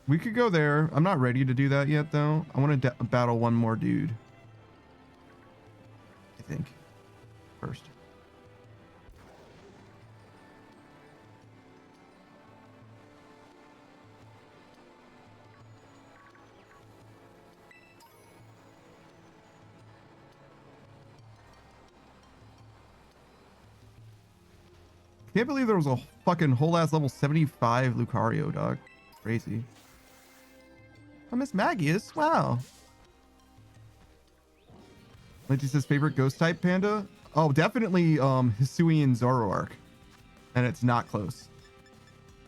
We could go there. I'm not ready to do that yet, though. I want to battle one more dude. I think. First. Can't believe there was a fucking whole ass level 75 Lucario, dog. Crazy. Oh, Miss Maggie is? Wow. Linty says favorite ghost type panda? Oh, definitely Hisuian Zoroark. And it's not close.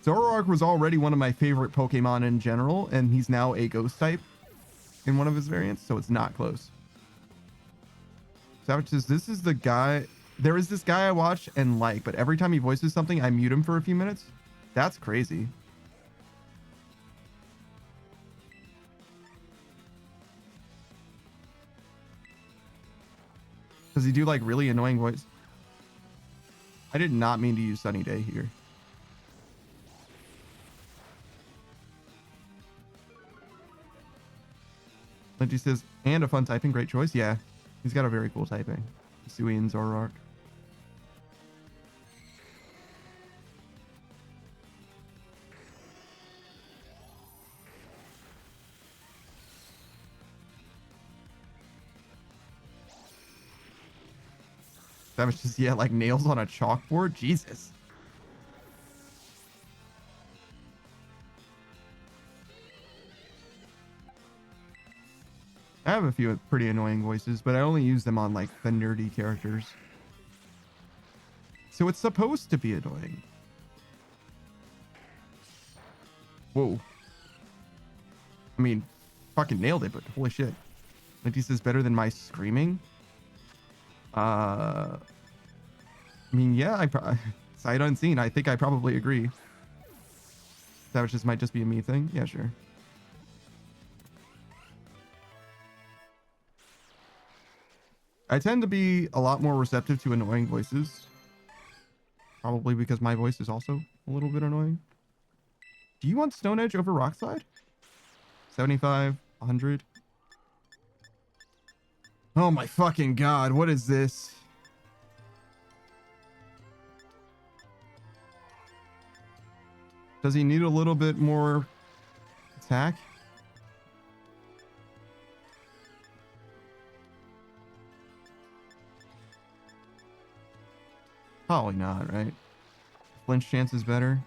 Zoroark was already one of my favorite Pokemon in general, and he's now a ghost type in one of his variants, so it's not close. Savage says, this is the guy... There is this guy I watch and like, but every time he voices something, I mute him for a few minutes. That's crazy. Does he do like really annoying voice? I did not mean to use Sunny Day here. Linty says, and a fun typing, great choice. Yeah, he's got a very cool typing. Hisuian Zoroark. That was just, yeah, like nails on a chalkboard. Jesus. I have a few pretty annoying voices, but I only use them on like the nerdy characters. So it's supposed to be annoying. Whoa. I mean, fucking nailed it, but holy shit. Linty says better than my screaming. I mean, yeah, sight unseen. I think I probably agree. That just might just be a me thing. Yeah, sure. I tend to be a lot more receptive to annoying voices. Probably because my voice is also a little bit annoying. Do you want Stone Edge over Rockslide? 75, 100. Oh my fucking god, what is this? Does he need a little bit more attack? Probably not, right? Flinch chance is better.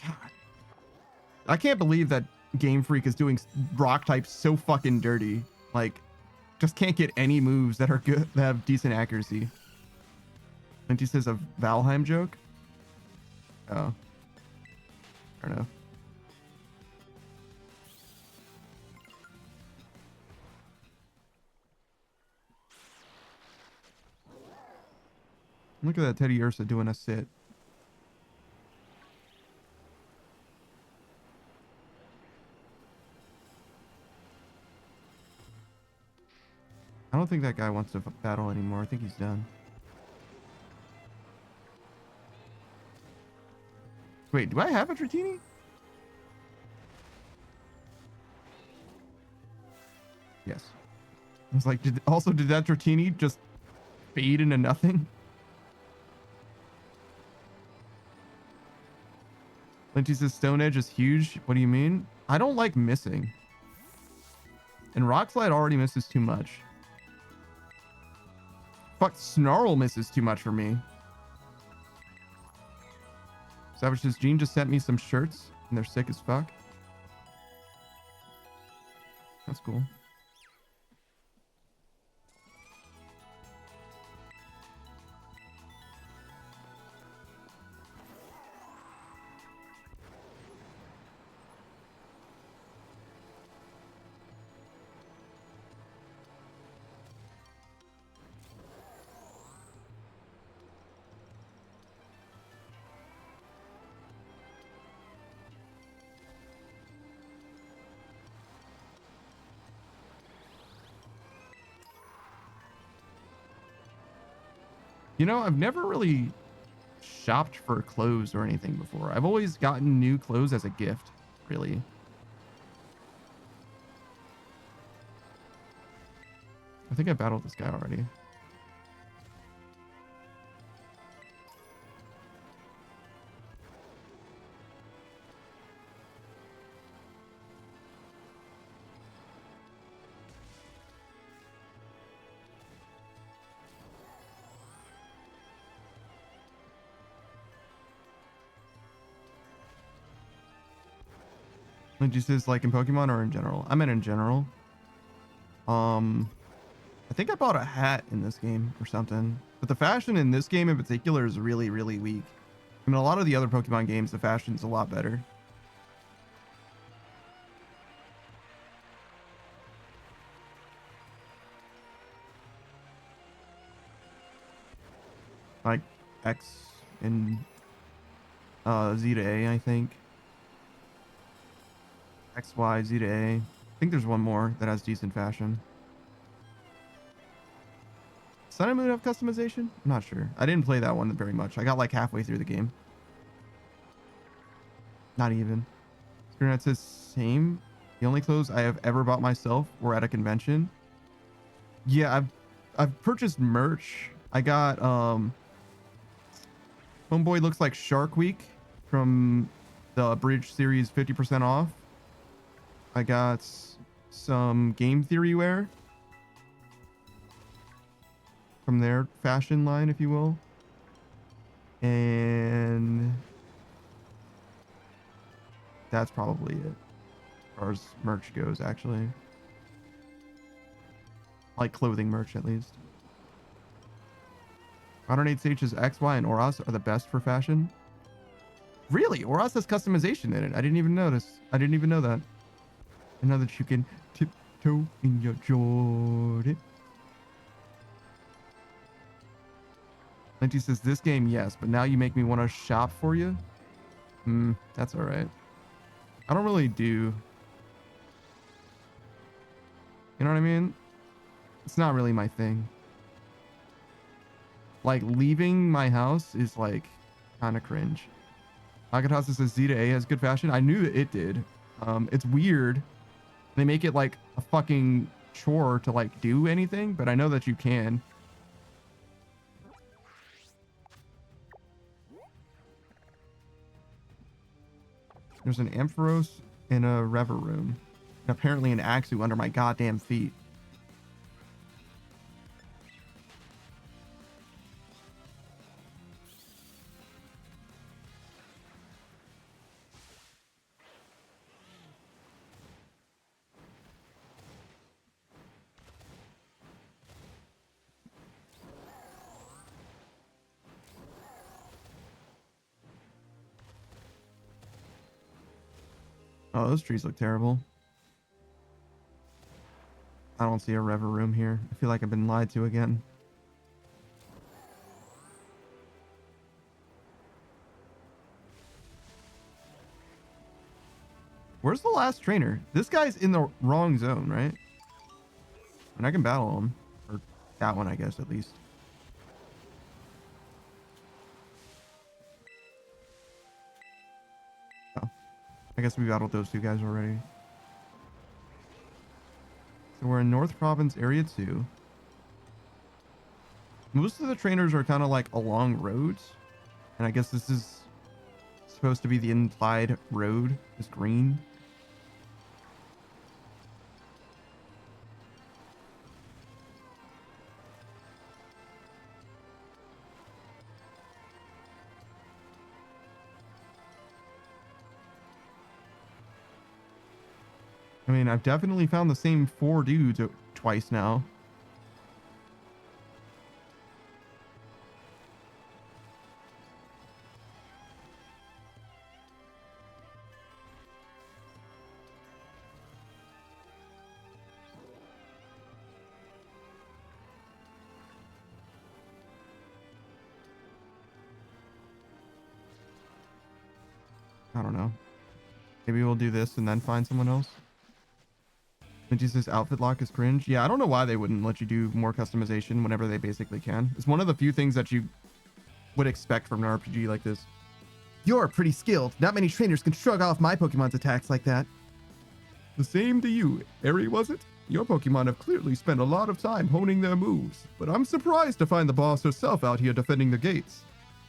God. I can't believe that Game Freak is doing rock types so fucking dirty. Like, just can't get any moves that are good, that have decent accuracy. Linty says a Valheim joke? Oh. I don't know. Look at that Teddy Ursa doing a sit. I don't think that guy wants to battle anymore. I think he's done. Wait, do I have a Dratini? Yes. I was like, did that Dratini just fade into nothing? Linty says Stone Edge is huge. What do you mean? I don't like missing. And Rockslide already misses too much. Fuck, Snarl misses too much for me. Savage says, Gene just sent me some shirts and they're sick as fuck. That's cool. You know, I've never really shopped for clothes or anything before. I've always gotten new clothes as a gift, really. I think I battled this guy already. Just is like in Pokemon or in general? I meant in general. I think I bought a hat in this game or something, but the fashion in this game in particular is really, really weak. I mean, a lot of the other Pokemon games, the fashion's a lot better. Like X and Z to A, I think. X, Y, Z to A. I think there's one more that has decent fashion. Sun and Moon have customization? I'm not sure. I didn't play that one very much. I got like halfway through the game. Not even. SHEERAN says same. The only clothes I have ever bought myself were at a convention. Yeah, I've purchased merch. I got Homeboy looks like Shark Week from the Bridge series 50% off. I got some Game Theory wear from their fashion line, if you will. And that's probably it as far as merch goes, actually. Like clothing merch, at least. Modern 8H's X, Y, and Oras are the best for fashion. Really? Oras has customization in it. I didn't even notice. I didn't even know that. I know that you can tiptoe in your Jordan. Linty says, this game, yes, but now you make me want to shop for you. That's all right. I don't really do You know what I mean? It's not really my thing. Like, leaving my house is like kind of cringe. Akatasa says Z to A has good fashion. I knew that it did. It's weird. They make it like a fucking chore to like do anything, but I know that you can. There's an Ampharos in a Rever room. And apparently an Axu under my goddamn feet. Oh, those trees look terrible. I don't see a Rever room here. I feel like I've been lied to again. Where's the last trainer? This guy's in the wrong zone, right? And I can battle him. Or that one, I guess, at least. Oh. I guess we battled those two guys already. So we're in North Province Area 2. Most of the trainers are kind of like along roads. And I guess this is supposed to be the implied road is green. I mean, I've definitely found the same 4 dudes twice now. I don't know. Maybe we'll do this and then find someone else. Minty says outfit lock is cringe. Yeah, I don't know why they wouldn't let you do more customization whenever they basically can. It's one of the few things that you would expect from an RPG like this. You're pretty skilled. Not many trainers can shrug off my Pokemon's attacks like that. The same to you, Eri, was it? Your Pokemon have clearly spent a lot of time honing their moves, but I'm surprised to find the boss herself out here defending the gates.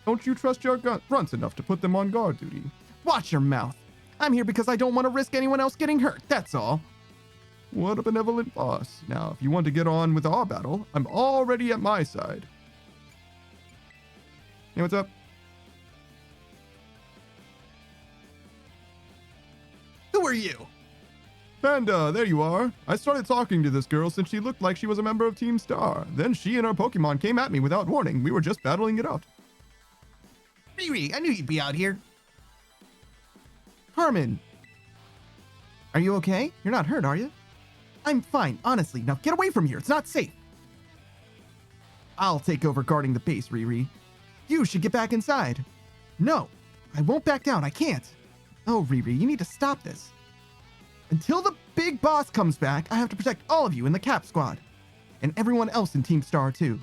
Don't you trust your grunts enough to put them on guard duty? Watch your mouth. I'm here because I don't want to risk anyone else getting hurt, that's all. What a benevolent boss. Now, if you want to get on with our battle, I'm already at my side. Hey, what's up? Who are you? Panda, there you are. I started talking to this girl since she looked like she was a member of Team Star. Then she and her Pokemon came at me without warning. We were just battling it out. Riri, I knew you'd be out here. Carmen. Are you okay? You're not hurt, are you? I'm fine, honestly. Now get away from here. It's not safe. I'll take over guarding the base, Riri. You should get back inside. No, I won't back down. I can't. Oh, Riri, you need to stop this. Until the big boss comes back, I have to protect all of you in the Cap Squad. And everyone else in Team Star, too.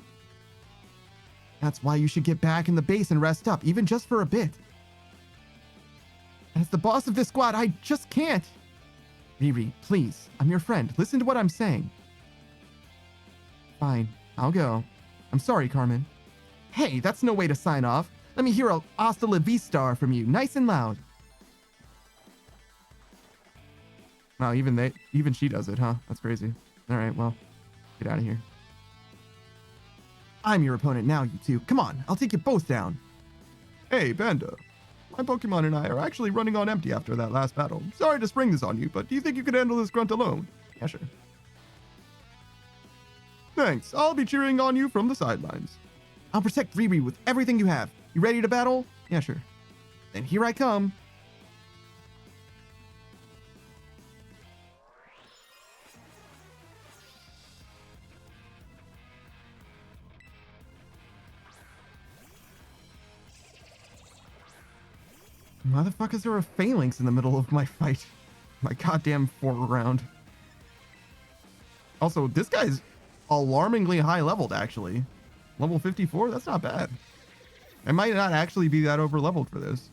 That's why you should get back in the base and rest up, even just for a bit. As the boss of this squad, I just can't. Riri, please, I'm your friend. Listen to what I'm saying. Fine, I'll go. I'm sorry, Carmen. Hey, that's no way to sign off. Let me hear a hasta la vista from you, nice and loud. Wow, even she does it, huh? That's crazy. All right, well, get out of here. I'm your opponent now, you two. Come on, I'll take you both down. Hey, Panda. My Pokemon and I are actually running on empty after that last battle. Sorry to spring this on you, but do you think you could handle this grunt alone? Yeah, sure. Thanks. I'll be cheering on you from the sidelines. I'll protect Riri with everything you have. You ready to battle? Yeah, sure. Then here I come. Why the fuck is there a phalanx in the middle of my fight? My goddamn 4 round. Also, this guy's alarmingly high leveled, actually. Level 54, that's not bad. I might not actually be that over leveled for this.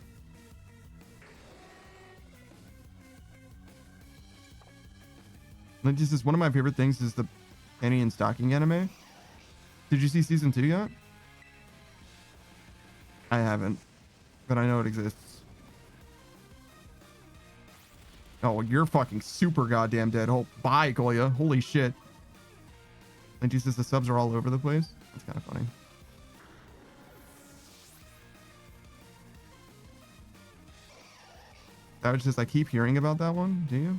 Like, this is one of my favorite things is the Penny and Stocking anime. Did you see season 2 yet? I haven't, but I know it exists. Oh, you're fucking super goddamn dead. Oh, bye, Goya. Holy shit. And Jesus, the subs are all over the place. That's kind of funny. That was just, I keep hearing about that one. Do you?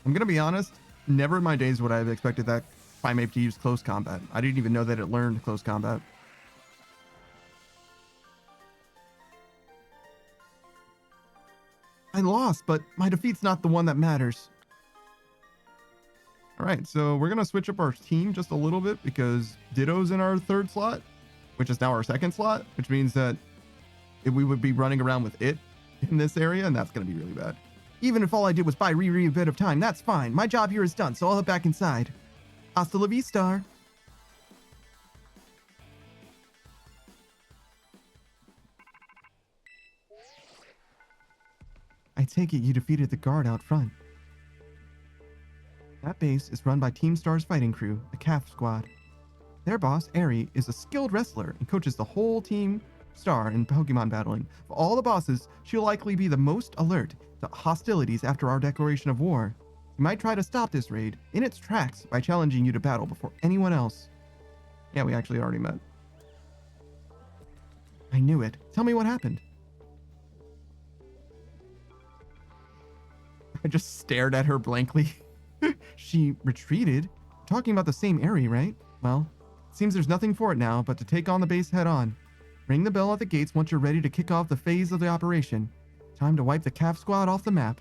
I'm gonna be honest, never in my days would I have expected that Primeape to use close combat. I didn't even know that it learned close combat. I lost, but my defeat's not the one that matters. All right, so we're gonna switch up our team just a little bit because Ditto's in our third slot, which is now our second slot, which means that we would be running around with it in this area, and that's gonna be really bad. Even if all I did was buy Riri a bit of time, that's fine. My job here is done, so I'll head back inside. Hasta la vista. I take it you defeated the guard out front. That base is run by Team Star's fighting crew, the CAF squad. Their boss, Eri, is a skilled wrestler and coaches the whole Team Star in Pokemon battling. Of all the bosses, she'll likely be the most alert to hostilities after our declaration of war. You might try to stop this raid in its tracks by challenging you to battle before anyone else. Yeah, we actually already met. I knew it. Tell me what happened. I just stared at her blankly. She retreated. Talking about the same Eri, right? Well, it seems there's nothing for it now but to take on the base head on. Ring the bell at the gates once you're ready to kick off the phase of the operation. Time to wipe the CAF squad off the map.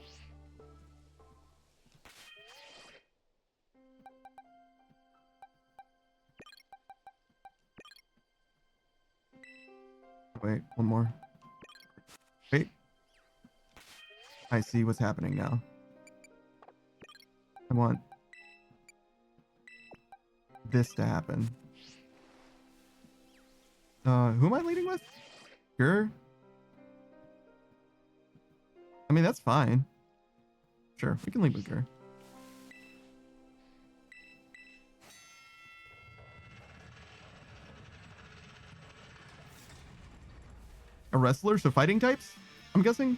Wait, one more. Wait. I see what's happening now. I want this to happen. Who am I leading with? Sure. I mean, that's fine. Sure, we can lead with Gur. A wrestler, so fighting types? I'm guessing?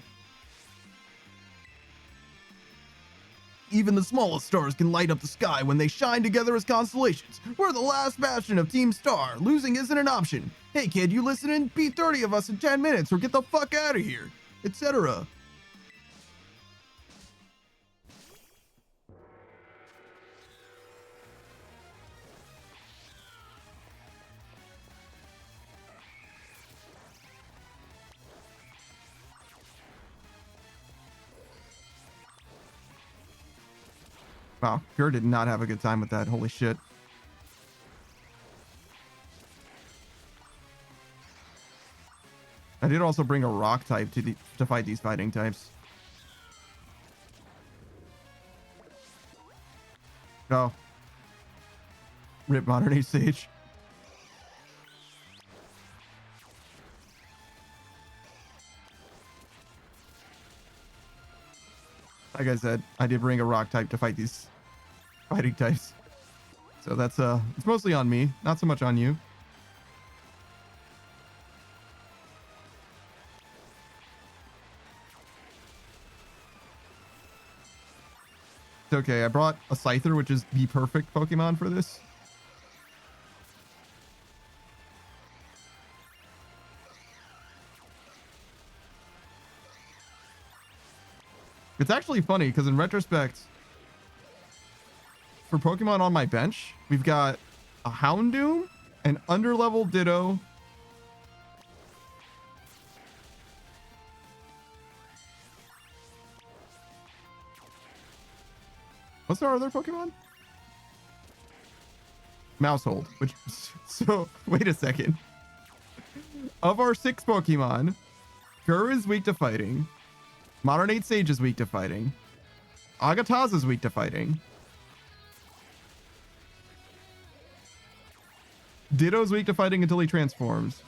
Even the smallest stars can light up the sky when they shine together as constellations. We're the last bastion of Team Star. Losing isn't an option. Hey kid, you listening? Beat 30 of us in 10 minutes or get the fuck out of here. Etc. Wow, Gur did not have a good time with that. Holy shit. I did also bring a rock type to fight these fighting types. Oh. Rip Modern Age Sage. Like I said, I did bring a rock type to fight these fighting types. So that's it's mostly on me, not so much on you. It's okay, I brought a Scyther, which is the perfect Pokemon for this. It's actually funny because in retrospect, for Pokemon on my bench, we've got a Houndoom, an underlevel Ditto, what's our other Pokemon? Mousehold, which, so wait a second. Of our 6 Pokemon, Gur is weak to fighting. Modern 8 Sage is weak to fighting. Agataz is weak to fighting. Ditto's weak to fighting until he transforms.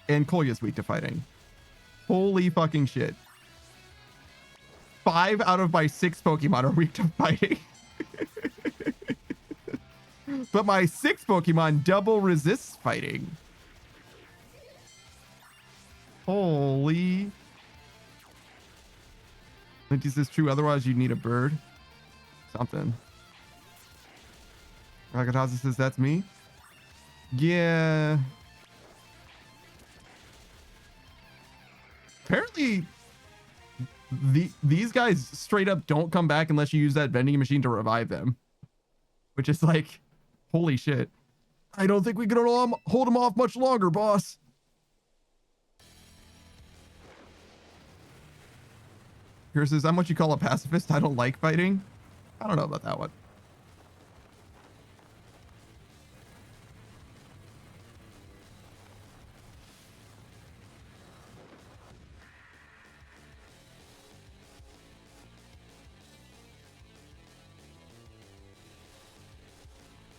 And Kolya's weak to fighting. Holy fucking shit. 5 out of my 6 Pokemon are weak to fighting. But my 6 Pokemon double resists fighting. Holy. Is this true? Otherwise, you'd need a bird. Something. Rakataza says that's me. Yeah. Apparently, these guys straight up don't come back unless you use that vending machine to revive them. Which is like, holy shit. I don't think we can hold them off much longer, boss. Here says, I'm what you call a pacifist. I don't like fighting. I don't know about that one.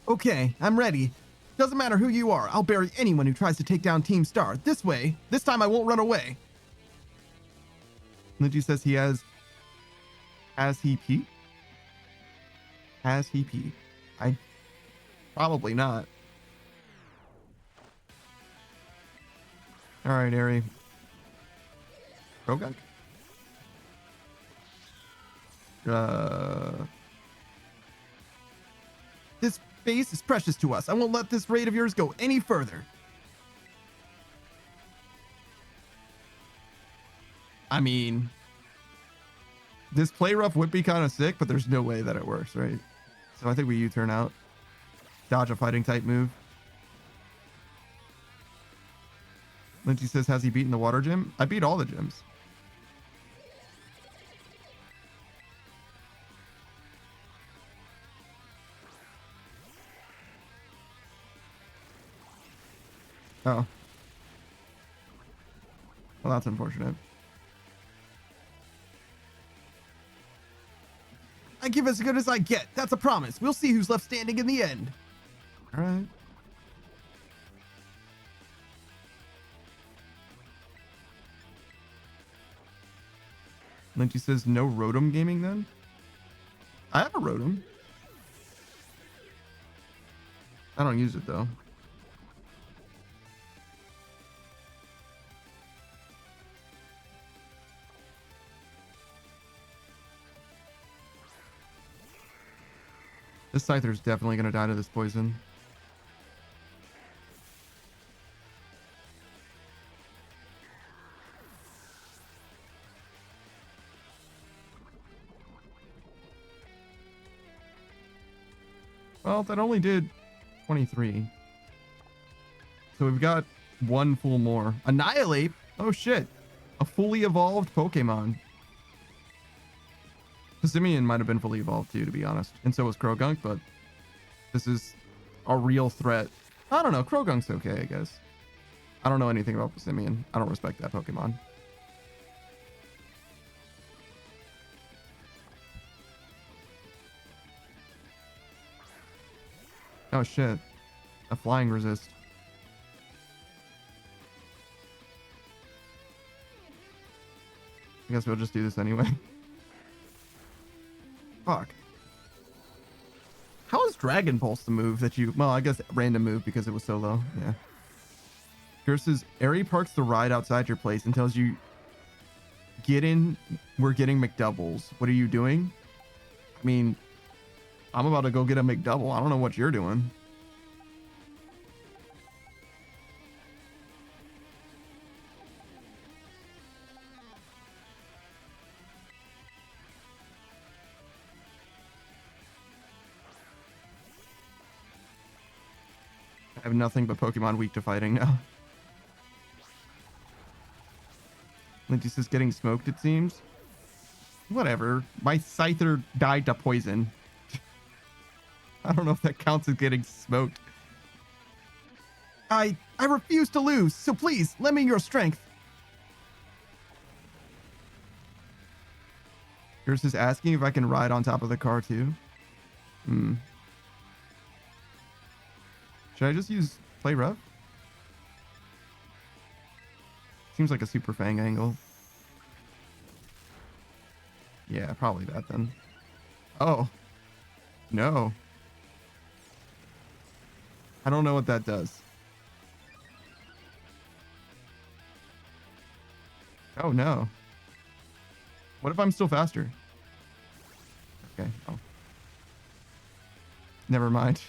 Okay, I'm ready. Doesn't matter who you are, I'll bury anyone who tries to take down Team Star. This time I won't run away. Linji says he has he pee? Has he pee? Probably not. All right, Ari. Krogunk? This base is precious to us. I won't let this raid of yours go any further. I mean, this play rough would be kind of sick, but there's no way that it works, right? So I think we U-turn out. Dodge a fighting type move. Lindsay says, has he beaten the water gym? I beat all the gyms. Oh. Well, that's unfortunate. I give as good as I get. That's a promise. We'll see who's left standing in the end. All right. Lynchy says no Rotom gaming then? I have a Rotom. I don't use it though. This Scyther's definitely going to die to this poison. Well, that only did 23. So we've got one full more. Annihilate? Oh shit. A fully evolved Pokemon. Simeon might have been fully evolved too, to be honest. And so was Krogunk, but this is a real threat. I don't know. Krogunk's okay, I guess. I don't know anything about Simeon. I don't respect that Pokemon. Oh shit. A flying resist. I guess we'll just do this anyway. Fuck. How is Dragon Pulse the move that you... Well, I guess random move because it was so low. Yeah. Curses, Airy parks the ride outside your place and tells you... Get in. We're getting McDoubles. What are you doing? I mean... I'm about to go get a McDouble. I don't know what you're doing. I have nothing but Pokemon weak to fighting now. Lindsay says getting smoked, it seems. Whatever. My Scyther died to poison. I don't know if that counts as getting smoked. I refuse to lose, so please, lend me your strength. Yours is asking if I can ride on top of the car too. Should I just use play rough? Seems like a super fang angle. Yeah, probably that then. Oh. No. I don't know what that does. Oh no. What if I'm still faster? Okay. Oh. Never mind.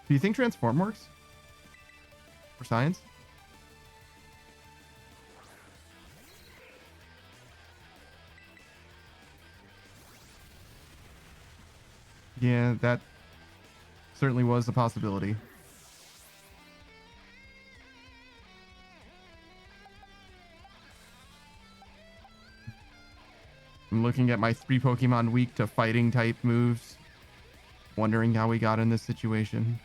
Do you think transform works? For science? Yeah, that certainly was a possibility. I'm looking at my 3 Pokemon weak to fighting type moves, wondering how we got in this situation.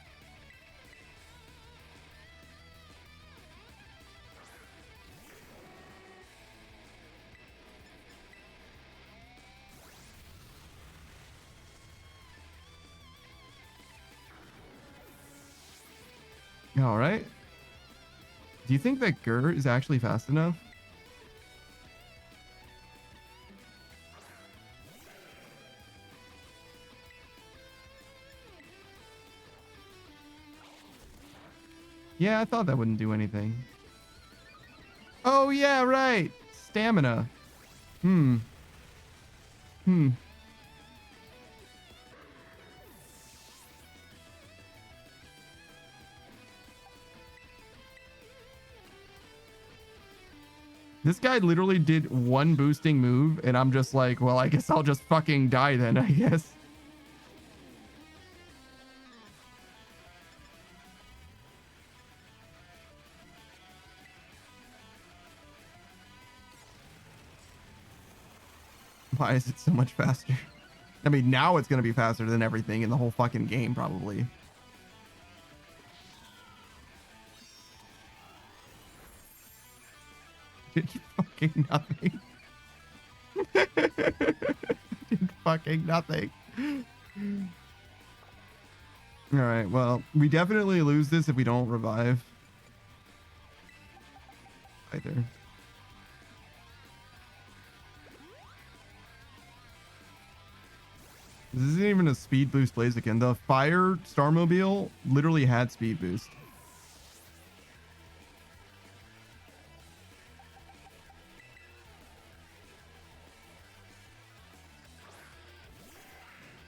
All right. Do you think that Gur is actually fast enough? Yeah, I thought that wouldn't do anything. Oh, yeah, right. Stamina. Hmm. This guy literally did one boosting move, and I'm just like, well, I guess I'll just fucking die then, I guess. Why is it so much faster? I mean, now it's going to be faster than everything in the whole fucking game, probably. Did fucking nothing. Did fucking nothing. All right, well, we definitely lose this if we don't revive. Either. This isn't even a speed boost Blaziken. The Fire Starmobile literally had speed boost.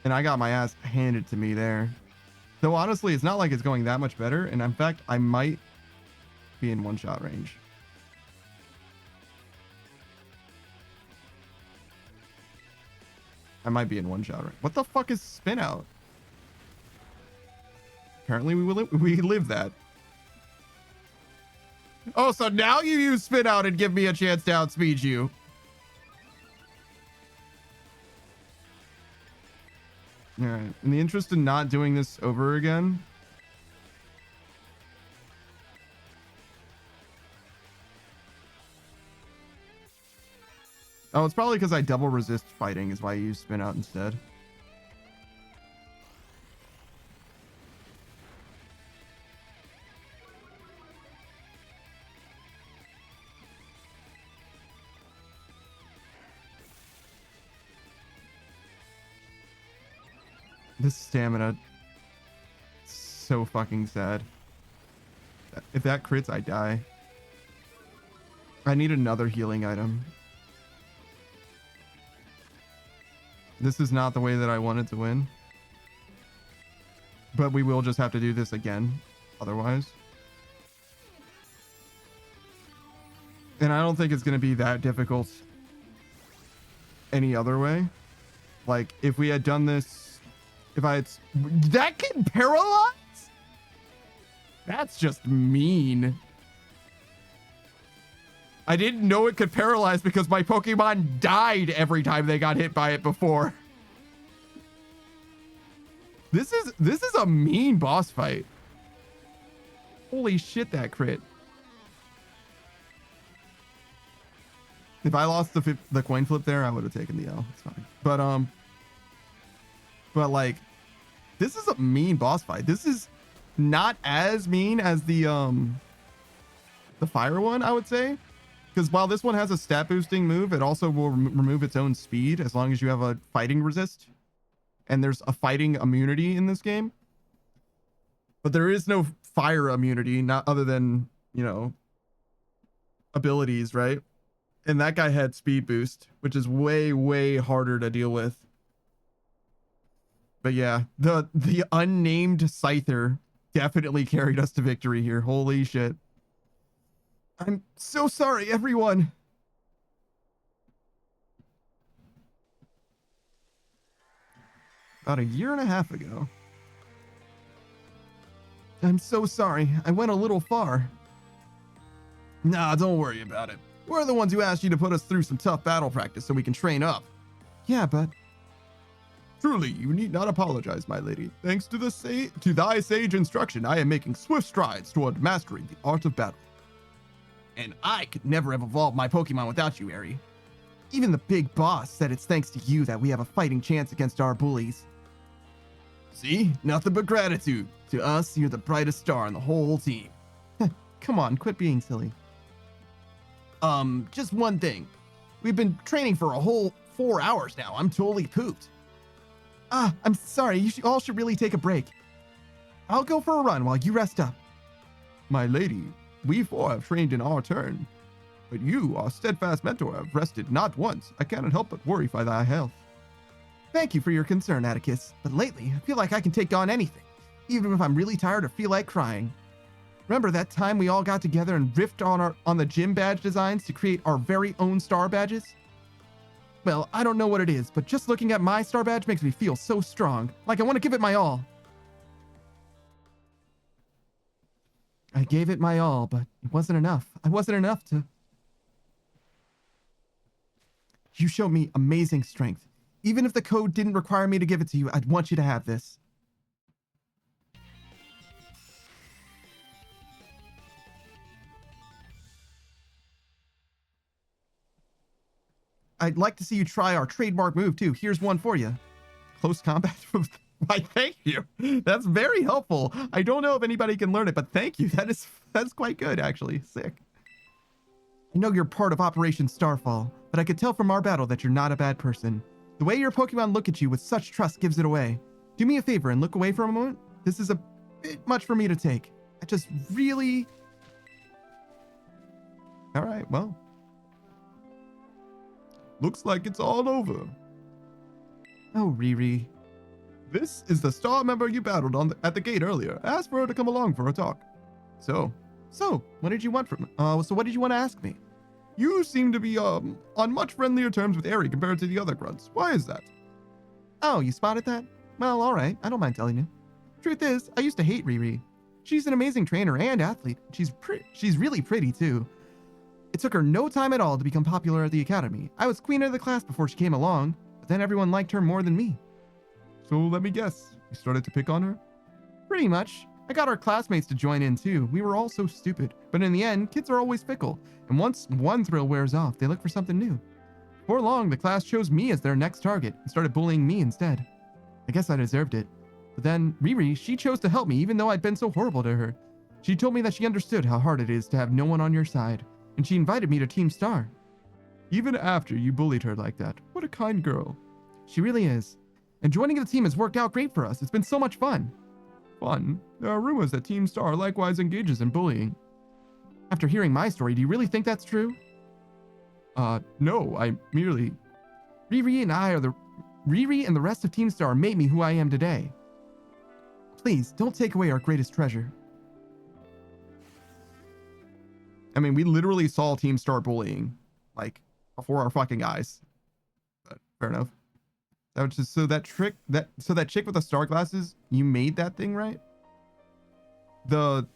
And I got my ass handed to me there. Though honestly, it's not like it's going that much better. And in fact, I might be in one-shot range. I might be in one-shot range. What the fuck is spin out? Apparently we live that. Oh, so now you use spin out and give me a chance to outspeed you. All right. In the interest of not doing this over again. Oh, it's probably because I double resist fighting is why I use spin out instead. This stamina, so fucking sad. If that crits, I die. I need another healing item. This is not the way that I wanted to win. But we will just have to do this again, otherwise. And I don't think it's going to be that difficult any other way. Like, if we had done this If I had... That can paralyze? That's just mean. I didn't know it could paralyze because my Pokemon died every time they got hit by it before. This is a mean boss fight. Holy shit, that crit. If I lost the coin flip there, I would have taken the L. It's fine. But like, this is a mean boss fight. This is not as mean as the fire one, I would say. Because while this one has a stat boosting move, it also will remove its own speed as long as you have a fighting resist. And there's a fighting immunity in this game. But there is no fire immunity, not other than, you know, abilities, right? And that guy had speed boost, which is way, way harder to deal with. But yeah, the unnamed Scyther definitely carried us to victory here. Holy shit. I'm so sorry, everyone. About a year and a half ago. I'm so sorry. I went a little far. Nah, don't worry about it. We're the ones who asked you to put us through some tough battle practice so we can train up. Yeah, but... Truly, you need not apologize, my lady. Thanks to thy sage instruction, I am making swift strides toward mastering the art of battle. And I could never have evolved my Pokemon without you, Eri. Even the big boss said it's thanks to you that we have a fighting chance against our bullies. See? Nothing but gratitude. To us, you're the brightest star in the whole team. Come on, quit being silly. Just one thing. We've been training for a whole 4 hours now. I'm totally pooped. I'm sorry. You all should really take a break. I'll go for a run while you rest up. My lady, we four have trained in our turn. But you, our steadfast mentor, have rested not once. I cannot help but worry for thy health. Thank you for your concern, Atticus. But lately, I feel like I can take on anything, even if I'm really tired or feel like crying. Remember that time we all got together and riffed on the gym badge designs to create our very own star badges? Well, I don't know what it is, but just looking at my star badge makes me feel so strong, like I want to give it my all. I gave it my all, but it wasn't enough. I wasn't enough to... You showed me amazing strength. Even if the code didn't require me to give it to you, I'd want you to have this. I'd like to see you try our trademark move too. Here's one for you. Close combat. Why, thank you. That's very helpful. I don't know if anybody can learn it, but thank you. That's quite good, actually. Sick. I know you're part of Operation Starfall, but I could tell from our battle that you're not a bad person. The way your Pokemon look at you with such trust gives it away. Do me a favor and look away for a moment. This is a bit much for me to take. I just really... All right, well. Looks like it's all over. Oh, Riri. This is the star member you battled at the gate earlier. Ask for her to come along for a talk. So, what did you want from so what did you want to ask me? You seem to be, on much friendlier terms with Eri compared to the other grunts. Why is that? Oh, you spotted that? Well, alright. I don't mind telling you. Truth is, I used to hate Riri. She's an amazing trainer and athlete. She's really pretty, too. It took her no time at all to become popular at the academy. I was queen of the class before she came along, but then everyone liked her more than me. So let me guess, you started to pick on her? Pretty much. I got our classmates to join in too. We were all so stupid. But in the end, kids are always fickle. And once one thrill wears off, they look for something new. Before long, the class chose me as their next target and started bullying me instead. I guess I deserved it. But then, Riri, she chose to help me even though I'd been so horrible to her. She told me that she understood how hard it is to have no one on your side. And she invited me to Team Star. Even after you bullied her like that, what a kind girl. She really is. And joining the team has worked out great for us. It's been so much fun. Fun? There are rumors that Team Star likewise engages in bullying. After hearing my story, do you really think that's true? No, I merely... Riri and the rest of Team Star made me who I am today. Please, don't take away our greatest treasure. I mean, we literally saw Team Star bullying, like, before our fucking eyes. But fair enough. That was just so that trick that chick with the star glasses, you made that thing, right? The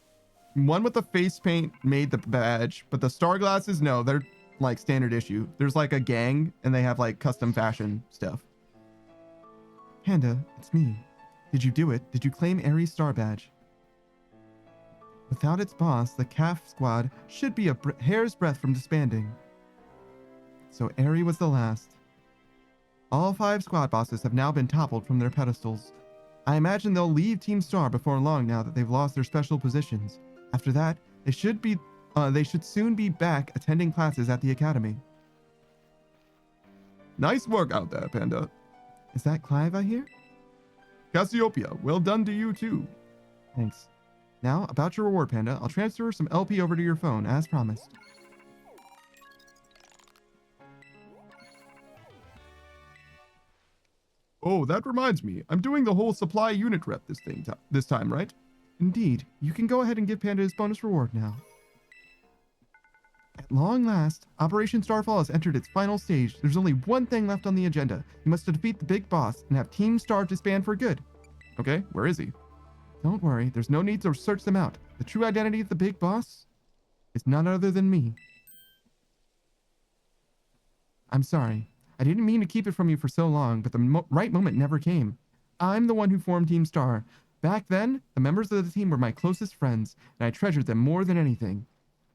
one with the face paint made the badge, but the star glasses, no, they're like standard issue. There's like a gang and they have like custom fashion stuff. Panda, it's me. Did you do it? Did you claim Aries star badge? Without its boss, the CAF squad should be a hair's breadth from disbanding. So Aerie was the last. All 5 squad bosses have now been toppled from their pedestals. I imagine they'll leave Team Star before long now that they've lost their special positions. After that, they should soon be back attending classes at the academy. Nice work out there, Panda. Is that Clive I hear? Cassiopeia, well done to you too. Thanks. Now, about your reward, Panda. I'll transfer some LP over to your phone, as promised. Oh, that reminds me. I'm doing the whole supply unit rep this time, right? Indeed. You can go ahead and give Panda his bonus reward now. At long last, Operation Starfall has entered its final stage. There's only one thing left on the agenda. You must defeat the big boss and have Team Star disband for good. Okay, where is he? Don't worry, there's no need to search them out. The true identity of the big boss is none other than me. I'm sorry. I didn't mean to keep it from you for so long, but the right moment never came. I'm the one who formed Team Star. Back then, the members of the team were my closest friends, and I treasured them more than anything.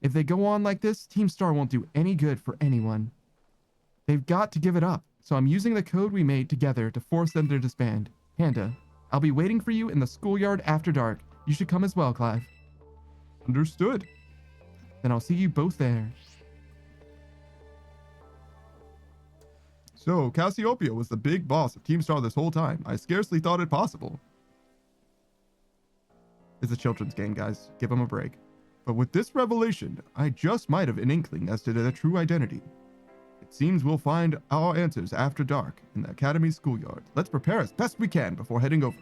If they go on like this, Team Star won't do any good for anyone. They've got to give it up, so I'm using the code we made together to force them to disband. Panda, I'll be waiting for you in the schoolyard after dark. You should come as well, Clive. Understood. Then I'll see you both there. So, Cassiopeia was the big boss of Team Star this whole time. I scarcely thought it possible. It's a children's game, guys. Give them a break. But with this revelation, I just might have an inkling as to their true identity. It seems we'll find our answers after dark in the Academy schoolyard. Let's prepare as best we can before heading over.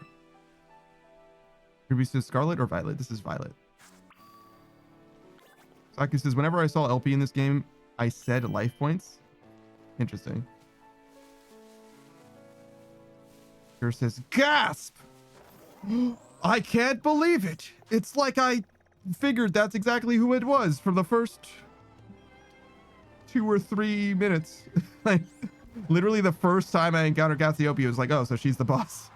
Ruby says Scarlet or Violet? This is Violet. Saki says, whenever I saw LP in this game, I said life points. Interesting. Here says, gasp! I can't believe it. It's like I figured that's exactly who it was from the first 2 or 3 minutes. Like, literally the first time I encountered Cassiopeia, it was like, oh, so she's the boss.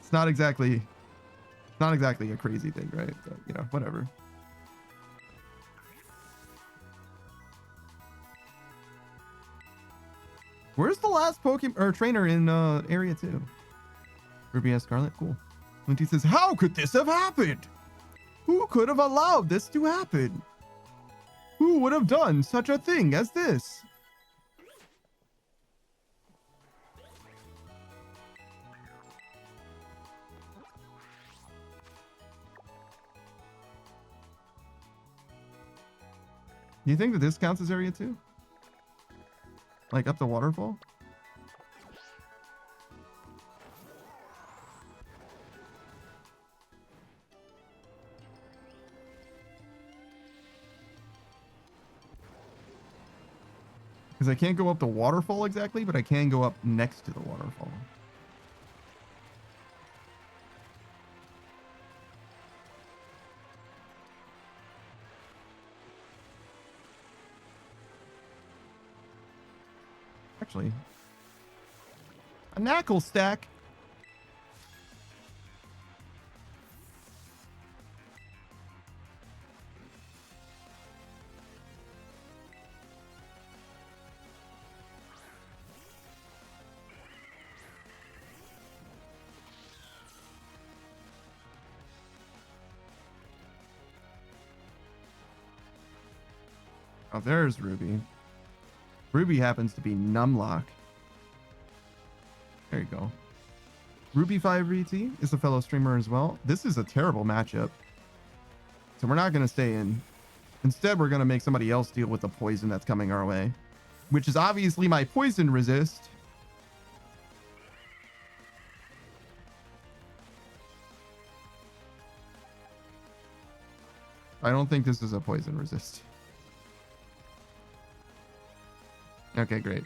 It's not exactly a crazy thing, right? But, you know, whatever. Where's the last Pokemon or trainer in Area 2? Ruby has Scarlet? Cool. Linty says, how could this have happened? Who could have allowed this to happen? Who would have done such a thing as this? Do you think that this counts as Area 2? Like up the waterfall? Because I can't go up the waterfall exactly, but I can go up next to the waterfall. Actually, a knuckle stack. Oh, there's Ruby. Ruby happens to be Numlock. There you go. Ruby 5RT is a fellow streamer as well. This is a terrible matchup. So we're not going to stay in. Instead, we're going to make somebody else deal with the poison that's coming our way. Which is obviously my poison resist. I don't think this is a poison resist. Okay, great.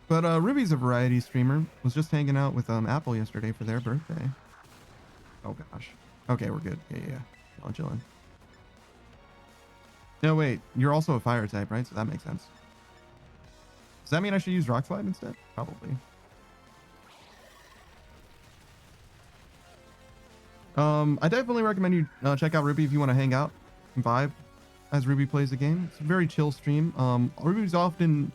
But Ruby's a variety streamer. Was just hanging out with Apple yesterday for their birthday. Oh gosh. Okay, we're good. Yeah. All chilling. No, wait. You're also a fire type, right? So that makes sense. Does that mean I should use Rock Slide instead? Probably. I definitely recommend you check out Ruby if you want to hang out and vibe as Ruby plays the game. It's a very chill stream. Ruby's often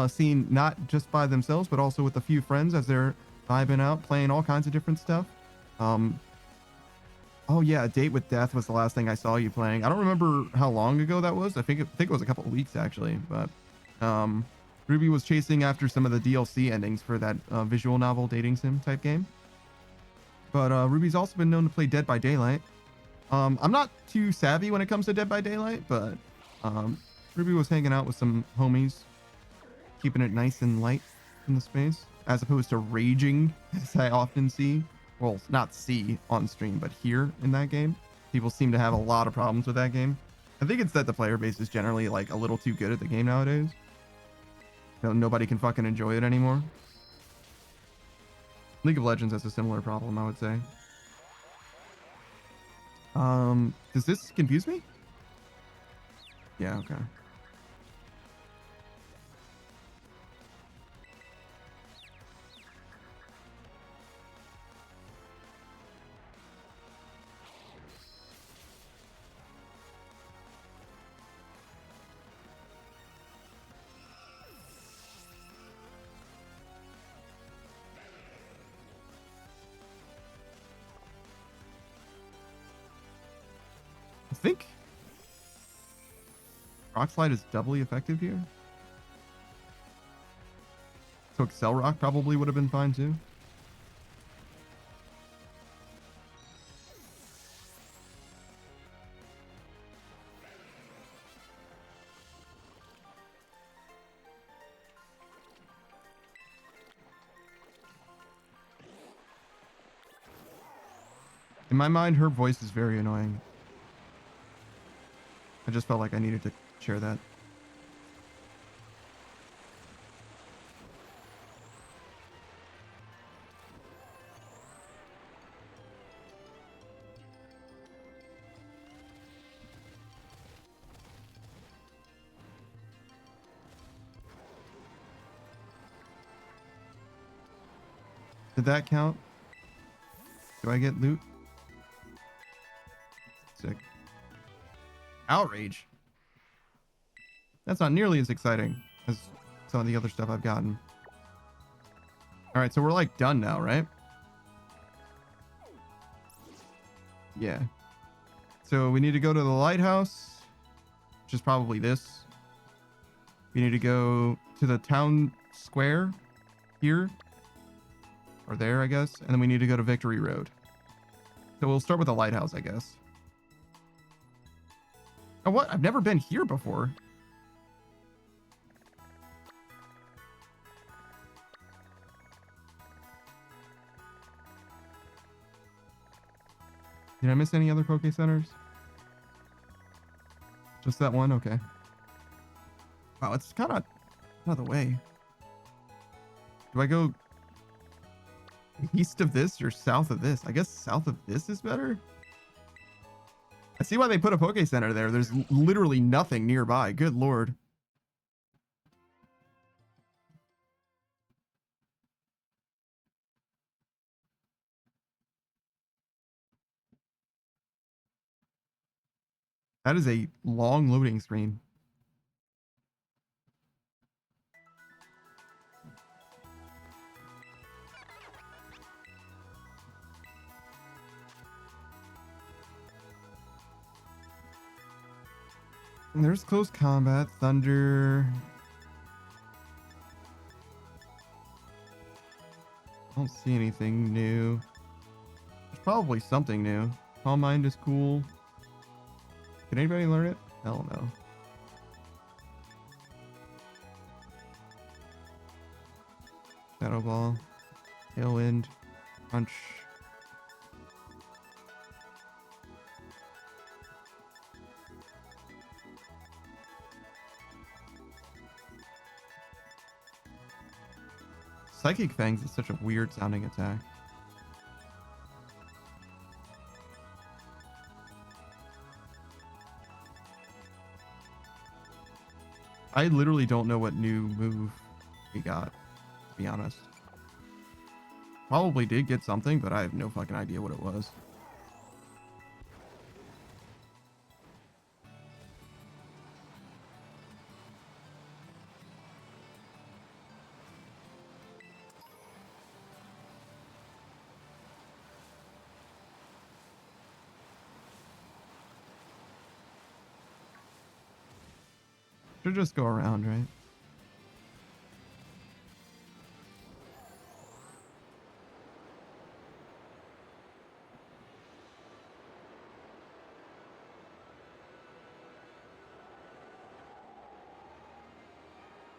seen not just by themselves, but also with a few friends as they're vibing out, playing all kinds of different stuff. Oh yeah, A Date with Death was the last thing I saw you playing. I don't remember how long ago that was. I think it was a couple of weeks actually, but Ruby was chasing after some of the DLC endings for that visual novel dating sim type game. But Ruby's also been known to play Dead by Daylight. I'm not too savvy when it comes to Dead by Daylight, but Ruby was hanging out with some homies, keeping it nice and light in the space, as opposed to raging, as I often see. Well, not see on stream, but here in that game. People seem to have a lot of problems with that game. I think it's that the player base is generally like a little too good at the game nowadays. You know, nobody can fucking enjoy it anymore. League of Legends has a similar problem, I would say. Does this confuse me? Yeah, okay. I think Rock Slide is doubly effective here. So Excel Rock probably would have been fine too. In my mind, her voice is very annoying. I just felt like I needed to share that. Did that count? Do I get loot? Sick. Outrage. That's not nearly as exciting as some of the other stuff I've gotten. All right, so we're like done now, right? Yeah. So we need to go to the lighthouse, which is probably this. We need to go to the town square here. Or there, I guess. And then we need to go to Victory Road. So we'll start with the lighthouse, I guess. Oh, what? I've never been here before. Did I miss any other Poke Centers? Just that one? Okay. Wow, it's kind of out of the way. Do I go east of this or south of this? I guess south of this is better. I see why they put a Poke Center there. There's literally nothing nearby. Good lord. That is a long loading screen. And there's close combat, thunder. I don't see anything new. There's probably something new. Calm Mind is cool. Can anybody learn it? Hell no. Shadow Ball. Tailwind. Punch. Psychic Fangs is such a weird sounding attack. I literally don't know what new move we got, to be honest. Probably did get something, but I have no fucking idea what it was. Should just go around, right?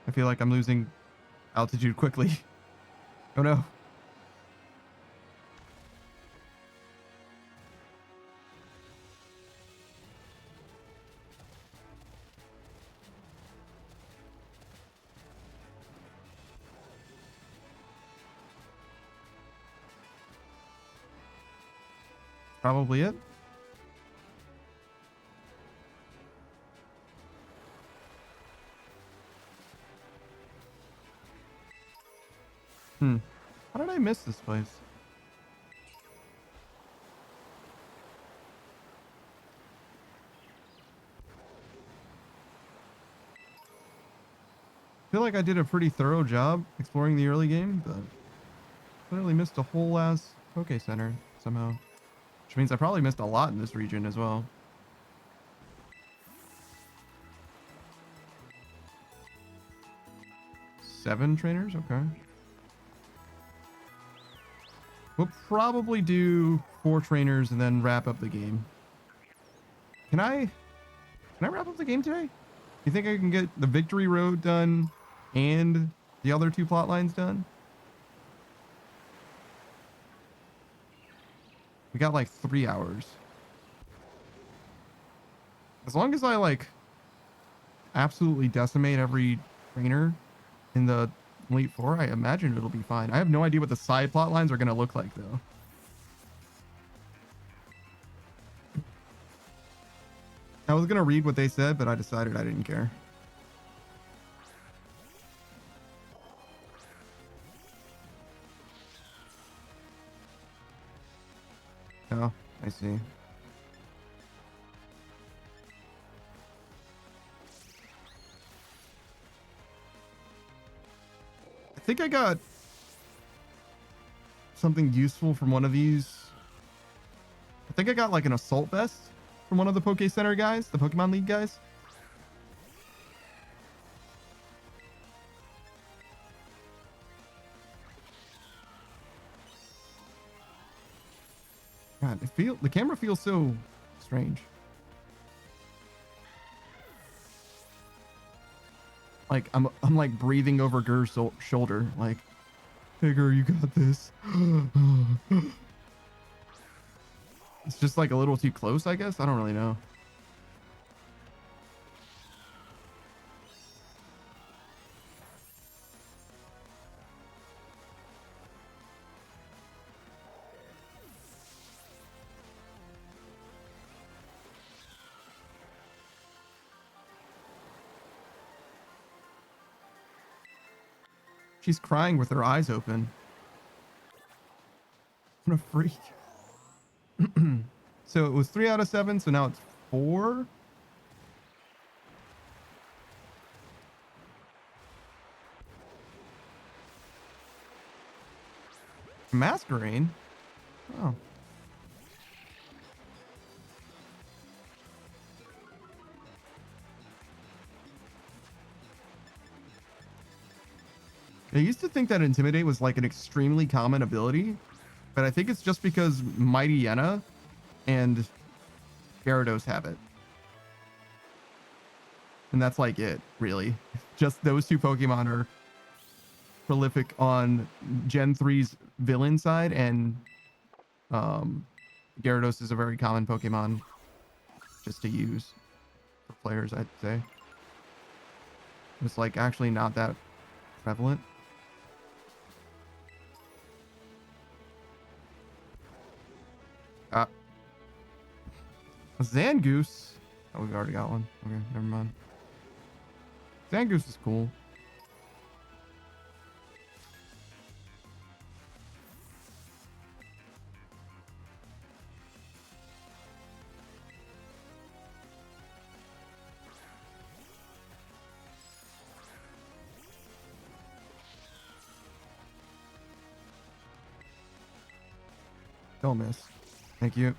I feel like I'm losing altitude quickly. Oh no. Probably it. How did I miss this place? I feel like I did a pretty thorough job exploring the early game, but clearly missed a whole ass Poke Center somehow. Which means I probably missed a lot in this region as well. Seven trainers? Okay. We'll probably do 4 trainers and then wrap up the game. Can I wrap up the game today? You think I can get the Victory Road done and the other 2 plot lines done? We got like 3 hours. As long as I like absolutely decimate every trainer in the Elite Four, I imagine it'll be fine. I have no idea what the side plot lines are going to look like though. I was going to read what they said, but I decided I didn't care. Oh, I see. I think I got something useful from one of these. I think I got like an assault vest from one of the Poke Center guys, the Pokemon League guys. God, the camera feels so strange. Like I'm like breathing over Gur's shoulder, like, hey Gur, you got this. It's just like a little too close, I guess. I don't really know. She's crying with her eyes open. What a freak. So it was 3 out of 7, so now it's 4. Masquerade? Oh. I used to think that Intimidate was like an extremely common ability, but I think it's just because Mighty Yenna and Gyarados have it. And that's like it, really. Just those 2 Pokemon are prolific on Gen 3's villain side, and Gyarados is a very common Pokemon just to use for players, I'd say. It's like actually not that prevalent. A Zangoose. Oh, we've already got one. Okay, never mind. Zangoose is cool. Don't miss. Thank you.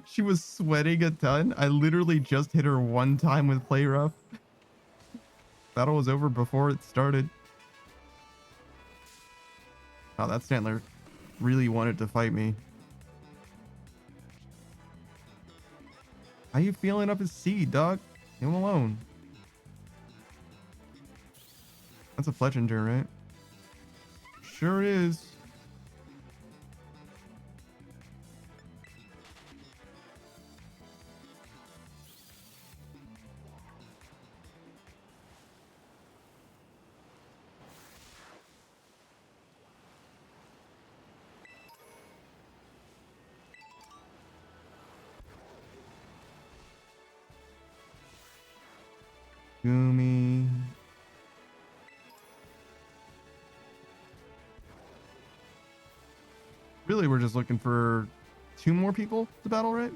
She was sweating a ton. I literally just hit her one time with play rough. Battle was over before it started. Oh, that Stantler really wanted to fight me. How you feeling up his seed, dog? Leave him alone. That's a Fletchinger, right? Sure is. Gumi. Really, we're just looking for 2 more people to battle, right?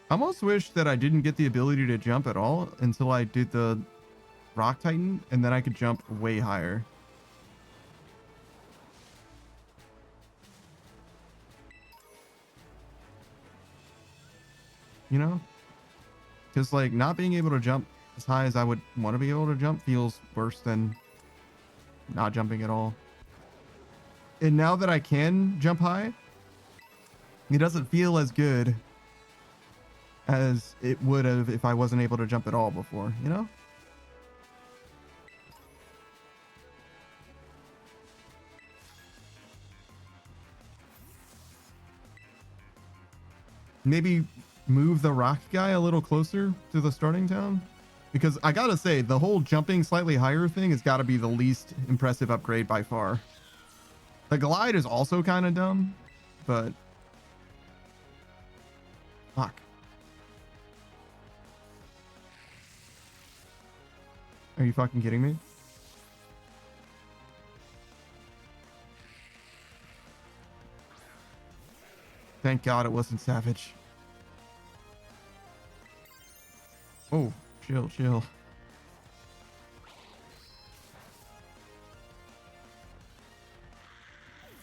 I almost wish that I didn't get the ability to jump at all until I did the Rock Titan, and then I could jump way higher. You know? Because, like, not being able to jump as high as I would want to be able to jump feels worse than not jumping at all. And now that I can jump high, it doesn't feel as good as it would have if I wasn't able to jump at all before, you know? Maybe move the rock guy a little closer to the starting town, because I gotta say the whole jumping slightly higher thing has got to be the least impressive upgrade by far. The glide is also kind of dumb, but fuck. Are you fucking kidding me? Thank God it wasn't Savage. Oh, chill, chill.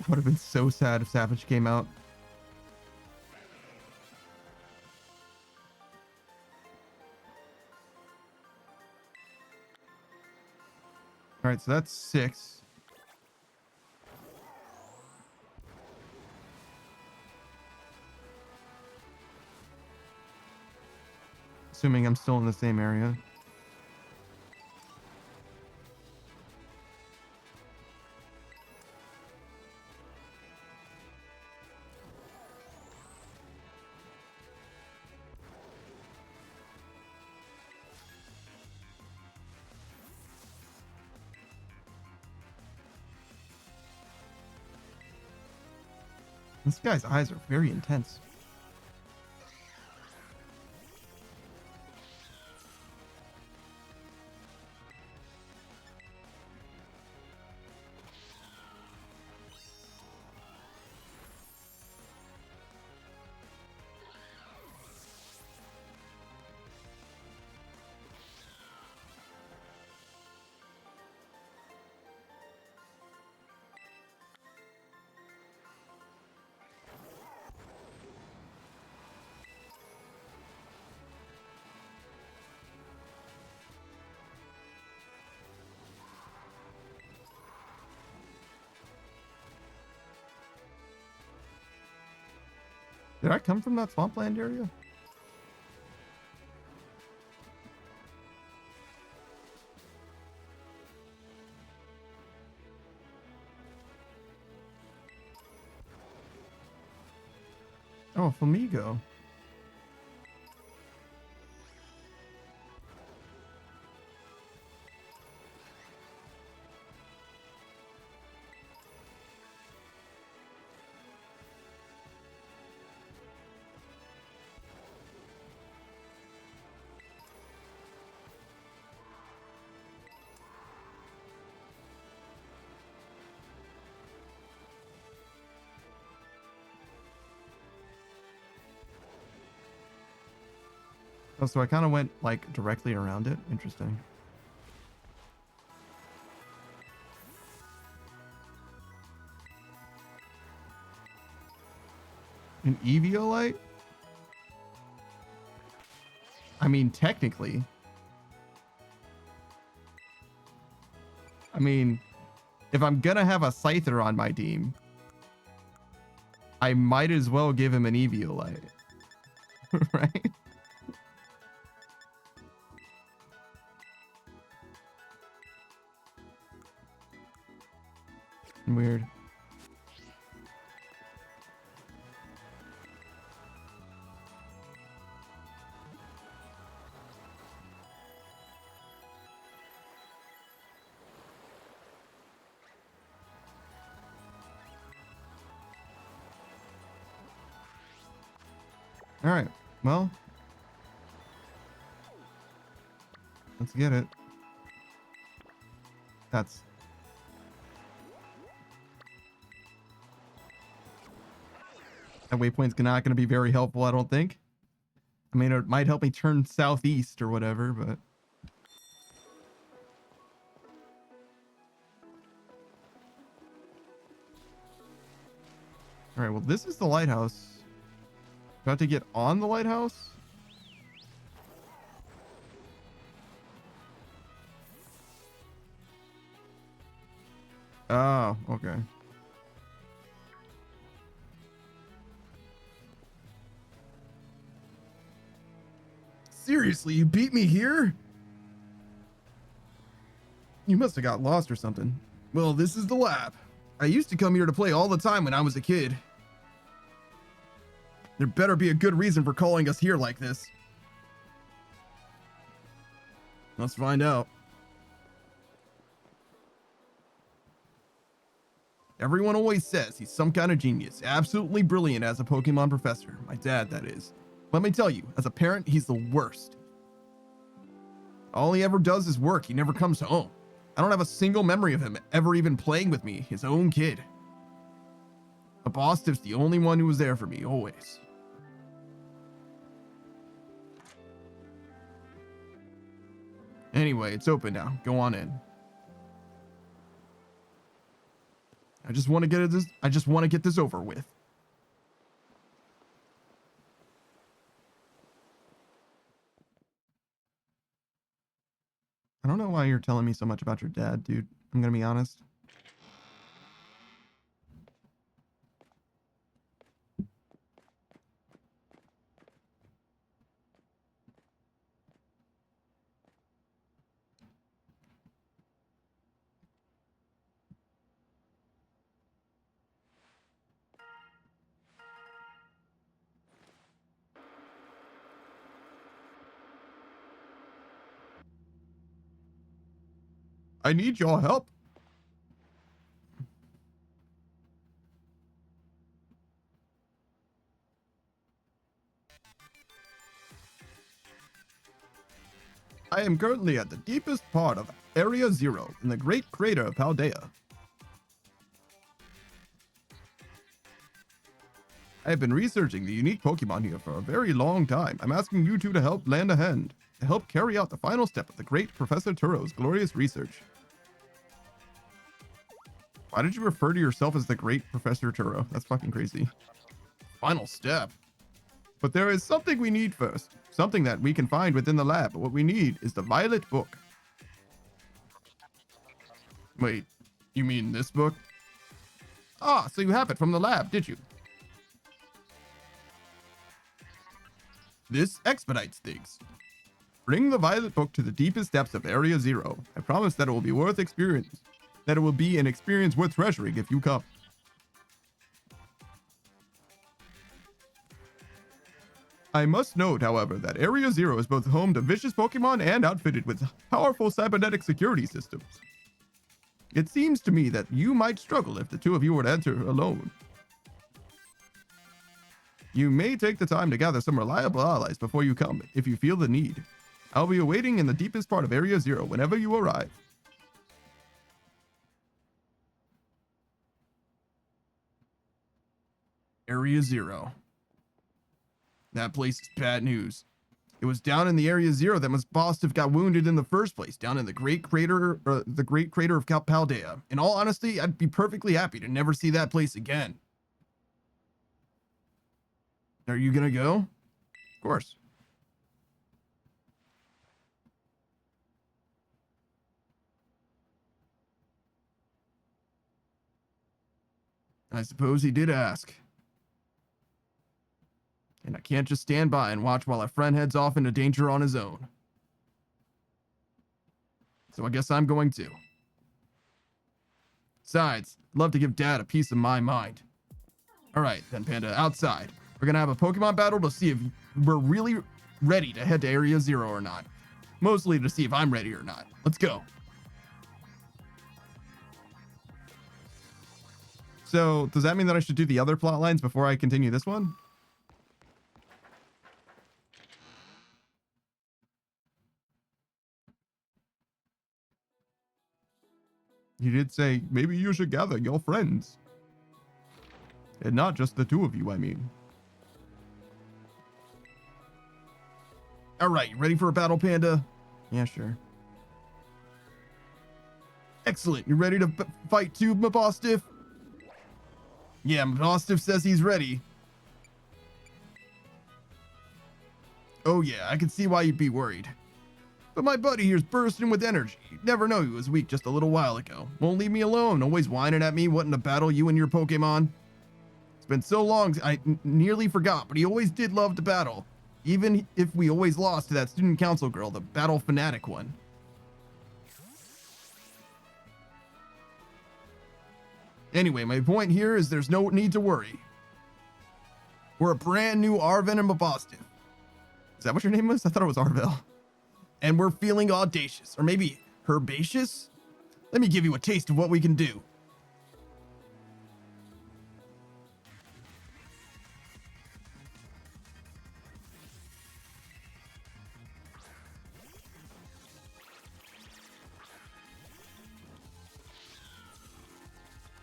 Would have been so sad if Savage came out. All right, so that's 6. Assuming I'm still in the same area. This guy's eyes are very intense. Did I come from that swampland area? Oh, Flamingo. Oh, so I kind of went like directly around it. Interesting. An Eviolite? I mean, technically. I mean, if I'm gonna have a Scyther on my team, I might as well give him an Eviolite. Right? Weird. All right. Well, let's get it. That's that waypoint's not going to be very helpful, I don't think. I mean, it might help me turn southeast or whatever, but all right. Well, this is the lighthouse. About to get on the lighthouse. Oh, okay. Seriously, you beat me here? You must have got lost or something. Well, this is the lab. I used to come here to play all the time when I was a kid. There better be a good reason for calling us here like this. Let's find out. Everyone always says he's some kind of genius, absolutely brilliant as a Pokemon professor. My dad, that is. Let me tell you, as a parent, he's the worst. All he ever does is work. He never comes home. I don't have a single memory of him ever even playing with me, his own kid. But Boss Tiff's the only one who was there for me, always. Anyway, it's open now. Go on in. I just want to get this over with. I don't know why you're telling me so much about your dad, dude. I'm gonna be honest. I need your help. I am currently at the deepest part of Area Zero in the Great Crater of Paldea. I have been researching the unique Pokemon here for a very long time. I'm asking you two to help lend a hand, to help carry out the final step of the great Professor Turo's glorious research. Why did you refer to yourself as the great Professor Turo? That's fucking crazy. Final step. But there is something we need first. Something that we can find within the lab. But what we need is the Violet Book. Wait, you mean this book? Ah, so you have it from the lab, did you? This expedites things. Bring the Violet Book to the deepest depths of Area Zero. I promise that it will be worth experience. That it will be an experience worth treasuring if you come. I must note, however, that Area Zero is both home to vicious Pokemon and outfitted with powerful cybernetic security systems. It seems to me that you might struggle if the two of you were to enter alone. You may take the time to gather some reliable allies before you come, if you feel the need. I'll be awaiting in the deepest part of Area Zero whenever you arrive. Area Zero. That place is bad news. It was down in the Area Zero that Ms. Bostov got wounded in the first place, down in the Great Crater of Paldea. In all honesty, I'd be perfectly happy to never see that place again. Are you gonna go? Of course. I suppose he did ask. And I can't just stand by and watch while our friend heads off into danger on his own. So I guess I'm going to. Besides, I'd love to give Dad a piece of my mind. Alright, then Panda, outside. We're gonna have a Pokemon battle to see if we're really ready to head to Area Zero or not. Mostly to see if I'm ready or not. Let's go. So, does that mean that I should do the other plot lines before I continue this one? You did say, maybe you should gather your friends. And not just the two of you, I mean. Alright, you ready for a battle, Panda? Yeah, sure. Excellent, you ready to fight too, Mabostiff? Yeah, Mabostiff says he's ready. Oh yeah, I can see why you'd be worried. But my buddy here's bursting with energy. You'd never know he was weak just a little while ago. Won't leave me alone, always whining at me wanting to battle you and your Pokemon. It's been so long, I nearly forgot, but he always did love to battle. Even if we always lost to that student council girl, the battle fanatic one. Anyway, my point here is there's no need to worry. We're a brand new Arven and Mabostiff. Is that what your name was? I thought it was Arvel. And we're feeling audacious, or maybe herbaceous? Let me give you a taste of what we can do.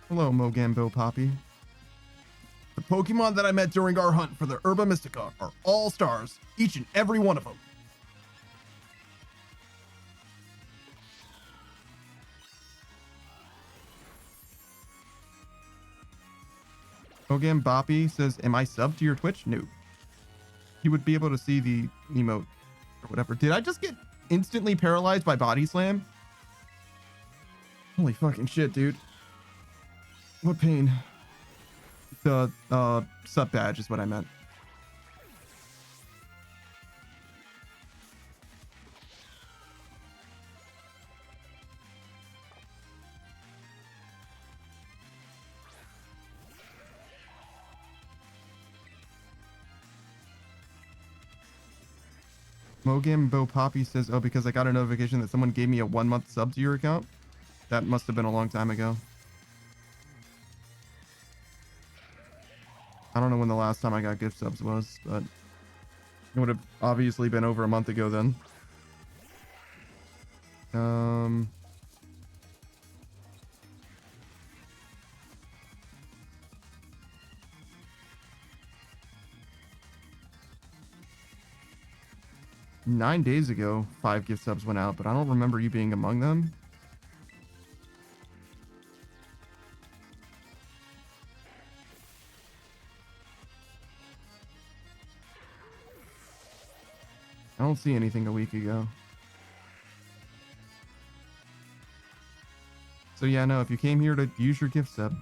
Hello, Mogambo Poppy. The Pokemon that I met during our hunt for the Herba Mystica are all stars, each and every one of them. Mogam Boppy says, am I subbed to your Twitch? No. You would be able to see the emote or whatever. Did I just get instantly paralyzed by Body Slam? Holy fucking shit, dude. What pain. The sub badge is what I meant. Mogam Bo Poppy says, oh, because I got a notification that someone gave me a 1-month sub to your account. That must have been a long time ago. I don't know when the last time I got gift subs was, but it would have obviously been over a month ago then. 9 days ago, 5 gift subs went out, but I don't remember you being among them. I don't see anything a week ago. So yeah, no, if you came here to use your gift sub,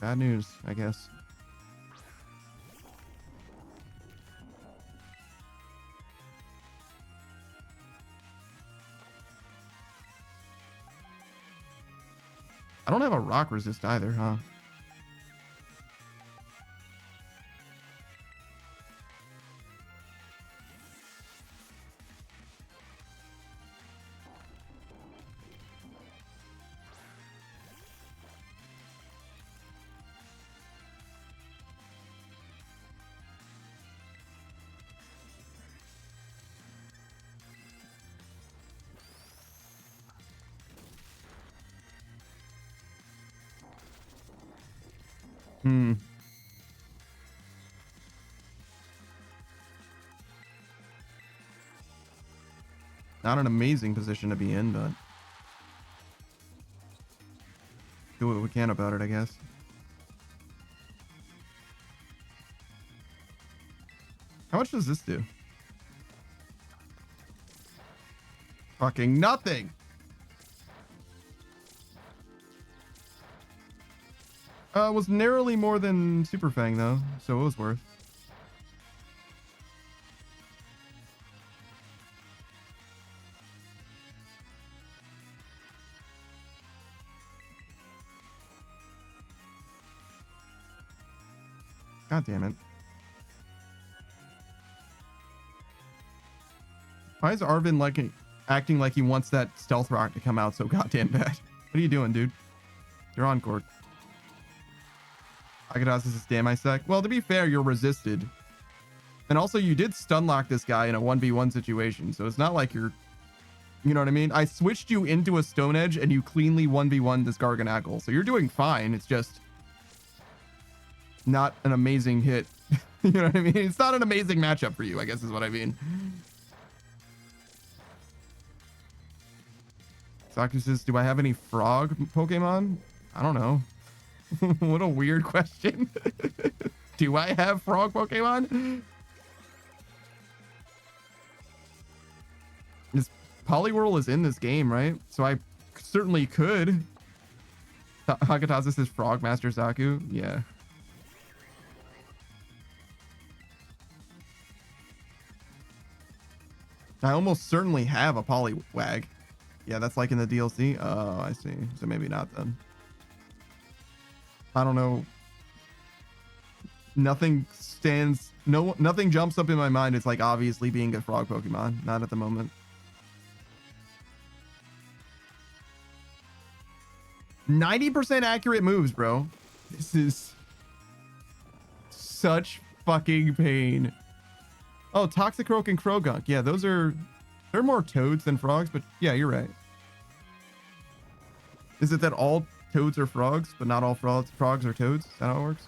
bad news, I guess. I don't have a rock resist either, huh? Hmm. Not an amazing position to be in, but do what we can about it, I guess. How much does this do? Fucking nothing. Was narrowly more than Super Fang though, so it was worth. God damn it. Why is Arvin like acting like he wants that stealth rock to come out so goddamn bad? What are you doing, dude? You're on court. Agadas is damn I sec. Well, to be fair, you're resisted. And also you did stun lock this guy in a 1v1 situation. So it's not like you're, you know what I mean? I switched you into a Stone Edge and you cleanly 1v1 this Garganackle. So you're doing fine. It's just not an amazing hit. You know what I mean? It's not an amazing matchup for you, I guess is what I mean. Saku says, do I have any frog Pokemon? I don't know. What a weird question. Do I have frog Pokemon? This Poliwhirl is in this game, right? So I certainly could. Hakataza says frog Master Saku. Yeah. I almost certainly have a Poliwag. Yeah, that's like in the DLC. Oh, I see. So maybe not then. I don't know. Nothing jumps up in my mind. It's like obviously being a frog Pokemon. Not at the moment. %90 accurate moves, bro. This is such fucking pain. Oh, Toxicroak and Krogunk. Yeah, they're more toads than frogs, but yeah, you're right. Is it that all toads are frogs, but not all frogs are toads? Is that how it works?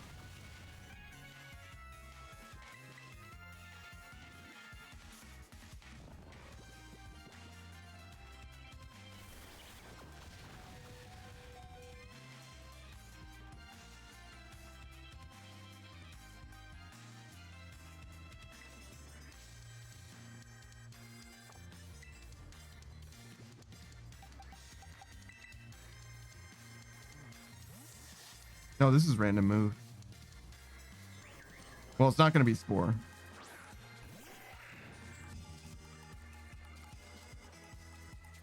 No, this is random move. Well, it's not going to be Spore.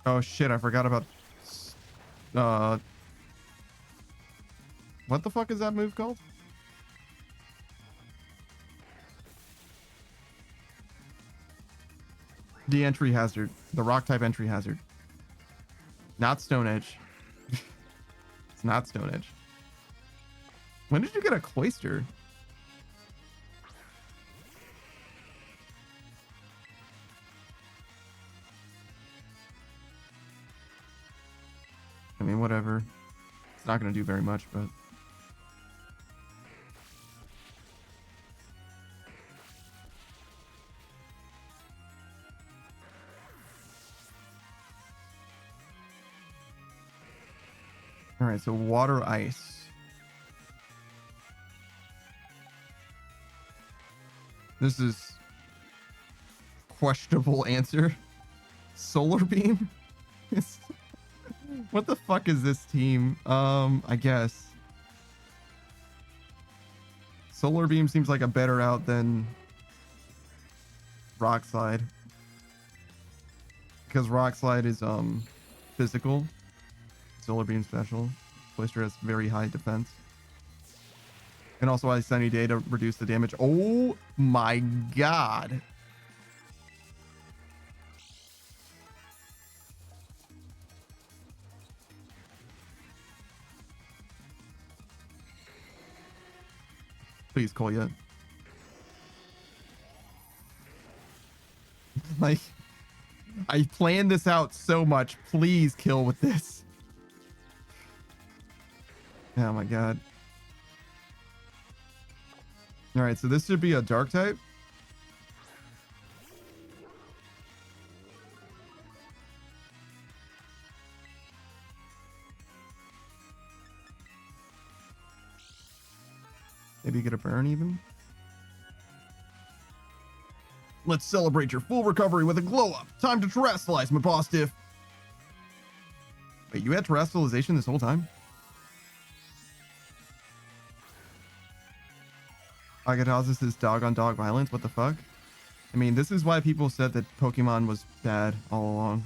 Oh shit, I forgot about what the fuck is that move called? The entry hazard, the rock type entry hazard. Not Stone Edge. It's not Stone Edge. When did you get a Cloyster? I mean, whatever. It's not going to do very much, but... All right, so water ice. This is questionable answer. Solar beam? What the fuck is this team? I guess. Solar beam seems like a better out than rock slide. Because rock slide is physical. Solar beam special. Cloyster has very high defense. And also I Sunny Day to reduce the damage. Oh my god. Please, Kolya. Like, I planned this out so much. Please kill with this. Oh my god. All right, so this should be a dark type. Maybe get a burn even. Let's celebrate your full recovery with a glow up. Time to terrestrialize, my boss diff. Wait, you had terrestrialization this whole time? Agathos is dog on dog violence. What the fuck? I mean, this is why people said that Pokemon was bad all along.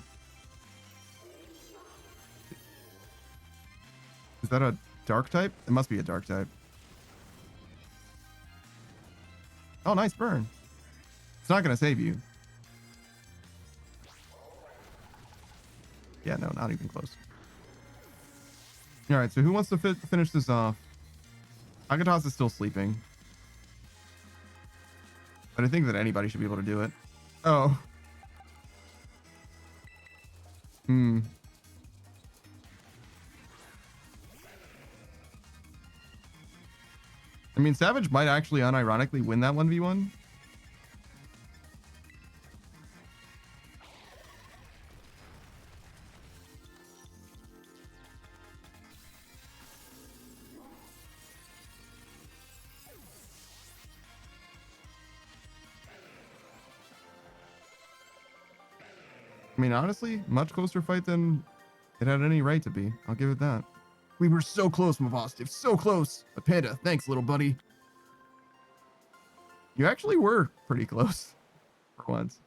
Is that a dark type? It must be a dark type. Oh, nice burn. It's not going to save you. Yeah, no, not even close. All right, so who wants to finish this off? Agathos is still sleeping. But I think that anybody should be able to do it. Oh. I mean, Savage might actually unironically win that 1v1. I mean, honestly, much closer fight than it had any right to be. I'll give it that. We were so close, Mavostiv. So close. But Panda, thanks, little buddy. You actually were pretty close for once.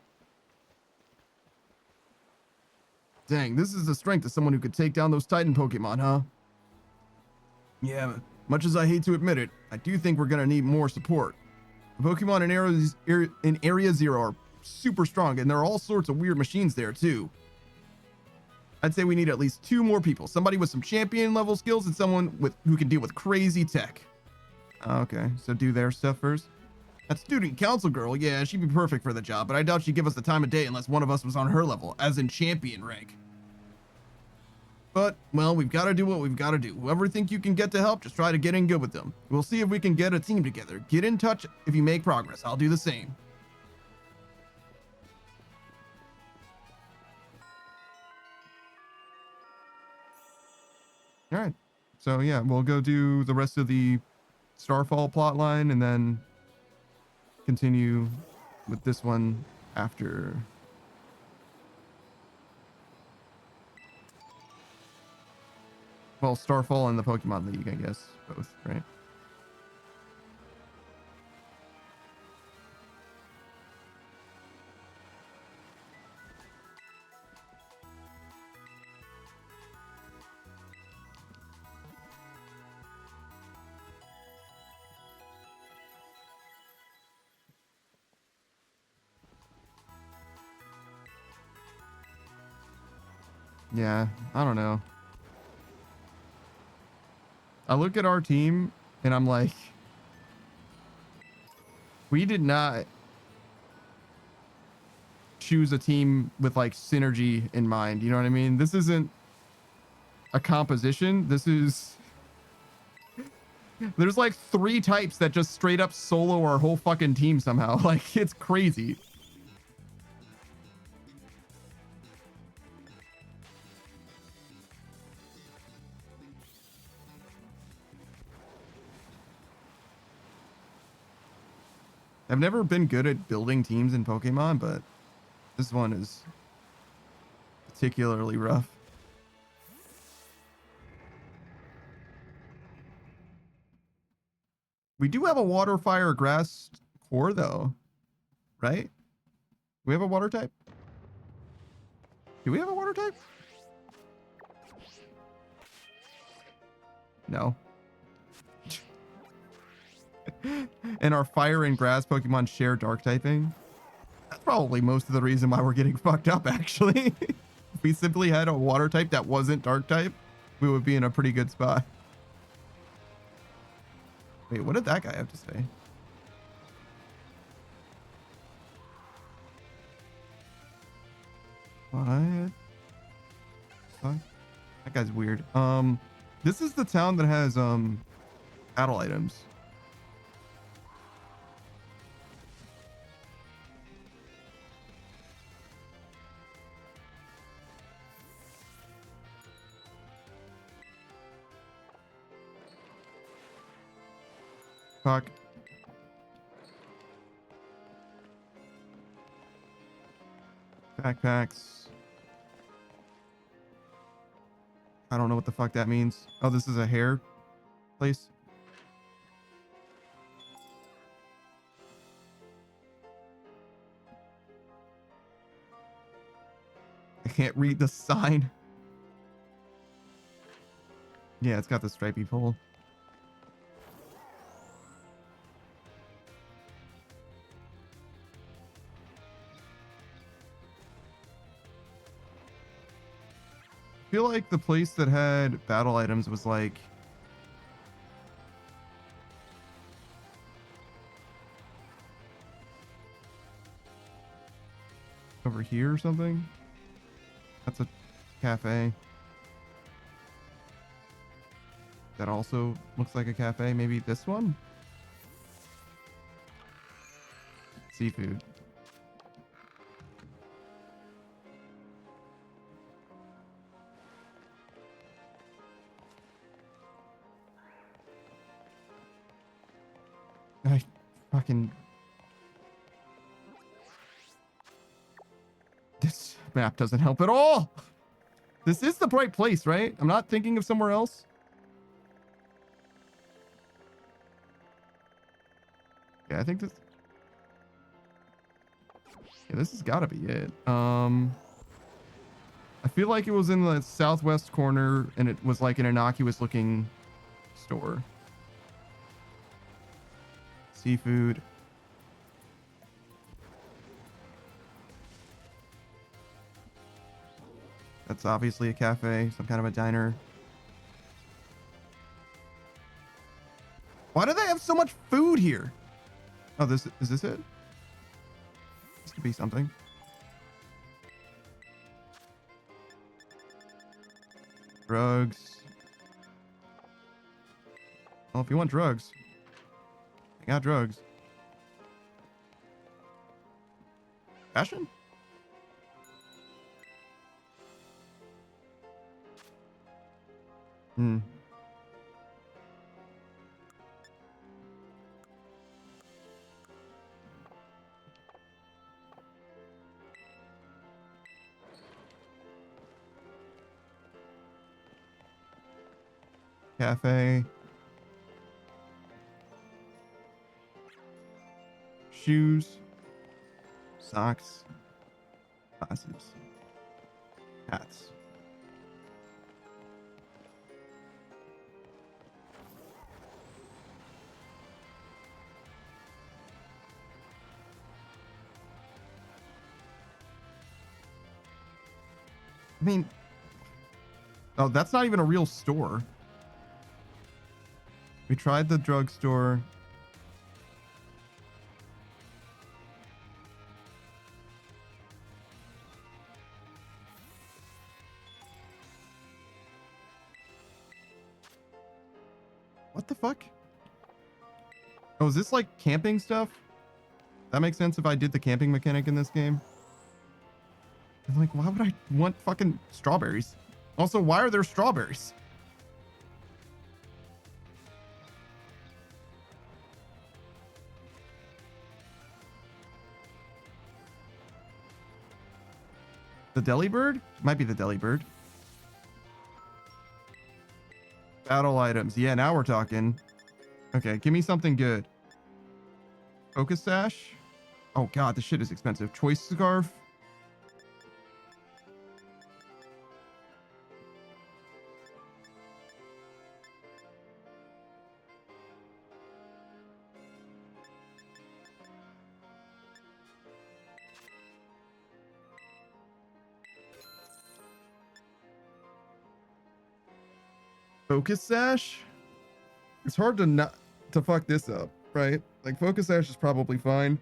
Dang, this is the strength of someone who could take down those Titan Pokemon, huh? Yeah, much as I hate to admit it, I do think we're gonna need more support. The Pokemon in Area Zero are super strong, and there are all sorts of weird machines there too. I'd say we need at least 2 more people. Somebody with some champion level skills and someone who can deal with crazy tech. Okay, so do their stuff first. That student council girl, yeah, she'd be perfect for the job, but I doubt she'd give us the time of day unless one of us was on her level, as in champion rank. But, well, we've got to do what we've got to do. Whoever think you can get to help, just try to get in good with them. We'll see if we can get a team together. Get in touch if you make progress. I'll do the same. All right. So, yeah, we'll go do the rest of the Starfall plotline and then continue with this one after. Well, Starfall and the Pokemon League, I guess, both, right? Yeah, I don't know. I look at our team and I'm like, we did not choose a team with like synergy in mind. You know what I mean? This isn't a composition. This is, there's like 3 types that just straight up solo our whole fucking team somehow. Like, it's crazy. I've never been good at building teams in Pokemon, but this one is particularly rough. We do have a water, fire, grass core though, right? We have a water type? Do we have a water type? No. And our fire and grass Pokemon share dark typing. That's probably most of the reason why we're getting fucked up, actually. If we simply had a water type that wasn't dark type, we would be in a pretty good spot. Wait, what did that guy have to say? What? Fuck. That guy's weird. This is the town that has battle items. Fuck. Backpacks. I don't know what the fuck that means. Oh, this is a hair place. I can't read the sign. Yeah, it's got the stripy pole. I feel like the place that had battle items was like over here or something. That's a cafe. That also looks like a cafe. Maybe this one? Seafood. I fucking... This map doesn't help at all! This is the right place, right? I'm not thinking of somewhere else. Yeah, I think this... Yeah, this has got to be it. I feel like it was in the southwest corner and it was like an innocuous looking store. Seafood. That's obviously a cafe, some kind of a diner. Why do they have so much food here? Oh, is this it? This could be something. Drugs. Well, if you want drugs, I got drugs. Fashion? Hmm. Cafe. Shoes. Socks. Glasses. Hats. I mean, oh, that's not even a real store. We tried the drugstore. What the fuck? Oh, is this like camping stuff? That makes sense if I did the camping mechanic in this game. I'm like, why would I want fucking strawberries? Also, why are there strawberries? The deli bird? Might be the deli bird. Battle items. Yeah, now we're talking. Okay, give me something good. Focus sash. Oh god, this shit is expensive. Choice scarf. Focus sash? It's hard to not to fuck this up, right? Like focus sash is probably fine.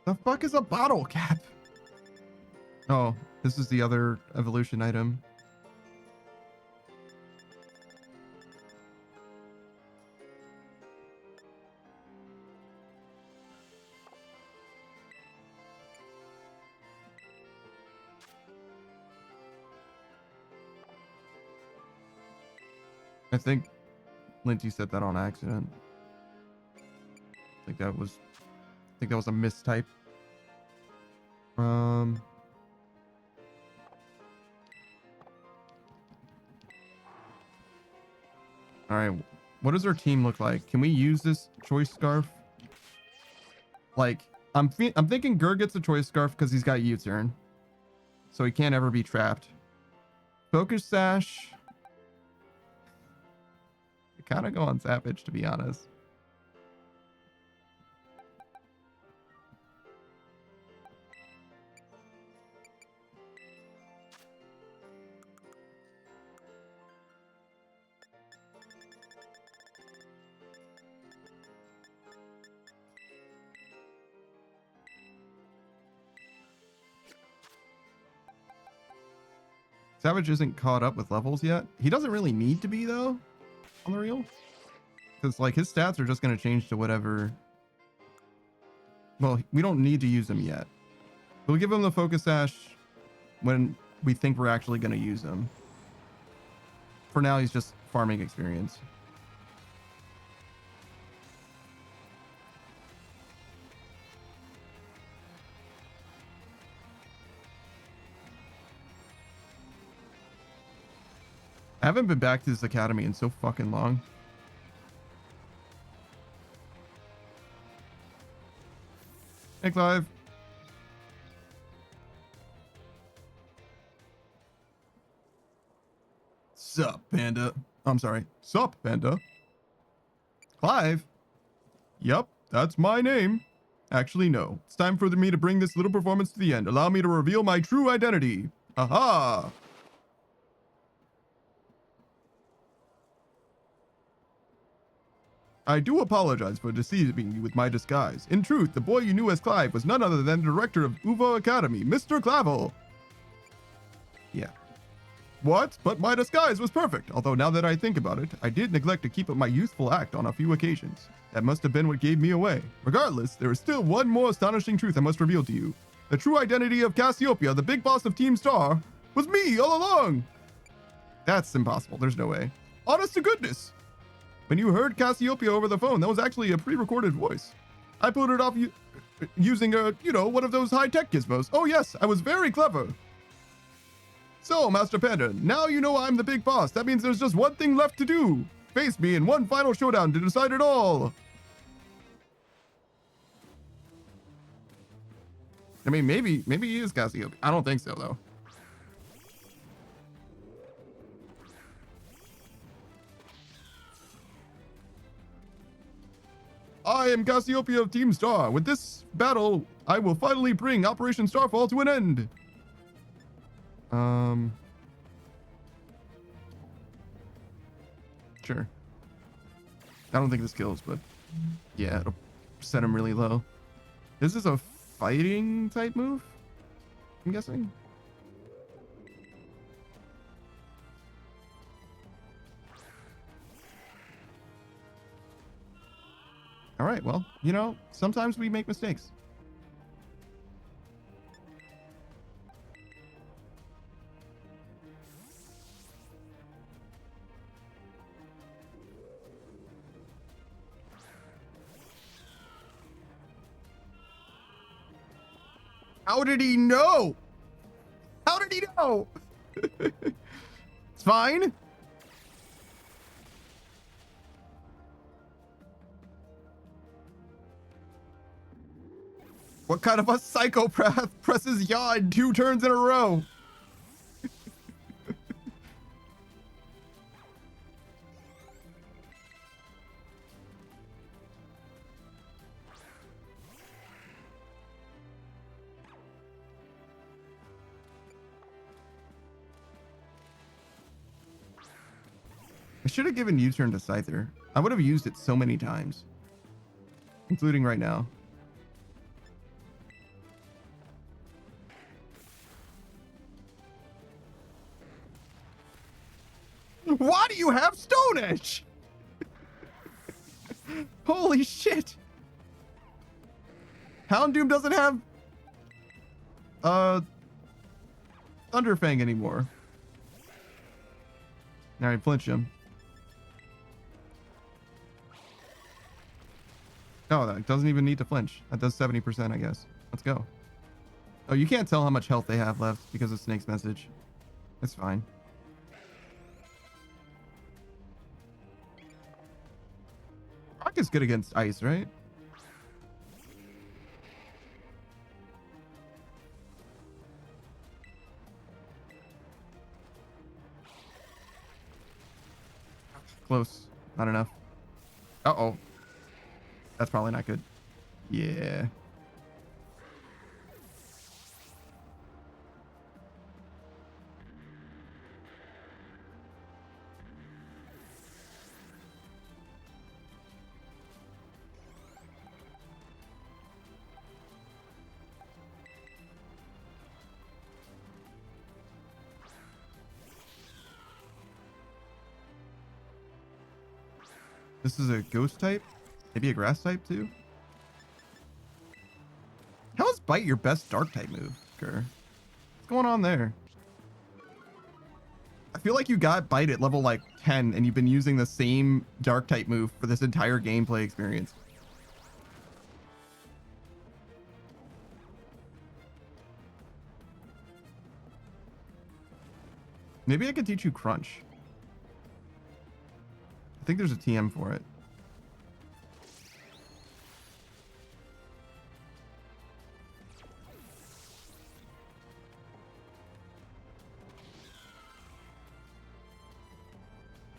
The fuck is a bottle cap? Oh, this is the other evolution item. I think Lindsay said that on accident. I think that was a mistype. All right, what does our team look like? Can we use this choice scarf? Like, I'm thinking Gur gets a choice scarf because he's got U-turn, so he can't ever be trapped. Focus sash. I kind of go on Savage, to be honest. Savage isn't caught up with levels yet. He doesn't really need to be, though, on the real. Because, like, his stats are just going to change to whatever. Well, we don't need to use them yet. We'll give him the focus sash when we think we're actually going to use him. For now, he's just farming experience. I haven't been back to this academy in so fucking long. Hey, Clive. Sup, Panda? I'm sorry. Sup, Panda? Clive? Yup, that's my name. Actually, no. It's time for me to bring this little performance to the end. Allow me to reveal my true identity. Aha! I do apologize for deceiving you with my disguise. In truth, the boy you knew as Clive was none other than the director of Uvo Academy, Mr. Clavel. Yeah. What? But my disguise was perfect. Although now that I think about it, I did neglect to keep up my youthful act on a few occasions. That must have been what gave me away. Regardless, there is still one more astonishing truth I must reveal to you. The true identity of Cassiopeia, the big boss of Team Star, was me all along. That's impossible. There's no way. Honest to goodness. When you heard Cassiopeia over the phone, that was actually a pre-recorded voice. I pulled it off using one of those high-tech gizmos. Oh yes, I was very clever. So, Master Panda, now you know I'm the big boss. That means there's just one thing left to do. Face me in one final showdown to decide it all. I mean, maybe he is Cassiopeia. I don't think so, though. I am Cassiopeia of Team Star. With this battle, I will finally bring Operation Starfall to an end. Sure. I don't think this kills, but yeah, it'll set him really low. This is a fighting type move, I'm guessing. All right, well, sometimes we make mistakes. How did he know? How did he know? It's fine. What kind of a psychopath presses yaw in 2 turns in a row? I should have given U-turn to Scyther. I would have used it so many times, including right now. Why do you have Stone Edge? Holy shit. Houndoom doesn't have Thunderfang anymore. All right, flinch him. Oh, that doesn't even need to flinch. That does 70%, I guess. Let's go. Oh, you can't tell how much health they have left because of Snake's message. It's fine. Rock is good against ice, right? Close. Not enough. Uh-oh. That's probably not good. Yeah. This is a ghost type? Maybe a grass type too? How is Bite your best dark type move, Kerr? What's going on there? I feel like you got Bite at level like 10 and you've been using the same dark type move for this entire gameplay experience. Maybe I could teach you Crunch. I think there's a TM for it.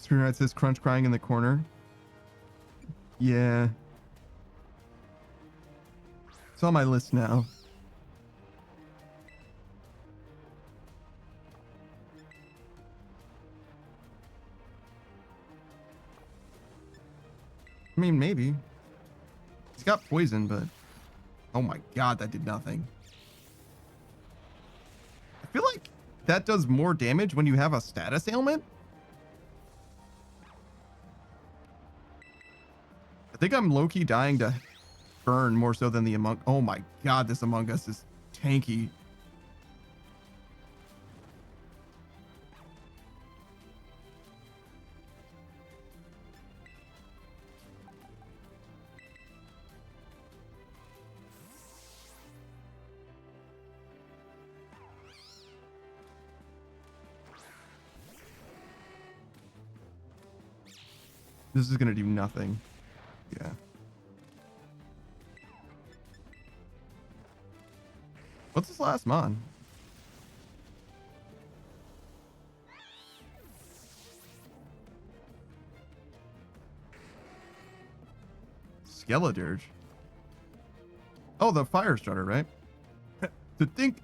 SHEERAN says Crunch crying in the corner. Yeah. It's on my list now. I mean, maybe. He's got poison, but... Oh my god, that did nothing. I feel like that does more damage when you have a status ailment. I think I'm low-key dying to burn more so than the Among... Oh my god, this Among Us is tanky. This is gonna do nothing. Yeah. What's his last mon? Skeledirge. Oh, the fire starter, right? to think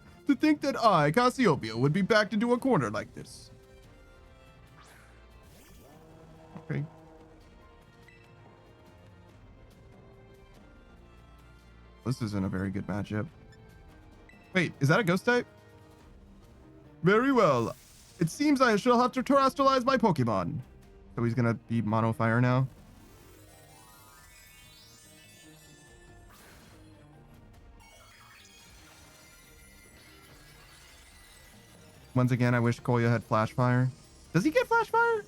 that I, Cassiopeia, would be backed into a corner like this. Okay. This isn't a very good matchup. Wait, is that a ghost type? Very well. It seems I shall have to terrestrialize my Pokemon. So he's gonna be mono fire now. Once again, I wish Koya had Flash Fire. Does he get Flash Fire?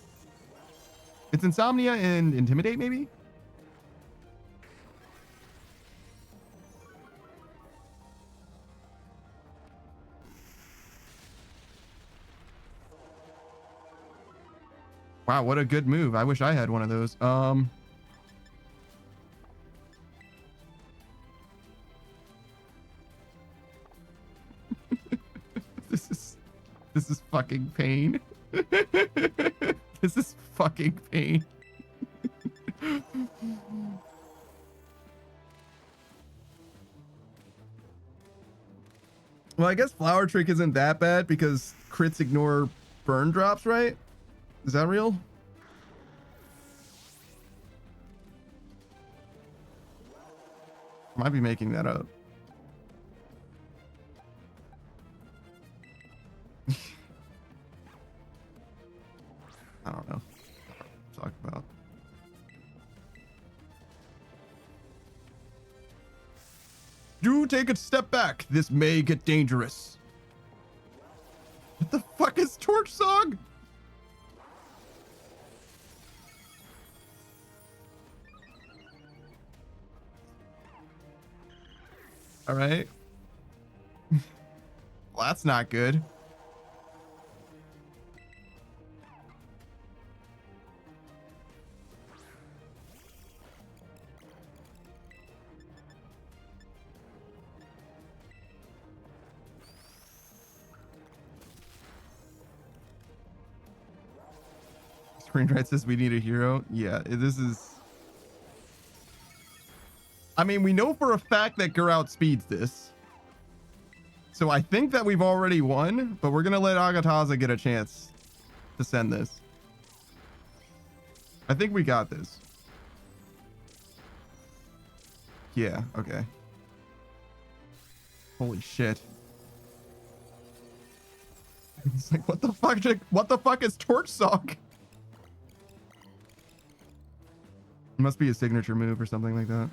It's Insomnia and Intimidate, maybe? Wow, what a good move. I wish I had one of those. This is fucking pain. This is fucking pain. Well, I guess Flower Trick isn't that bad because crits ignore burn drops, right? Is that real? Might be making that up. I don't know. Talk about. Do take a step back. This may get dangerous. What the fuck is Torch Song? All right. Well, that's not good. Screenwrite says we need a hero. Yeah, this is... I mean, we know for a fact that Gur outspeeds this. So I think that we've already won, but we're going to let Agataza get a chance to send this. I think we got this. Yeah, okay. Holy shit. It's like, what the fuck? What the fuck is Torch Sock? It must be a signature move or something like that.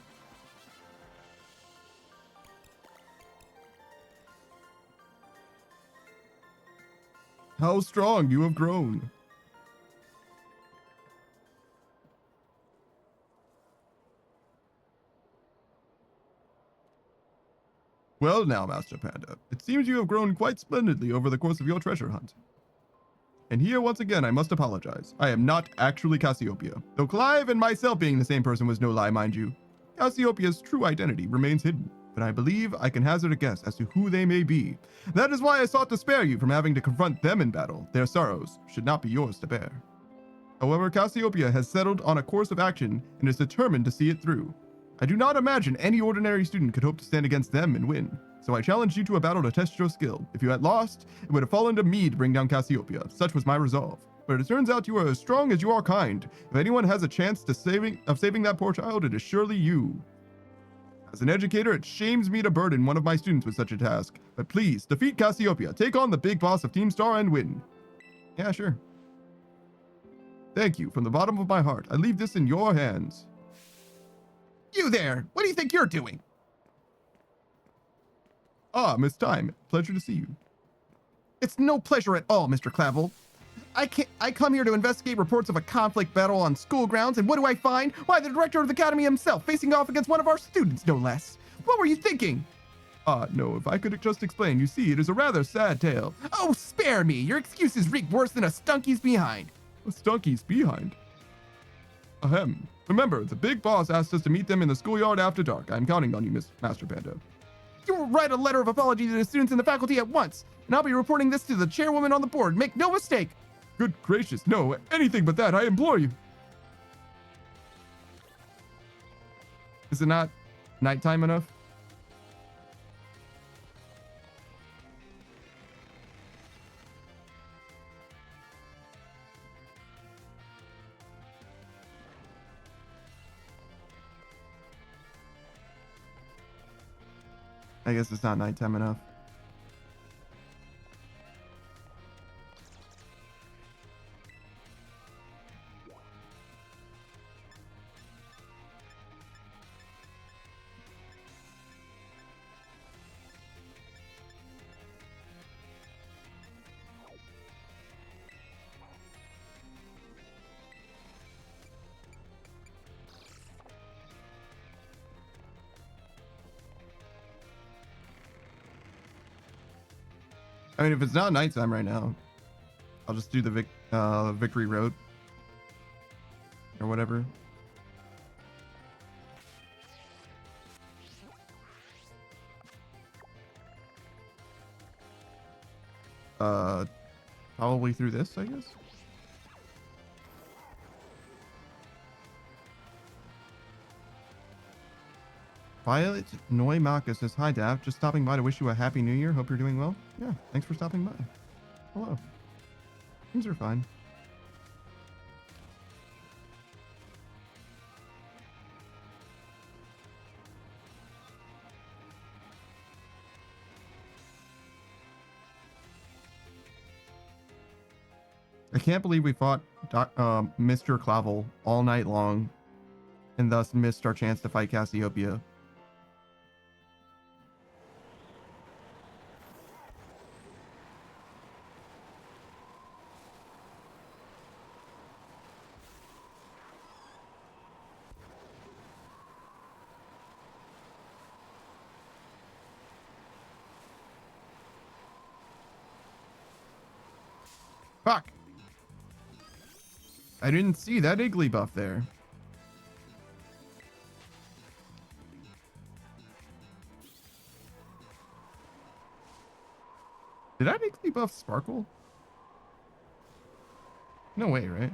How strong you have grown. Well now, Master Panda, it seems you have grown quite splendidly over the course of your treasure hunt. And here, once again, I must apologize. I am not actually Cassiopeia. Though Clive and myself being the same person was no lie, mind you. Cassiopeia's true identity remains hidden, but I believe I can hazard a guess as to who they may be. That is why I sought to spare you from having to confront them in battle. Their sorrows should not be yours to bear. However, Cassiopeia has settled on a course of action and is determined to see it through. I do not imagine any ordinary student could hope to stand against them and win. So I challenged you to a battle to test your skill. If you had lost, it would have fallen to me to bring down Cassiopeia. Such was my resolve. But it turns out you are as strong as you are kind. If anyone has a chance to saving that poor child, it is surely you. As an educator, it shames me to burden one of my students with such a task. But please, defeat Cassiopeia, take on the big boss of Team Star, and win. Yeah, sure. Thank you. From the bottom of my heart, I leave this in your hands. You there! What do you think you're doing? Ah, Miss Time. Pleasure to see you. It's no pleasure at all, Mr. Clavel. I come here to investigate reports of a conflict battle on school grounds, and what do I find? Why, the director of the academy himself, facing off against one of our students, no less. What were you thinking? No, if I could just explain. You see, it is a rather sad tale. Oh, spare me! Your excuses reek worse than a stunky's behind. A stunky's behind? Ahem. Remember, the big boss asked us to meet them in the schoolyard after dark. I'm counting on you, Master Panda. You will write a letter of apology to the students and the faculty at once, and I'll be reporting this to the chairwoman on the board. Make no mistake. Good gracious, no, anything but that, I implore you. Is it not nighttime enough? I guess it's not nighttime enough. I mean, if it's not nighttime right now, I'll just do the Victory Road or whatever. Probably through this, I guess. Violet Noimaka says, hi, Dav. Just stopping by to wish you a happy new year. Hope you're doing well. Yeah, thanks for stopping by. Hello. Things are fine. I can't believe we fought Mr. Clavel all night long and thus missed our chance to fight Cassiopeia. Fuck. I didn't see that Igglybuff there. Did I Igglybuff Sparkle? No way, right?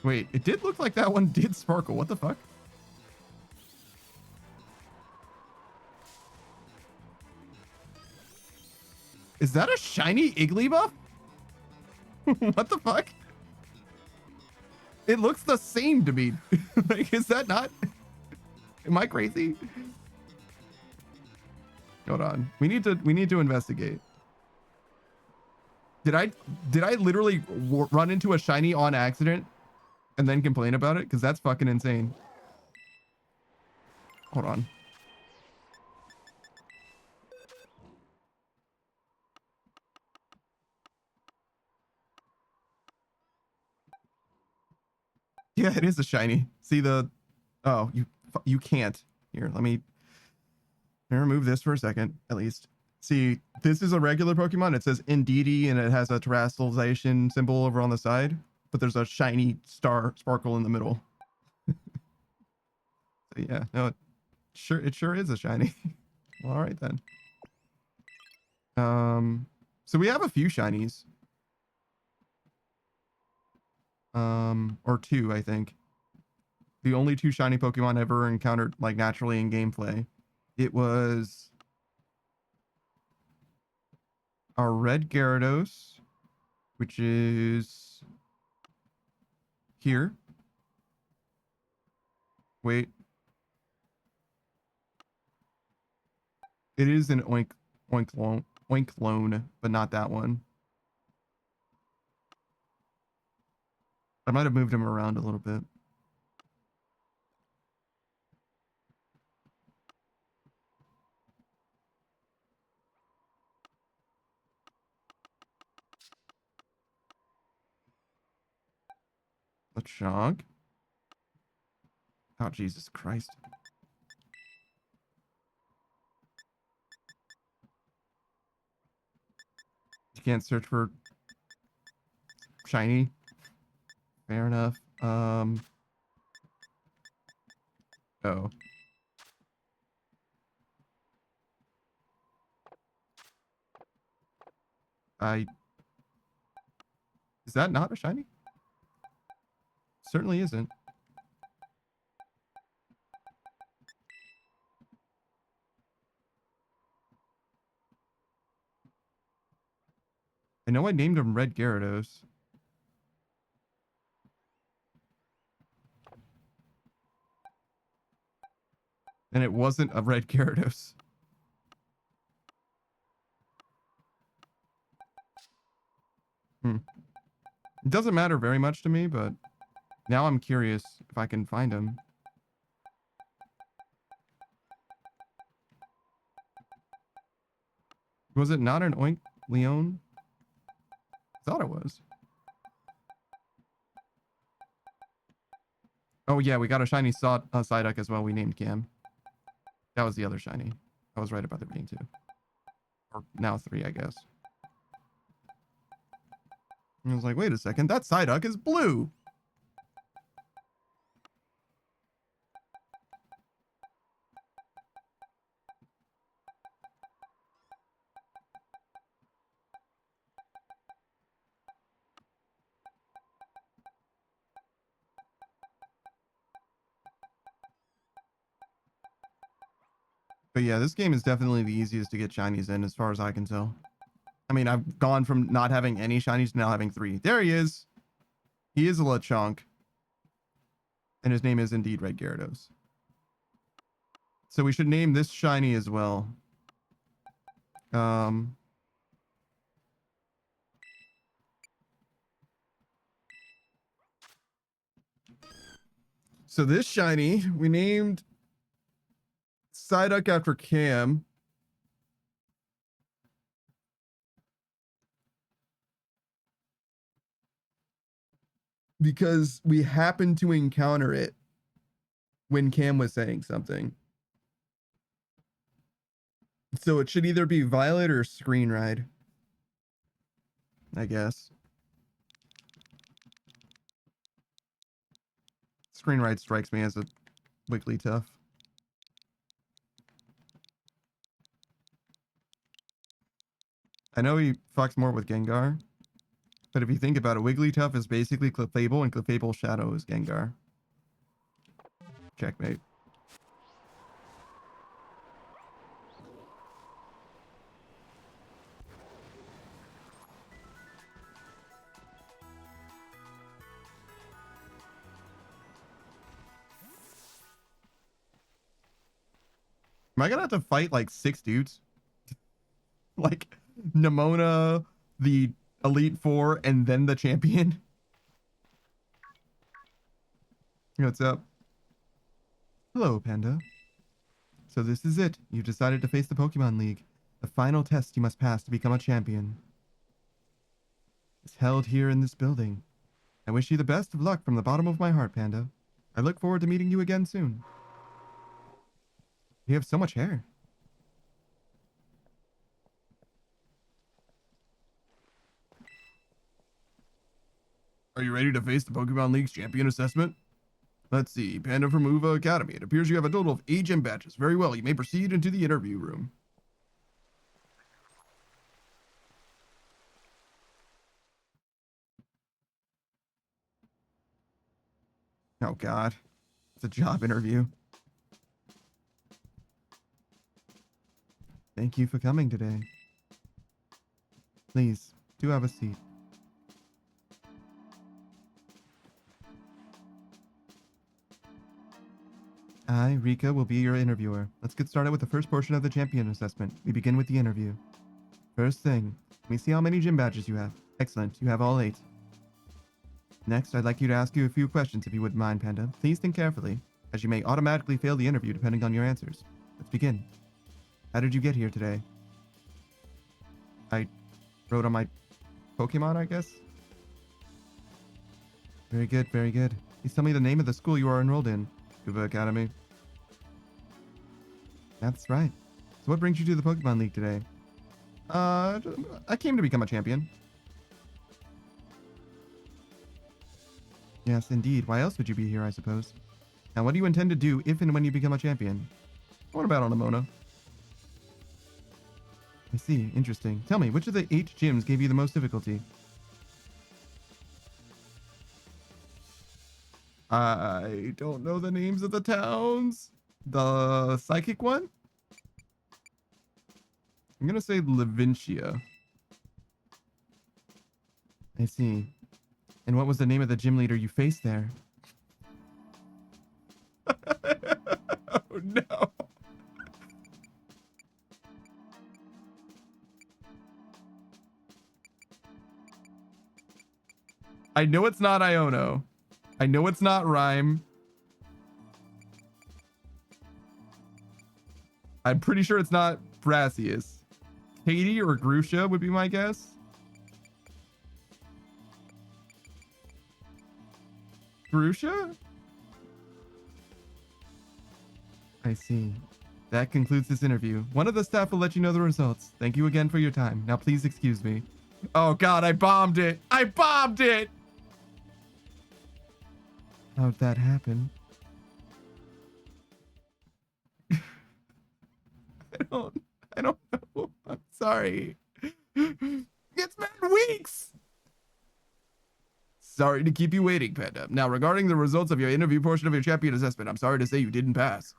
Wait, it did look like that one did sparkle. What the fuck? Is that a shiny Igglybuff? What the fuck? It looks the same to me. Like, is that not? Am I crazy? Hold on. We need to investigate. Did I literally run into a shiny on accident and then complain about it? Because that's fucking insane. Hold on. Yeah, it is a shiny. See the... Oh, you can't. Here, let me remove this for a second, at least. See, this is a regular Pokemon. It says Indeedee, and it has a terrestrialization symbol over on the side, but there's a shiny sparkle in the middle. So yeah, no, it sure is a shiny. Well, all right then. So we have a few shinies. Or two, I think. The only two shiny Pokemon ever encountered like naturally in gameplay. It was our red Gyarados, which is here. Wait. It is an Oinklone, but not that one. I might have moved him around a little bit. A Chonk. Oh, Jesus Christ. You can't search for shiny. Fair enough. Oh. Is that not a shiny? Certainly isn't. I know I named him Red Gyarados. And it wasn't a Red Gyarados. It doesn't matter very much to me, but now I'm curious if I can find him. Was it not an Oink Leon? Thought it was. Oh yeah, we got a shiny Psyduck as well. We named Cam. That was the other shiny. I was right about there being two. Or now three, I guess. And I was like, wait a second, that Psyduck is blue. But yeah, this game is definitely the easiest to get shinies in as far as I can tell. I mean, I've gone from not having any shinies to now having three. There he is. He is a Lechonk. And his name is indeed Red Gyarados. So we should name this shiny as well. So this shiny, we named Psyduck after Cam. Because we happened to encounter it when Cam was saying something. So it should either be Violet or Screen Ride, I guess. Screen Ride strikes me as a Wigglytuff. I know he fucks more with Gengar, but if you think about it, Wigglytuff is basically Clefable, and Clefable Shadow is Gengar. Checkmate. Am I gonna have to fight like 6 dudes? Like Nimona, the Elite Four, and then the champion? What's up? Hello, Panda. So this is it. You've decided to face the Pokemon League. The final test you must pass to become a champion. It's held here in this building. I wish you the best of luck from the bottom of my heart, Panda. I look forward to meeting you again soon. You have so much hair. Are you ready to face the Pokemon League's champion assessment? Let's see. Panda from Uva Academy. It appears you have a total of 8 gym badges. Very well. You may proceed into the interview room. Oh, God. It's a job interview. Thank you for coming today. Please, do have a seat. I, Rika, will be your interviewer. Let's get started with the first portion of the champion assessment. We begin with the interview. First thing, let me see how many gym badges you have. Excellent, you have all 8. Next, I'd like you to ask you a few questions if you wouldn't mind, Panda. Please think carefully, as you may automatically fail the interview depending on your answers. Let's begin. How did you get here today? I rode on my Pokemon, I guess? Very good, very good. Please tell me the name of the school you are enrolled in. Uva Academy. That's right. So what brings you to the Pokemon League today? I came to become a champion. Yes, indeed. Why else would you be here, I suppose? Now, what do you intend to do if and when you become a champion? What about Nimona? I see. Interesting. Tell me, which of the 8 gyms gave you the most difficulty? I don't know the names of the towns. The psychic one? I'm gonna say Levincia. I see. And what was the name of the gym leader you faced there? Oh no. I know it's not Iono. I know it's not Rhyme. I'm pretty sure it's not Brassius. Katie or Grusha would be my guess. Grusha? I see. That concludes this interview. One of the staff will let you know the results. Thank you again for your time. Now please excuse me. Oh God, I bombed it. I bombed it. How'd that happen? I don't know. I'm sorry. It's been weeks. Sorry to keep you waiting, Panda. Now, regarding the results of your interview portion of your champion assessment, I'm sorry to say you didn't pass.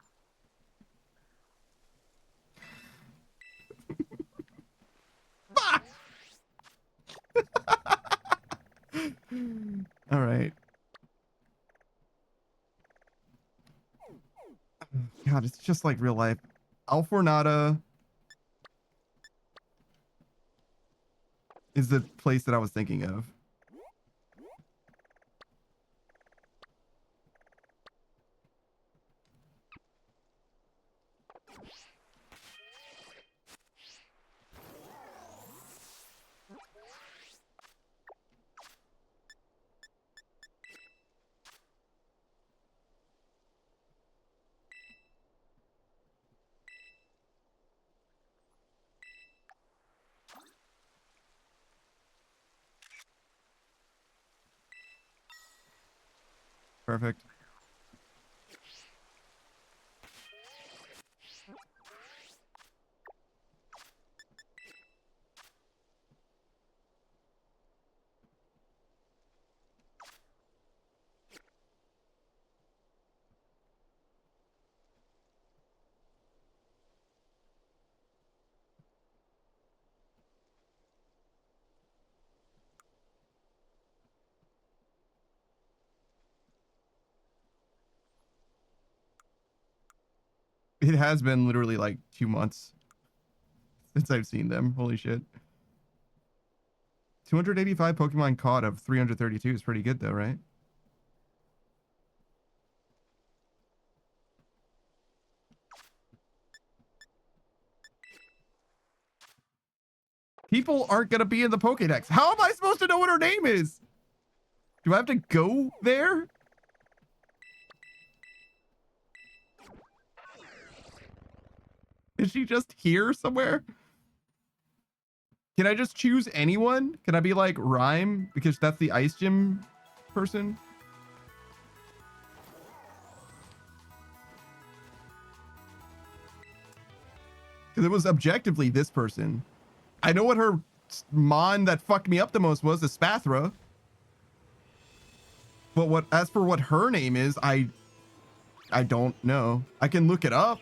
All right. God, it's just like real life. Alfornada is the place that I was thinking of. Perfect. It has been literally like 2 months since I've seen them. Holy shit. 285 Pokemon caught of 332 is pretty good though, right? People aren't going to be in the Pokédex. How am I supposed to know what her name is? Do I have to go there? Is she just here somewhere? Can I just choose anyone? Can I be like Rhyme? Because that's the Ice Gym person. Because it was objectively this person. I know what her mon that fucked me up the most was, a Spathra. But what, as for what her name is, I don't know. I can look it up.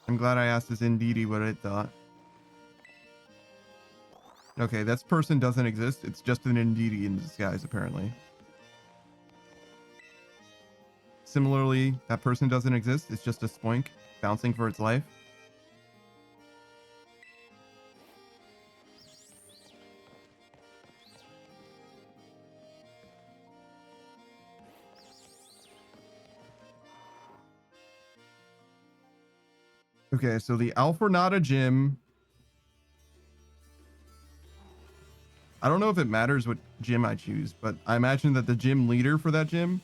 I'm glad I asked this Indeedee what it thought. Okay, this person doesn't exist. It's just an Indeedee in disguise, apparently. Similarly, that person doesn't exist. It's just a Spoink bouncing for its life. Okay, so the Alfornata gym. I don't know if it matters what gym I choose, but I imagine that the gym leader for that gym.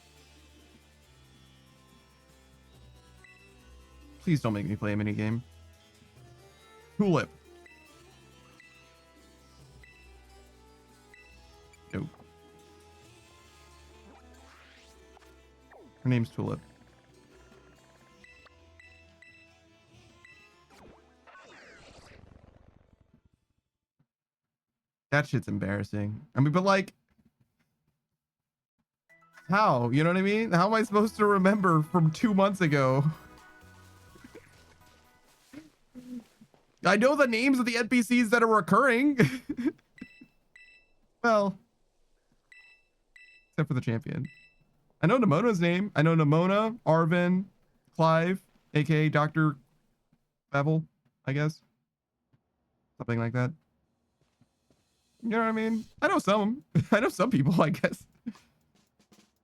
Please don't make me play a minigame. Tulip. Nope. Her name's Tulip. That shit's embarrassing. I mean, but like, how? You know what I mean? How am I supposed to remember from 2 months ago? I know the names of the NPCs that are recurring. Well, except for the champion. I know Nemona's name. I know Nemona, Arvin, Clive, aka Dr. Bevel, I guess. Something like that. You know what I mean? I know some. I know some people, I guess.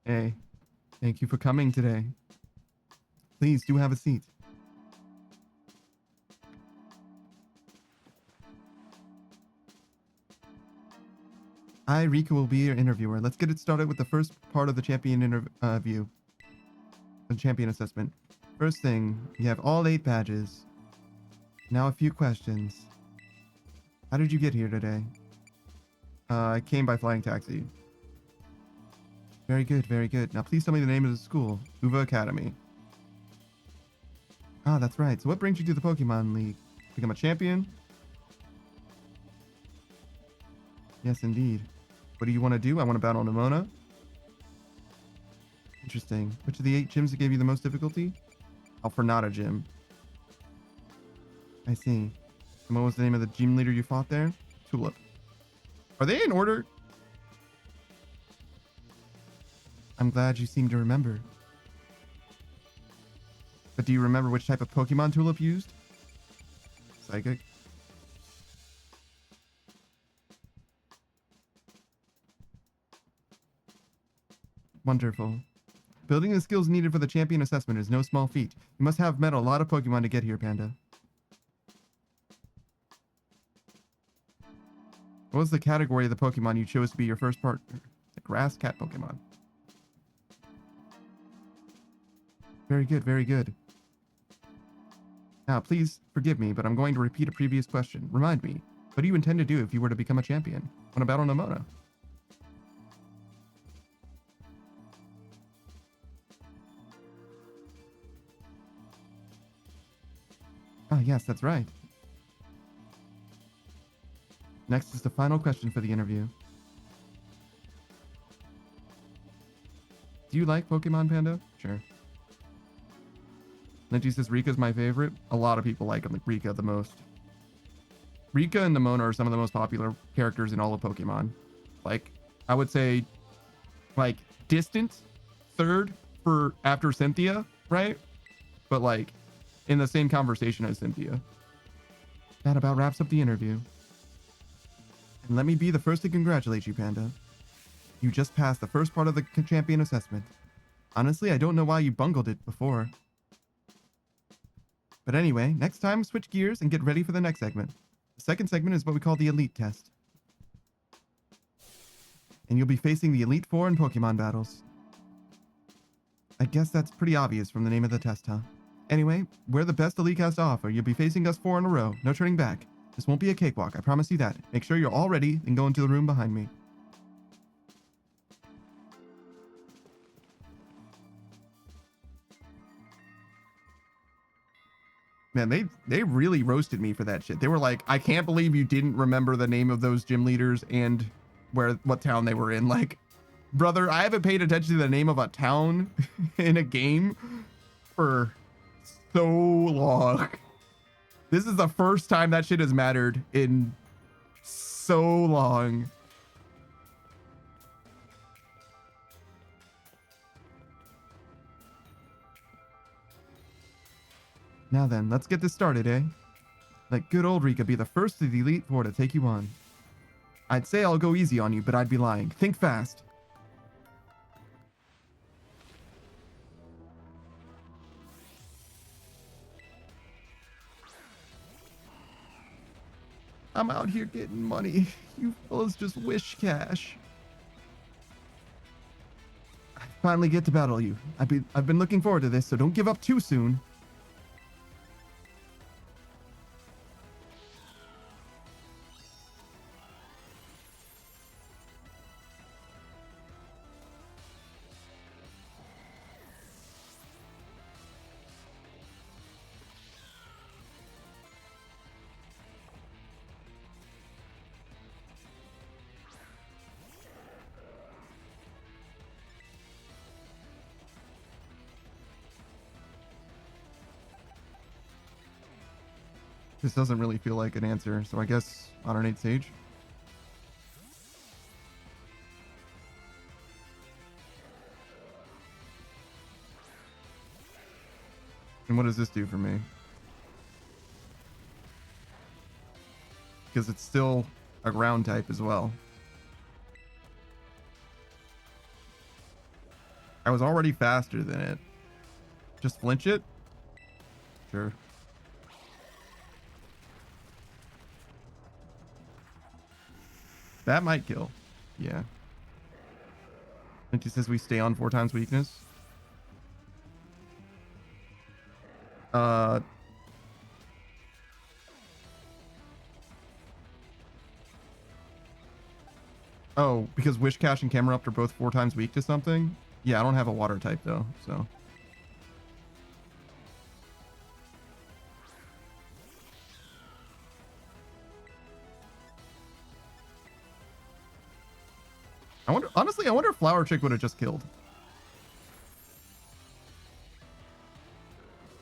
Hey, thank you for coming today. Please do have a seat. I, Rika, will be your interviewer. Let's get it started with the first part of the champion interview. The champion assessment. First thing, you have all 8 badges. Now a few questions. How did you get here today? I came by flying taxi. Very good, very good. Now please tell me the name of the school. Uva Academy. Ah, that's right. So what brings you to the Pokemon League? Become a champion? Yes, indeed. What do you want to do? I want to battle Nemona. Interesting. Which of the 8 gyms that gave you the most difficulty? Alfornata gym. I see. And what was the name of the gym leader you fought there? Tulip. Are they in order? I'm glad you seem to remember. But do you remember which type of Pokemon Tulip used? Psychic. Wonderful. Building the skills needed for the champion assessment is no small feat. You must have met a lot of Pokemon to get here, Panda. What was the category of the Pokemon you chose to be your first partner? The grass cat Pokemon. Very good, very good. Now, please forgive me, but I'm going to repeat a previous question. Remind me, what do you intend to do if you were to become a champion? Want to battle Nemona? Ah, yes, that's right. Next is the final question for the interview. Do you like Pokemon, Panda? Sure. Linji says Rika's my favorite. A lot of people like Rika the most. Rika and Nemona are some of the most popular characters in all of Pokemon. Like, I would say, like, distant third for after Cynthia, right? But like, in the same conversation as Cynthia. That about wraps up the interview. And let me be the first to congratulate you, Panda. You just passed the first part of the champion assessment. Honestly, I don't know why you bungled it before. But anyway, next time, switch gears and get ready for the next segment. The second segment is what we call the Elite Test. And you'll be facing the Elite Four in Pokemon battles. I guess that's pretty obvious from the name of the test, huh? Anyway, we're the best Elite has to offer. You'll be facing us 4 in a row. No turning back. This won't be a cakewalk, I promise you that. Make sure you're all ready and go into the room behind me. Man, they really roasted me for that shit. They were like, I can't believe you didn't remember the name of those gym leaders and what town they were in. Like, brother, I haven't paid attention to the name of a town in a game for so long. This is the first time that shit has mattered in so long. Now then, let's get this started, eh? Let good old Rika be the first of the Elite Four to take you on. I'd say I'll go easy on you, but I'd be lying. Think fast. I'm out here getting money. You fellas just wish cash. I finally get to battle you. I've been looking forward to this, so don't give up too soon. This doesn't really feel like an answer, so I guess Modernate Sage. And what does this do for me? Because it's still a ground type as well. I was already faster than it. Just flinch it? Sure. That might kill. Yeah. And he says we stay on 4 times weakness. Oh, because Wish Cash and Camerupt are both 4 times weak to something? Yeah, I don't have a water type though, so. Honestly, I wonder if Flower Chick would have just killed.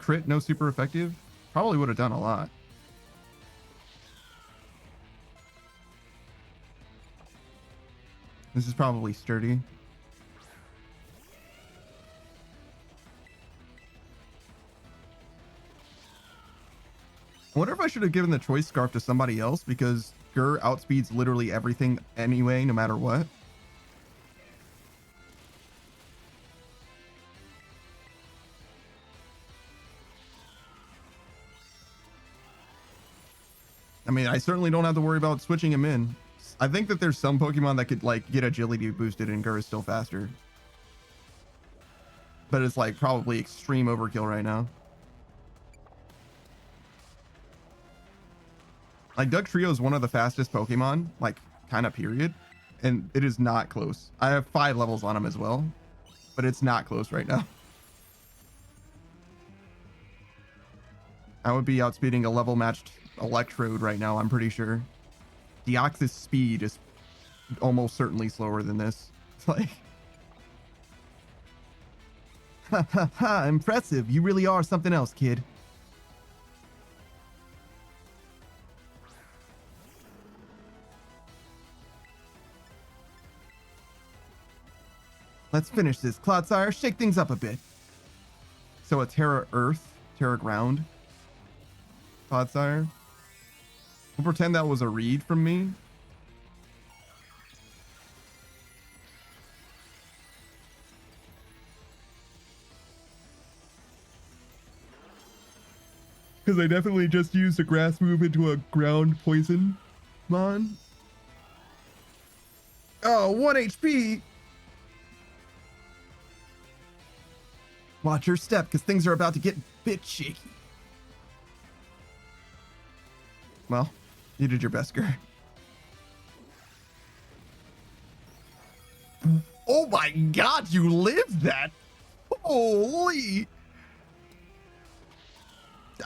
Crit, no super effective? Probably would have done a lot. This is probably sturdy. I wonder if I should have given the choice scarf to somebody else because Gur outspeeds literally everything anyway, no matter what. I mean, I certainly don't have to worry about switching him in. I think that there's some Pokemon that could like get agility boosted and Gurr is still faster. But it's like probably extreme overkill right now. Like Dugtrio is one of the fastest Pokemon, like kind of period. And it is not close. I have 5 levels on him as well, but it's not close right now. I would be outspeeding a level matched Electrode right now, I'm pretty sure. Deoxys speed is almost certainly slower than this. It's like, ha ha ha, impressive. You really are something else, kid. Let's finish this. Clodsire, shake things up a bit. So a Terra Earth, Terra Ground. Clodsire. We'll pretend that was a read from me. Because I definitely just used a grass move into a ground poison mon. Oh, 1 HP. Watch your step, because things are about to get a bit shaky. Well, you did your best, Gurr. Oh my god, you lived that! Holy!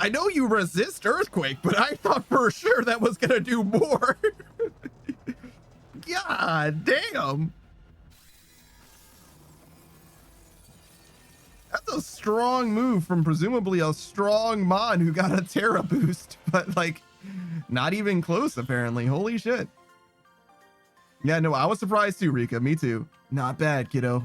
I know you resist Earthquake, but I thought for sure that was gonna do more. God damn! That's a strong move from presumably a strong Mon who got a Terra boost, but like, not even close apparently. Holy shit. Yeah, no, I was surprised too, Rika. Me too. Not bad, kiddo.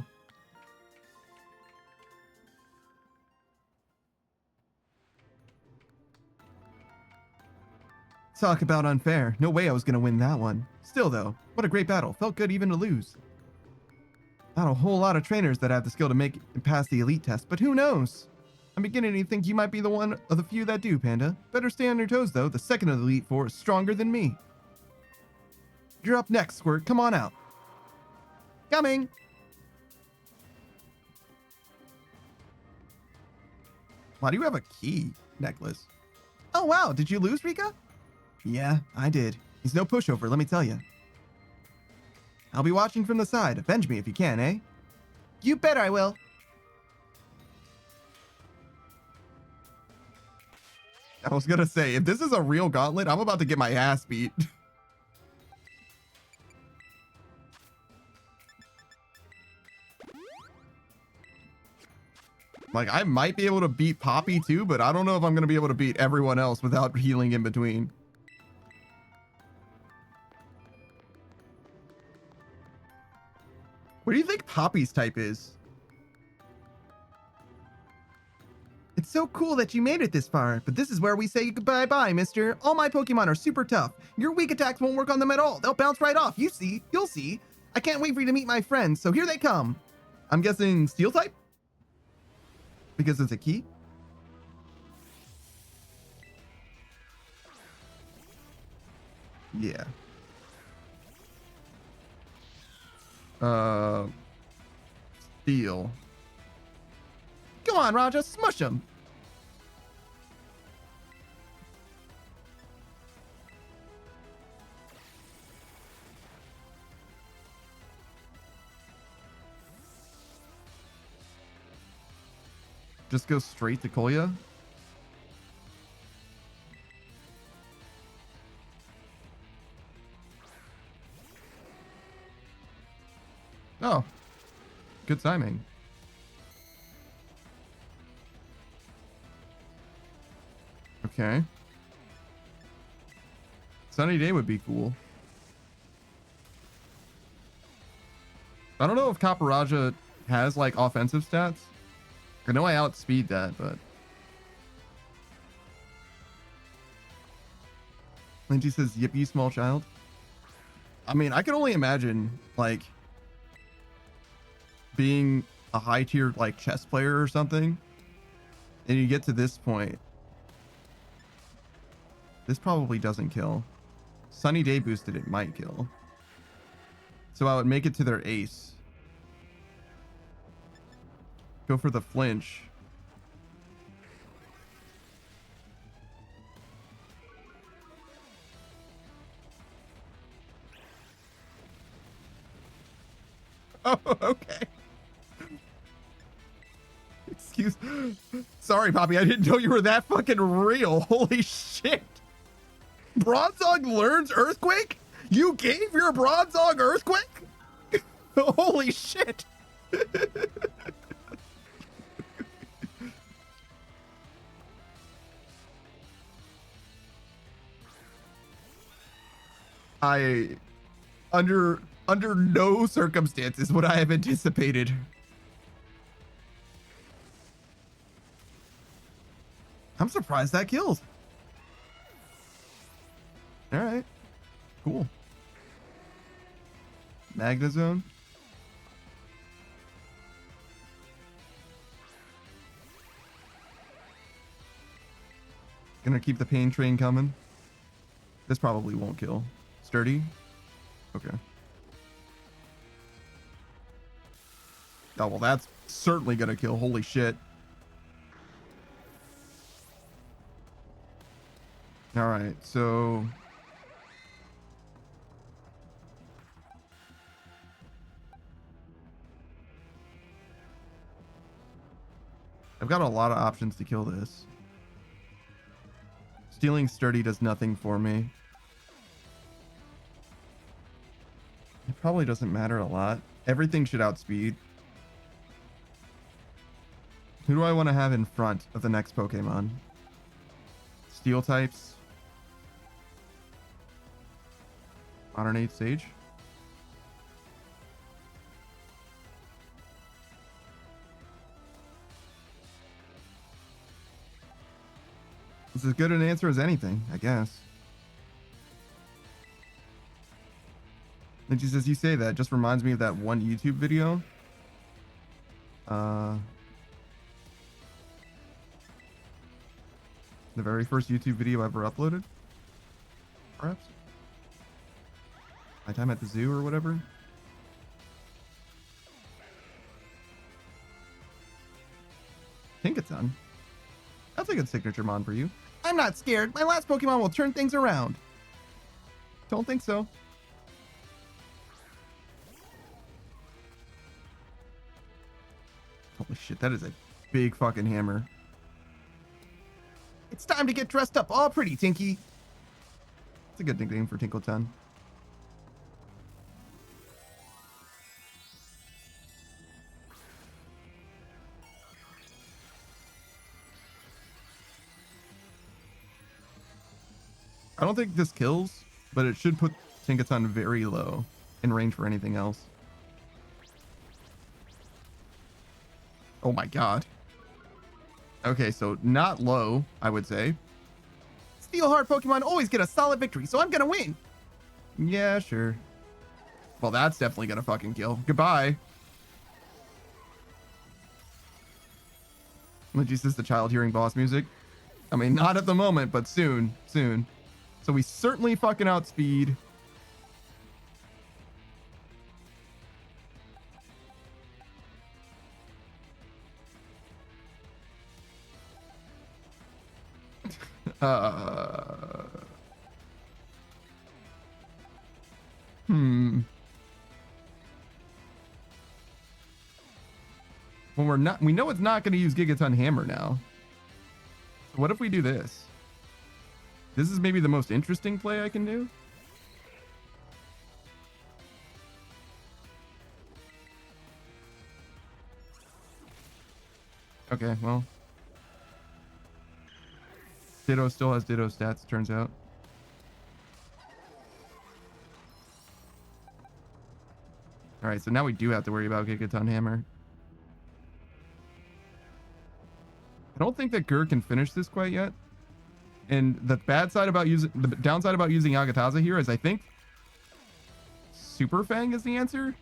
Talk about unfair. No way I was gonna win that one. Still though, what a great battle. Felt good even to lose. Not a whole lot of trainers that have the skill to make it past the elite test, but who knows? I'm beginning to think you might be the one of the few that do, Panda. Better stay on your toes though. The second of the elite four is stronger than me. You're up next, Squirt. Come on out. Coming. Why do you have a key necklace? Oh wow, did you lose, Rika? Yeah, I did. He's no pushover, let me tell you. I'll be watching from the side. Avenge me if you can, eh? You bet I will. I was gonna say, if this is a real gauntlet, I'm about to get my ass beat. Like, I might be able to beat Poppy too, but I don't know if I'm gonna be able to beat everyone else without healing in between. What do you think Poppy's type is? It's so cool that you made it this far, but this is where we say goodbye-bye, mister. All my Pokemon are super tough. Your weak attacks won't work on them at all. They'll bounce right off. You see. You'll see. I can't wait for you to meet my friends, so here they come. I'm guessing Steel type? Because it's a key? Yeah. Steel. Go on, Raja, smush him. Just go straight to Kolya. Oh, good timing. Okay. Sunny Day would be cool. I don't know if Caparaja has like offensive stats. I know I outspeed that, but Lindsay says, "Yippee, small child." I mean, I can only imagine like being a high tier like chess player or something, and you get to this point, This probably doesn't kill. Sunny Day boosted, it might kill. So I would make it to their ace. Go for the flinch. Oh, okay. Excuse. Sorry, Poppy. I didn't know you were that fucking real. Holy shit. Bronzong learns Earthquake? You gave your Bronzong Earthquake? Holy shit. I under no circumstances would I have anticipated. I'm surprised that killed. All right, cool. Magnezone. Gonna keep the pain train coming. This probably won't kill. Sturdy. Okay. Oh, well, that's certainly gonna kill. Holy shit. All right, so I've got a lot of options to kill this. Stealing Sturdy does nothing for me. It probably doesn't matter a lot. Everything should outspeed. Who do I want to have in front of the next Pokemon? Steel types. Modern Age Sage. It's as good an answer as anything, I guess. And just as you say that, just reminds me of that one YouTube video. The very first YouTube video I ever uploaded, perhaps. My time at the zoo or whatever. Tinkaton. That's a good signature mon for you. I'm not scared. My last Pokemon will turn things around. Don't think so. Holy shit, that is a big fucking hammer. It's time to get dressed up all pretty, Tinky. It's a good nickname for Tinkleton. I don't think this kills, but it should put Tinkaton very low in range for anything else. Oh my god. Okay, so not low, I would say. Steelheart Pokemon always get a solid victory, so I'm gonna win. Yeah, sure. Well, that's definitely gonna fucking kill. Goodbye. Legis is the child hearing boss music. I mean, not at the moment, but soon, soon. So we certainly fucking outspeed. Well, we know it's not going to use Gigaton Hammer now. So what if we do this? This is maybe the most interesting play I can do. Okay, well. Ditto still has Ditto stats, turns out. Alright, so now we do have to worry about Gigaton Hammer. I don't think that Gur can finish this quite yet. And the downside about using Agataza here is I think Super Fang is the answer.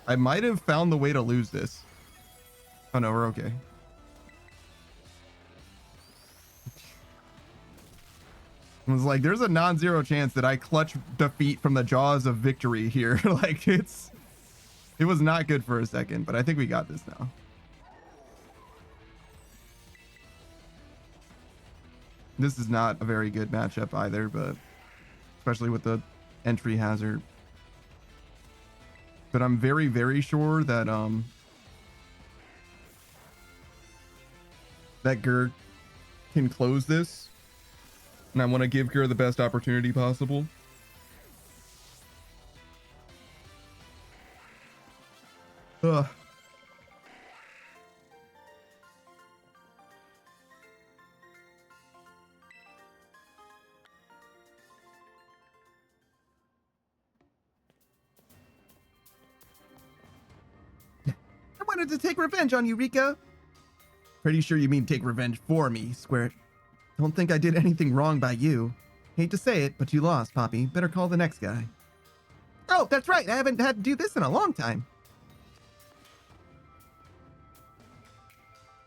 I might have found the way to lose this. Oh no, we're okay. It was like, there's a non-zero chance that I clutch defeat from the jaws of victory here. Like, it was not good for a second, but I think we got this now. This is not a very good matchup either, but especially with the entry hazard. But I'm very, very sure that that Gur can close this, and I want to give Gur the best opportunity possible. Ugh. I wanted to take revenge on you, Rika. Pretty sure you mean take revenge for me, Squirt. Don't think I did anything wrong by you. Hate to say it, but you lost, Poppy. Better call the next guy. Oh, that's right. I haven't had to do this in a long time.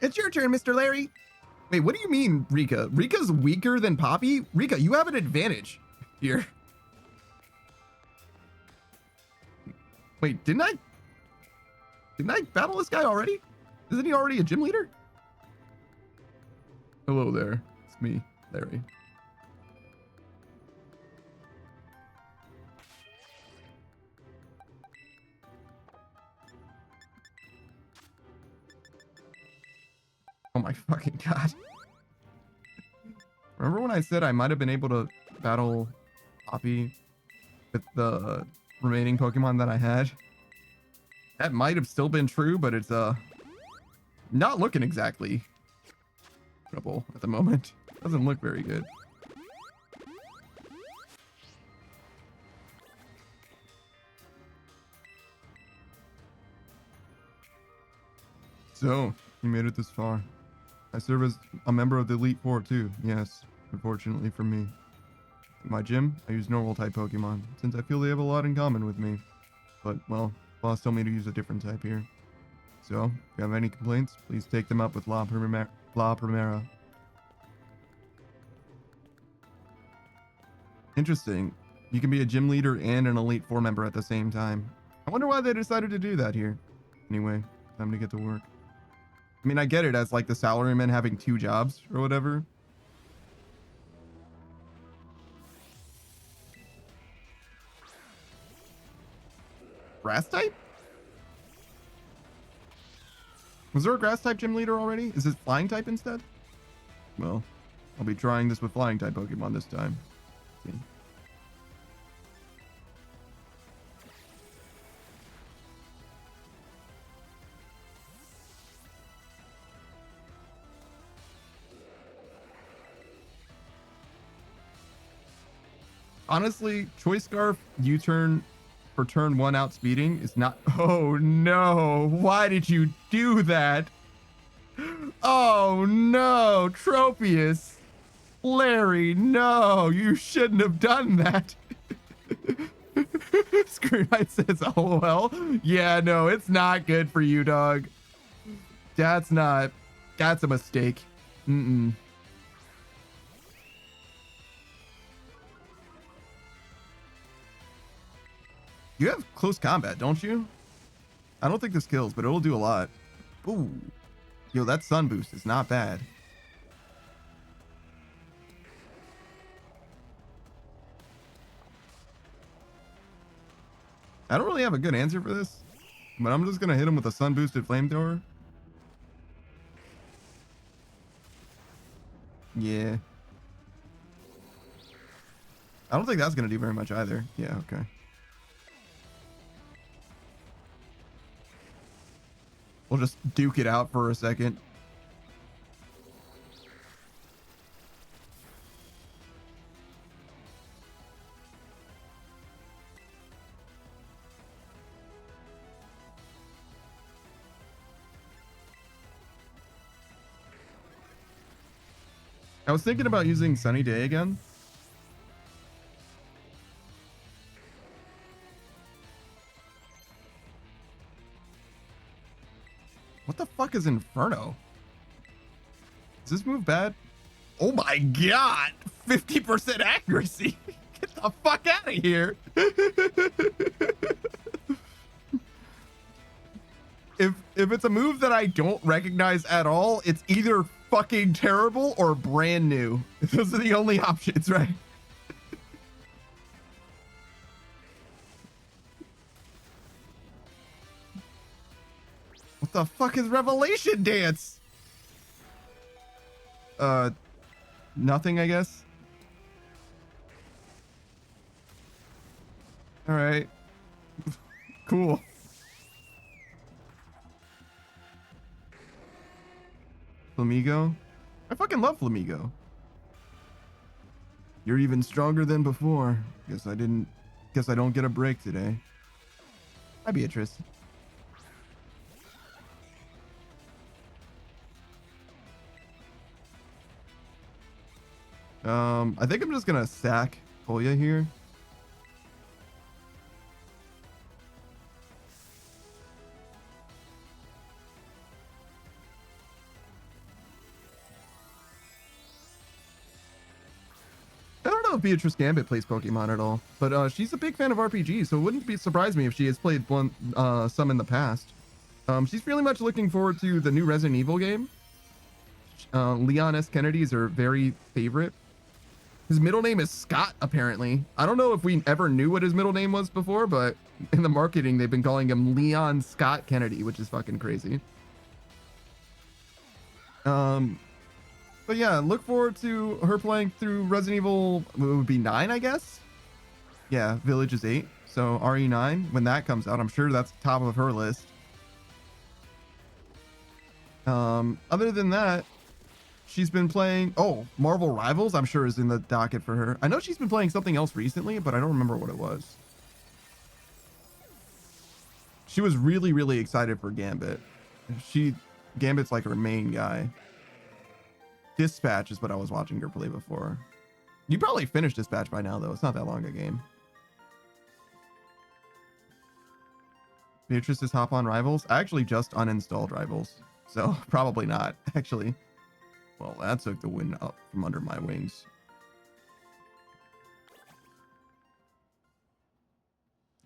It's your turn, Mr. Larry. Wait, what do you mean, Rika? Rika's weaker than Poppy? Rika, you have an advantage here. Wait, didn't I battle this guy already? Isn't he already a gym leader? Hello there. It's me, Larry. Oh my fucking god. Remember when I said I might have been able to battle Poppy with the remaining Pokemon that I had? That might have still been true, but it's not looking exactly trouble at the moment. Doesn't look very good. So, you made it this far. I serve as a member of the Elite Four too, yes, unfortunately for me. In my gym, I use normal type Pokemon, since I feel they have a lot in common with me. But, well, boss told me to use a different type here. So, if you have any complaints, please take them up with La Primera. Interesting. You can be a gym leader and an Elite Four member at the same time. I wonder why they decided to do that here. Anyway, time to get to work. I mean, I get it as like the salaryman having 2 jobs or whatever. Grass type? Was there a grass type gym leader already? Is it flying type instead? Well, I'll be trying this with flying type Pokemon this time. See. Honestly, Choice Scarf U-turn for turn 1 outspeeding is not... Oh no, why did you do that? Oh no, Tropius. Larry, no, you shouldn't have done that. Screwknight says, oh well. Yeah, no, it's not good for you, dog. That's a mistake. Mm-mm. You have close combat, don't you? I don't think this kills, but it'll do a lot. Ooh. Yo, that sun boost is not bad. I don't really have a good answer for this, but I'm just going to hit him with a sun boosted flamethrower. Yeah. I don't think that's going to do very much either. Yeah, okay. We'll just duke it out for a second. I was thinking about using Sunny Day again. What the fuck is Inferno? Is this move bad? Oh my god! 50% accuracy! Get the fuck out of here! If it's a move that I don't recognize at all, it's either fucking terrible or brand new. Those are the only options, right? What the fuck is Revelation Dance? Nothing, I guess. All right. Cool. Flamigo. I fucking love Flamigo. You're even stronger than before. Guess I don't get a break today. Hi, Beatrice. I think I'm just gonna sack Polya here. I don't know if Beatrice Gambit plays Pokemon at all, but she's a big fan of RPGs, so it wouldn't surprise me if she has played some in the past. She's really much looking forward to the new Resident Evil game. Leon S. Kennedy is her very favorite. His middle name is Scott, apparently. I don't know if we ever knew what his middle name was before, but in the marketing, they've been calling him Leon Scott Kennedy, which is fucking crazy. But yeah, look forward to her playing through Resident Evil, it would be 9, I guess? Yeah, Village is 8. So RE9, when that comes out, I'm sure that's top of her list. Other than that, she's been playing, Marvel Rivals, I'm sure is in the docket for her. I know she's been playing something else recently, but I don't remember what it was. She was really, really excited for Gambit. Gambit's like her main guy. Dispatch is what I was watching her play before. You probably finished Dispatch by now, though. It's not that long a game. Beatrice's hop on Rivals? I actually just uninstalled Rivals, so probably not, actually. Well, that took the wind up from under my wings.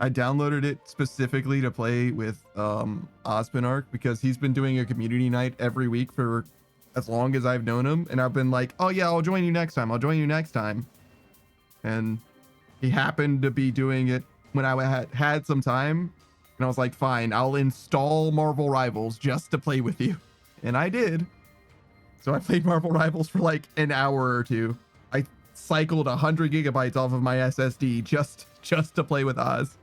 I downloaded it specifically to play with Ozpinarch because he's been doing a community night every week for as long as I've known him, and I've been like, oh yeah, I'll join you next time. I'll join you next time. And he happened to be doing it when I had some time, and I was like, fine, I'll install Marvel Rivals just to play with you. And I did. So I played Marvel Rivals for like an hour or two. I cycled 100 gigabytes off of my SSD just to play with Oz.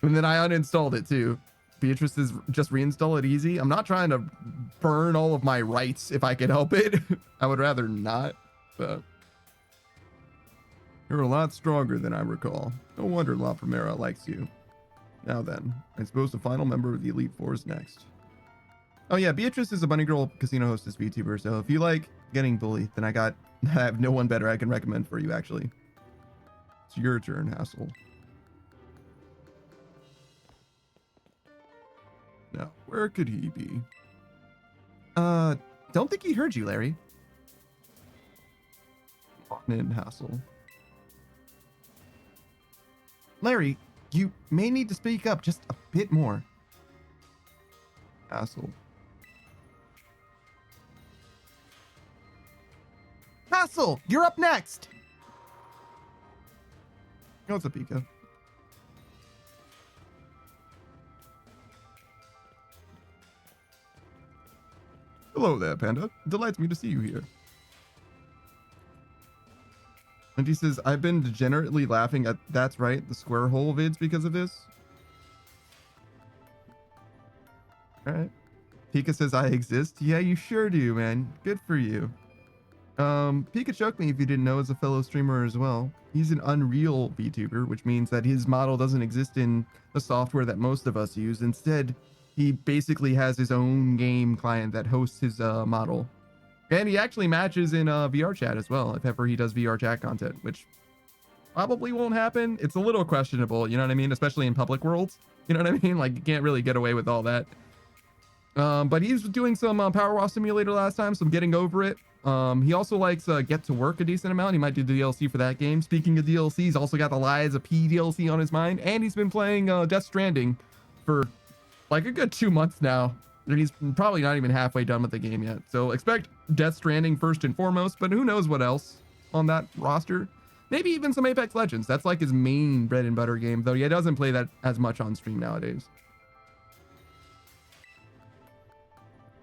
And then I uninstalled it too. Beatrice is just reinstall it easy. I'm not trying to burn all of my rights if I could help it. I would rather not, but you're a lot stronger than I recall. No wonder La Primera likes you. Now then, I suppose the final member of the Elite Four is next. Oh yeah, Beatrice is a Bunny Girl Casino hostess VTuber, so if you like getting bullied, then I have no one better I can recommend for you, actually. It's your turn, Hassel. Now, where could he be? Don't think he heard you, Larry. On in, Hassel. Larry, you may need to speak up just a bit more. Hassel. Hassel, you're up next. What's up, Pika? Hello there, Panda. It delights me to see you here. And he says, I've been degenerately laughing at That's Right, the square hole vids because of this. Alright. Pika says, I exist. Yeah, you sure do, man. Good for you. Pika Chuck Me, if you didn't know, is a fellow streamer as well. He's an Unreal VTuber, which means that his model doesn't exist in the software that most of us use. Instead, he basically has his own game client that hosts his model. And he actually matches in VR chat as well, if ever he does VR chat content, which probably won't happen. It's a little questionable, you know what I mean? Especially in public worlds, you know what I mean? Like, you can't really get away with all that. But he's doing some Power Wash Simulator last time, so I'm getting over it. He also likes Get to Work a decent amount. He might do the DLC for that game. Speaking of DLC, he's also got the Lies of P DLC on his mind, and he's been playing Death Stranding for like a good 2 months now. And he's probably not even halfway done with the game yet. So expect Death Stranding first and foremost, but who knows what else on that roster. Maybe even some Apex Legends. That's like his main bread and butter game, though he doesn't play that as much on stream nowadays.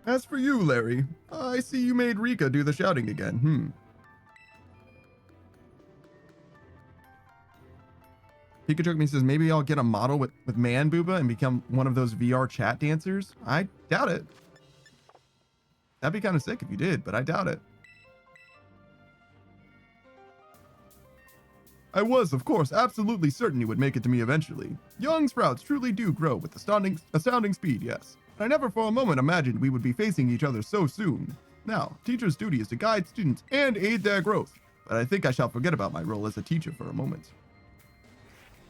As for you, Larry, I see you made Rika do the shouting again. Pikachu says, maybe I'll get a model with Man Booba and become one of those VR chat dancers. I doubt it. That'd be kind of sick if you did, but I doubt it. I was, of course, absolutely certain you would make it to me eventually. Young sprouts truly do grow with astounding speed, yes. I never for a moment imagined we would be facing each other so soon. Now, teachers' duty is to guide students and aid their growth, but I think I shall forget about my role as a teacher for a moment.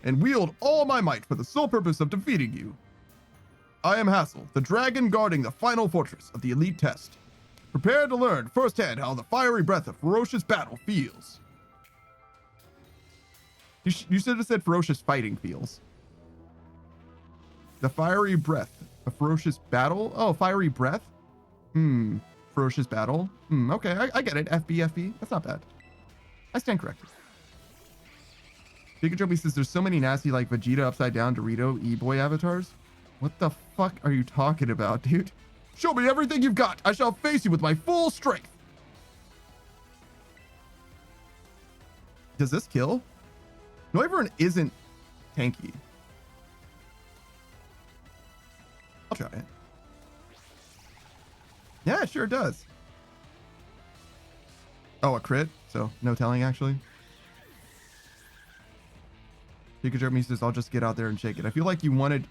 And wield all my might for the sole purpose of defeating you. I am Hassel, the dragon guarding the final fortress of the elite test. Prepare to learn firsthand how the fiery breath of ferocious battle feels. You should have said ferocious fighting feels. The fiery breath of ferocious battle? Oh, fiery breath? Ferocious battle? Okay, I get it. FB. That's not bad. I stand corrected. Pikachu says there's so many nasty like Vegeta upside down Dorito E-boy avatars. What the fuck are you talking about, dude? Show me everything you've got. I shall face you with my full strength. Does this kill? Noivern isn't tanky. I'll try it. Yeah, it sure does. Oh, a crit? So no telling actually. Pikachu says, I'll just get out there and shake it. I feel like if you wanted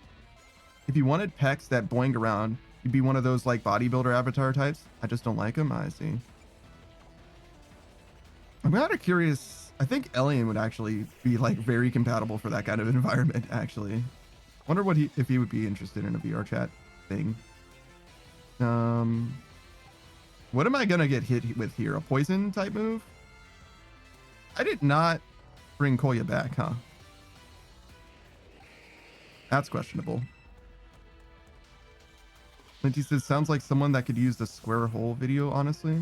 pecs that boing around, you'd be one of those like bodybuilder avatar types. I just don't like them. I see. I'm kind of curious. I think Elian would actually be like very compatible for that kind of environment, actually. Wonder if he would be interested in a VR chat thing. What am I gonna get hit with here? A poison type move? I did not bring Koya back, huh? That's questionable. Linty says, sounds like someone that could use the square hole video, honestly.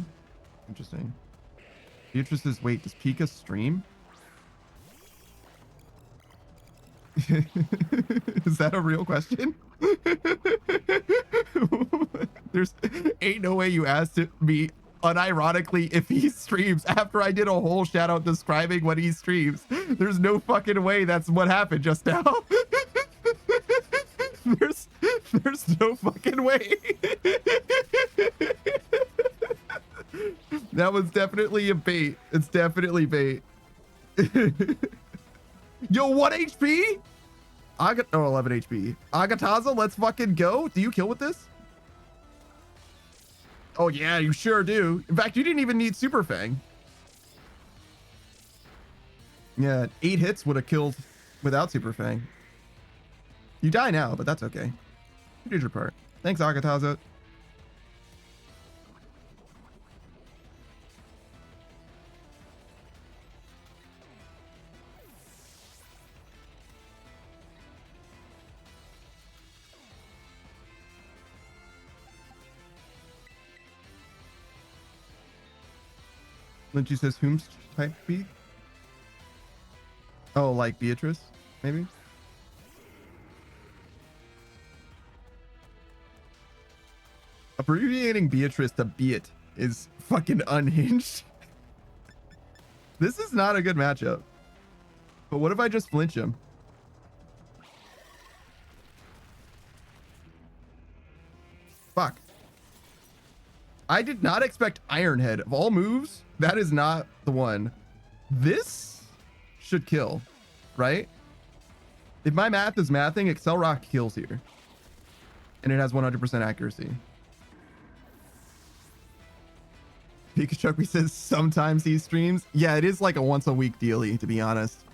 Interesting. Beatrice says, wait, does Pika stream? Is that a real question? There's ain't no way you asked me unironically if he streams after I did a whole shout out describing what he streams. There's no fucking way that's what happened just now. There's no fucking way. That was definitely a bait. It's definitely bait. Yo, 1 HP? I got 11 HP. Agataza, let's fucking go. Do you kill with this? Oh yeah, you sure do. In fact, you didn't even need Super Fang. Yeah, 8 hits would have killed without Super Fang. You die now, but that's okay. You did your part. Thanks, Agataza. Lynchy says, whom's type B? Oh, like Beatrice, maybe? Abbreviating Beatrice to Beat is fucking unhinged. This is not a good matchup. But what if I just flinch him? Fuck. I did not expect Ironhead. Of all moves, that is not the one. This should kill, right? If my math is mathing, Excel Rock kills here. And it has 100% accuracy. Pikachu says sometimes he streams. Yeah, it is like a once a week dealie, to be honest.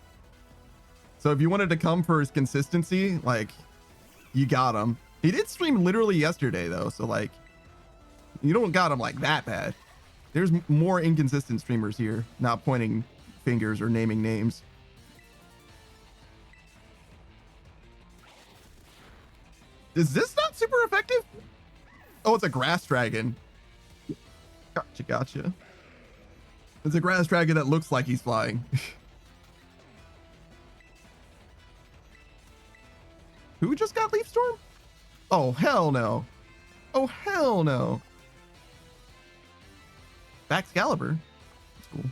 So if you wanted to come for his consistency, like, you got him. He did stream literally yesterday though, so like, you don't got him like that bad. There's more inconsistent streamers here, not pointing fingers or naming names. Is this not super effective? Oh, it's a grass dragon. Gotcha. It's a grass dragon that looks like he's flying. Who just got Leaf Storm? Oh, hell no. Oh, hell no. Excalibur. That's cool.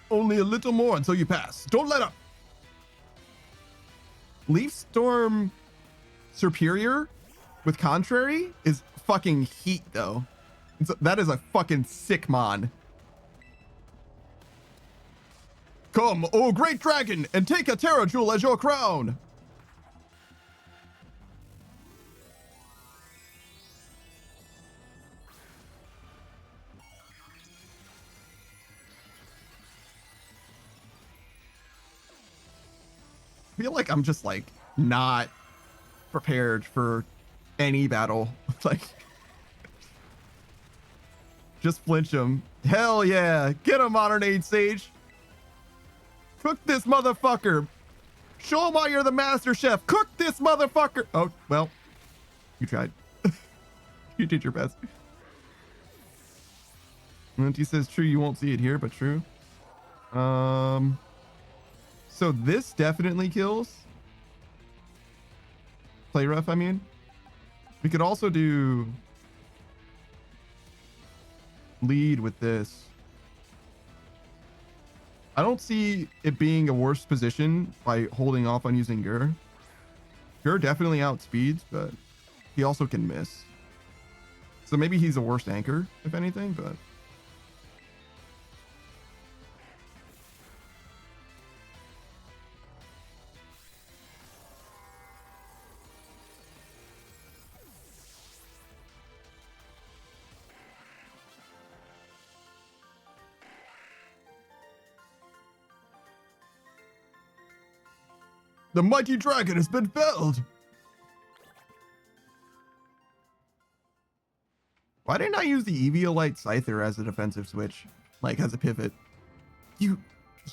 Only a little more until you pass. Don't let up. Leaf Storm Superior with Contrary is fucking heat, though. That is a fucking sick mon. Come, oh great dragon, and take a Terra Jewel as your crown. I feel like I'm just like not prepared for any battle. Like, just flinch him. Hell yeah. Get him, Modern Age Sage. Cook this motherfucker. Show him why you're the master chef. Cook this motherfucker. Oh, well, you tried. You did your best. And he says, true, you won't see it here, but true. So this definitely kills. Play rough, I mean. We could also do lead with this. I don't see it being a worse position by holding off on using Gur. Gur definitely outspeeds, but he also can miss. So maybe he's a worse anchor, if anything, but... The mighty dragon has been felled! Why didn't I use the Eviolite Scyther as a defensive switch? Like, as a pivot? You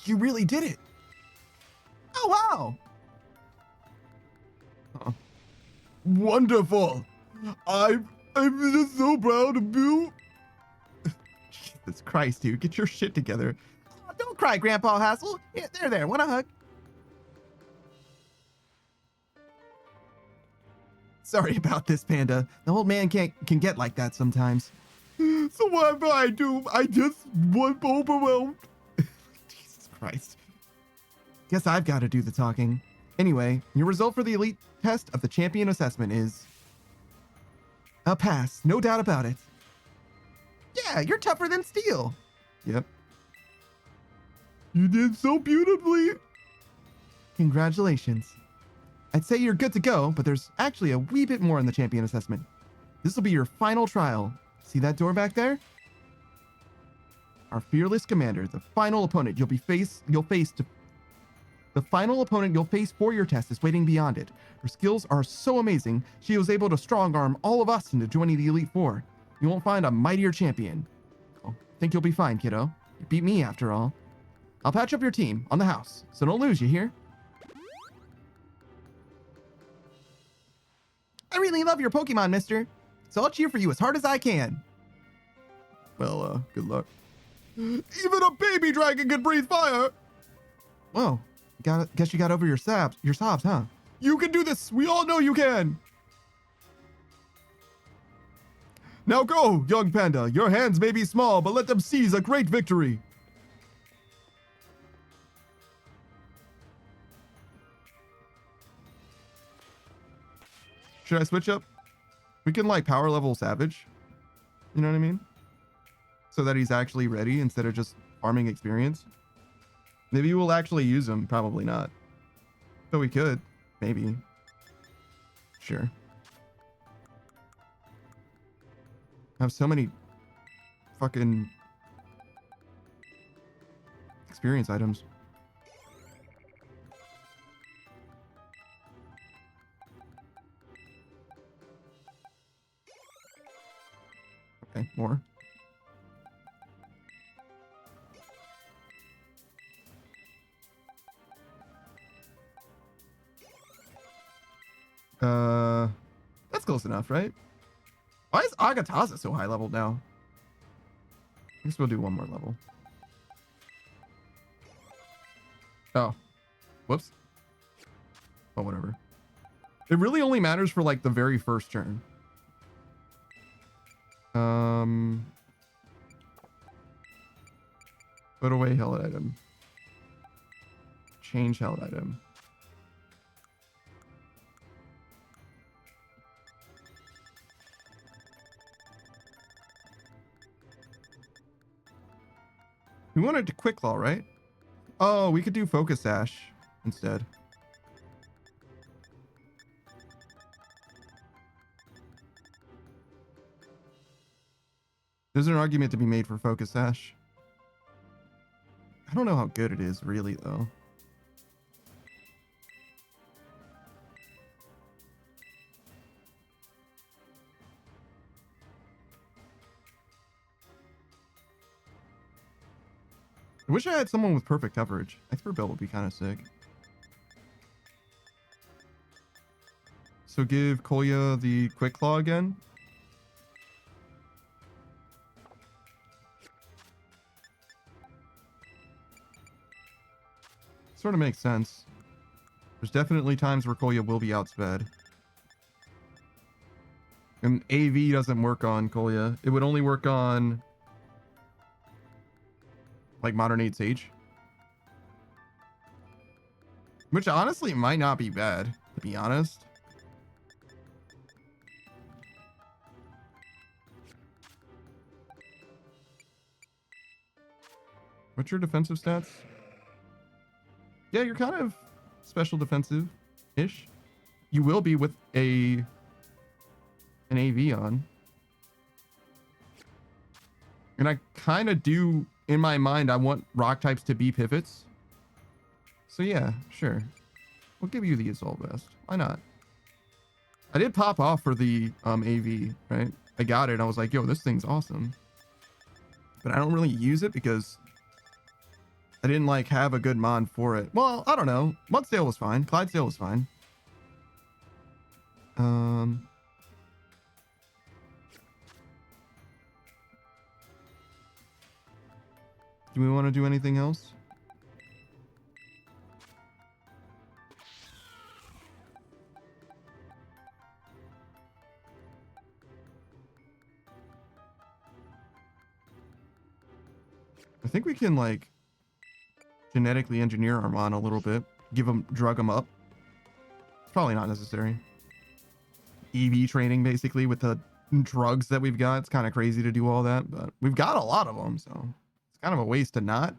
really did it! Oh, wow! Huh. Wonderful! I'm just so proud of you! Jesus Christ, dude. Get your shit together. Oh, don't cry, Grandpa Hassel. Here, there. Want a hug? Sorry about this, Panda. The old man can get like that sometimes. So what do I do? I just want overwhelmed. Jesus Christ. Guess I've got to do the talking. Anyway, your result for the elite test of the champion assessment is a pass, no doubt about it. Yeah, you're tougher than steel. Yep. You did so beautifully. Congratulations. I'd say you're good to go, but there's actually a wee bit more in the champion assessment. This will be your final trial. See that door back there? Our fearless commander, the final opponent the final opponent you'll face for your test is waiting beyond it. Her skills are so amazing, she was able to strong arm all of us into joining the Elite Four. You won't find a mightier champion. Oh, think you'll be fine, kiddo. You beat me after all. I'll patch up your team on the house, so don't lose, you hear? I really love your Pokemon, mister. So I'll cheer for you as hard as I can. Well, good luck. Even a baby dragon can breathe fire. Whoa, guess you got over your sobs, huh? You can do this. We all know you can. Now go, young panda. Your hands may be small, but let them seize a great victory. Should I switch up? We can like power level Savage. You know what I mean? So that he's actually ready instead of just farming experience. Maybe we'll actually use him. Probably not. But we could. Maybe. Sure. I have so many fucking experience items. Okay, more. That's close enough, right? Why is Agathaza so high level now? I guess we'll do one more level. Oh, whoops. Oh, whatever. It really only matters for like the very first turn. Put away held item. Change held item. We wanted to quick claw, right? Oh, we could do focus sash instead. There's an argument to be made for focus sash. I don't know how good it is really though. I wish I had someone with perfect coverage. Expert build would be kind of sick. So give Kolya the quick claw again. Sort of makes sense. There's definitely times where Kolya will be outsped. And AV doesn't work on Kolya. It would only work on like Modern 8 Sage. Which honestly might not be bad, to be honest. What's your defensive stats? Yeah, you're kind of special defensive-ish. You will be with an AV on. And I kind of do, in my mind, I want rock types to be pivots. So yeah, sure. We'll give you the Assault Vest. Why not? I did pop off for the AV, right? I got it. I was like, yo, this thing's awesome. But I don't really use it because I didn't like have a good mon for it. Well, I don't know. Mudsdale was fine. Clydesdale was fine. Do we want to do anything else? I think we can like genetically engineer our mon a little bit. Drug them up. It's probably not necessary. EV training basically with the drugs that we've got. It's kind of crazy to do all that, but we've got a lot of them, so it's kind of a waste to not.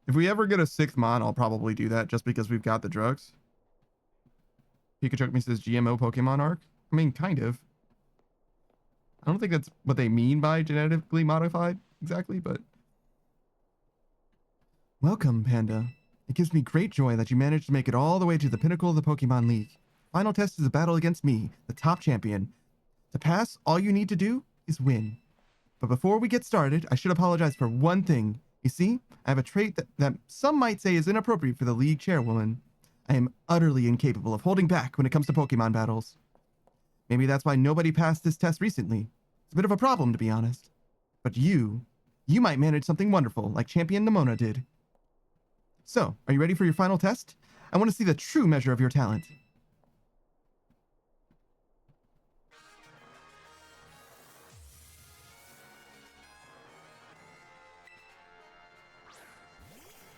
If we ever get a 6th mon, I'll probably do that just because we've got the drugs. Pikachu says GMO Pokemon arc. I mean, kind of. I don't think that's what they mean by genetically modified exactly, but welcome, Panda. It gives me great joy that you managed to make it all the way to the pinnacle of the Pokemon League. Final test is a battle against me, the top champion. To pass, all you need to do is win. But before we get started, I should apologize for one thing. You see, I have a trait that some might say is inappropriate for the league chairwoman. I am utterly incapable of holding back when it comes to Pokemon battles. Maybe that's why nobody passed this test recently. It's a bit of a problem, to be honest. But you might manage something wonderful, like Champion Nimona did. So, are you ready for your final test? I want to see the true measure of your talent.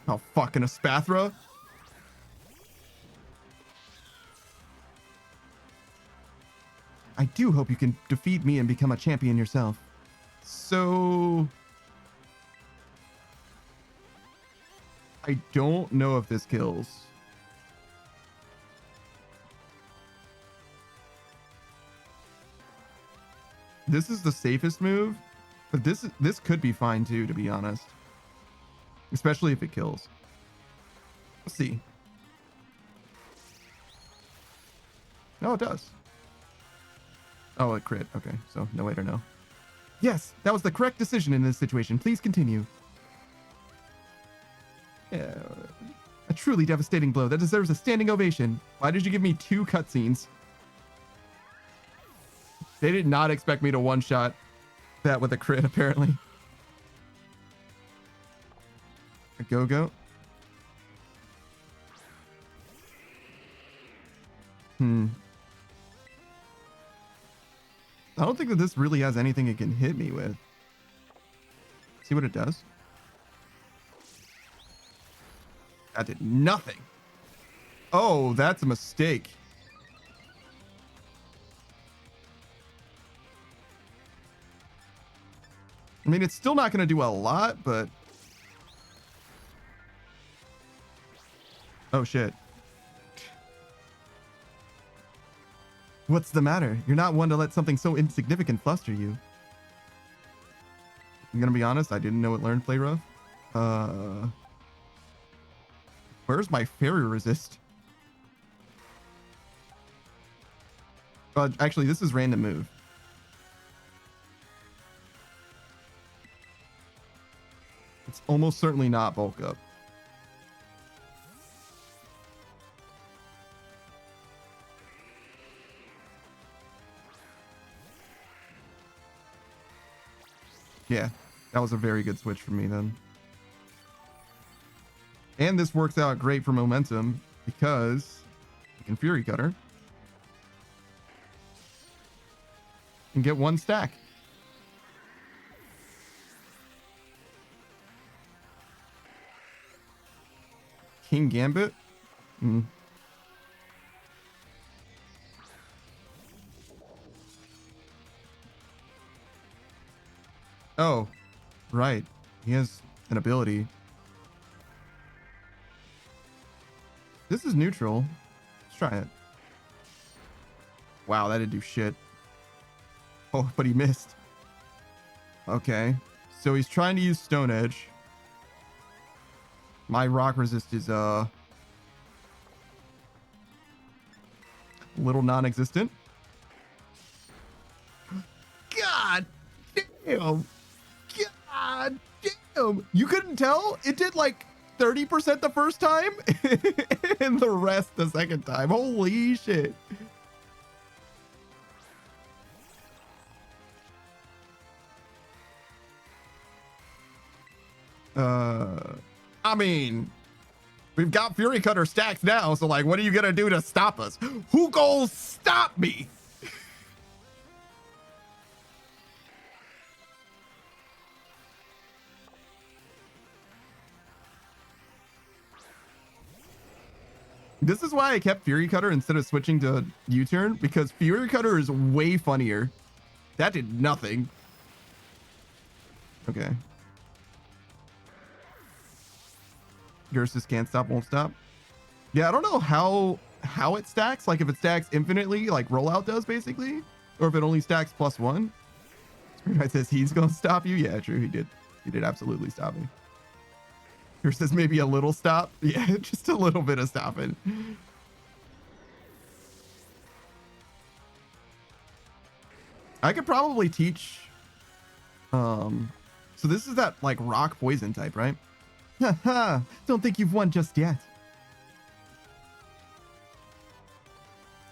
Oh, fucking a Spathra? I do hope you can defeat me and become a champion yourself. So I don't know if this kills. This is the safest move, but this could be fine too, to be honest. Especially if it kills. Let's see. No, it does. Oh, a crit. Okay, so no way to know. Yes, that was the correct decision in this situation. Please continue. Yeah, a truly devastating blow that deserves a standing ovation. Why did you give me 2 cutscenes? They did not expect me to one-shot that with a crit, apparently. A go-go. I don't think that this really has anything it can hit me with. See what it does? That did nothing. Oh, that's a mistake. I mean, it's still not going to do a lot, but... Oh, shit. What's the matter? You're not one to let something so insignificant fluster you. I'm going to be honest, I didn't know it learned Play Rough. Where's my fairy resist? Actually, this is random move. It's almost certainly not bulk up. Yeah, that was a very good switch for me then. And this works out great for momentum because you can Fury Cutter and get 1 stack. King Gambit? Oh, right. He has an ability. This is neutral. Let's try it. Wow, that didn't do shit. Oh, but he missed. Okay. So he's trying to use Stone Edge. My rock resist is little non-existent. God damn. God damn. You couldn't tell? It did like 30% the first time and the rest the second time. Holy shit. I mean, we've got Fury Cutter stacks now, so like, what are you gonna do to stop us? Who goes stop me? This is why I kept Fury Cutter instead of switching to U-turn, because Fury Cutter is way funnier. That did nothing. Okay. Ursus can't stop, won't stop. Yeah, I don't know how it stacks. Like if it stacks infinitely, like rollout does basically, or if it only stacks +1. Guy says he's gonna stop you. Yeah, true. He did. He did absolutely stop me. Yours says maybe a little stop. Yeah, just a little bit of stopping. I could probably teach. So this is that like rock poison type, right? Haha, don't think you've won just yet.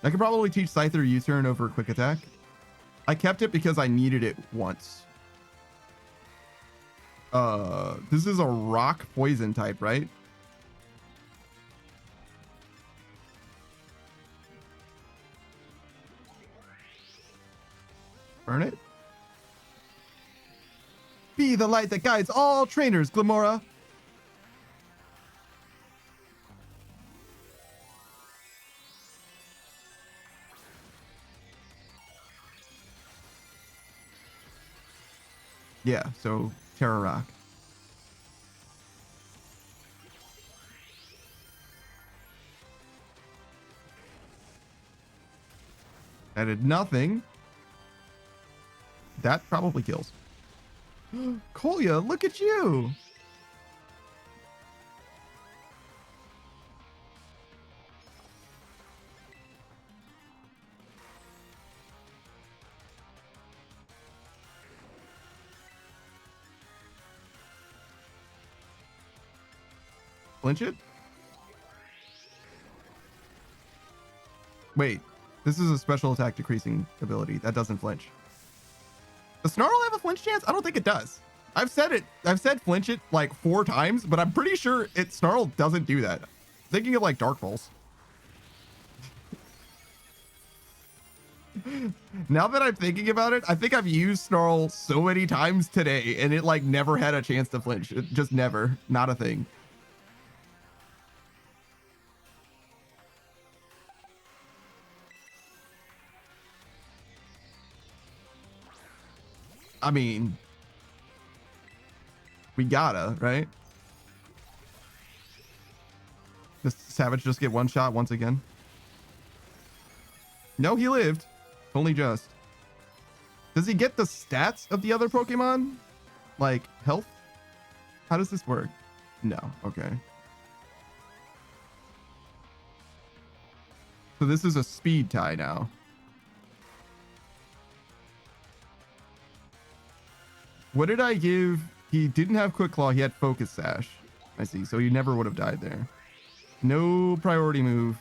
I could probably teach Scyther U-turn over quick attack. I kept it because I needed it once. This is a rock poison type, right? Burn it. Be the light that guides all trainers, Glamora. Yeah, so Terra Rock. I did nothing. That probably kills. Kolya, look at you. Flinch it? Wait, this is a special attack decreasing ability. That doesn't flinch. Does Snarl have a flinch chance? I don't think it does. I've said flinch it like 4 times, but I'm pretty sure Snarl doesn't do that. Thinking of like Dark Pulse. Now that I'm thinking about it, I think I've used Snarl so many times today and it like never had a chance to flinch. It just never. Not a thing. I mean, we gotta, right? Does Savage just get one shot once again? No, he lived. Only just. Does he get the stats of the other Pokemon? Like health? How does this work? No. Okay. So this is a speed tie now. What did I give? He didn't have Quick Claw. He had Focus Sash. I see. So he never would have died there. No priority move.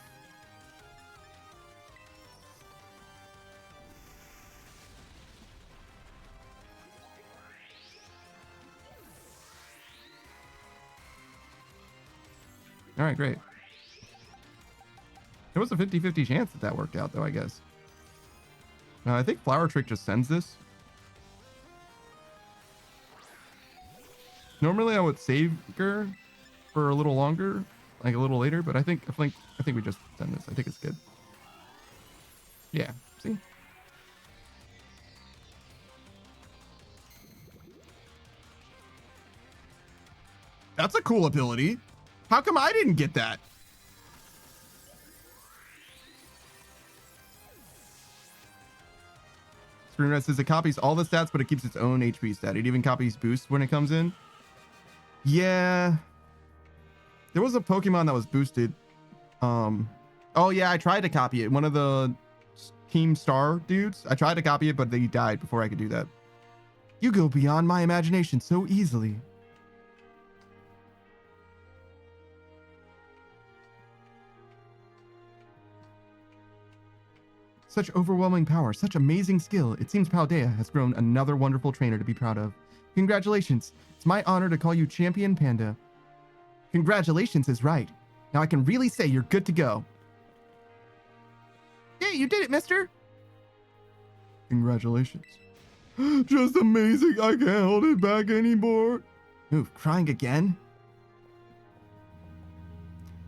All right, great. It was a 50-50 chance that worked out, though, I guess. I think Flower Trick just sends this. Normally, I would save her for a little longer, like a little later, but I think we just send this. I think it's good. Yeah, see? That's a cool ability. How come I didn't get that? Screen Rest says it copies all the stats, but it keeps its own HP stat. It even copies boost when it comes in. Yeah. There was a Pokemon that was boosted. Oh yeah, I tried to copy it. One of the Team Star dudes. I tried to copy it, but they died before I could do that. You go beyond my imagination so easily. Such overwhelming power, such amazing skill. It seems Paldea has grown another wonderful trainer to be proud of. Congratulations. It's my honor to call you Champion Panda. Congratulations is right. Now I can really say you're good to go. Yeah, you did it, mister. Congratulations. Just amazing. I can't hold it back anymore. Ooh, crying again?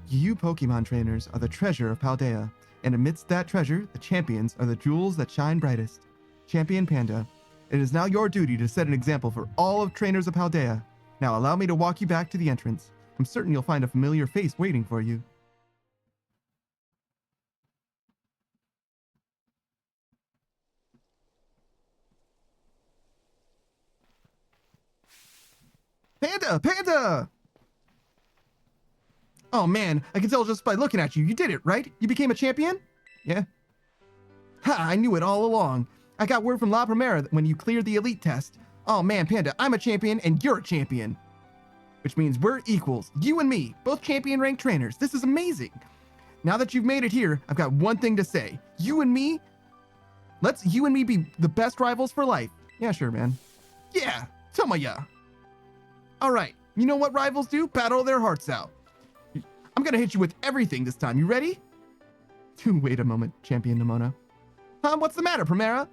You Pokemon trainers are the treasure of Paldea. And amidst that treasure, the champions are the jewels that shine brightest. Champion Panda, it is now your duty to set an example for all of trainers of Paldea. Now allow me to walk you back to the entrance. I'm certain you'll find a familiar face waiting for you. Panda! Panda! Oh man, I can tell just by looking at you. You did it, right? You became a champion? Yeah. Ha, I knew it all along. I got word from La Primera when you cleared the elite test. Oh man, Panda, I'm a champion and you're a champion. Which means we're equals. You and me, both champion ranked trainers. This is amazing. Now that you've made it here, I've got one thing to say. You and me, let's you and me be the best rivals for life. Yeah, sure, man. Yeah, Tomaya. All right, you know what rivals do? Battle their hearts out. I'm gonna hit you with everything this time. You ready? Wait a moment, Champion Nimona. What's the matter, Primera?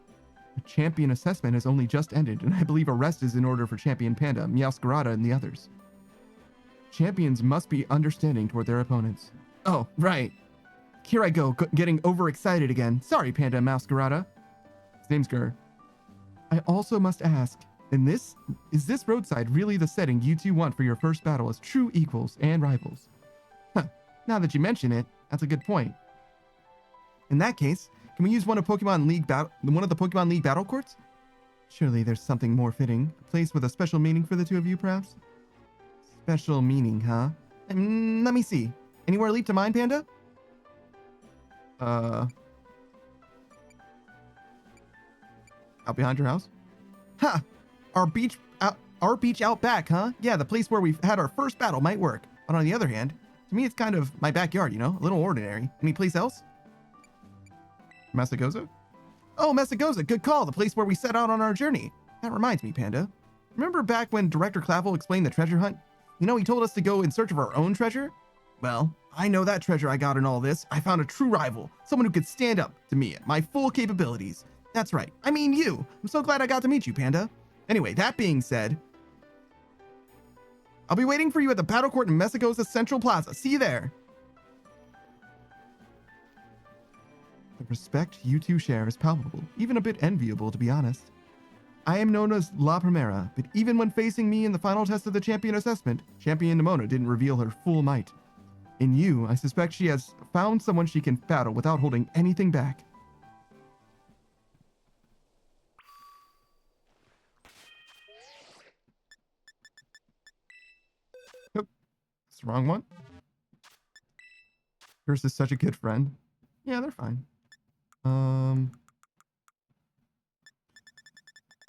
The champion assessment has only just ended, and I believe a rest is in order for Champion Panda, Meowscarada, and the others. Champions must be understanding toward their opponents. Oh, right. Here I go, getting overexcited again. Sorry, Panda and Meowscarada. His name's Gur. I also must ask, is this roadside really the setting you two want for your first battle as true equals and rivals? Now that you mention it, that's a good point. In that case, can we use one of the Pokemon League battle courts? Surely there's something more fitting. A place with a special meaning for the two of you, perhaps? Special meaning, huh? Let me see. Anywhere leap to mind, Panda? Out behind your house? Ha! Our beach out back, huh? Yeah, the place where we've had our first battle might work. But on the other hand, to me, it's kind of my backyard, you know? A little ordinary. Any place else? Masagoza? Oh, Masagoza, good call. The place where we set out on our journey. That reminds me, Panda. Remember back when Director Clavel explained the treasure hunt? You know, he told us to go in search of our own treasure? Well, I know that treasure I got in all this. I found a true rival, someone who could stand up to me at my full capabilities. That's right. I mean you. I'm so glad I got to meet you, Panda. Anyway, that being said, I'll be waiting for you at the battle court in Mexico's Central Plaza. See you there. The respect you two share is palpable, even a bit enviable, to be honest. I am known as La Primera, but even when facing me in the final test of the champion assessment, Champion Nimona didn't reveal her full might. In you, I suspect she has found someone she can battle without holding anything back. Nope, it's the wrong one. Yours is such a good friend. Yeah, they're fine.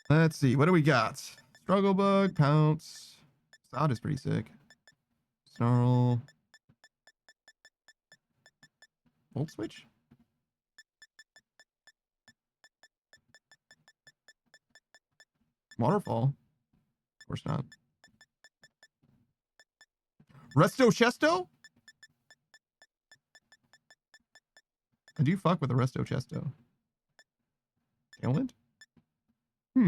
Let's see, what do we got? Struggle Bug, Pounce. Sod is pretty sick. Snarl. Volt Switch? Waterfall? Of course not. Resto Chesto? I do fuck with a Resto Chesto. Tailwind? I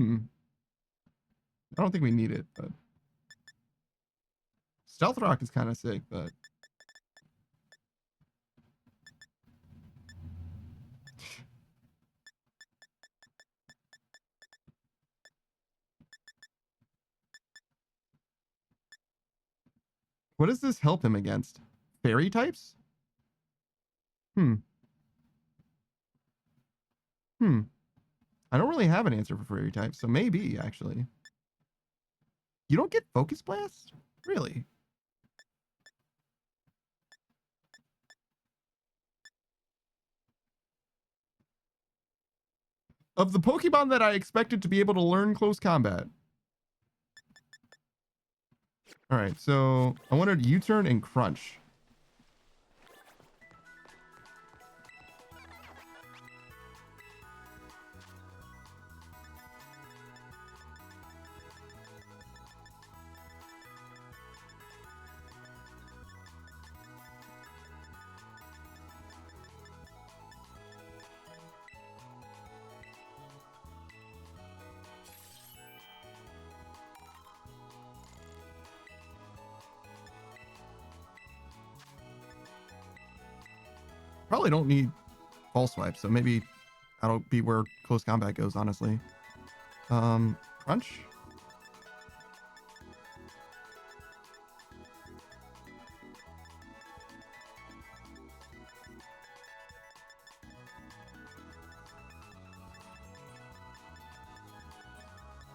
don't think we need it, but Stealth Rock is kind of sick, but what does this help him against? Fairy types? I don't really have an answer for fairy types, so maybe, actually. You don't get Focus Blast? Really? Of the Pokemon that I expected to be able to learn close combat. Alright, so I wanted U-turn and Crunch. Probably don't need False Swipe, so maybe that'll be where close combat goes, honestly. Crunch?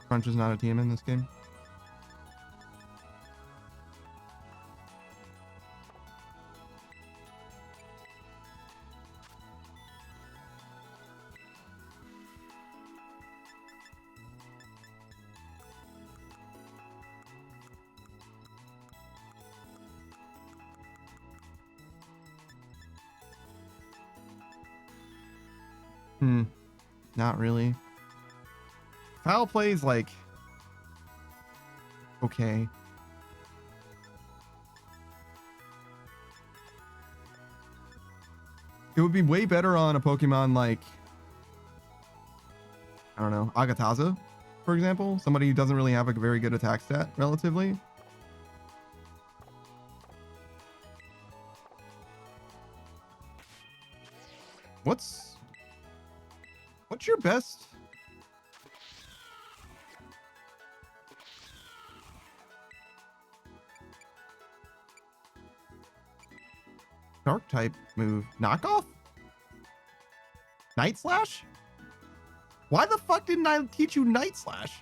Crunch is not a TM in this game. Not really. Foul Play's like okay. It would be way better on a Pokemon like, I don't know, Agataza, for example. Somebody who doesn't really have a very good attack stat, relatively. What's your best? Dark type move. Knockoff? Night Slash? Why the fuck didn't I teach you Night Slash?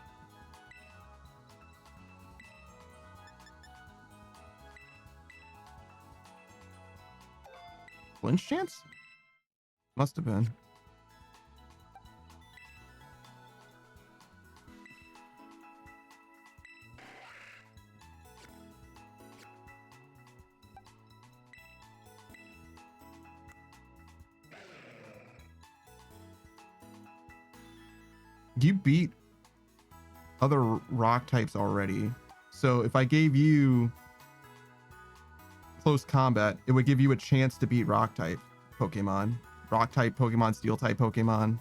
Flinch chance? Must have been. You beat other rock types already. So if I gave you close combat, it would give you a chance to beat rock type Pokemon. Rock type Pokemon, steel type Pokemon.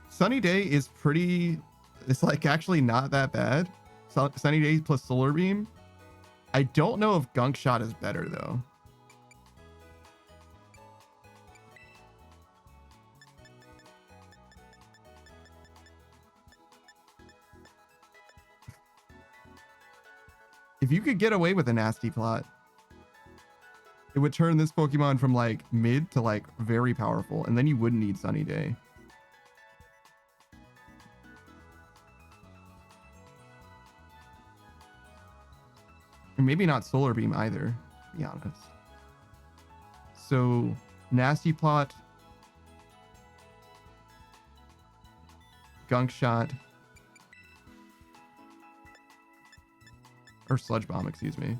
Sunny Day is pretty, it's like actually not that bad. Sunny Day plus Solar Beam. I don't know if Gunk Shot is better though. If you could get away with a nasty plot, it would turn this Pokemon from like mid to like very powerful, and then you wouldn't need Sunny Day. And maybe not Solar Beam either, to be honest. So, Nasty Plot, Gunk Shot, or Sludge Bomb, excuse me.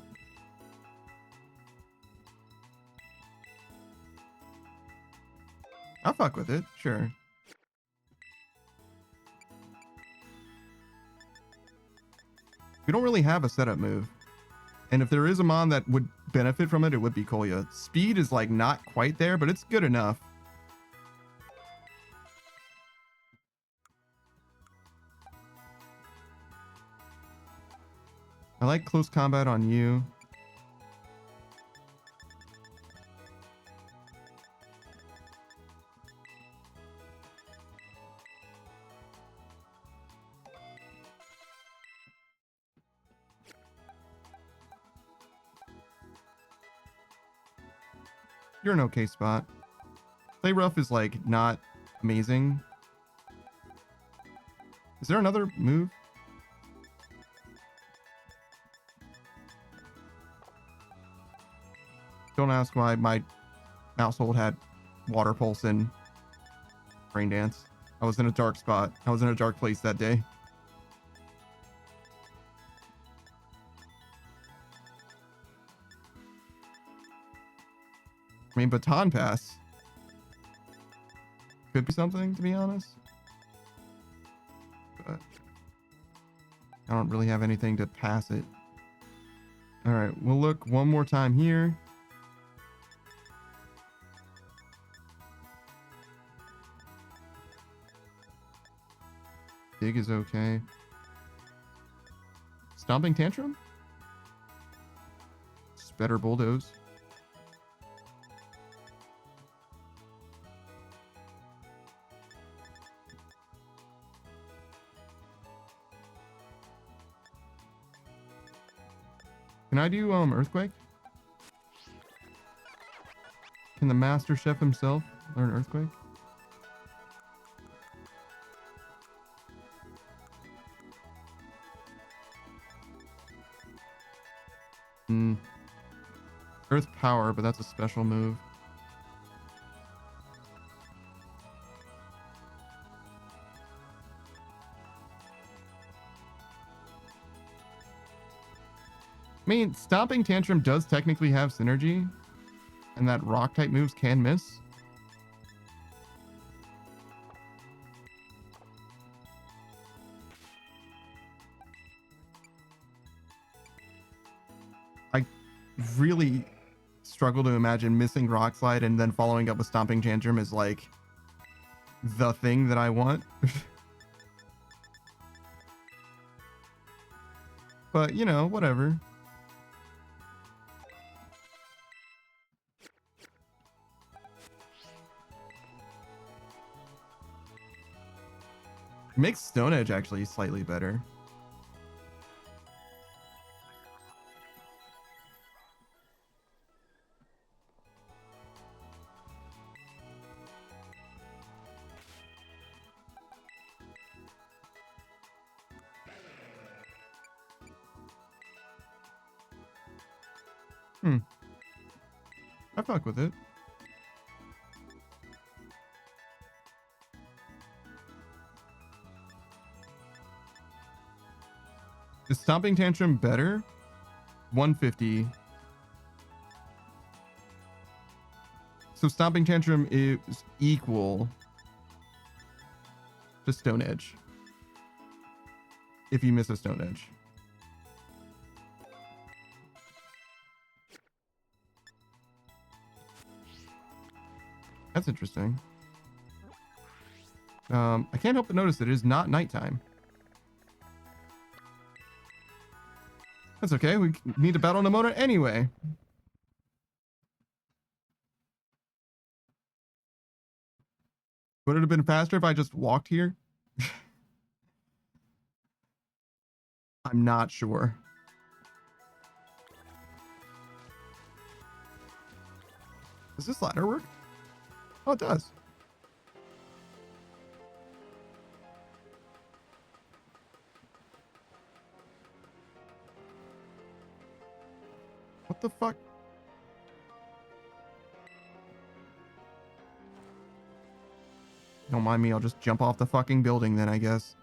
I'll fuck with it, sure. We don't really have a setup move. And if there is a mon that would benefit from it, it would be Kolya. Speed is like not quite there, but it's good enough. I like close combat on you. You're an okay spot. Play Rough is like not amazing. Is there another move? Don't ask why my household had Water Pulse and Rain Dance. I was in a dark spot. I was in a dark place that day. I mean, Baton Pass could be something, to be honest. But I don't really have anything to pass it. All right, we'll look one more time here. Dig is okay. Stomping Tantrum? It's better Bulldoze. Can I do Earthquake? Can the Master Chef himself learn Earthquake? Earth Power, but that's a special move. I mean, Stomping Tantrum does technically have synergy, and that rock type moves can miss. I really struggle to imagine missing Rock Slide and then following up with Stomping Tantrum is like the thing that I want. But, you know, whatever. Makes Stone Edge actually slightly better. I fuck with it. Is Stomping Tantrum better? 150. So Stomping Tantrum is equal. to Stone Edge. If you miss a Stone Edge. That's interesting. I can't help but notice that it is not nighttime. That's okay. We need to battle Nemona anyway. Would it have been faster if I just walked here? I'm not sure. Does this ladder work? Oh, it does. What the fuck? Don't mind me, I'll just jump off the fucking building then, I guess.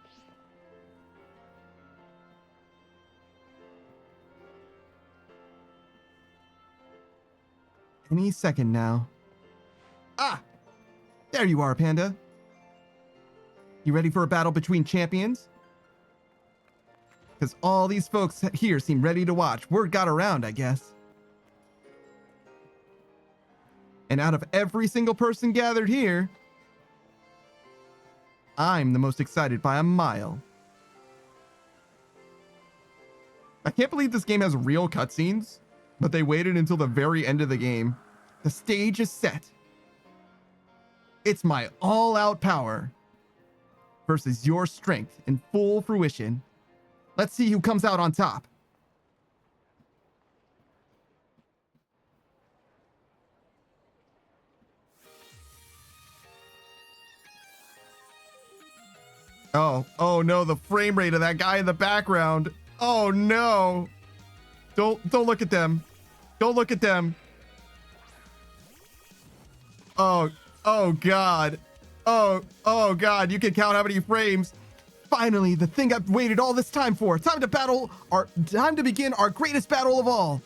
Any second now. Ah! There you are, Panda. You ready for a battle between champions? Because all these folks here seem ready to watch. Word got around, I guess. And out of every single person gathered here, I'm the most excited by a mile. I can't believe this game has real cutscenes, but they waited until the very end of the game. The stage is set. It's my all-out power versus your strength in full fruition. Let's see who comes out on top. Oh no, the frame rate of that guy in the background. Oh no. Don't look at them. Don't look at them. Oh God. Oh God, you can count how many frames. Finally, the thing I've waited all this time for. Time to begin our greatest battle of all.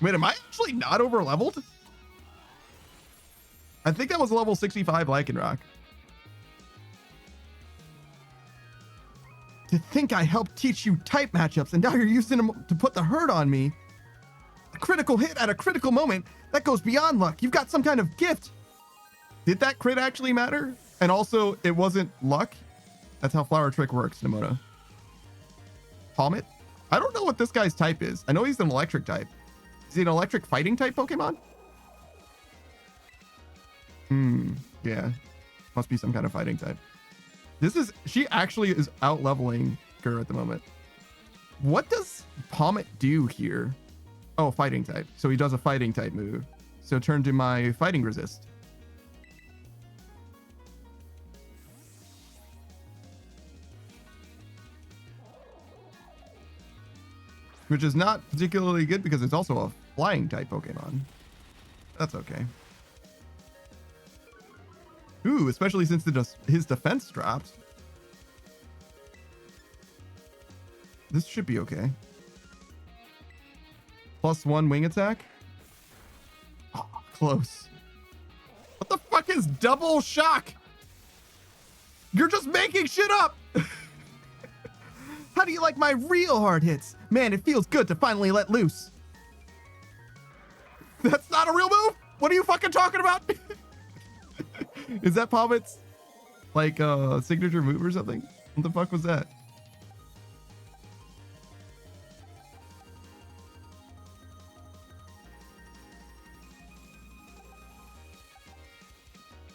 Wait, am I actually not over leveled? I think that was level 65 Lycanroc. To think I helped teach you type matchups and now you're using them to put the hurt on me. A critical hit at a critical moment, that goes beyond luck. You've got some kind of gift. Did that crit actually matter? And also, it wasn't luck? That's how Flower Trick works, Nemona. Palmet? I don't know what this guy's type is. I know he's an electric type. Is he an electric fighting type Pokemon? Yeah. Must be some kind of fighting type. She actually is out leveling her at the moment. What does Palmet do here? Oh, fighting type. So he does a fighting type move. So turn to my fighting resist. Which is not particularly good because it's also a flying type Pokemon. That's okay. Ooh, especially since his defense drops. This should be okay. +1 wing attack. Oh, close. What the fuck is double shock? You're just making shit up. How do you like my real hard hits? Man, it feels good to finally let loose. That's not a real move? What are you fucking talking about? Is that Palmet's like signature move or something? What the fuck was that?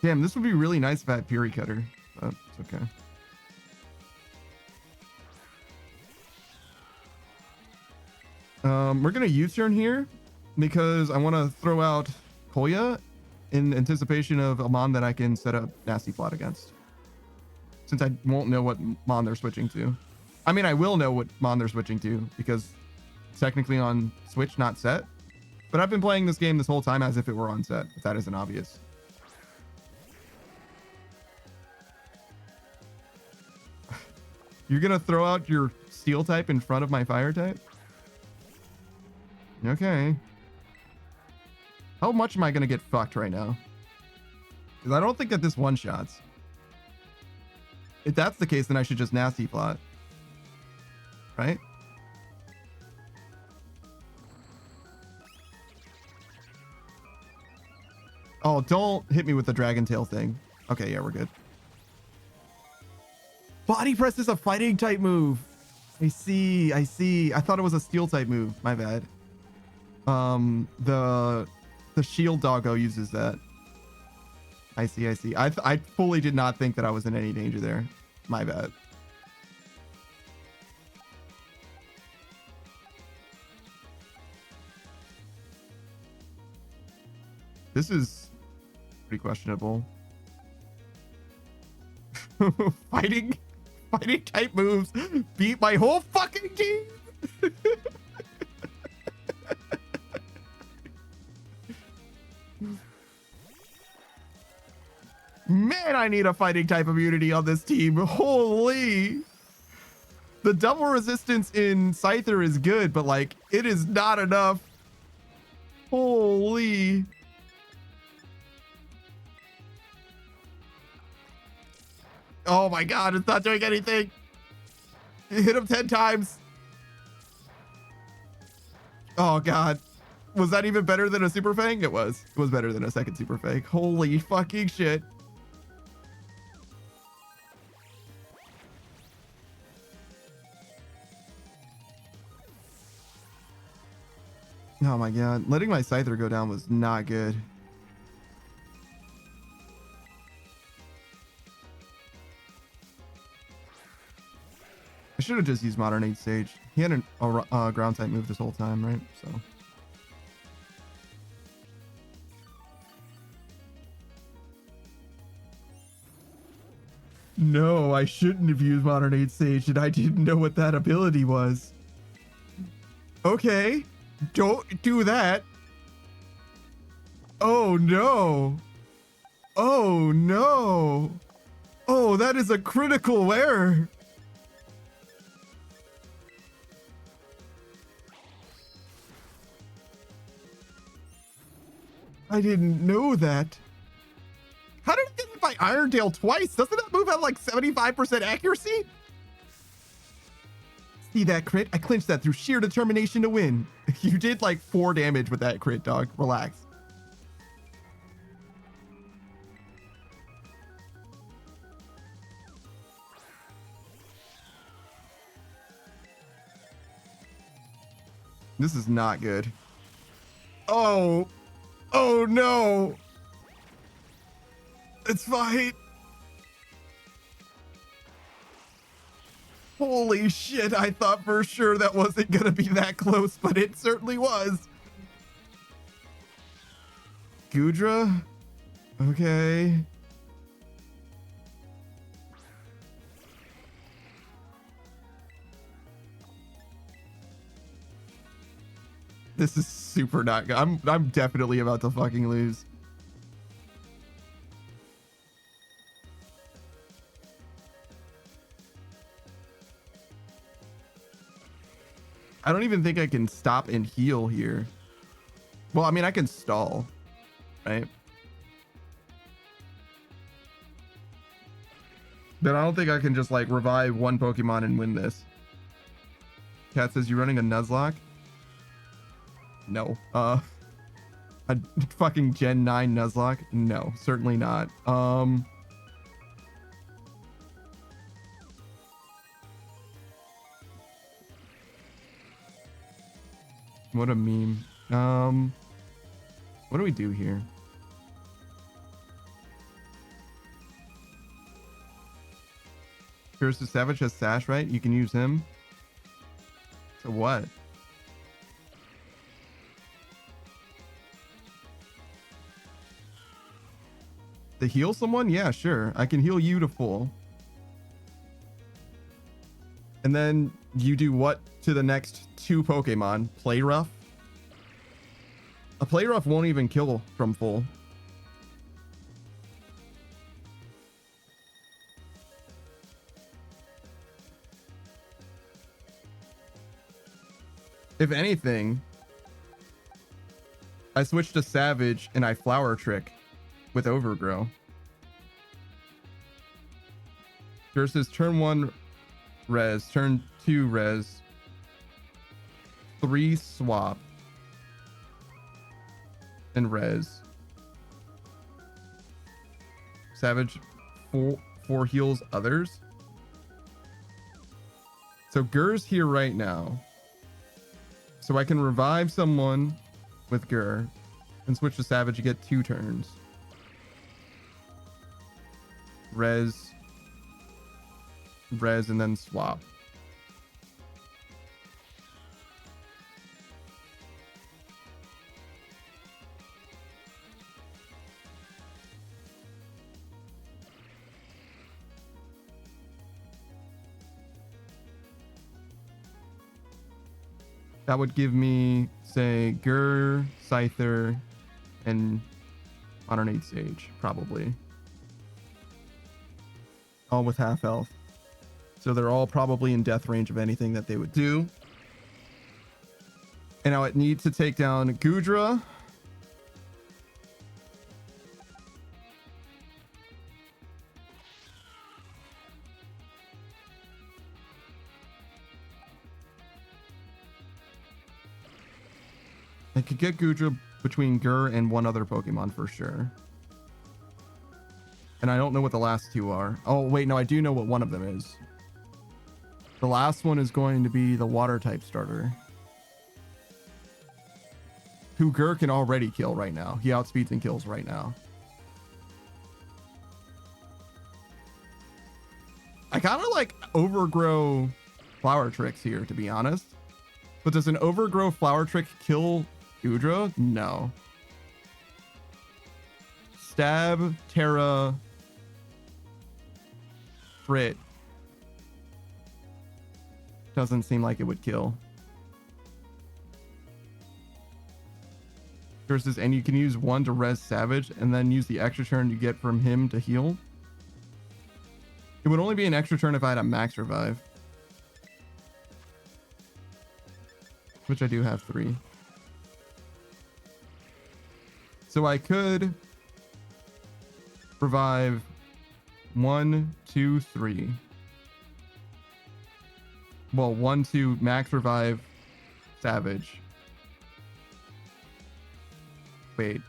Damn, this would be really nice if I had Fury Cutter, but it's okay. We're gonna U-turn here because I want to throw out Koya in anticipation of a Mon that I can set up Nasty Plot against. Since I won't know what Mon they're switching to. I mean, I will know what Mon they're switching to because technically on Switch, not set. But I've been playing this game this whole time as if it were on set, if that isn't obvious. You're gonna throw out your Steel type in front of my Fire type? Okay. How much am I gonna get fucked right now? Because I don't think that this one-shots. If that's the case, then I should just nasty plot. Right? Oh, don't hit me with the dragon tail thing. Okay, yeah, we're good. Body press is a fighting type move. I see. I thought it was a steel type move. My bad. The shield doggo uses that. I see. I fully did not think that I was in any danger there. My bad. This is pretty questionable. Fighting type moves beat my whole fucking team. Man, I need a fighting type immunity on this team. Holy. The double resistance in Scyther is good, but like it is not enough. Holy. Oh my god, it's not doing anything. Hit him 10 times. Oh god. Was that even better than a Super Fang? It was. It was better than a second Super Fang. Holy fucking shit. Oh my god. Letting my Scyther go down was not good. I should have just used Modern Age Sage. He had a ground type move this whole time, right? So. No, I shouldn't have used Modern Age Sage, and I didn't know what that ability was. Okay, don't do that. Oh no. Oh no. Oh, that is a critical error. I didn't know that. How did it get hit by Irondale twice? Doesn't that move have like 75% accuracy? See that crit? I clinched that through sheer determination to win. You did like 4 damage with that crit, dog. Relax. This is not good. Oh. Oh no. It's fine. Holy shit, I thought for sure that wasn't gonna be that close, but it certainly was. Gudra? Okay. This is super not good. I'm definitely about to fucking lose. I don't even think I can stop and heal here. Well, I mean, I can stall, right? But I don't think I can just like revive one Pokemon and win this. Cat says, you running a Nuzlocke? No. A fucking Gen 9 Nuzlocke? No, certainly not. What a meme. What do we do here? Here's the Savage has Sash, right? You can use him. So what? To heal someone? Yeah, sure. I can heal you to full. And then you do what to the next 2 Pokemon? Play Rough? A Play Rough won't even kill from full. If anything, I switched to Savage and I Flower Trick with Overgrow. Versus turn 1 res, turn 2 res, 3 swap, and res. Savage 4 heals others. So Gur's here right now. So I can revive someone with Gur and switch to Savage to get 2 turns. Res, and then swap. That would give me, say, Gur, Scyther, and Modern 8 Sage, probably. All with half health. So they're all probably in death range of anything that they would do. And now it needs to take down Gudra. I could get Gudra between Gur and one other Pokemon for sure. And I don't know what the last 2 are. Oh, wait, no, I do know what one of them is. The last one is going to be the water type starter, who Gur can already kill right now. He outspeeds and kills right now. I kind of like overgrow Flower Tricks here, to be honest. But does an overgrow Flower Trick kill Gudra? No. Stab, Terra, Crit. Doesn't seem like it would kill. Versus, and you can use 1 to res Savage and then use the extra turn you get from him to heal. It would only be an extra turn if I had a max revive. Which I do have 3. So I could revive 1, 2, 3. Well, 1 to max revive Savage. Wait.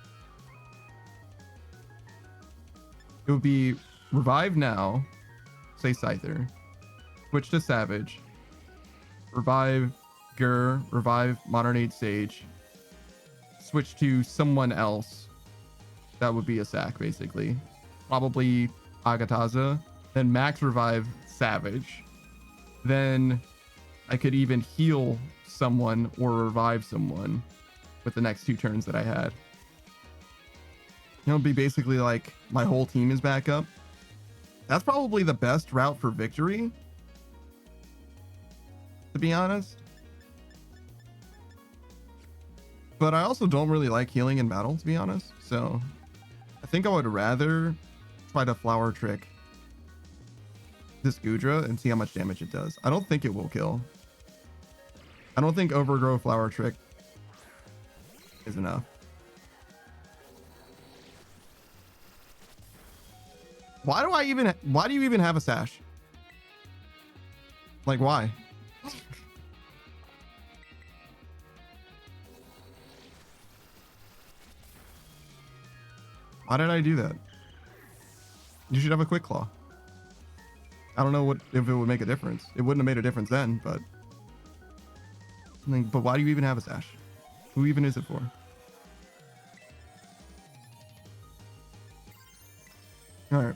It would be revive now, say Scyther. Switch to Savage. Revive Gur, revive Modern 8 Sage. Switch to someone else. That would be a sack, basically. Probably Agataza. Then max revive Savage. Then I could even heal someone or revive someone with the next 2 turns that I had. It would be basically like my whole team is back up. That's probably the best route for victory, to be honest. But I also don't really like healing in battle, to be honest. So I think I would rather try to Flower Trick this Gudra and see how much damage it does. I don't think it will kill. I don't think Overgrow Flower Trick is enough. Why do you even have a sash? Like, why? Why did I do that? You should have a Quick Claw. I don't know if it would make a difference. It wouldn't have made a difference then, but why do you even have a sash? Who even is it for? All right.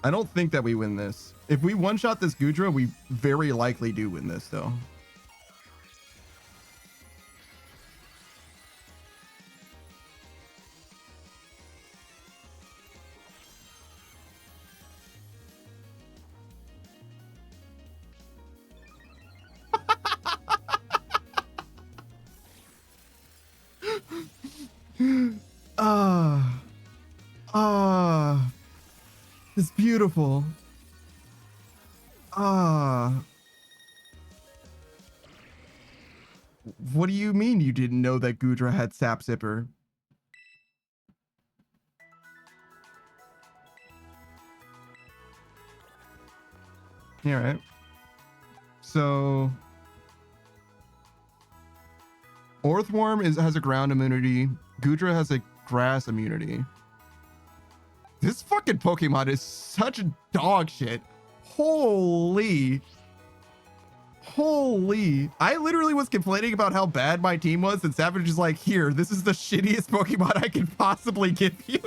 I don't think that we win this. If we one-shot this Gudra, we very likely do win this, though. It's beautiful. What do you mean you didn't know that Gudra had Sap Zipper? Yeah, right. So Orthworm has a ground immunity. Goodra has a grass immunity. This fucking Pokemon is such dog shit. Holy. I literally was complaining about how bad my team was, and Savage is like, here, this is the shittiest Pokemon I can possibly give you.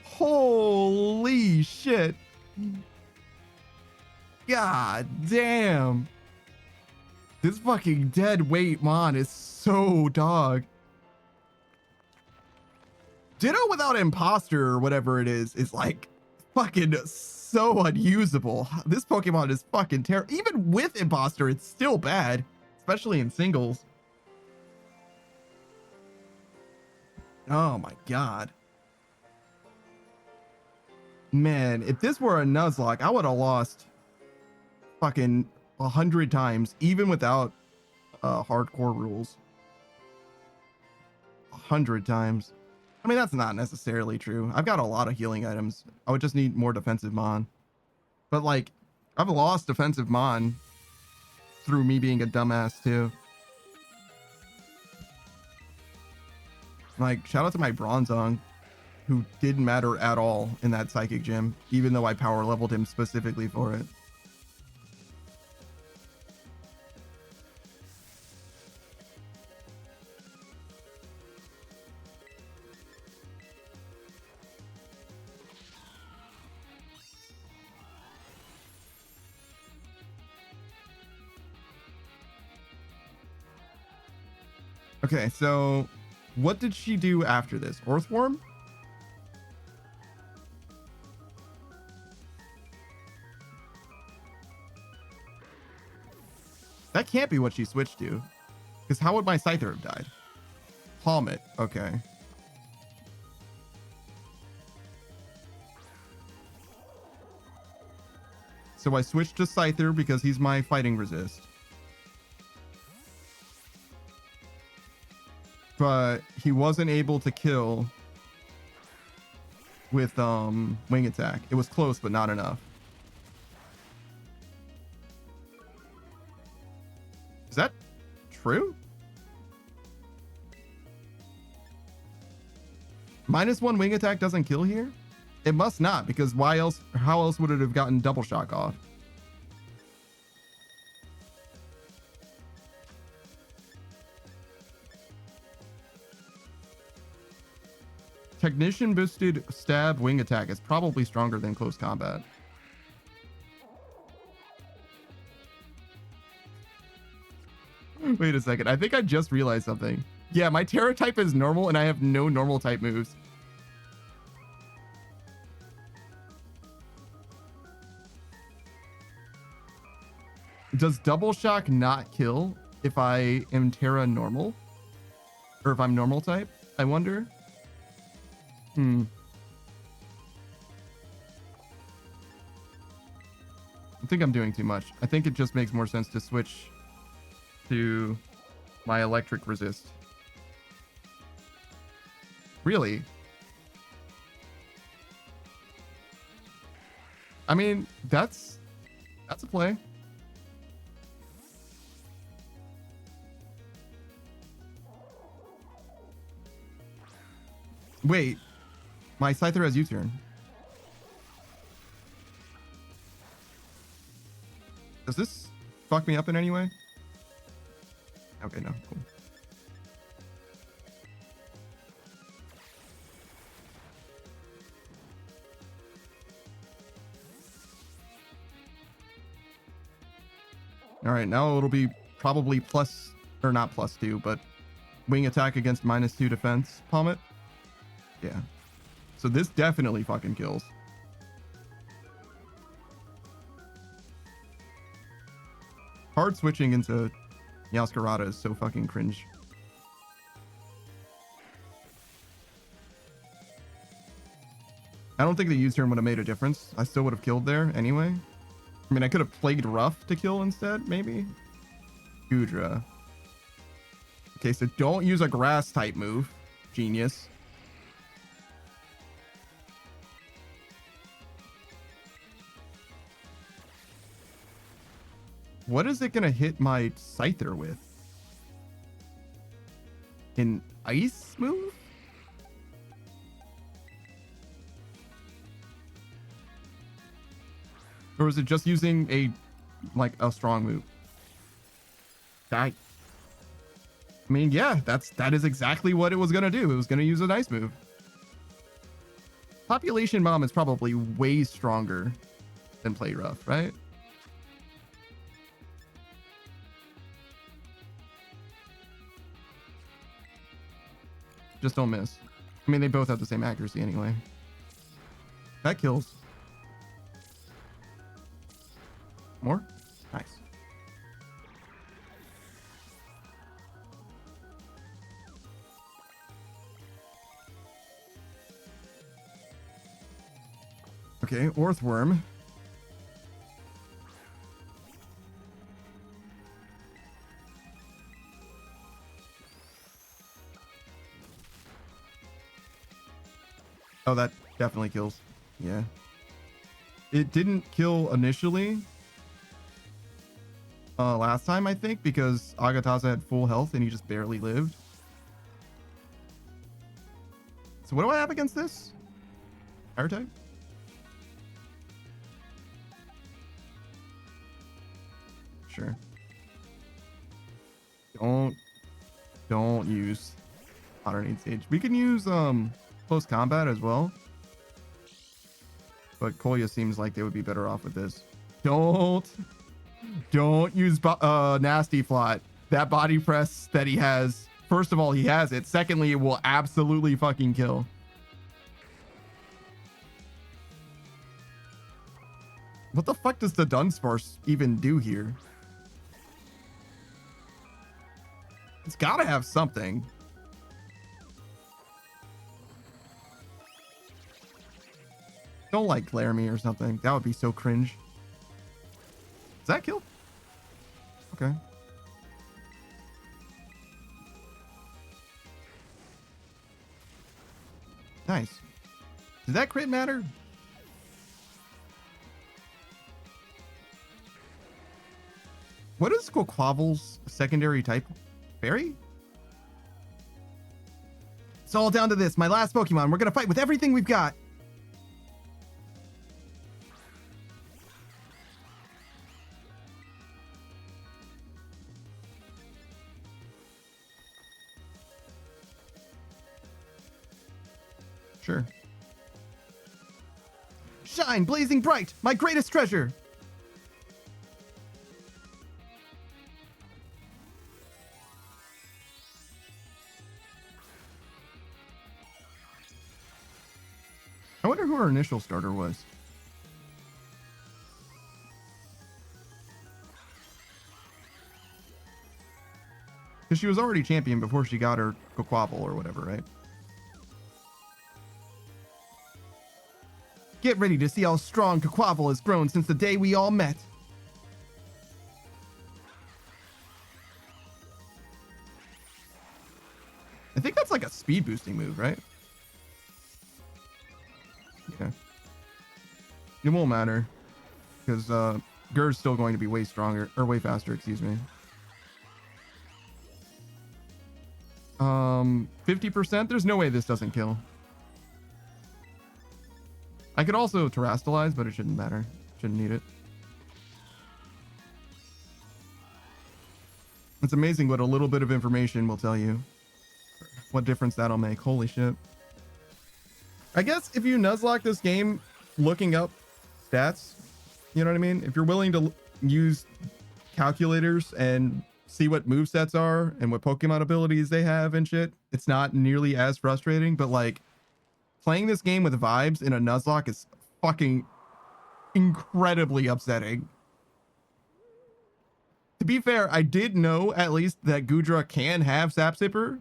Holy shit. God damn. This fucking dead weight Mon is so dog. Ditto without Imposter or whatever it is like fucking so unusable. This Pokemon is fucking terrible. Even with Imposter, it's still bad, especially in singles. Oh my god. Man, if this were a Nuzlocke, I would have lost fucking 100 times, even without hardcore rules. 100 times. I mean, that's not necessarily true. I've got a lot of healing items. I would just need more defensive Mon. But like, I've lost defensive Mon through me being a dumbass too. Like, shout out to my Bronzong, who didn't matter at all in that Psychic Gym, even though I power leveled him specifically for it. Okay, so what did she do after this? Orthworm? That can't be what she switched to. Because how would my Scyther have died? Palmet. Okay. So I switched to Scyther because he's my fighting resist. But he wasn't able to kill with wing attack. It was close, but not enough. Is that true? -1 wing attack doesn't kill here? It must not, because why else? How else would it have gotten double shock off? Technician boosted stab wing attack is probably stronger than close combat. Wait a second. I think I just realized something. Yeah, my Terra type is normal and I have no normal type moves. Does double shock not kill if I am Terra normal? Or if I'm normal type? I wonder. I think I'm doing too much. I think it just makes more sense to switch to my electric resist. Really? I mean, that's a play. Wait, my Scyther has U-turn. Does this fuck me up in any way? Okay, no, cool. All right, now it'll be probably plus, or not +2, but wing attack against -2 defense, Palmet. Yeah. So this definitely fucking kills. Hard switching into Meowscarada is so fucking cringe. I don't think the U-turn would have made a difference. I still would have killed there anyway. I mean, I could have Plagued Rough to kill instead, maybe. Goodra. Okay, so don't use a grass type move. Genius. What is it gonna hit my Scyther with? An ice move? Or is it just using a strong move? I mean, yeah, that is exactly what it was gonna do. It was gonna use a nice move. Population Bomb is probably way stronger than Play Rough, right? Just don't miss. I mean, they both have the same accuracy anyway. That kills. More? Nice. Okay, Orthworm. Oh, that definitely kills. Yeah. It didn't kill initially. Last time, I think, because Agathaza had full health and he just barely lived. So what do I have against this? Fire type? Sure. Don't use Modern Aid Sage. We can use close combat as well. But Kolya seems like they would be better off with this. Don't use Nasty Flot. That body press that he has. First of all, he has it. Secondly, it will absolutely fucking kill. What the fuck does the Dunsparce even do here? It's gotta have something. Don't like glare me or something. That would be so cringe. Does that kill? Okay. Nice. Does that crit matter? What is Quaquaval's secondary type? Fairy? It's all down to this. My last Pokemon. We're gonna fight with everything we've got. Sure. Shine, blazing bright, my greatest treasure. I wonder who our initial starter was. Because she was already champion before she got her Quaquaval or whatever, right? Get ready to see how strong Quaquaval has grown since the day we all met. I think that's like a speed boosting move, right? Yeah. It won't matter because Gur's still going to be way stronger or way faster, excuse me. 50%. There's no way this doesn't kill. I could also terrastalize, but it shouldn't matter. Shouldn't need it. It's amazing what a little bit of information will tell you. What difference that'll make. Holy shit. I guess if you Nuzlocke this game looking up stats, you know what I mean? If you're willing to use calculators and see what movesets are and what Pokemon abilities they have and shit, it's not nearly as frustrating, but like playing this game with vibes in a Nuzlocke is fucking incredibly upsetting. To be fair, I did know at least that Gudra can have Sap Sipper,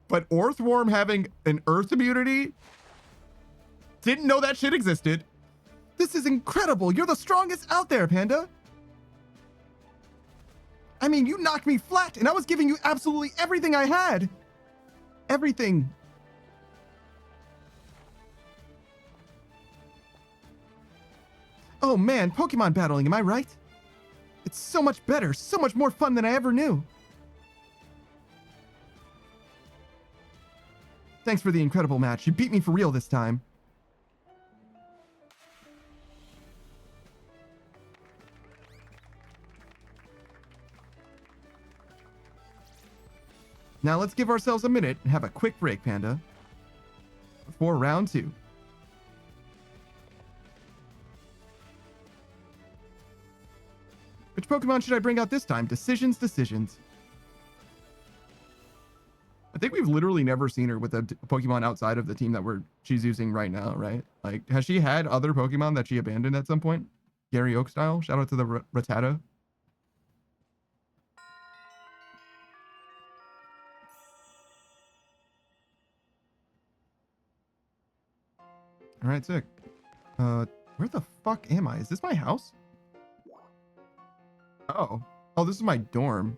but Orthworm having an Earth immunity, didn't know that shit existed. This is incredible. You're the strongest out there, Panda. I mean, you knocked me flat and I was giving you absolutely everything I had. Everything. Oh man, Pokemon battling, am I right? It's so much better, so much more fun than I ever knew. Thanks for the incredible match. You beat me for real this time. Now let's give ourselves a minute and have a quick break, Panda, before round 2. Which Pokemon should I bring out this time? Decisions. I think we've literally never seen her with a Pokemon outside of the team that she's using right now, right? Like, has she had other Pokemon that she abandoned at some point? Gary Oak style? Shout out to the Rattata. All right, sick. Where the fuck am I? Is this my house? Oh, this is my dorm.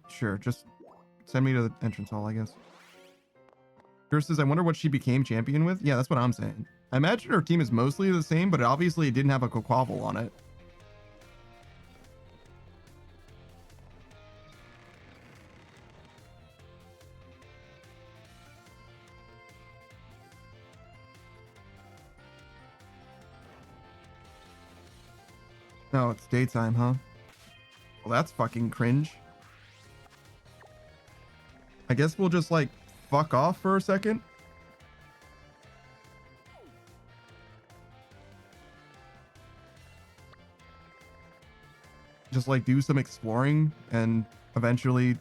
Sure, just send me to the entrance hall, I guess. Girl says, I wonder what she became champion with. Yeah, that's what I'm saying. I imagine her team is mostly the same, but obviously it didn't have a Quaquaval on it. No, it's daytime, huh? Well, that's fucking cringe. I guess we'll just, like, fuck off for a second. Just, like, do some exploring, and eventually...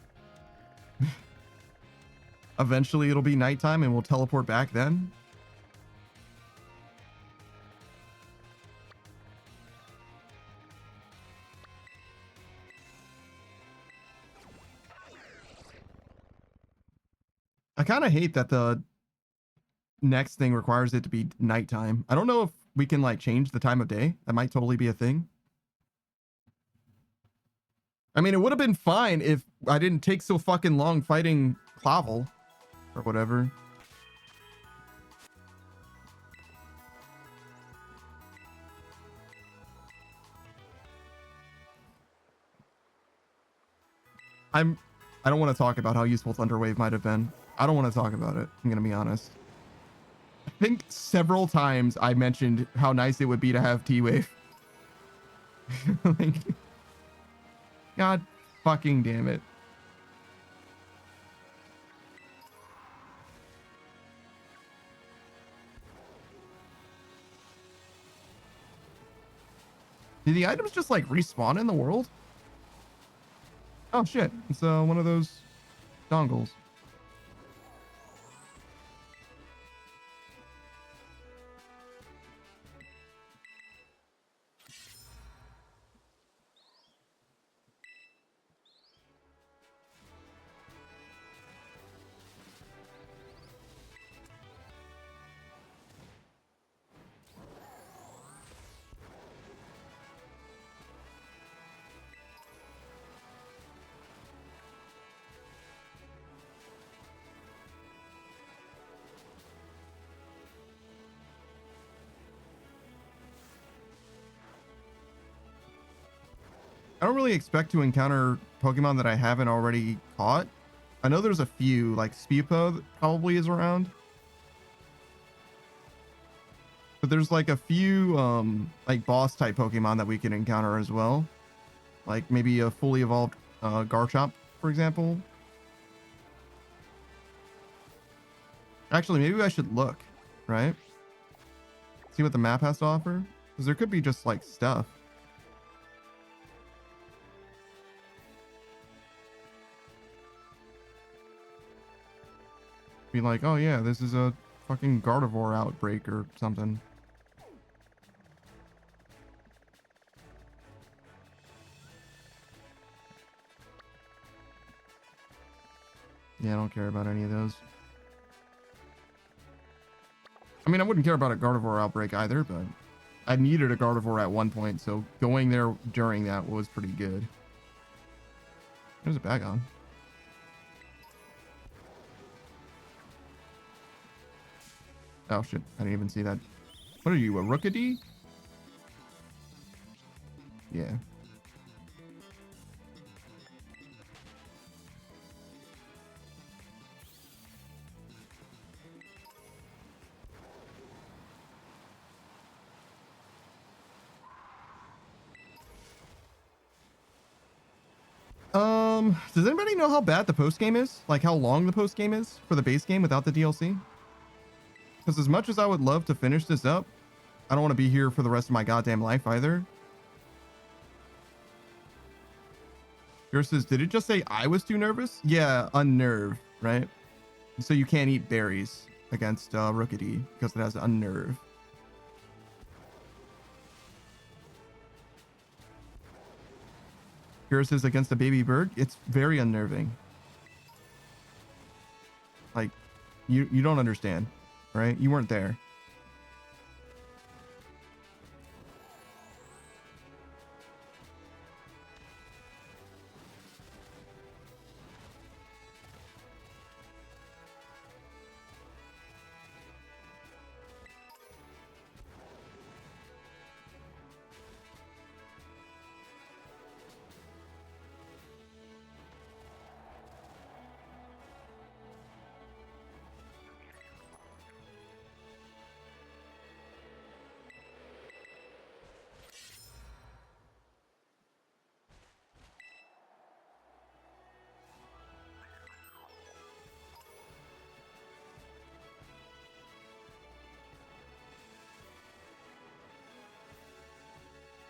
eventually it'll be nighttime, and we'll teleport back then. I kind of hate that the next thing requires it to be nighttime. I don't know if we can like change the time of day. That might totally be a thing. I mean, it would have been fine if I didn't take so fucking long fighting Clavel or whatever. I don't want to talk about how useful Thunderwave might have been. I don't want to talk about it. I'm going to be honest. I think several times I mentioned how nice it would be to have T-Wave. Like, God fucking damn it. Do the items just like respawn in the world? Oh shit, it's one of those dongles. I don't really expect to encounter Pokemon that I haven't already caught. I know there's a few, like Spewpo that probably is around. But there's like a few like boss type Pokemon that we can encounter as well. Like maybe a fully evolved Garchomp, for example. Actually, maybe I should look, right? See what the map has to offer. Because there could be just like stuff. Be like, oh yeah, this is a fucking Gardevoir outbreak or something. Yeah, I don't care about any of those. I mean, I wouldn't care about a Gardevoir outbreak either, but I needed a Gardevoir at one point, so going there during that was pretty good. There's a Bagon. Oh shit, I didn't even see that. What are you, a Rookidee? Yeah. Does anybody know how bad the post game is? Like how long the post game is for the base game without the DLC? Because as much as I would love to finish this up, I don't want to be here for the rest of my goddamn life either. Yours says, did it just say I was too nervous? Yeah, unnerve, right? So you can't eat berries against Rookity because it has unnerve. Yours says against a baby bird, it's very unnerving. Like, you don't understand, right? You weren't there.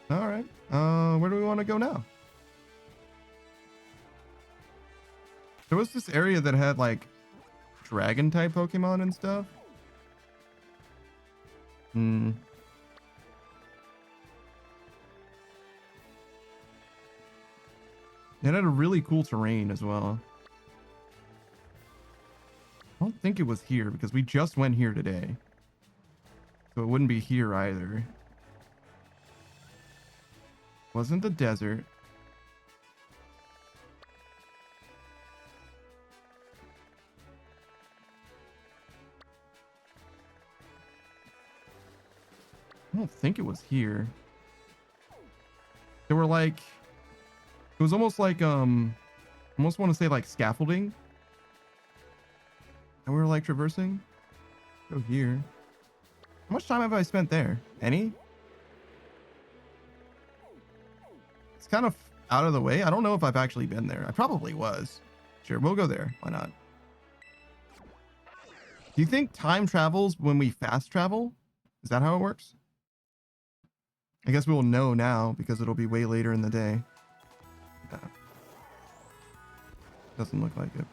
All right. Where do we want to go now? There was this area that had like dragon type Pokemon and stuff. Hmm. It had a really cool terrain as well. I don't think it was here because we just went here today. So it wouldn't be here either. Wasn't the desert. I don't think it was here. There were like, it was almost like, I almost want to say like scaffolding. And we were like traversing. Go here. How much time have I spent there? Any? It's kind of out of the way. I don't know if I've actually been there. I probably was. Sure, we'll go there. Why not? Do you think time travels when we fast travel? Is that how it works? I guess we will know now because it'll be way later in the day. No. Doesn't look like it.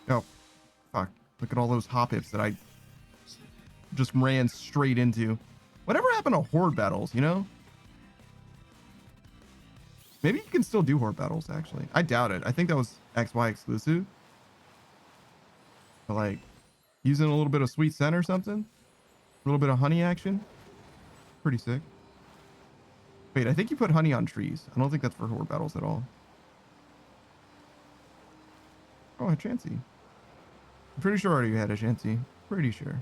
Oh, fuck. Look at all those hop-hips that I just ran straight into. Whatever happened to horde battles, you know? Maybe you can still do horde battles, actually. I doubt it. I think that was XY exclusive. But like, using a little bit of sweet scent or something? A little bit of honey action? Pretty sick. Wait, I think you put honey on trees. I don't think that's for horde battles at all. Oh, a Chansey. I'm pretty sure I already had a Chansey. Pretty sure.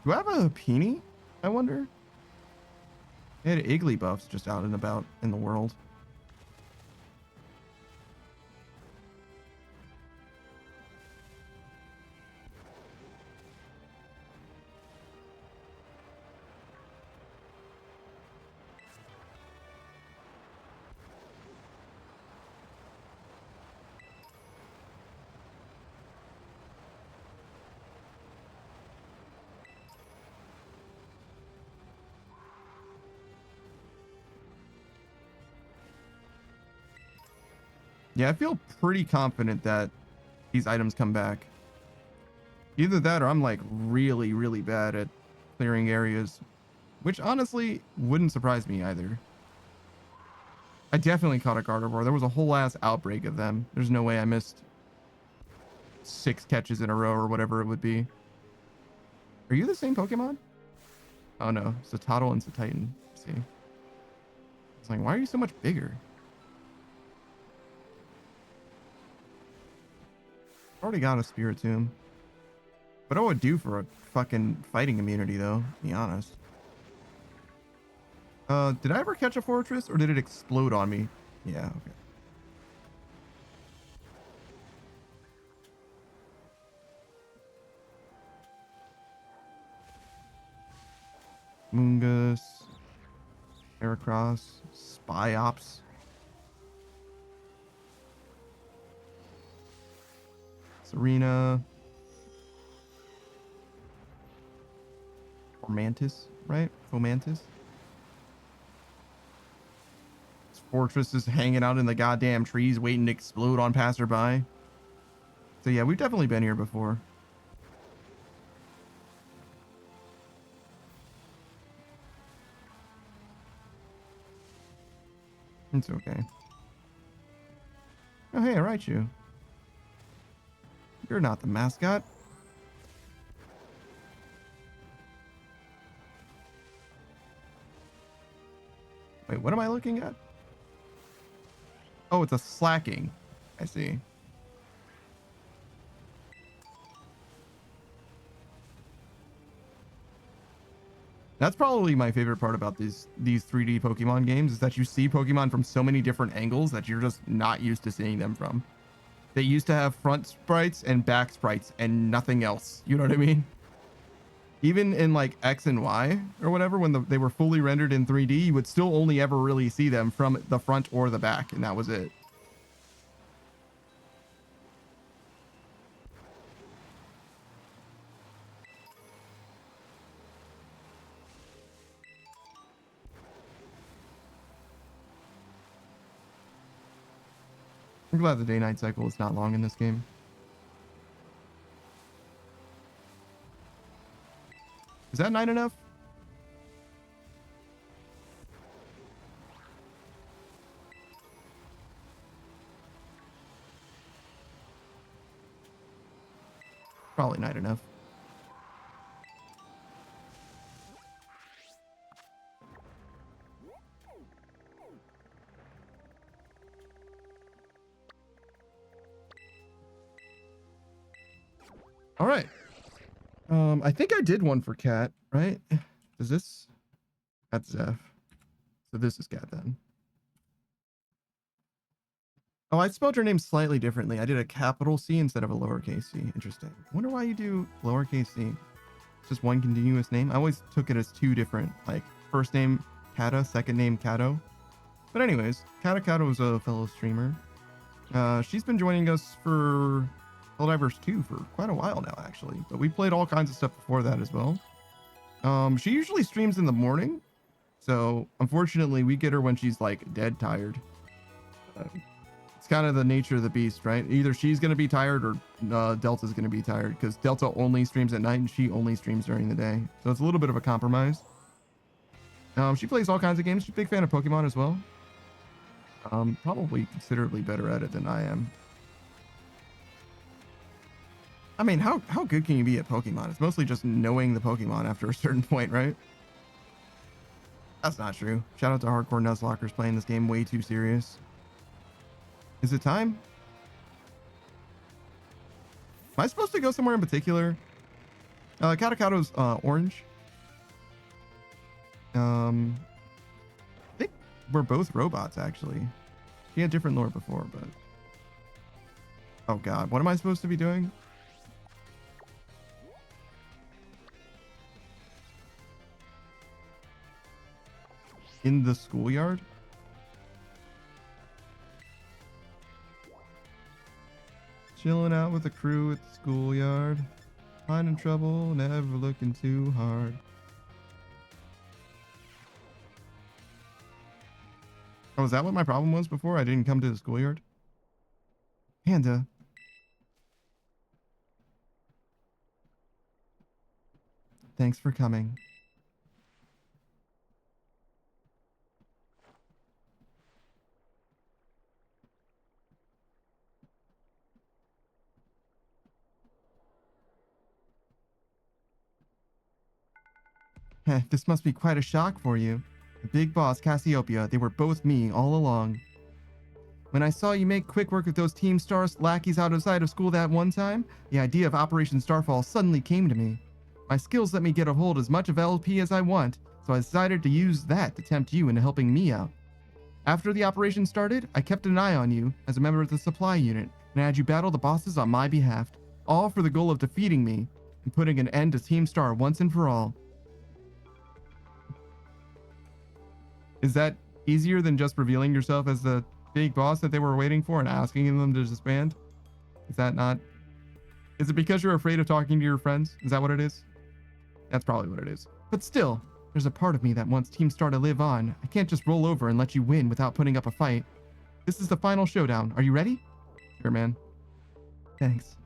Do I have a Peony? I wonder. They had Iggly buffs just out and about in the world. Yeah, I feel pretty confident that these items come back. Either that or I'm like really, really bad at clearing areas, which honestly wouldn't surprise me either. I definitely caught a Gardevoir. There was a whole ass outbreak of them. There's no way I missed 6 catches in a row or whatever it would be. Are you the same Pokemon? Oh no, Satotl and Satitan. Let's see. It's like, why are you so much bigger? Already got a Spiritomb. What I would do for a fucking fighting immunity, though, to be honest. Did I ever catch a fortress, or did it explode on me? Yeah, okay. Moongus. Heracross. Spyops. Serena. Fomantis, right? Fomantis. This fortress is hanging out in the goddamn trees waiting to explode on passerby. So yeah, we've definitely been here before. It's okay. Oh, hey, Raichu. You're not the mascot. Wait, what am I looking at? Oh, it's a slacking. I see. That's probably my favorite part about these 3D Pokemon games, is that you see Pokemon from so many different angles that you're just not used to seeing them from. They used to have front sprites and back sprites and nothing else. You know what I mean? Even in like X and Y or whatever, when they were fully rendered in 3D, you would still only ever really see them from the front or the back, and that was it. I'm glad the day-night cycle is not long in this game. Is that night enough? Probably night enough. All right. I think I did one for Cat, right? Is this? That's Zeph. So this is Cat then. Oh, I spelled your name slightly differently. I did a capital C instead of a lowercase c. Interesting. Wonder why you do lowercase c. It's just one continuous name. I always took it as two different, like first name Kata, second name Kato. But anyways, Kata Kato is a fellow streamer. She's been joining us for Helldivers 2 for quite a while now, actually. But we played all kinds of stuff before that as well. She usually streams in the morning. So unfortunately, we get her when she's like dead tired. It's kind of the nature of the beast, right? Either she's going to be tired or Delta's going to be tired, because Delta only streams at night and she only streams during the day. So it's a little bit of a compromise. She plays all kinds of games. She's a big fan of Pokemon as well. Probably considerably better at it than I am. I mean, how good can you be at Pokemon? It's mostly just knowing the Pokemon after a certain point, right? That's not true. Shout out to Hardcore Nuzlockers playing this game way too serious. Is it time? Am I supposed to go somewhere in particular? Katakato's orange. I think we're both robots, actually. She had different lore before, but... Oh god, what am I supposed to be doing? In the schoolyard? Chilling out with the crew at the schoolyard. Finding trouble, never looking too hard. Oh, is that what my problem was before? I didn't come to the schoolyard? Panda. Thanks for coming. Heh, this must be quite a shock for you. The big boss, Cassiopeia, they were both me all along. When I saw you make quick work with those Team Stars lackeys outside of school that one time, the idea of Operation Starfall suddenly came to me. My skills let me get a hold as much of LP as I want, so I decided to use that to tempt you into helping me out. After the operation started, I kept an eye on you as a member of the supply unit and had you battle the bosses on my behalf, all for the goal of defeating me and putting an end to Team Star once and for all. Is that easier than just revealing yourself as the big boss that they were waiting for and asking them to disband? Is that not? Is it because you're afraid of talking to your friends? Is that what it is? That's probably what it is. But still, there's a part of me that wants Team Star to live on. I can't just roll over and let you win without putting up a fight. This is the final showdown. Are you ready? Sure, man. Thanks.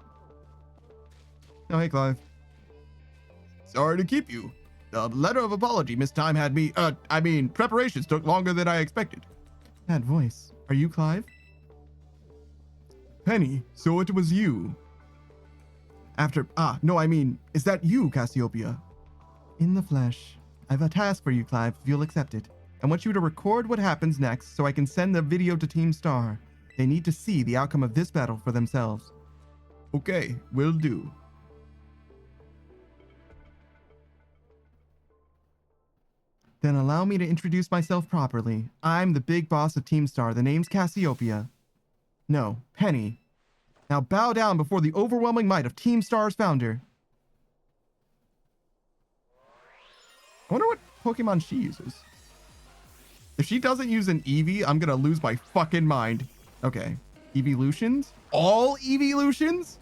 Oh, hey, Clive. Sorry to keep you. The letter of apology mistime had me, preparations took longer than I expected. That voice. Are you Clive? Penny, so it was you. Is that you, Cassiopeia? In the flesh. I have a task for you, Clive, if you'll accept it. I want you to record what happens next so I can send the video to Team Star. They need to see the outcome of this battle for themselves. Okay, will do. Then allow me to introduce myself properly. I'm the big boss of Team Star. The name's Cassiopeia. No, Penny. Now bow down before the overwhelming might of Team Star's founder. I wonder what Pokemon she uses. If she doesn't use an Eevee, I'm gonna lose my fucking mind. Okay. Evolutions? All Evolutions?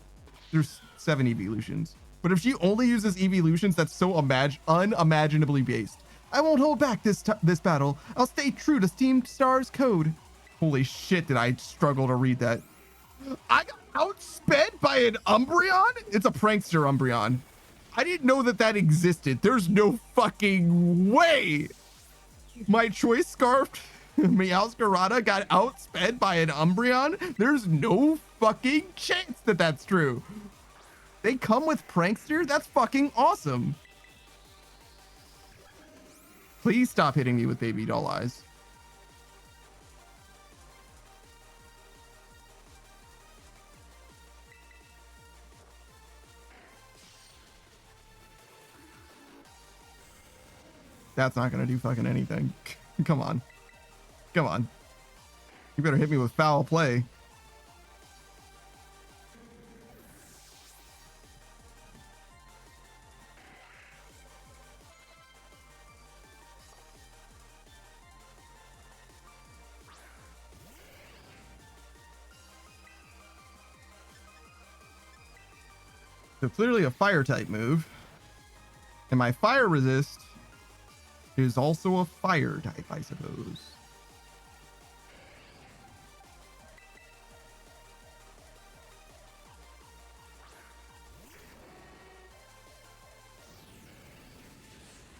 There's 7 Evolutions. But if she only uses Evolutions, that's so unimaginably based. I won't hold back this battle. I'll stay true to Team Star's code. Holy shit, did I struggle to read that. I got outsped by an Umbreon? It's a prankster Umbreon. I didn't know that existed. There's no fucking way. My choice scarfed Meowscarada got outsped by an Umbreon? There's no fucking chance that that's true. They come with prankster? That's fucking awesome. Please stop hitting me with baby doll eyes. That's not gonna do fucking anything. Come on. Come on. You better hit me with foul play. So clearly a fire type move. And my fire resist is also a fire type, I suppose.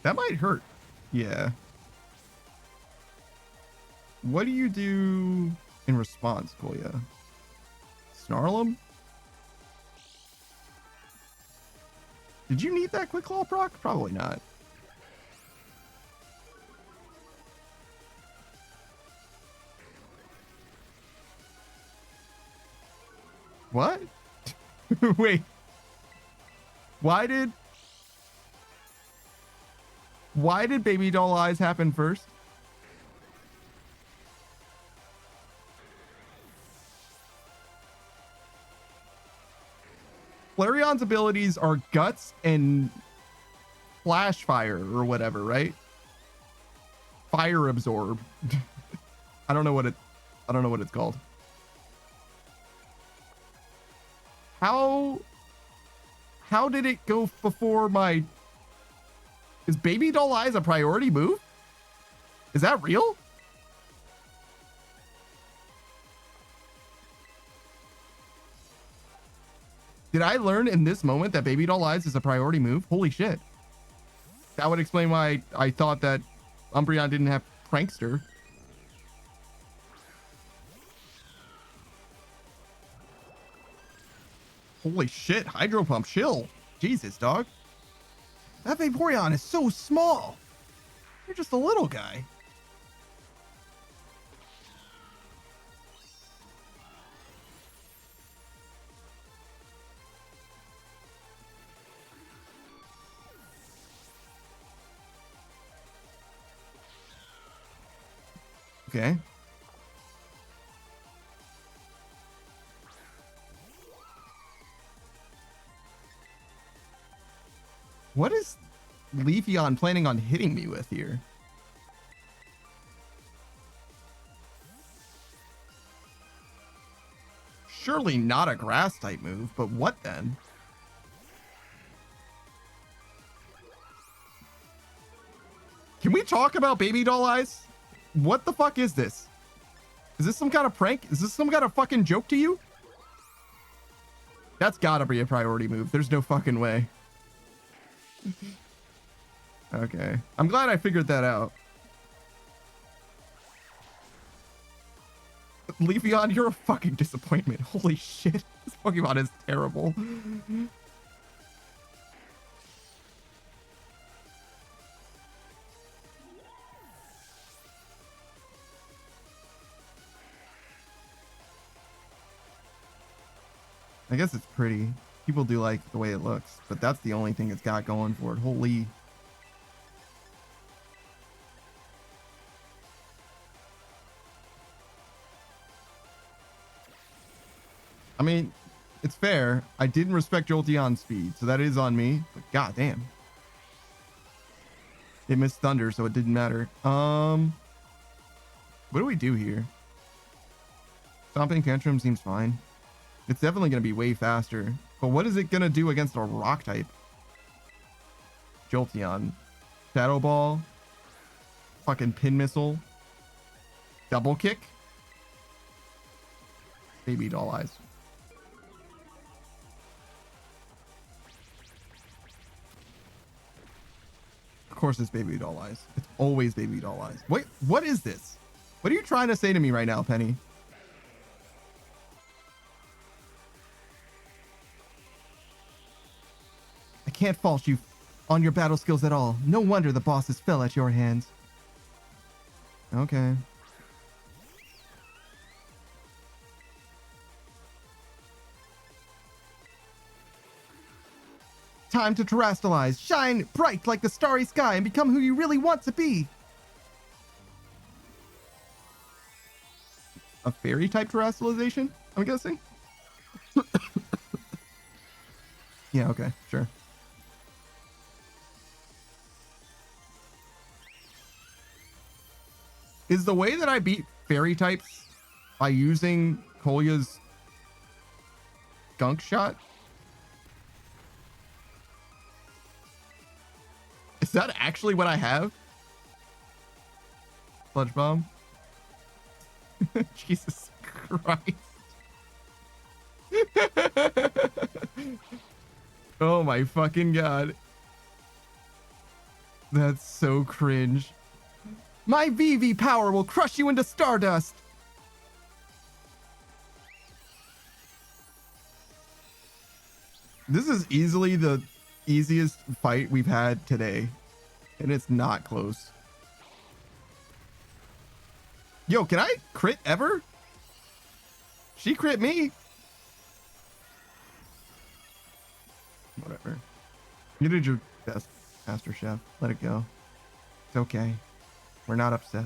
That might hurt. Yeah. What do you do in response, Koya? Snarl him? Did you need that quick claw proc? Probably not. What? Wait. Why did baby doll eyes happen first? Flareon's abilities are guts and flash fire or whatever, right? Fire absorb. I don't know what it's called. How did it go before my... Is baby doll eyes a priority move? Is that real? Did I learn in this moment that baby doll eyes is a priority move? Holy shit. That would explain why I thought that Umbreon didn't have prankster. Holy shit, Hydro Pump, chill. Jesus, dog. That Vaporeon is so small. You're just a little guy. Okay. What is Leafeon planning on hitting me with here? Surely not a grass type move, but what then? Can we talk about baby doll eyes? What the fuck is this? Is this some kind of prank? Is this some kind of fucking joke to you? That's gotta be a priority move. There's no fucking way. Okay. I'm glad I figured that out. Leafeon, you're a fucking disappointment. Holy shit. This Pokemon is terrible. I guess it's pretty. People do like the way it looks, but that's the only thing it's got going for it. Holy. I mean, it's fair. I didn't respect Jolteon's speed, so that is on me. But goddamn, it missed Thunder, so it didn't matter. What do we do here? Stomping Tantrum seems fine. It's definitely going to be way faster. But what is it going to do against a rock type? Jolteon. Shadow Ball. Fucking Pin Missile. Double Kick. Baby doll eyes. Of course it's baby doll eyes. It's always baby doll eyes. Wait, what is this? What are you trying to say to me right now, Penny? I can't fault you on your battle skills at all. No wonder the bosses fell at your hands. Okay. Time to terrestrialize. Shine bright like the starry sky and become who you really want to be. A fairy type terrestrialization, I'm guessing? Yeah, okay, sure. Is the way that I beat fairy types by using Kolya's Gunk Shot? Is that actually what I have? Sludge Bomb? Jesus Christ. Oh my fucking god. That's so cringe. My VV power will crush you into stardust. This is easily the easiest fight we've had today, and it's not close. Yo, can I crit ever? She crit me. Whatever. You did your best, Master Chef. Let it go. It's okay. We're not upset.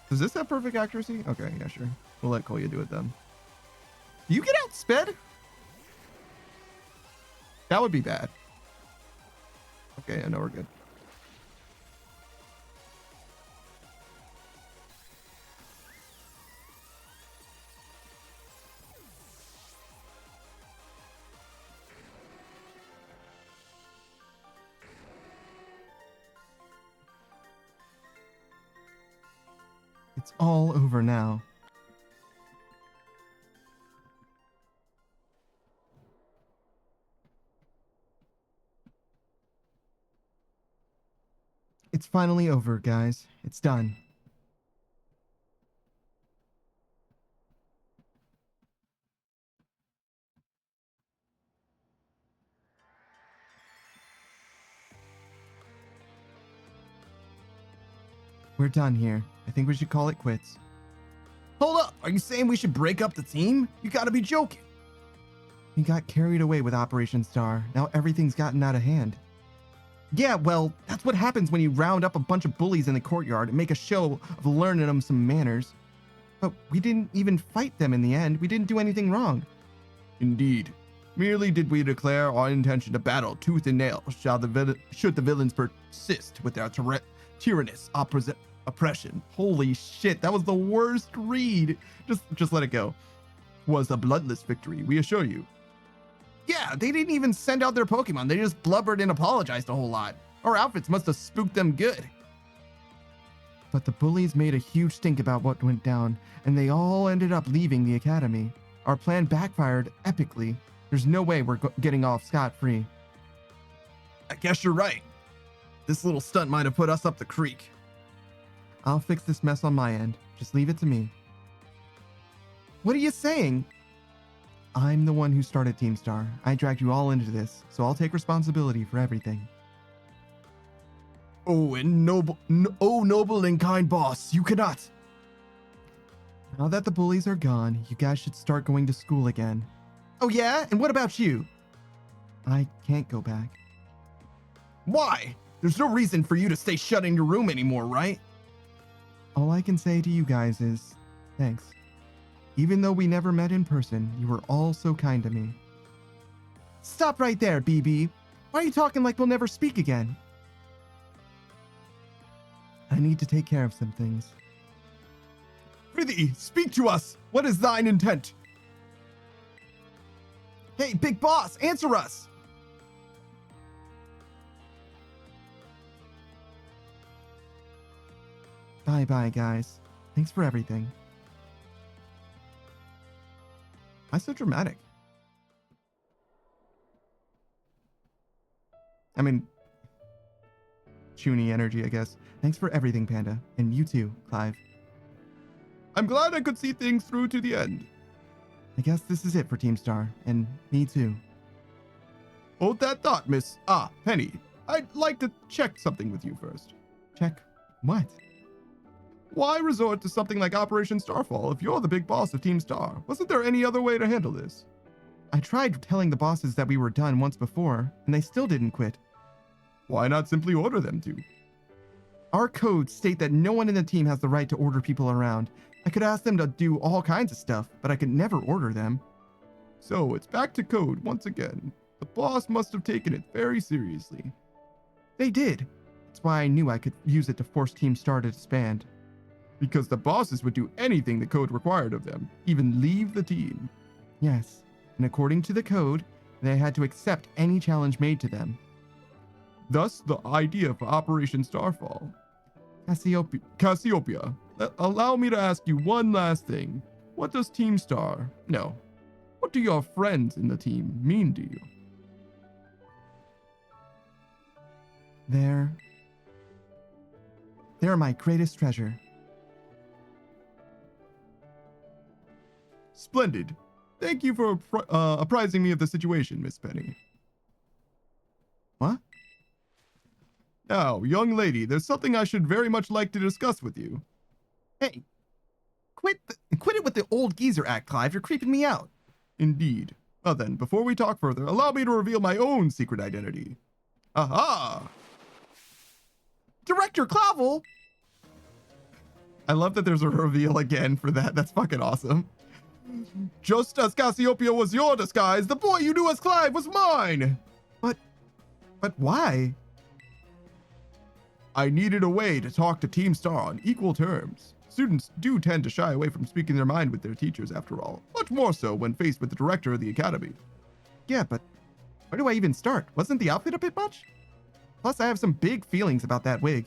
Does this have perfect accuracy? Okay, yeah, sure. We'll let Kolya do it then. Do you get outsped? That would be bad. Okay, I know we're good. It's all over now. It's finally over, guys. It's done. We're done here. I think we should call it quits. Hold up! Are you saying we should break up the team? You gotta be joking. We got carried away with Operation Star. Now everything's gotten out of hand. Yeah, well, that's what happens when you round up a bunch of bullies in the courtyard and make a show of learning them some manners. But we didn't even fight them in the end. We didn't do anything wrong. Indeed. Merely did we declare our intention to battle tooth and nail should the villains persist with their tyrannous oppression. Holy shit, that was the worst read. Just let it go. Was a bloodless victory, we assure you. Yeah, they didn't even send out their Pokemon. They just blubbered and apologized a whole lot. Our outfits must have spooked them good. But the bullies made a huge stink about what went down, and they all ended up leaving the academy. Our plan backfired epically. There's no way we're getting off scot-free. I guess you're right. This little stunt might have put us up the creek. I'll fix this mess on my end. Just leave it to me. What are you saying? I'm the one who started Team Star. I dragged you all into this, so I'll take responsibility for everything. Oh, noble and kind boss, you cannot. Now that the bullies are gone, you guys should start going to school again. Oh yeah? And what about you? I can't go back. Why? There's no reason for you to stay shut in your room anymore, right? All I can say to you guys is, thanks. Even though we never met in person, you were all so kind to me. Stop right there, BB. Why are you talking like we'll never speak again? I need to take care of some things. Prithee, speak to us! What is thine intent? Hey, big boss, answer us! Bye-bye, guys. Thanks for everything. Why so dramatic? I mean, Chuny energy, I guess. Thanks for everything, Panda. And you too, Clive. I'm glad I could see things through to the end. I guess this is it for Team Star, and me too. Hold that thought, Miss... Penny. I'd like to check something with you first. Check what? Why resort to something like Operation Starfall if you're the big boss of Team Star? Wasn't there any other way to handle this? I tried telling the bosses that we were done once before, and they still didn't quit. Why not simply order them to? Our codes state that no one in the team has the right to order people around. I could ask them to do all kinds of stuff, but I could never order them. So it's back to code once again. The boss must have taken it very seriously. They did. That's why I knew I could use it to force Team Star to disband. Because the bosses would do anything the code required of them, even leave the team. Yes, and according to the code, they had to accept any challenge made to them. Thus, the idea for Operation Starfall. Cassiopeia, allow me to ask you one last thing. What does Team Star, no, what do your friends in the team mean to you? They're my greatest treasure. Splendid. Thank you for apprising me of the situation, Miss Penny. What? Now, young lady, there's something I should very much like to discuss with you. Hey, quit it with the old geezer act, Clive. You're creeping me out. Indeed. Well then, before we talk further, allow me to reveal my own secret identity. Aha! Director Clavel! I love that there's a reveal again for that. That's fucking awesome. Just as Cassiopeia was your disguise, the boy you knew as Clive was mine! But why? I needed a way to talk to Team Star on equal terms. Students do tend to shy away from speaking their mind with their teachers, after all. Much more so when faced with the director of the academy. Yeah, but where do I even start? Wasn't the outfit a bit much? Plus, I have some big feelings about that wig.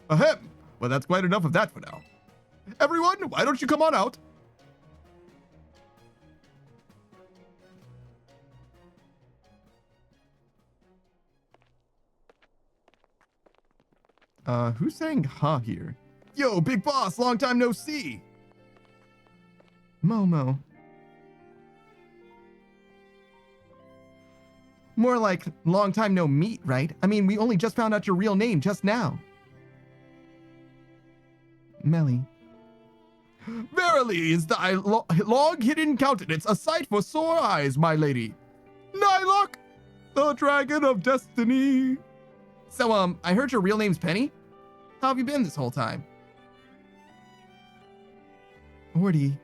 Ahem! Well, that's quite enough of that for now. Everyone, why don't you come on out? Who's saying huh here? Yo, big boss, long time no see! Momo. More like long time no meet, right? I mean, we only just found out your real name just now. Melly. Verily is thy long hidden countenance a sight for sore eyes, my lady. Nylok, the dragon of destiny. So, I heard your real name's Penny? How have you been this whole time? Morty.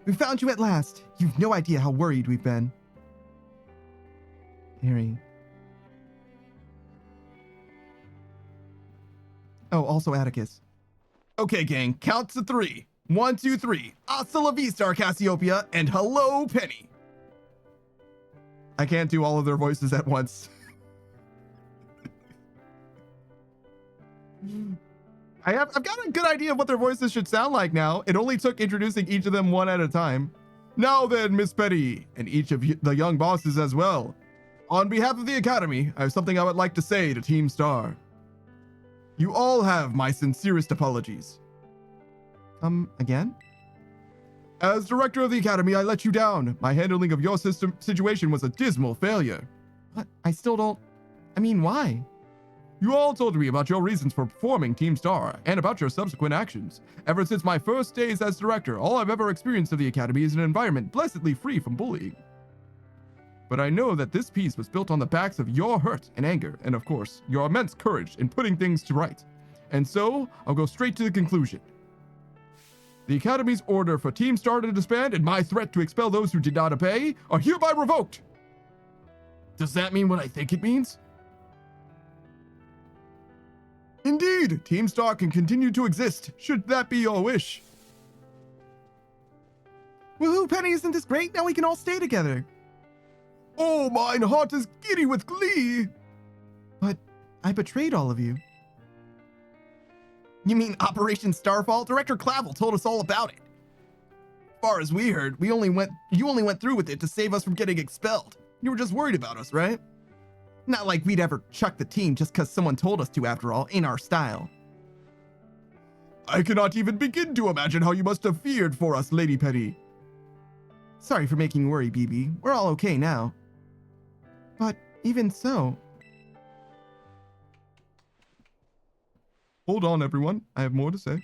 We found you at last. You've no idea how worried we've been. Harry. Oh, also Atticus. Okay, gang, count to 3. 1, 2, 3. Hasta la vista, Cassiopeia, and hello, Penny. I can't do all of their voices at once. I've got a good idea of what their voices should sound like now. It only took introducing each of them one at a time. Now then, Miss Penny, and each of the young bosses as well. On behalf of the Academy, I have something I would like to say to Team Star. You all have my sincerest apologies. Again? As director of the Academy, I let you down. My handling of your situation was a dismal failure. What? I still don't... I mean, why? You all told me about your reasons for forming Team Star and about your subsequent actions. Ever since my first days as director, all I've ever experienced of the Academy is an environment blessedly free from bullying. But I know that this piece was built on the backs of your hurt and anger, and of course, your immense courage in putting things to right. And so, I'll go straight to the conclusion. The Academy's order for Team Star to disband and my threat to expel those who did not obey are hereby revoked. Does that mean what I think it means? Indeed, Team Star can continue to exist, should that be your wish. Woohoo, Penny, isn't this great? Now we can all stay together. Oh, mine heart is giddy with glee. But I betrayed all of you. You mean Operation Starfall? Director Clavel told us all about it. As far as we heard, you only went through with it to save us from getting expelled. You were just worried about us, right? Not like we'd ever chuck the team just because someone told us to, after all, in our style. I cannot even begin to imagine how you must have feared for us, Lady Penny. Sorry for making you worry, BB. We're all okay now. But even so... Hold on, everyone. I have more to say.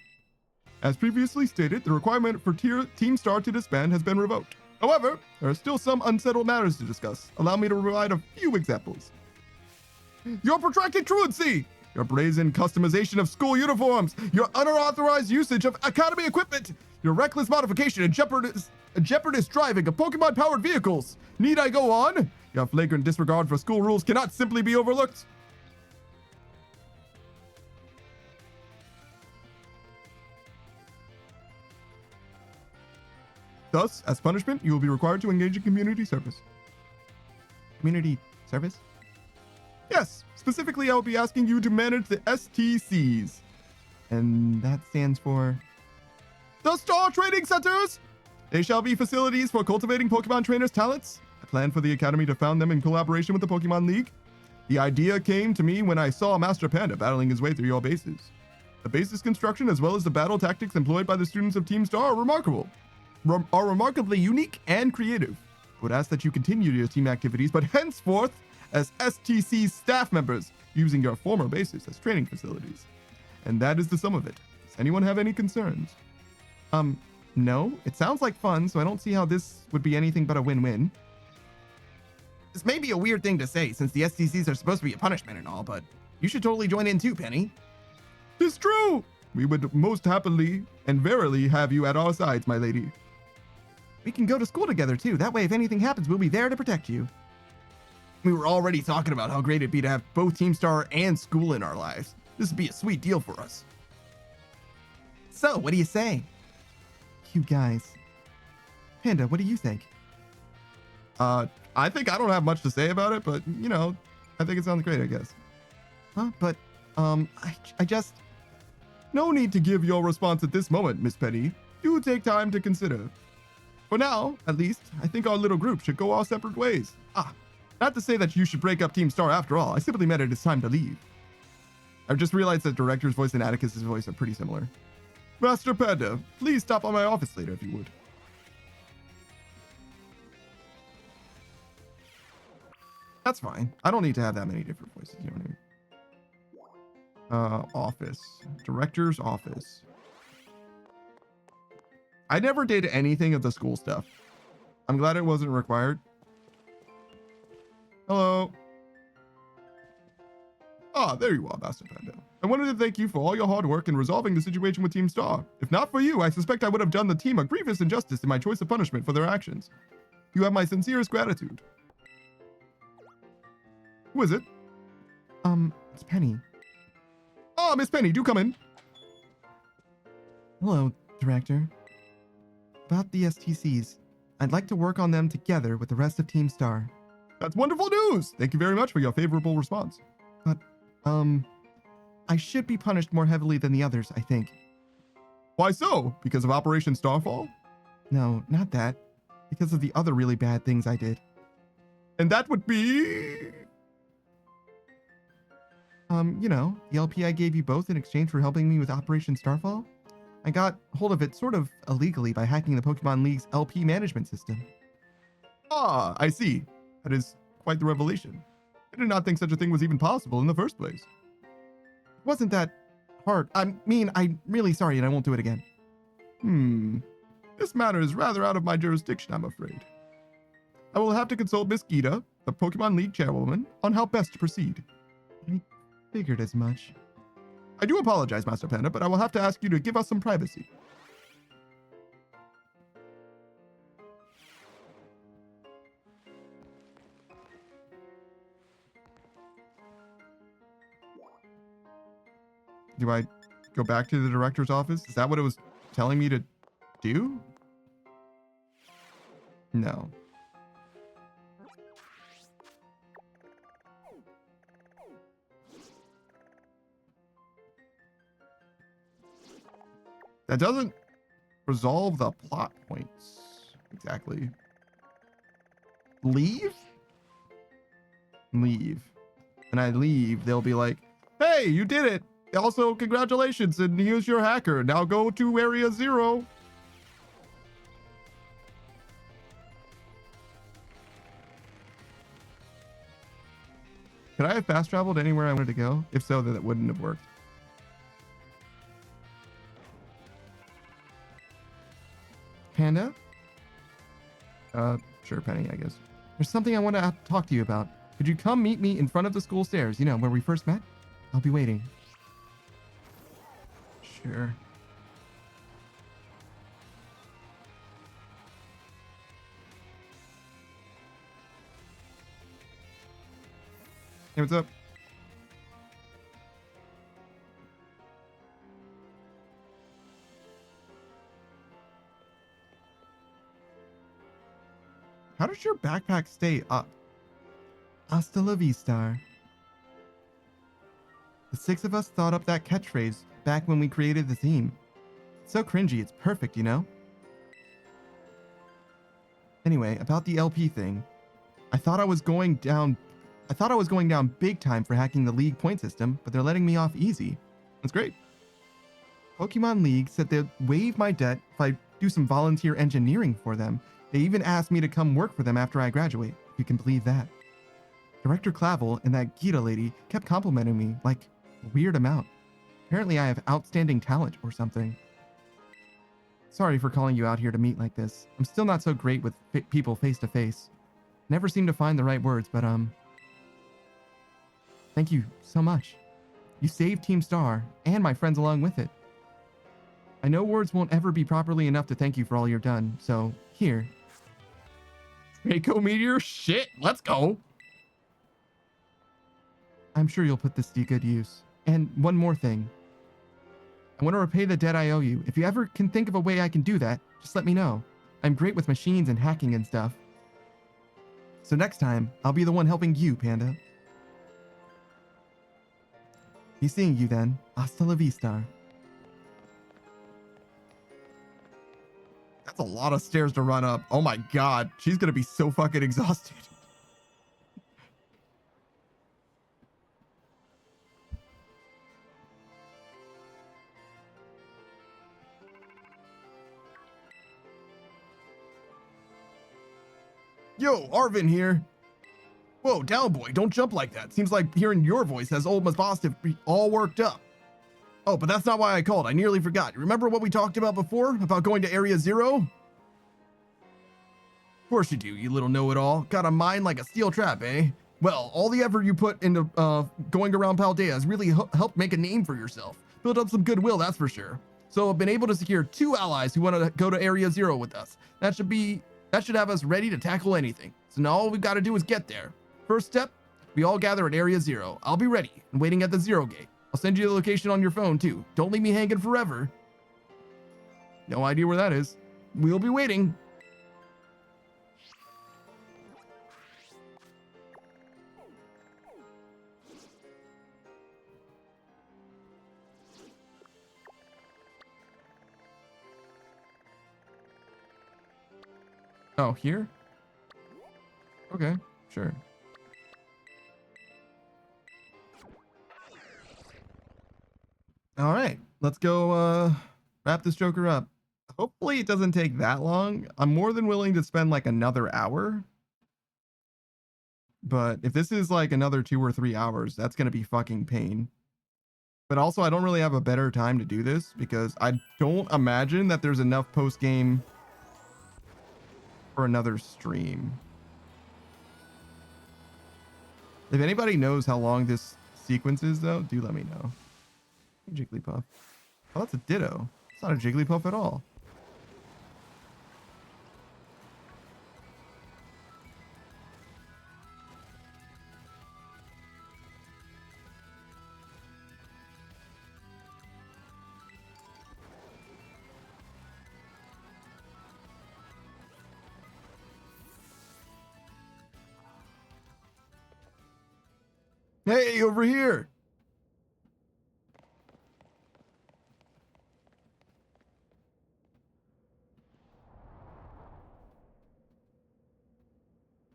As previously stated, the requirement for Team Star to disband has been revoked. However, there are still some unsettled matters to discuss. Allow me to provide a few examples. Your protracted truancy, your brazen customization of school uniforms, your unauthorized usage of Academy equipment, your reckless modification and jeopardous driving of Pokemon-powered vehicles. Need I go on? Your flagrant disregard for school rules cannot simply be overlooked. Thus, as punishment, you will be required to engage in community service. Community service? Yes, specifically I will be asking you to manage the STCs. And that stands for... The Star Training Centers! They shall be facilities for cultivating Pokemon trainers' talents. I plan for the Academy to found them in collaboration with the Pokemon League. The idea came to me when I saw Master Panda battling his way through your bases. The bases construction as well as the battle tactics employed by the students of Team Star are remarkably unique and creative. I would ask that you continue your team activities, but henceforth as STC staff members, using your former bases as training facilities. And that is the sum of it. Does anyone have any concerns? No. It sounds like fun, so I don't see how this would be anything but a win-win. This may be a weird thing to say, since the STCs are supposed to be a punishment and all, but you should totally join in too, Penny. It's true! We would most happily and verily have you at our sides, my lady. We can go to school together too. That way, if anything happens, we'll be there to protect you. We were already talking about how great it'd be to have both Team Star and school in our lives. This would be a sweet deal for us. So, what do you say? You guys. Panda, what do you think? I think I don't have much to say about it, but, you know, I think it sounds great, I guess. Huh? But, I just... No need to give your response at this moment, Miss Penny. Do take time to consider. For now, at least, I think our little group should go our separate ways. Not to say that you should break up Team Star after all. I simply meant it is time to leave. I've just realized that Director's voice and Atticus's voice are pretty similar. Master Panda, please stop by my office later if you would. That's fine. I don't need to have that many different voices. You know what I mean? Office. Director's office. I never did anything of the school stuff. I'm glad it wasn't required. Hello. Ah, there you are, Master Panda. I wanted to thank you for all your hard work in resolving the situation with Team Star. If not for you, I suspect I would have done the team a grievous injustice in my choice of punishment for their actions. You have my sincerest gratitude. Who is it? It's Penny. Ah, Miss Penny, do come in. Hello, Director. About the STCs, I'd like to work on them together with the rest of Team Star. That's wonderful news! Thank you very much for your favorable response. But, I should be punished more heavily than the others, I think. Why so? Because of Operation Starfall? No, not that. Because of the other really bad things I did. And that would be... you know, the LP I gave you both in exchange for helping me with Operation Starfall? I got hold of it sort of illegally by hacking the Pokemon League's LP management system. Ah, I see. That is quite the revelation. I did not think such a thing was even possible in the first place. It wasn't that hard. I mean, I'm really sorry and I won't do it again. This matter is rather out of my jurisdiction, I'm afraid. I will have to consult Miss Gita, the Pokemon League chairwoman, on how best to proceed. I figured as much. I do apologize, Master Panda, but I will have to ask you to give us some privacy. Do I go back to the director's office? Is that what it was telling me to do? No. That doesn't resolve the plot points exactly. Leave? Leave. When I leave, they'll be like, hey, you did it. Also, congratulations, and here's your hacker. Now go to Area 0. Could I have fast traveled anywhere I wanted to go? If so, then it wouldn't have worked. Panda? Sure, Penny, I guess. There's something I want to talk to you about. Could you come meet me in front of the school stairs, you know, where we first met? I'll be waiting. Sure. Hey, what's up? How does your backpack stay up? Hasta la vista. The six of us thought up that catchphrase back when we created the theme. It's so cringy, it's perfect, you know? Anyway, about the LP thing. I thought I was going down big time for hacking the League point system, but they're letting me off easy. That's great. Pokemon League said they'd waive my debt if I do some volunteer engineering for them. They even asked me to come work for them after I graduate, if you can believe that. Director Clavel and that Gita lady kept complimenting me like a weird amount. Apparently I have outstanding talent or something. Sorry for calling you out here to meet like this. I'm still not so great with people face to face. Never seem to find the right words, but thank you so much. You saved Team Star and my friends along with it. I know words won't ever be properly enough to thank you for all you've done, so here. Draco Meteor? Shit, let's go. I'm sure you'll put this to good use. And one more thing. I want to repay the debt I owe you. If you ever can think of a way I can do that, just let me know. I'm great with machines and hacking and stuff. So next time, I'll be the one helping you, Panda. Be seeing you then. Hasta la vista. That's a lot of stairs to run up. Oh my god. She's gonna be so fucking exhausted. Yo, Arvin here. Whoa, down boy, don't jump like that. Seems like hearing your voice has old Mazbostif all worked up. Oh, but that's not why I called. I nearly forgot. Remember what we talked about before? About going to Area 0? Of course you do, you little know-it-all. Got a mind like a steel trap, eh? Well, all the effort you put into going around Paldea has really helped make a name for yourself. Build up some goodwill, that's for sure. So I've been able to secure 2 allies who want to go to Area 0 with us. That should have us ready to tackle anything. So now all we've got to do is get there. First step, we all gather at Area 0. I'll be ready and waiting at the 0 gate. I'll send you the location on your phone too. Don't leave me hanging forever. No idea where that is. We'll be waiting. Oh, here? Okay, sure. All right, let's go wrap this Joker up. Hopefully it doesn't take that long. I'm more than willing to spend like another hour. But if this is like another 2 or 3 hours, that's going to be fucking pain. But also, I don't really have a better time to do this because I don't imagine that there's enough post-game for another stream. If anybody knows how long this sequence is, though, do let me know. Jigglypuff. Oh, that's a Ditto. It's not a Jigglypuff at all. Hey, over here.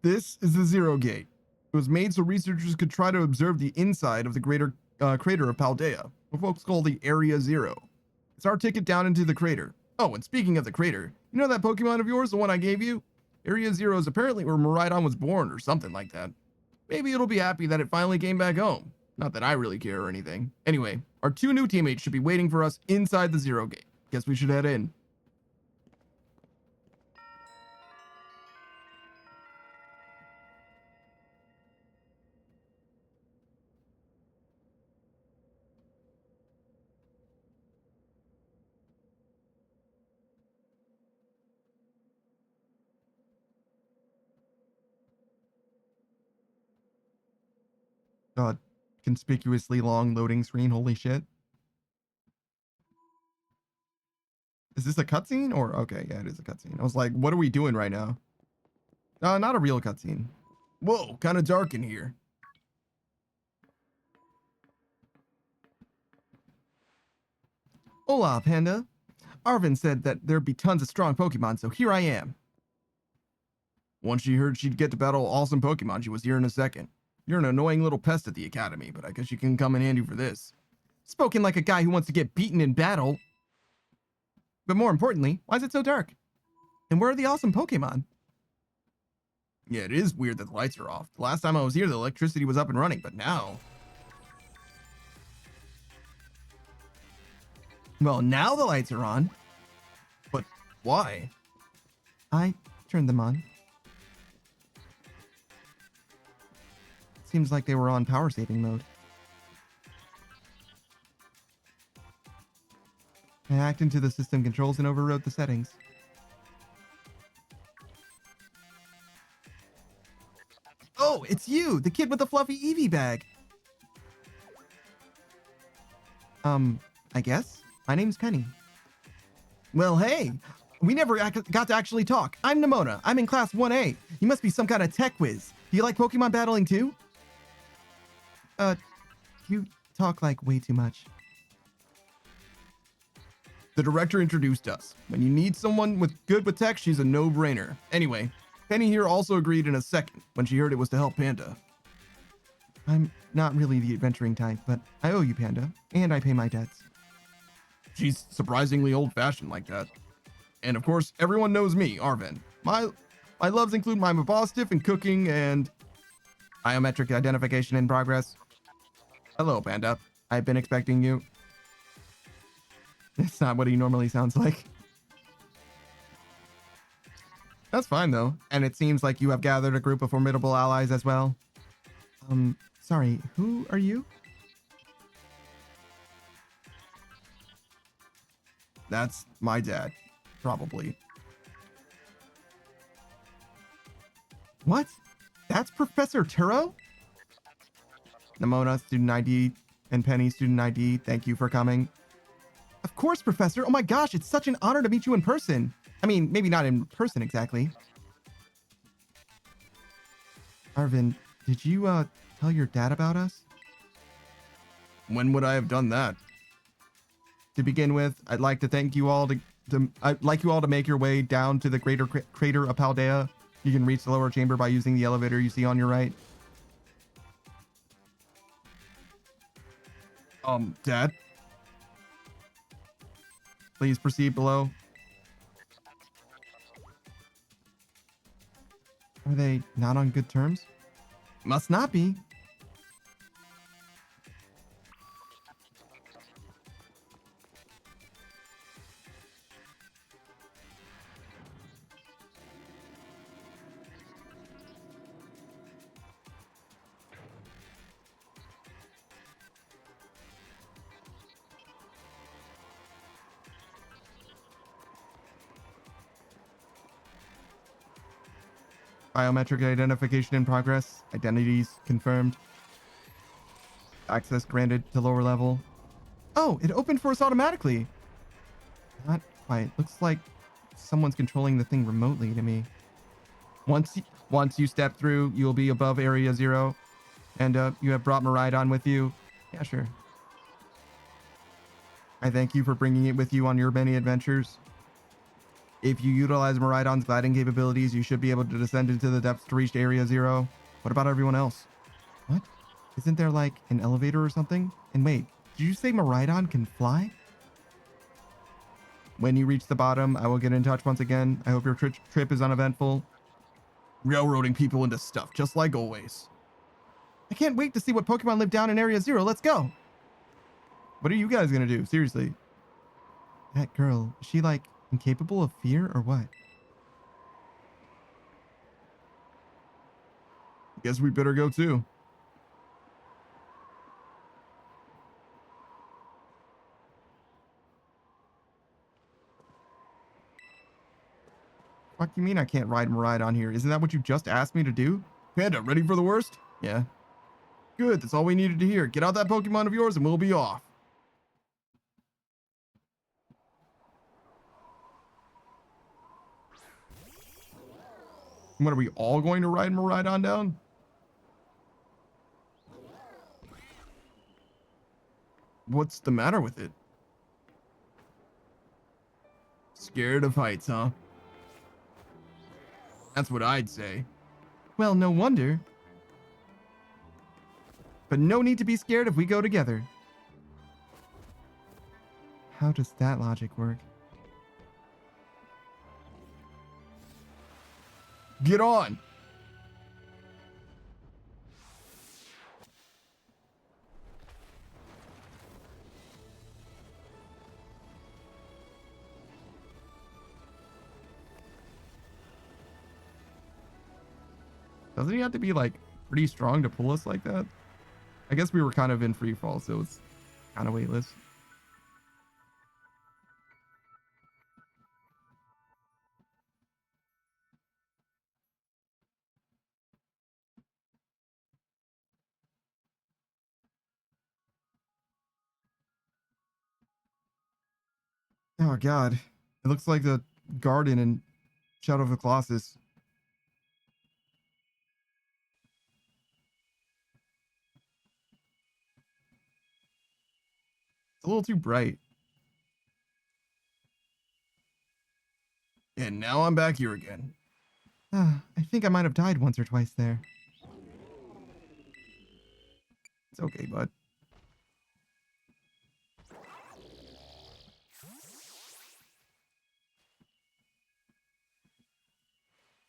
This is the 0 gate. It was made so researchers could try to observe the inside of the greater crater of Paldea, what folks call the Area 0. It's our ticket down into the crater. Oh, and speaking of the crater, you know that Pokemon of yours, the one I gave you? Area 0 is apparently where Miraidon was born or something like that. Maybe it'll be happy that it finally came back home. Not that I really care or anything. Anyway, our 2 new teammates should be waiting for us inside the 0 gate. Guess we should head in. God, conspicuously long loading screen. Holy shit. Is this a cutscene or okay? Yeah, it is a cutscene. I was like, what are we doing right now? Not a real cutscene. Whoa, kind of dark in here. Hola, Panda. Arvin said that there'd be tons of strong Pokemon, so here I am. Once she heard she'd get to battle awesome Pokemon, she was here in a second. You're an annoying little pest at the academy, but I guess you can come in handy for this. Spoken like a guy who wants to get beaten in battle. But more importantly, why is it so dark? And where are the awesome Pokemon? Yeah, it is weird that the lights are off. The last time I was here, the electricity was up and running, but now... Well, now the lights are on. But why? I turned them on. Seems like they were on power saving mode. I hacked into the system controls and overrode the settings. Oh, it's you, the kid with the fluffy Eevee bag. I guess. My name's Penny. Well, hey, we never got to actually talk. I'm Nimona. I'm in class 1A. You must be some kind of tech whiz. Do you like Pokemon battling too? You talk like way too much. The director introduced us. When you need someone good with tech, she's a no-brainer. Anyway, Penny here also agreed in a second when she heard it was to help Panda. I'm not really the adventuring type, but I owe you, Panda, and I pay my debts. She's surprisingly old-fashioned like that. And of course, everyone knows me, Arvin. My loves include my Mabostiff and cooking and biometric identification in progress. Hello, Panda. I've been expecting you. It's not what he normally sounds like. That's fine, though. And it seems like you have gathered a group of formidable allies as well. Sorry, who are you? That's my dad, probably. What? That's Professor Turo? Namona, student ID, and Penny, student ID. Thank you for coming. Of course, Professor. Oh my gosh, it's such an honor to meet you in person. I mean, maybe not in person exactly. Arvin, did you, tell your dad about us? When would I have done that? To begin with, I'd like to thank you all I'd like you all to make your way down to the greater crater of Paldea. You can reach the lower chamber by using the elevator you see on your right. Dad? Please proceed below. Are they not on good terms? Must not be. Biometric identification in progress. Identities confirmed. Access granted to lower level. Oh, it opened for us automatically. Not quite. Looks like someone's controlling the thing remotely to me. Once you step through, you'll be above Area 0. And you have brought Maridon with you. Yeah, sure. I thank you for bringing it with you on your many adventures. If you utilize Maridon's gliding capabilities, you should be able to descend into the depths to reach Area 0. What about everyone else? What? Isn't there like an elevator or something? And wait, did you say Maridon can fly? When you reach the bottom, I will get in touch once again. I hope your trip is uneventful. Railroading people into stuff, just like always. I can't wait to see what Pokemon live down in Area 0. Let's go. What are you guys gonna do? Seriously. That girl, is she like incapable of fear or what? Guess we better go too. Fuck you mean I can't ride Maridon here? Isn't that what you just asked me to do? Panda, ready for the worst? Yeah. Good, that's all we needed to hear. Get out that Pokemon of yours and we'll be off. What, are we all going to ride Maridon down? What's the matter with it? Scared of heights, huh? That's what I'd say. Well, no wonder. But no need to be scared if we go together. How does that logic work? Get on! Doesn't he have to be like pretty strong to pull us like that? I guess we were kind of in free fall, so it's kind of weightless. Oh god. It looks like the garden in Shadow of the Colossus. It's a little too bright. And now I'm back here again. I think I might have died once or twice there. It's okay, bud.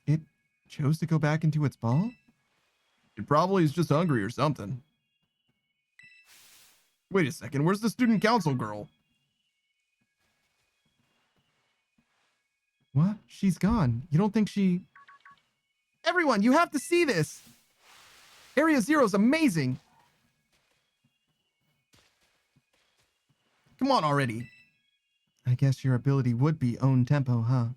It chose to go back into its ball? It probably is just hungry or something. Wait a second, where's the student council girl? What? She's gone. You don't think she... Everyone, you have to see this! Area 0 is amazing. Come on already. I guess your ability would be own tempo, huh?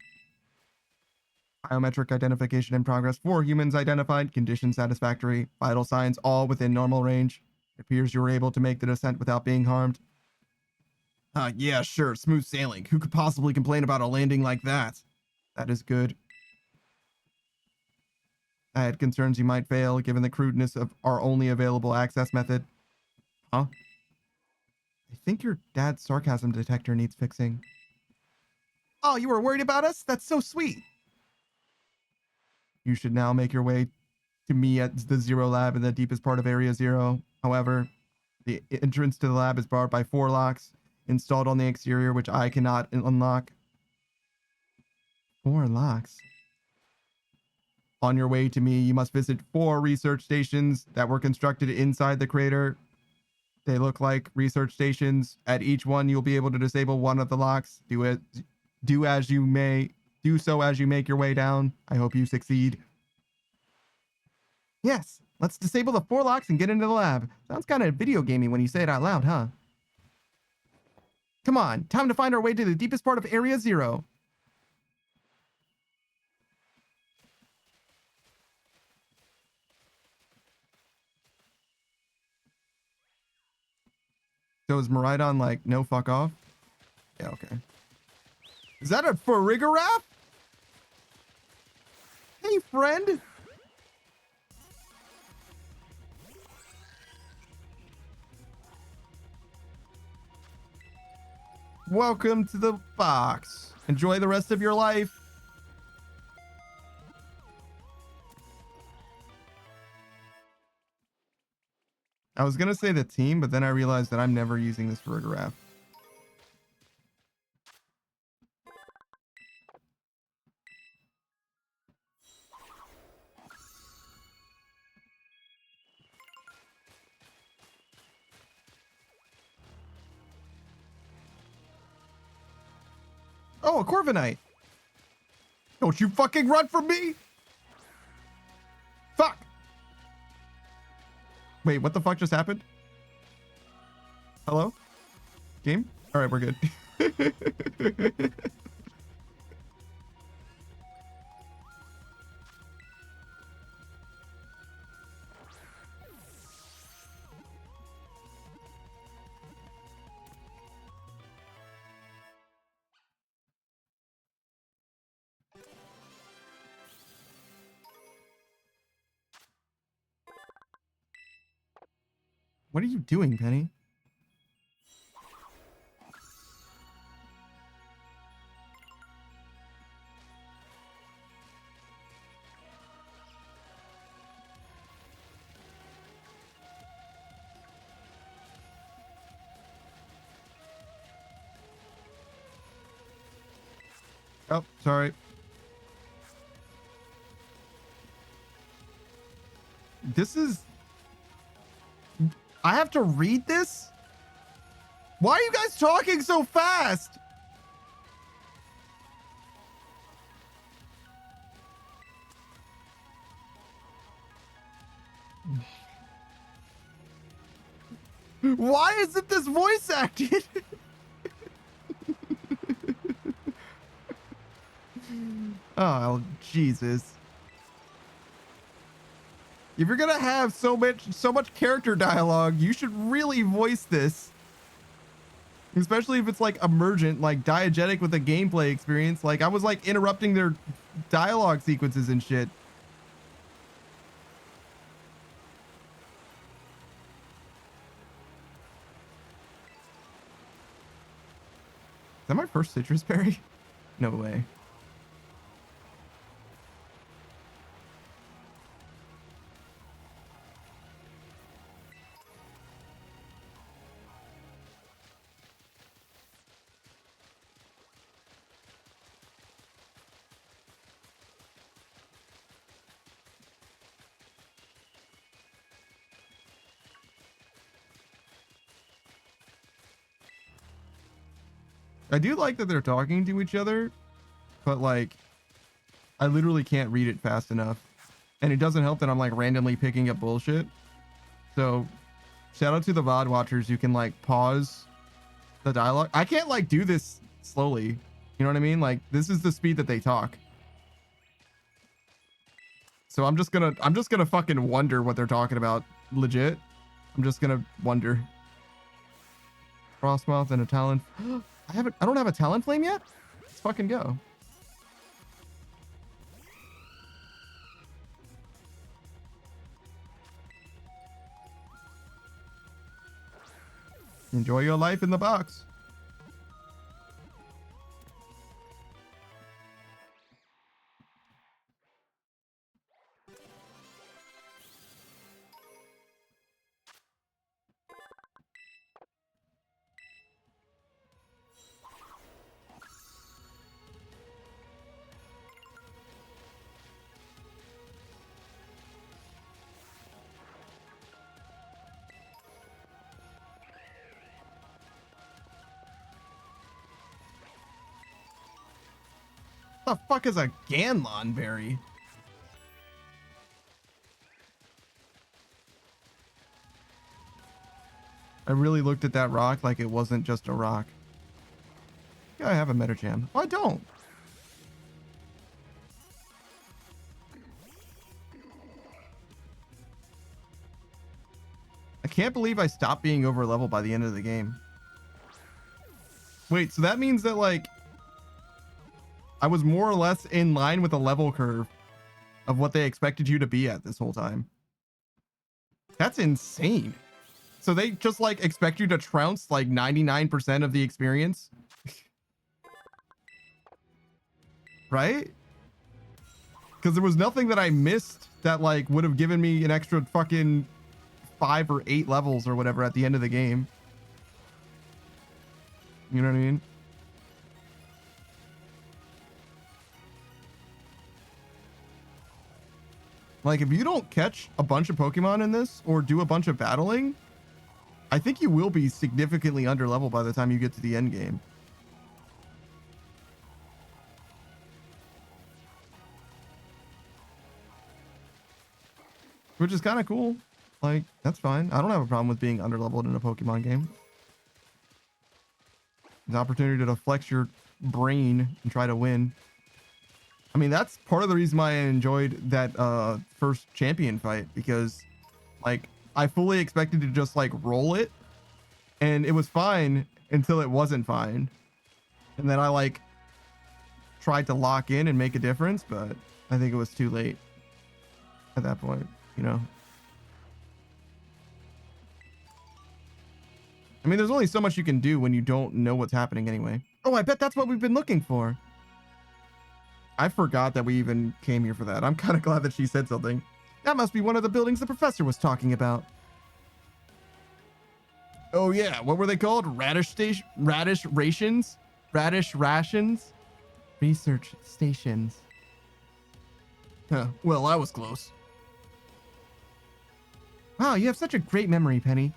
Biometric identification in progress. 4 humans identified. Condition satisfactory. Vital signs all within normal range. It appears you were able to make the descent without being harmed. Yeah, sure. Smooth sailing. Who could possibly complain about a landing like that? That is good. I had concerns you might fail, given the crudeness of our only available access method. Huh? I think your dad's sarcasm detector needs fixing. Oh, you were worried about us? That's so sweet. You should now make your way to me at the Zero Lab in the deepest part of Area 0. However, the entrance to the lab is barred by 4 locks installed on the exterior, which I cannot unlock. 4 locks? On your way to me, you must visit 4 research stations that were constructed inside the crater. They look like research stations. At each one, you'll be able to disable one of the locks. Do as you may. Do so as you make your way down. I hope you succeed. Yes, let's disable the 4 locks and get into the lab. Sounds kind of video gamey when you say it out loud, huh? Come on, time to find our way to the deepest part of Area 0. So is Maridon like, no, fuck off? Yeah, okay. Is that a Farigarath? Hey, friend. Welcome to the box. Enjoy the rest of your life. I was gonna say the team, but then I realized that I'm never using this Farigarath. Oh, a Corviknight. Don't you fucking run from me! Fuck! Wait, what the fuck just happened? Hello? Game? Alright, we're good. What are you doing, Penny? Oh, sorry. This is... I have to read this? Why are you guys talking so fast? Why isn't this voice acted? Oh, Jesus. If you're gonna have so much character dialogue, you should really voice this. Especially if it's like emergent, like diegetic with a gameplay experience. Like I was like interrupting their dialogue sequences and shit. Is that my first citrus berry? No way. I do like that they're talking to each other, but like, I literally can't read it fast enough. And it doesn't help that I'm like randomly picking up bullshit. So shout out to the VOD watchers. You can like pause the dialogue. I can't like do this slowly. You know what I mean? Like this is the speed that they talk. So I'm just gonna fucking wonder what they're talking about. Legit. I'm just gonna wonder. Frostmouth and a Talon. I don't have a Talon Flame yet? Let's fucking go. Enjoy your life in the box. The fuck is a Ganlon berry? I really looked at that rock like it wasn't just a rock. Yeah, I have a Metacham. Oh, I don't. I can't believe I stopped being over level by the end of the game. Wait, so that means that like I was more or less in line with the level curve of what they expected you to be at this whole time. That's insane. So they just like expect you to trounce like 99% of the experience. Right? Because there was nothing that I missed that like would have given me an extra fucking 5 or 8 levels or whatever at the end of the game. You know what I mean? Like if you don't catch a bunch of Pokemon in this or do a bunch of battling, I think you will be significantly under level by the time you get to the end game. Which is kind of cool. Like, that's fine. I don't have a problem with being under leveled in a Pokemon game. An opportunity to flex your brain and try to win. I mean, that's part of the reason why I enjoyed that first champion fight, because like I fully expected to just like roll it and it was fine until it wasn't fine. And then I like tried to lock in and make a difference, but I think it was too late at that point, you know? I mean, there's only so much you can do when you don't know what's happening anyway. Oh, I bet that's what we've been looking for. I forgot that we even came here for that. I'm kind of glad that she said something. That must be one of the buildings the professor was talking about. Oh yeah, what were they called? Radish rations? Radish rations? Research stations. Huh, well, I was close. Wow, you have such a great memory, Penny.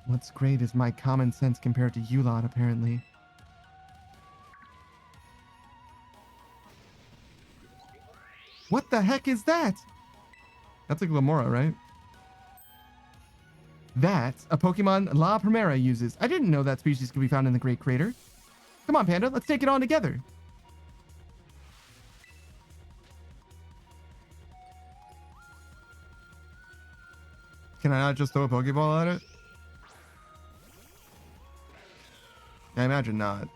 What's great is my common sense compared to you lot, apparently. What the heck is that? That's a Glamora, right? That's a Pokemon La Primera uses. I didn't know that species could be found in the Great Crater. Come on, Panda, let's take it on together. Can I not just throw a Pokeball at it? I imagine not.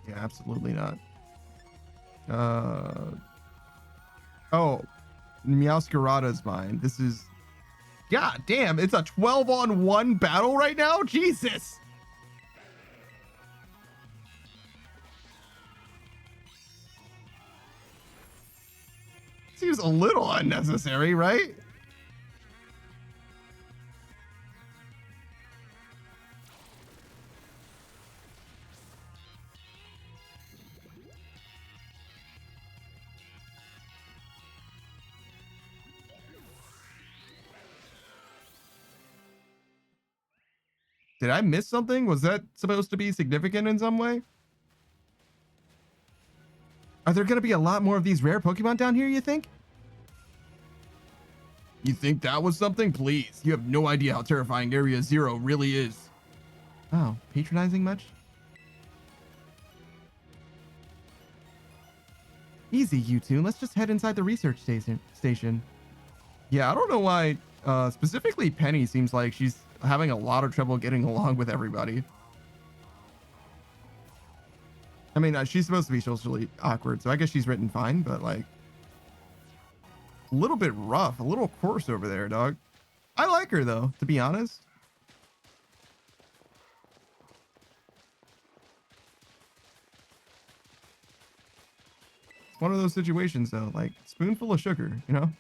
Yeah, absolutely not. Oh, Meowscarada's mine. This is... God damn, it's a 12-on-1 battle right now? Jesus! Seems a little unnecessary, right? Did I miss something? Was that supposed to be significant in some way? Are there going to be a lot more of these rare Pokemon down here, you think? You think that was something? Please. You have no idea how terrifying Area 0 really is. Oh, patronizing much? Easy, you two. Let's just head inside the research station. Yeah, I don't know why specifically Penny seems like she's having a lot of trouble getting along with everybody. I mean, she's supposed to be socially awkward, so I guess she's written fine, but like a little bit rough, a little coarse over there, dog. I like her though, to be honest. It's one of those situations though, like spoonful of sugar, you know?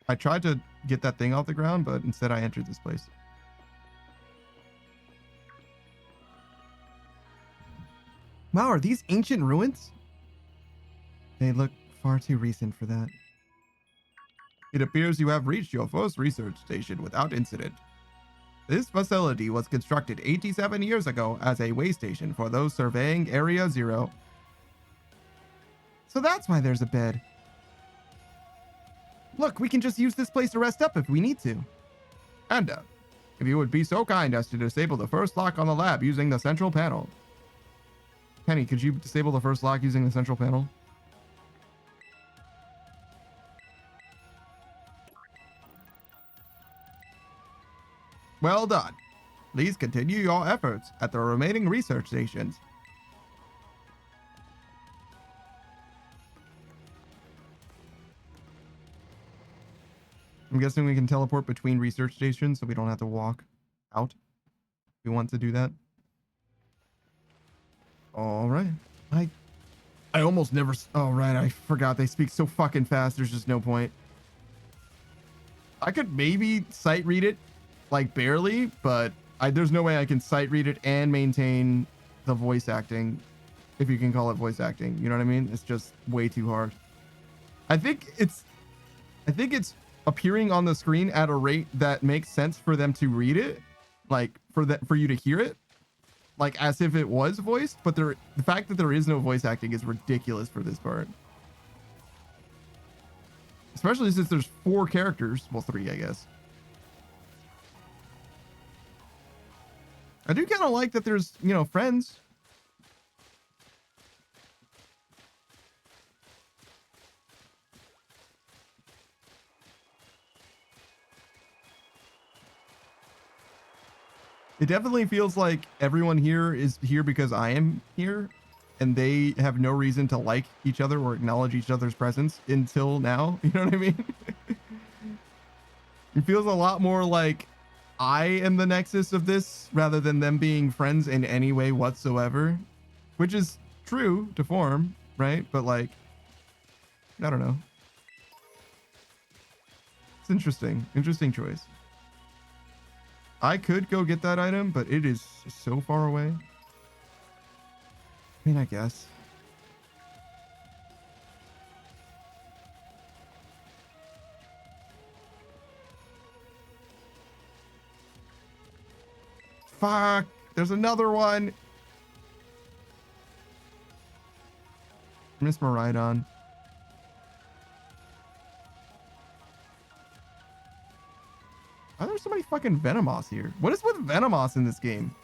I tried to get that thing off the ground, but instead I entered this place. Wow, are these ancient ruins? They look far too recent for that. It appears you have reached your first research station without incident. This facility was constructed 87 years ago as a way station for those surveying Area 0. So that's why there's a bed. Look, we can just use this place to rest up if we need to. And if you would be so kind as to disable the first lock on the lab using the central panel. Penny, could you disable the first lock using the central panel? Well done. Please continue your efforts at the remaining research stations. I'm guessing we can teleport between research stations so we don't have to walk out. We want to do that. All right. I almost never. Oh, right. I forgot they speak so fucking fast. There's just no point. I could maybe sight read it, like barely, but there's no way I can sight read it and maintain the voice acting, if you can call it voice acting. You know what I mean? It's just way too hard. I think it's appearing on the screen at a rate that makes sense for them to read it, like for you to hear it, like as if it was voiced. But the fact that there is no voice acting is ridiculous for this part, especially since there's 4 characters. Well, 3, I guess. I do kind of like that there's, you know, friends. It definitely feels like everyone here is here because I am here, and they have no reason to like each other or acknowledge each other's presence until now. You know what I mean? It feels a lot more like I am the nexus of this rather than them being friends in any way whatsoever, which is true to form, right? But like, I don't know. It's interesting. Interesting choice. I could go get that item, but it is so far away. I mean, I guess. Fuck, there's another one. Miss Maridon. Why are there so many fucking Venomoths here? What is with Venomoths in this game?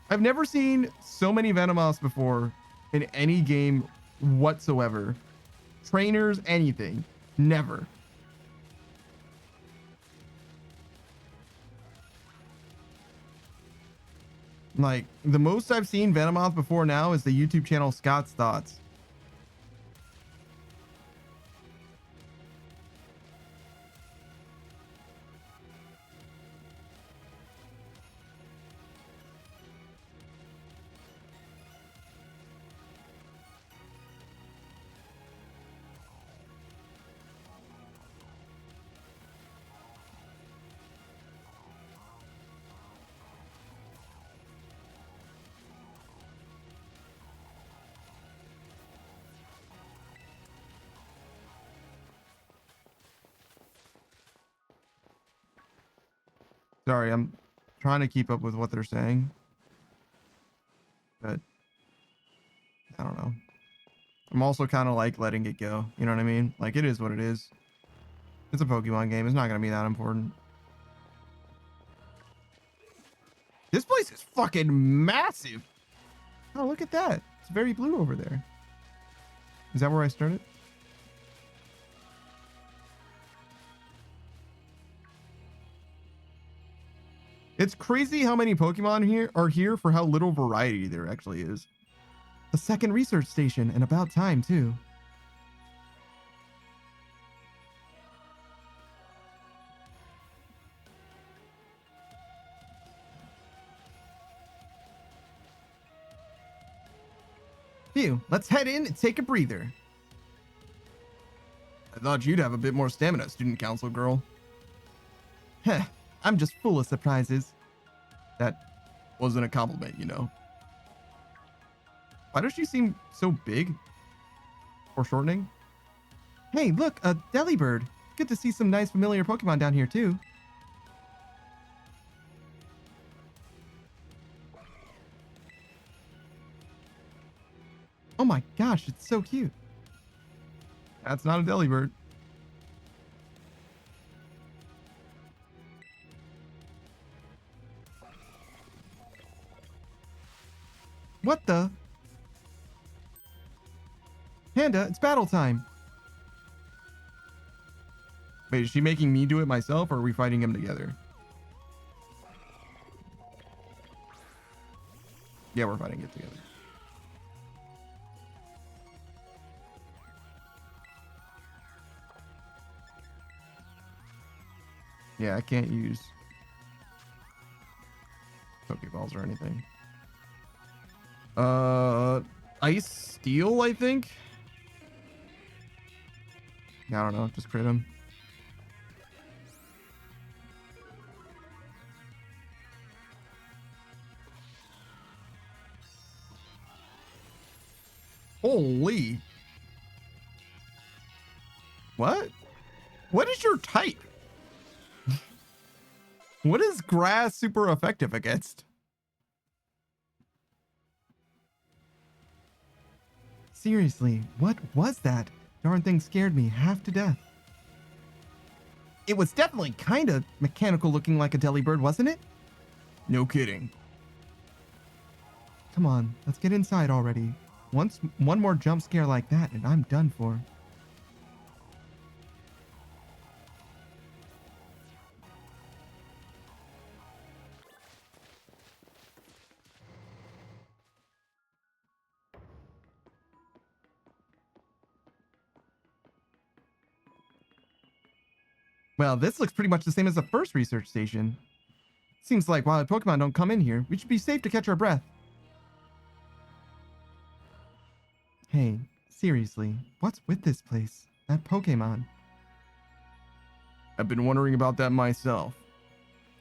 I've never seen so many Venomoths before in any game whatsoever. Trainers, anything. Never. Like, the most I've seen Venomoth before now is the YouTube channel Scott's Thoughts. Sorry, I'm trying to keep up with what they're saying. But I don't know. I'm also kind of like letting it go. You know what I mean? Like, it is what it is. It's a Pokemon game. It's not going to be that important. This place is fucking massive. Oh, look at that. It's very blue over there. Is that where I started? It's crazy how many Pokemon here are here for how little variety there actually is. A second research station, and about time too. Phew, let's head in and take a breather. I thought you'd have a bit more stamina, student council girl. Heh, I'm just full of surprises. That wasn't a compliment, you know. Why does she seem so big? Foreshortening? Hey, look, a Delibird. Good to see some nice familiar Pokemon down here, too. Oh my gosh, it's so cute. That's not a Delibird. What the? Panda, it's battle time. Wait, is she making me do it myself, or are we fighting him together? Yeah, we're fighting it together. Yeah, I can't use Pokeballs or anything. Ice Steel, I think? I don't know, just crit him. Holy. What? What is your type? What is grass super effective against? Seriously, what was that? Darn thing scared me half to death. It was definitely kind of mechanical looking like a Delibird, wasn't it? No kidding. Come on, let's get inside already. One more jump scare like that and I'm done for. Well, this looks pretty much the same as the first research station. Seems like wild Pokemon don't come in here. We should be safe to catch our breath. Hey, seriously, what's with this place? That Pokemon? I've been wondering about that myself.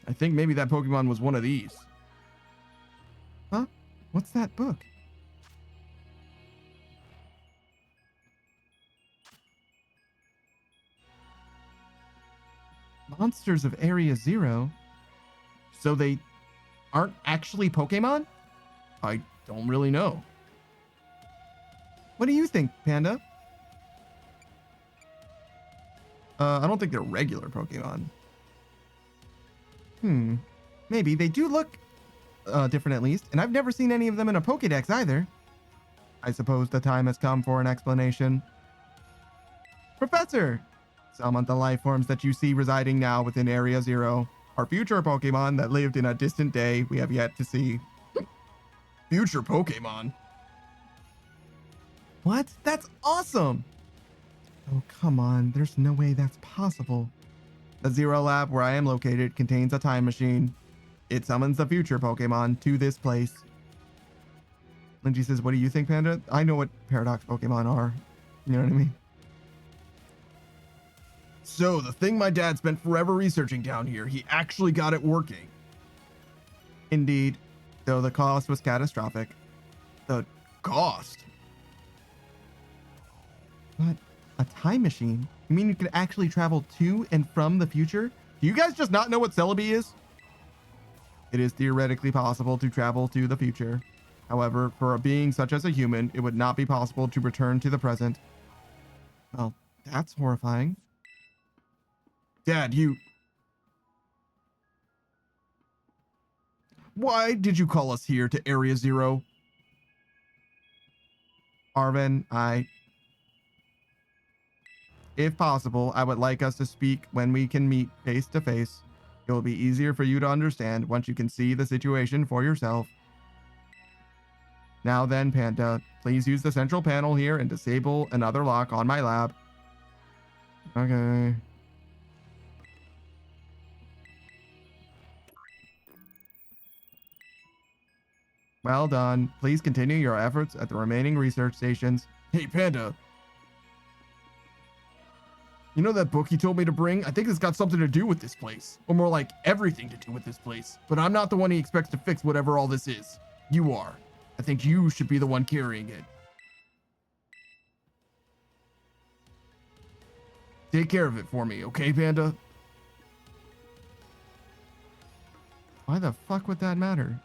I think maybe that Pokemon was one of these. Huh? What's that book? Monsters of Area Zero? So they aren't actually Pokemon? I don't really know. What do you think, Panda? I don't think they're regular Pokemon. Maybe. They do look different at least, and I've never seen any of them in a Pokédex either. I suppose the time has come for an explanation. Professor! Some of the life forms that you see residing now within Area Zero are future Pokemon that lived in a distant day we have yet to see. Future Pokemon? What? That's awesome! Oh, come on. There's no way that's possible. The Zero Lab where I am located contains a time machine. It summons the future Pokemon to this place. Linji says, what do you think, Panda? I know what Paradox Pokemon are. You know what I mean? So, the thing my dad spent forever researching down here, he actually got it working. Indeed, though the cost was catastrophic. The cost? What? A time machine? You mean you could actually travel to and from the future? Do you guys just not know what Celebi is? It is theoretically possible to travel to the future. However, for a being such as a human, it would not be possible to return to the present. Well, that's horrifying. Dad, you... Why did you call us here to Area Zero? Arvin, if possible, I would like us to speak when we can meet face to face. It will be easier for you to understand once you can see the situation for yourself. Now then, Panda, please use the central panel here and disable another lock on my lab. Okay. Well done. Please continue your efforts at the remaining research stations. Hey, Panda. You know that book you told me to bring? I think it's got something to do with this place. Or more like everything to do with this place. But I'm not the one he expects to fix whatever all this is. You are. I think you should be the one carrying it. Take care of it for me, okay, Panda? Why the fuck would that matter?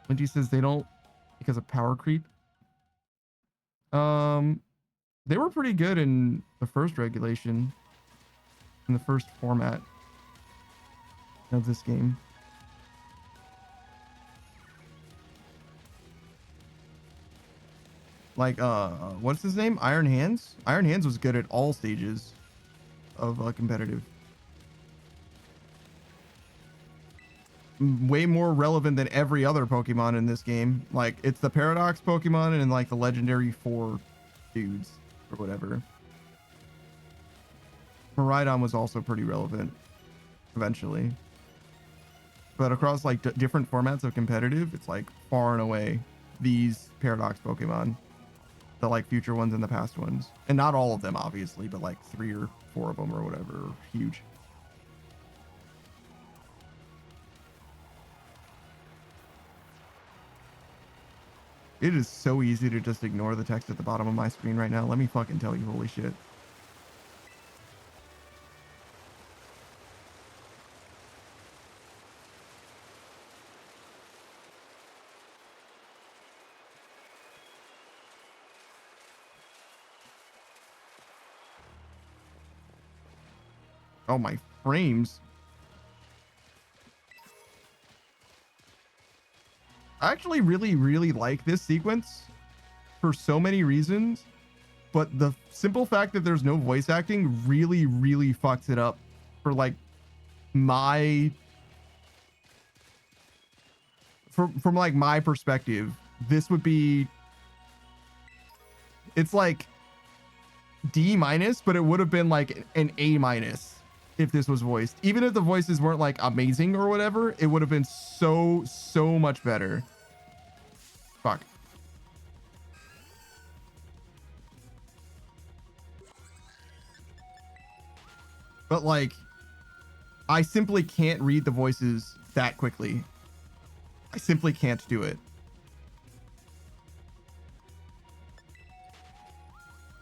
Lindy says they don't because of power creep. They were pretty good in the first regulation, in the first format of this game. Like, what's his name? Iron Hands? Iron Hands was good at all stages of competitive. Way more relevant than every other Pokemon in this game. Like, it's the Paradox Pokemon and like the legendary 4 dudes or whatever. Miraidon was also pretty relevant eventually. But across like different formats of competitive, it's like far and away these Paradox Pokemon. The like future ones and the past ones. And not all of them, obviously, but like 3 or 4 of them or whatever are huge. It is so easy to just ignore the text at the bottom of my screen right now. Let me fucking tell you, holy shit. Oh, my frames. I actually really like this sequence for so many reasons, but the simple fact that there's no voice acting really fucks it up for like my from like my perspective. This would be, it's like D minus, but it would have been like an A minus if this was voiced. Even if the voices weren't like amazing or whatever, it would have been so much better. Fuck. But like, I simply can't read the voices that quickly. I simply can't do it.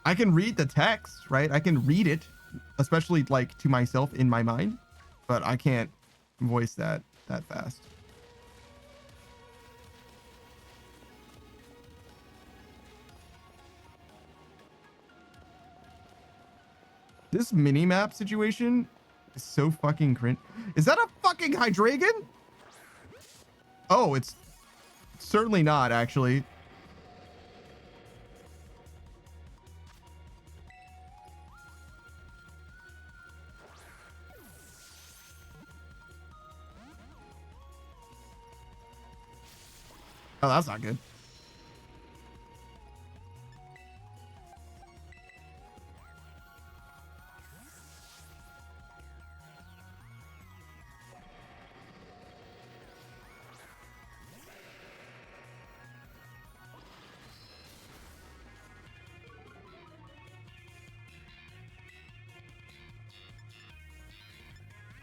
I can read the text, right? I can read it, especially like to myself in my mind, but I can't voice that fast. This mini-map situation is so fucking cringe. Is that a fucking Hydreigon? Oh, it's certainly not, actually. Oh, that's not good.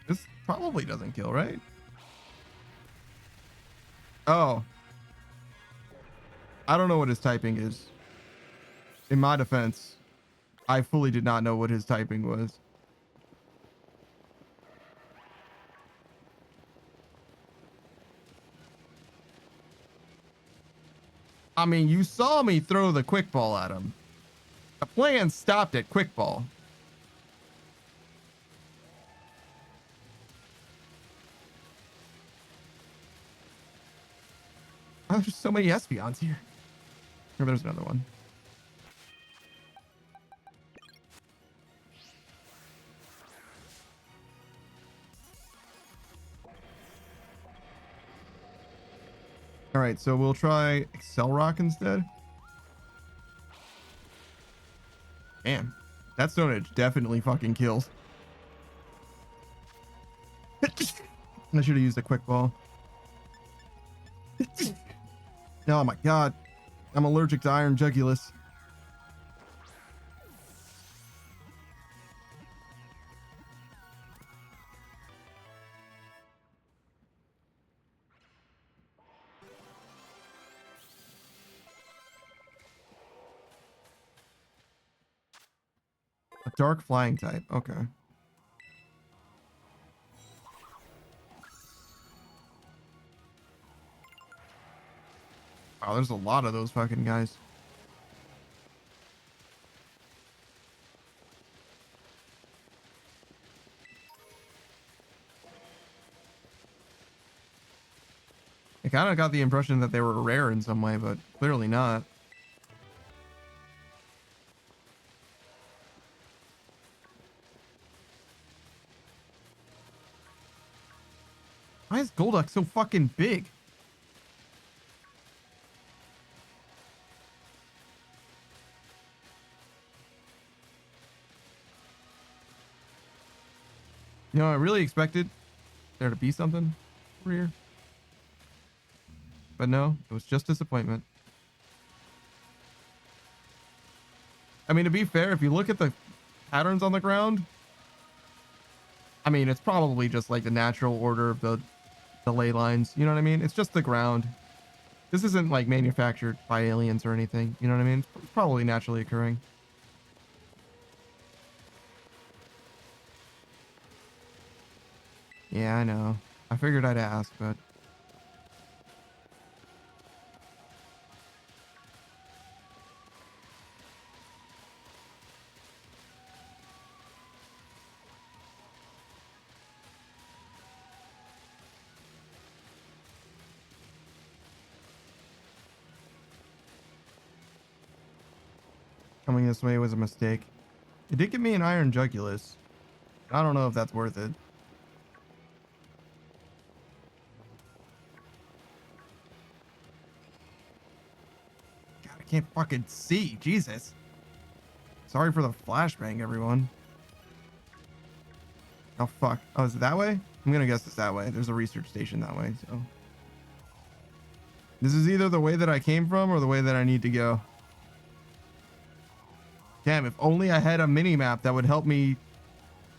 This probably doesn't kill, right? Oh. I don't know what his typing is. In my defense, I fully did not know what his typing was. I mean, you saw me throw the quick ball at him. The plan stopped at quick ball. Oh, there's so many Espeons here. Oh, there's another one. All right, so we'll try Excel Rock instead. Damn, that Stone Edge definitely fucking kills. I should have used a quick ball. Oh my god, I'm allergic to Iron Jugulus. A dark flying type, okay. Wow, there's a lot of those fucking guys. I kind of got the impression that they were rare in some way, but clearly not. Why is Golduck so fucking big? You know, I really expected there to be something over here. But no, it was just disappointment. I mean, to be fair, if you look at the patterns on the ground, I mean, it's probably just like the natural order of the ley lines. You know what I mean? It's just the ground. This isn't like manufactured by aliens or anything. You know what I mean? It's probably naturally occurring. Yeah, I know. I figured I'd ask, but... coming this way was a mistake. It did give me an Iron Jugulus. I don't know if that's worth it. God, I can't fucking see. Jesus. Sorry for the flashbang, everyone. Oh, fuck. Oh, is it that way? I'm gonna guess it's that way. There's a research station that way, so... This is either the way that I came from or the way that I need to go. Damn, if only I had a mini-map that would help me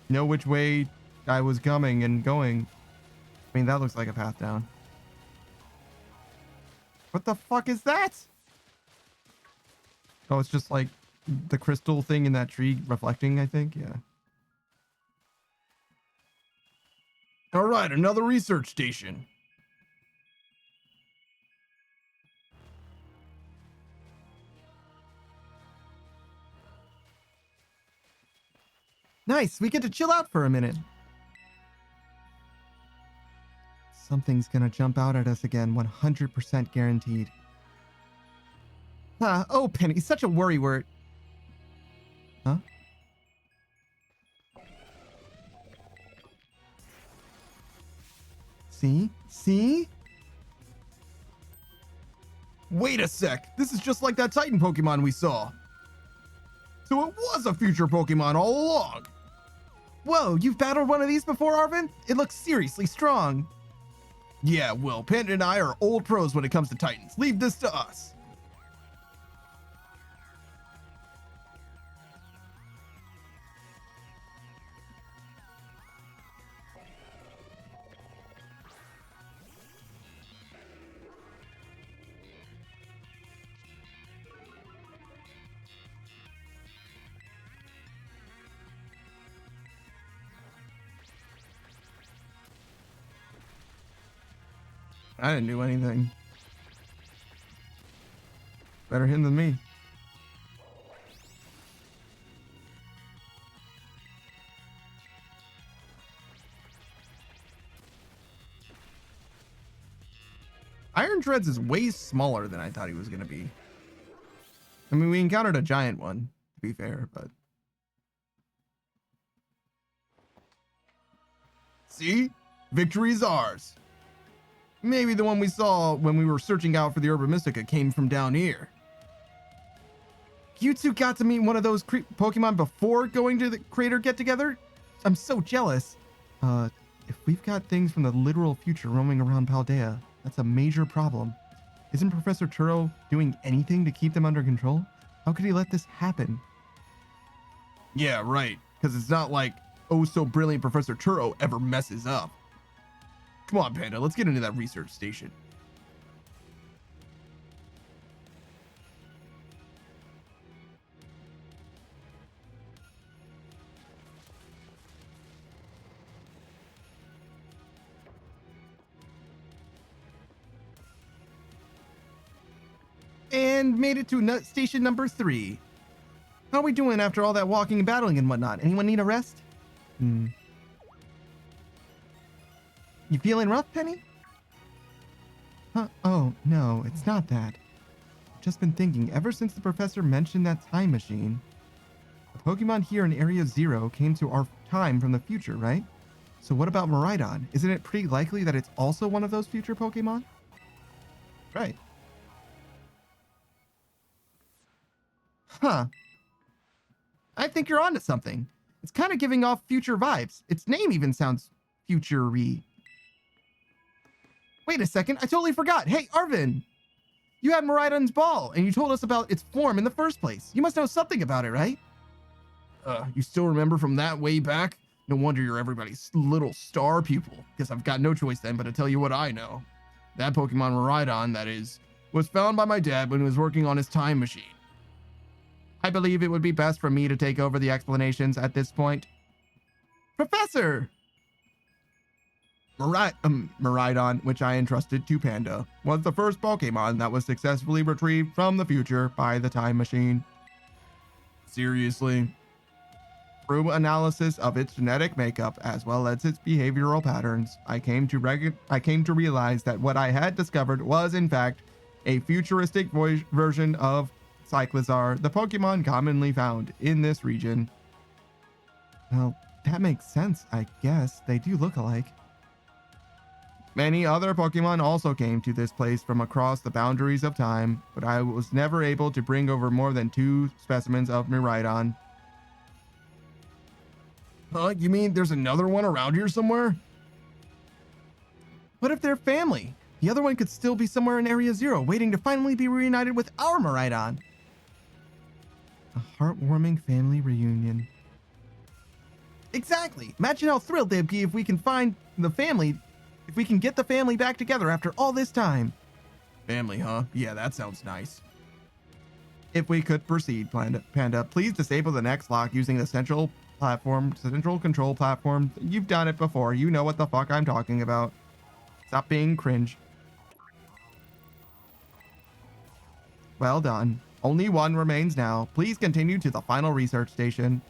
know which way I was coming and going. I mean, that looks like a path down. What the fuck is that? Oh, it's just like the crystal thing in that tree reflecting, I think. Yeah. All right, another research station. Nice, we get to chill out for a minute. Something's gonna jump out at us again, 100% guaranteed. Oh, Penny, such a worry word. Huh? See? See? Wait a sec, this is just like that Titan Pokemon we saw. So it was a future Pokemon all along. Whoa, you've battled one of these before, Arvin? It looks seriously strong. Yeah, well, Panda and I are old pros when it comes to Titans. Leave this to us. I didn't do anything. Better him than me. Iron Dreads is way smaller than I thought he was going to be. I mean, we encountered a giant one, to be fair, but... See? Victory's ours. Maybe the one we saw when we were searching out for the Urban Mystica came from down here. You two got to meet one of those Pokemon before going to the crater get-together? I'm so jealous. If we've got things from the literal future roaming around Paldea, that's a major problem. Isn't Professor Turo doing anything to keep them under control? How could he let this happen? Yeah, right. Because it's not like, oh, so brilliant Professor Turo ever messes up. Come on, Panda, let's get into that research station. And made it to station number 3. How are we doing after all that walking and battling and whatnot? Anyone need a rest? You feeling rough, Penny? Huh? Oh, no, it's not that. I've just been thinking, ever since the professor mentioned that time machine, the Pokemon here in Area 0 came to our time from the future, right? So what about Miraidon? Isn't it pretty likely that it's also one of those future Pokemon? Right. Huh. I think you're onto something. It's kind of giving off future vibes. Its name even sounds future-y. Wait a second, I totally forgot. Hey, Arvin! You had Miraidon's ball, and you told us about its form in the first place. You must know something about it, right? You still remember from that way back? No wonder you're everybody's little star pupil. Guess I've got no choice then but to tell you what I know. That Pokemon Miraidon, that is, was found by my dad when he was working on his time machine. I believe it would be best for me to take over the explanations at this point. Professor! Miraidon, which I entrusted to Panda, was the first Pokemon that was successfully retrieved from the future by the time machine. Seriously? Through analysis of its genetic makeup as well as its behavioral patterns, I came to realize that what I had discovered was in fact a futuristic version of Cyclizar, the Pokemon commonly found in this region. Well, that makes sense, I guess. They do look alike. Many other Pokemon also came to this place from across the boundaries of time, but I was never able to bring over more than 2 specimens of Miraidon. Huh? You mean there's another one around here somewhere? What if they're family? The other one could still be somewhere in Area 0, waiting to finally be reunited with our Miraidon. A heartwarming family reunion. Exactly! Imagine how thrilled they'd be if we can find the family, if we can get the family back together after all this time. Family, huh? Yeah, that sounds nice. If we could proceed, Panda, please disable the next lock using the central control platform. You've done it before. You know what the fuck I'm talking about. Stop being cringe. Well done. Only one remains now. Please continue to the final research station.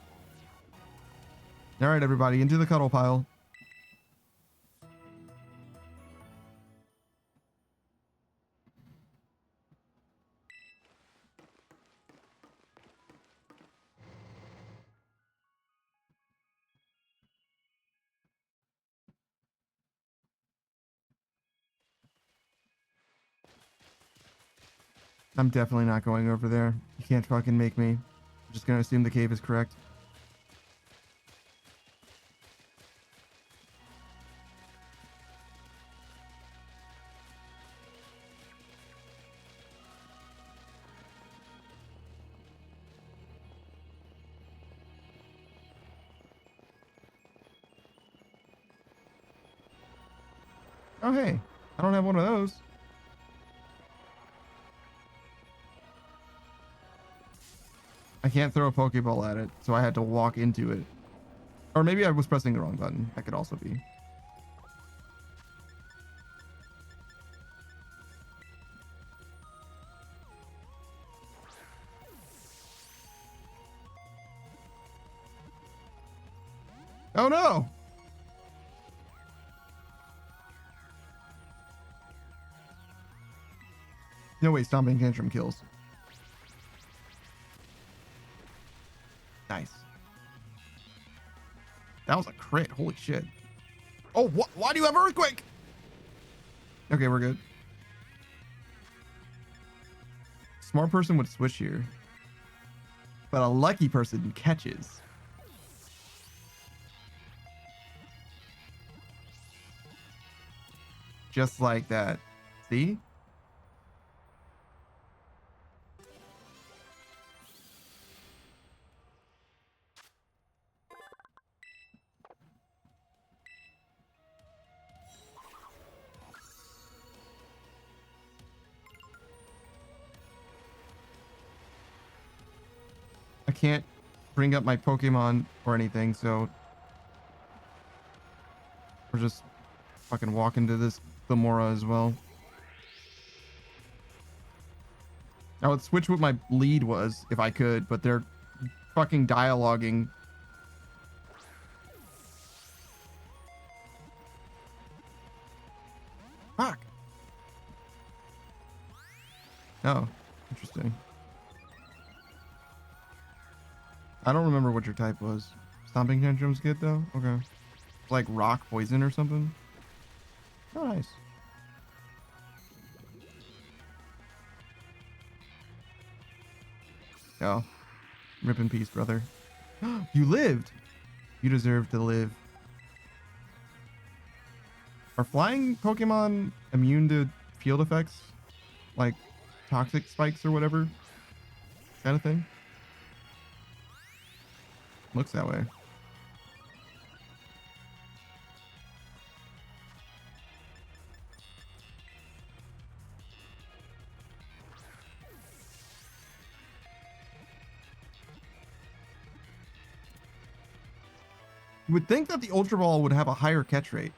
All right, everybody, into the cuddle pile. I'm definitely not going over there. You can't fucking make me. I'm just gonna assume the cave is correct. Oh, hey. I don't have one of those. I can't throw a Pokeball at it, so I had to walk into it. Or maybe I was pressing the wrong button. That could also be. Oh no! No way, Stomping Tantrum kills. Nice. That was a crit. Holy shit. Oh, what? Why do you have Earthquake? Okay, we're good. Smart person would switch here. But a lucky person catches. Just like that. See? I can't bring up my Pokemon or anything, so we're just fucking walking to this Themora as well. I would switch what my lead was if I could, but they're fucking dialoguing. Fuck. Oh, interesting. I don't remember what your type was. Stomping Tantrum's good though? Okay. Like rock poison or something? Oh, nice. Oh. Rip in peace, brother. You lived! You deserve to live. Are flying Pokemon immune to field effects? Like toxic spikes or whatever? Is that a thing? Looks that way. You would think that the Ultra Ball would have a higher catch rate.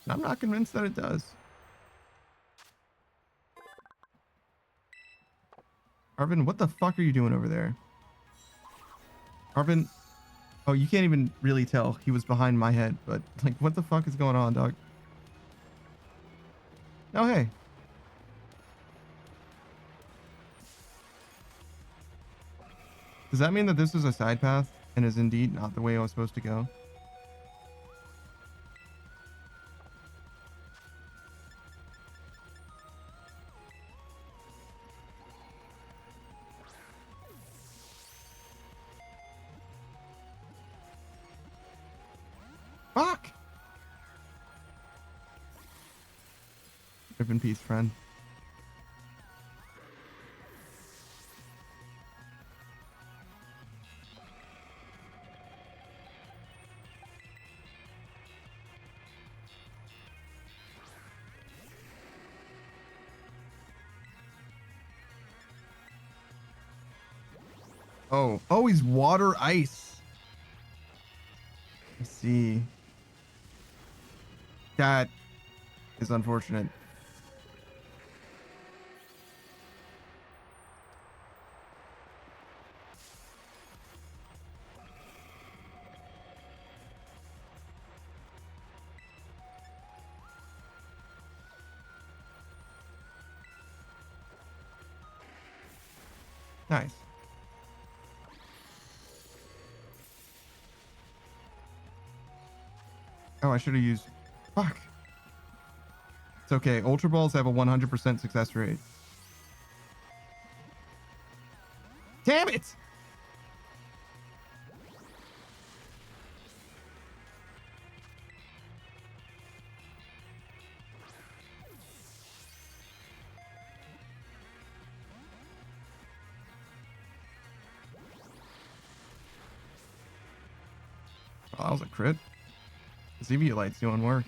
I'm not convinced that it does. Arvin, what the fuck are you doing over there? Arvin, oh, you can't even really tell. He was behind my head, but like, what the fuck is going on, dog? Oh, hey. Does that mean that this is a side path and is indeed not the way I was supposed to go? Fuck! Rip in peace, friend. Oh, oh, he's water ice. I see. That is unfortunate. Nice. Oh, I should have used... Fuck. It's okay. Ultra Balls have a 100% success rate. Damn it! Oh, that was a crit. The CV light's doing work.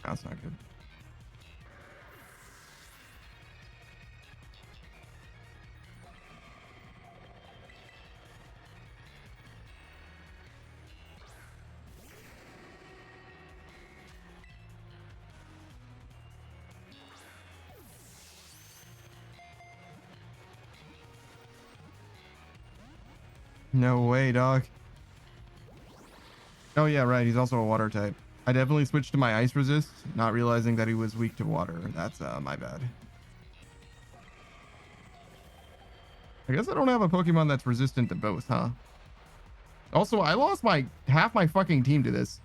That's not good. No way, dog. Oh yeah, right. He's also a water type. I definitely switched to my ice resist, not realizing that he was weak to water. That's my bad. I guess I don't have a Pokemon that's resistant to both, huh? Also, I lost my half my fucking team to this.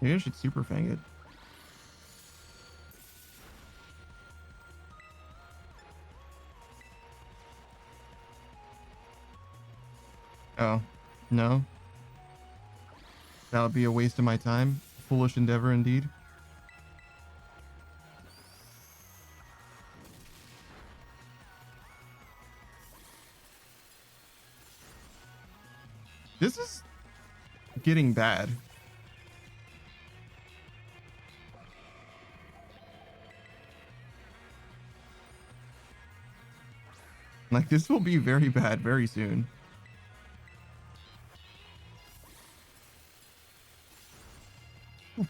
Maybe I should super fang it. Oh, no. That would be a waste of my time. Foolish endeavor indeed. This is getting bad. Like, this will be very bad very soon.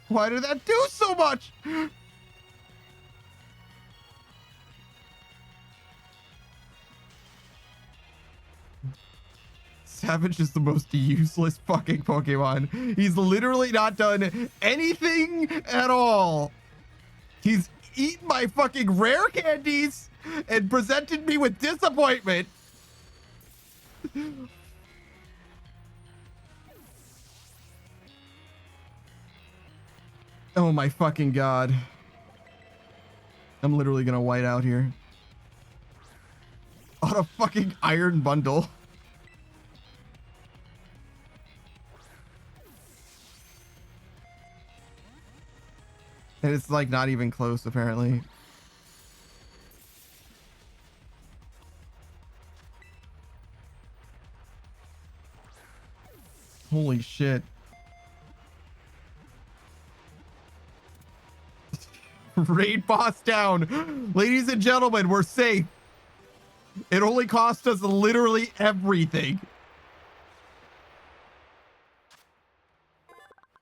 Why did that do so much? Savage is the most useless fucking Pokemon. He's literally not done anything at all. He's eaten my fucking rare candies and presented me with disappointment. Oh my fucking god. I'm literally gonna white out here. On a fucking iron bundle. And it's like not even close apparently. Holy shit. Raid boss down. Ladies and gentlemen, we're safe. It only cost us literally everything.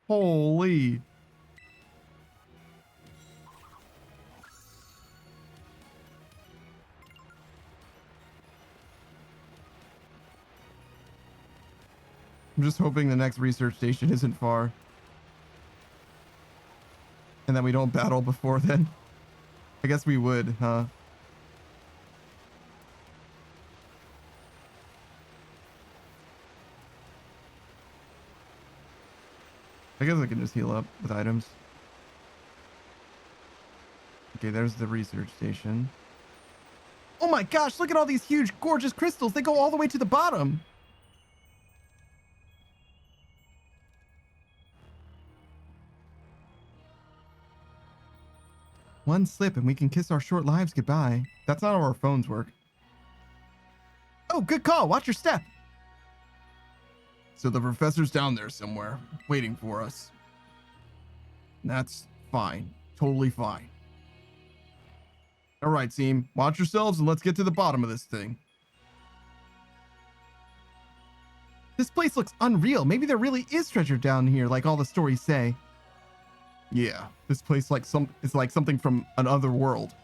Holy. I'm just hoping the next research station isn't far. And that we don't battle before then. I guess we would, huh? I guess I can just heal up with items. Okay, there's the research station. Oh my gosh, look at all these huge, gorgeous crystals. They go all the way to the bottom. One slip and we can kiss our short lives goodbye. That's not how our phones work. Oh, good call. Watch your step. So the professor's down there somewhere, waiting for us. That's fine. Totally fine. All right, team. Watch yourselves and let's get to the bottom of this thing. This place looks unreal. Maybe there really is treasure down here, like all the stories say. Yeah, this place is like something from another world.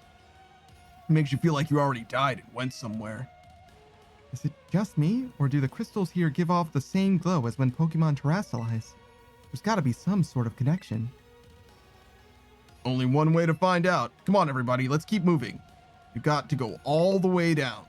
It makes you feel like you already died and went somewhere. Is it just me, or do the crystals here give off the same glow as when Pokemon terrestrialize? There's got to be some sort of connection. Only one way to find out. Come on, everybody, let's keep moving. You've got to go all the way down.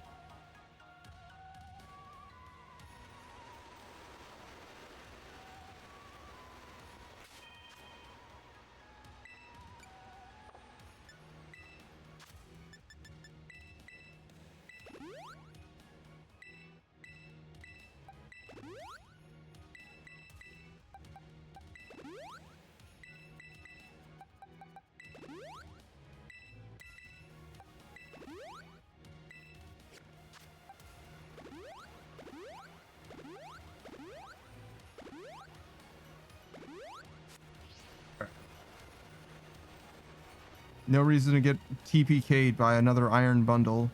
No reason to get TPK'd by another iron bundle.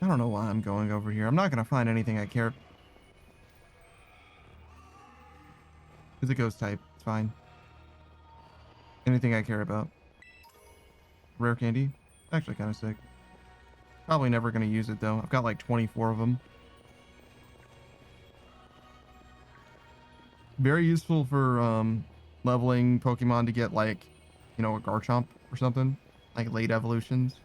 I don't know why I'm going over here. I'm not gonna find anything I care. It's a ghost type. It's fine. Anything I care about. Rare candy. Actually kind of sick. Probably never gonna use it though. I've got like 24 of them. Very useful for leveling Pokemon to get like, you know, a Garchomp or something. Like late evolutions.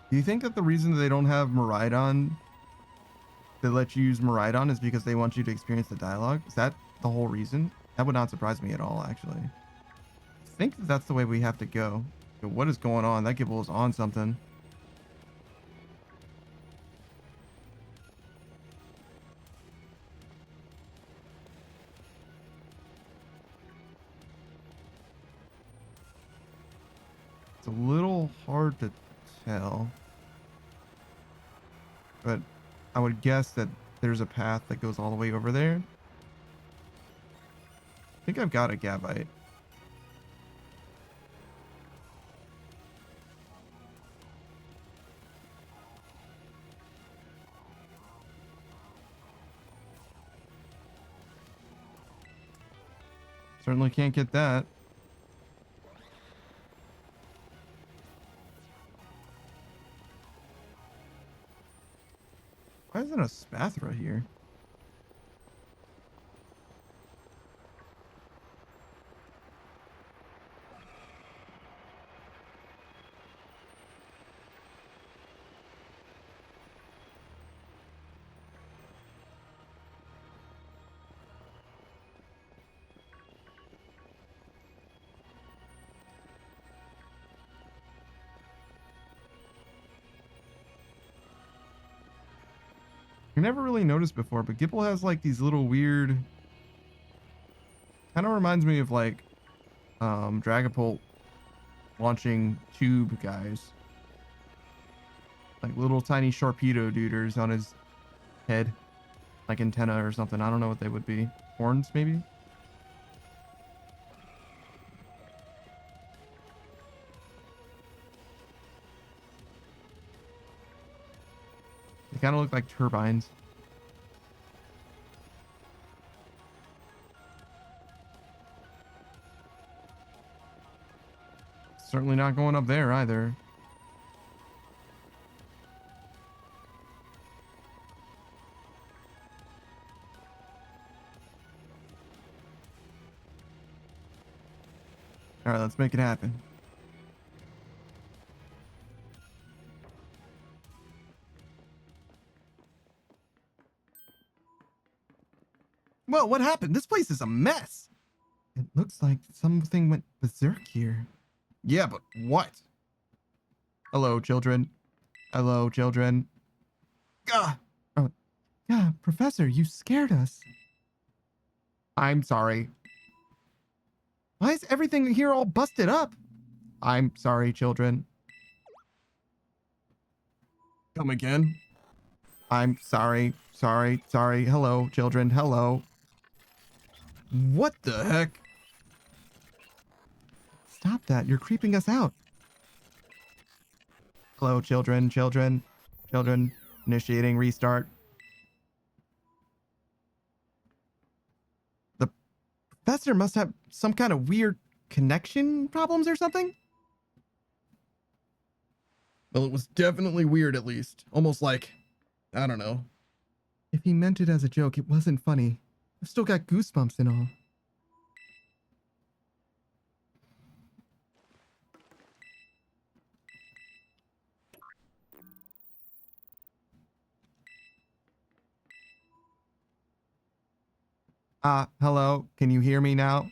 Do you think that the reason that they don't have Miraidon, they let you use Miraidon, is because they want you to experience the dialogue? Is that the whole reason? That would not surprise me at all, actually. I think that that's the way we have to go. Yo, what is going on? That Gibble is on something. It's a little hard to tell. But I would guess that there's a path that goes all the way over there. I think I've got a Gabite. Certainly can't get that. Why isn't a Spathra here? I never really noticed before, but Gipple has like these little weird, kind of reminds me of like Dragapult launching tube guys. Like little tiny Sharpedo duders on his head. Like antenna or something. I don't know what they would be. Horns maybe? They kind of look like turbines. Certainly not going up there either. All right, let's make it happen. Well, what happened? This place is a mess. It looks like something went berserk here. Yeah, but what? Hello, children. Hello, children. Gah! Oh, yeah, Professor, you scared us. I'm sorry. Why is everything here all busted up? I'm sorry, children. Come again? I'm sorry. Sorry. Hello, children. Hello. What the heck? Stop that. You're creeping us out. Hello, children. Initiating restart. The professor must have some kind of weird connection problems or something? Well, it was definitely weird, at least. Almost like, I don't know. If he meant it as a joke, it wasn't funny. I've still got goosebumps and all. Hello, can you hear me now?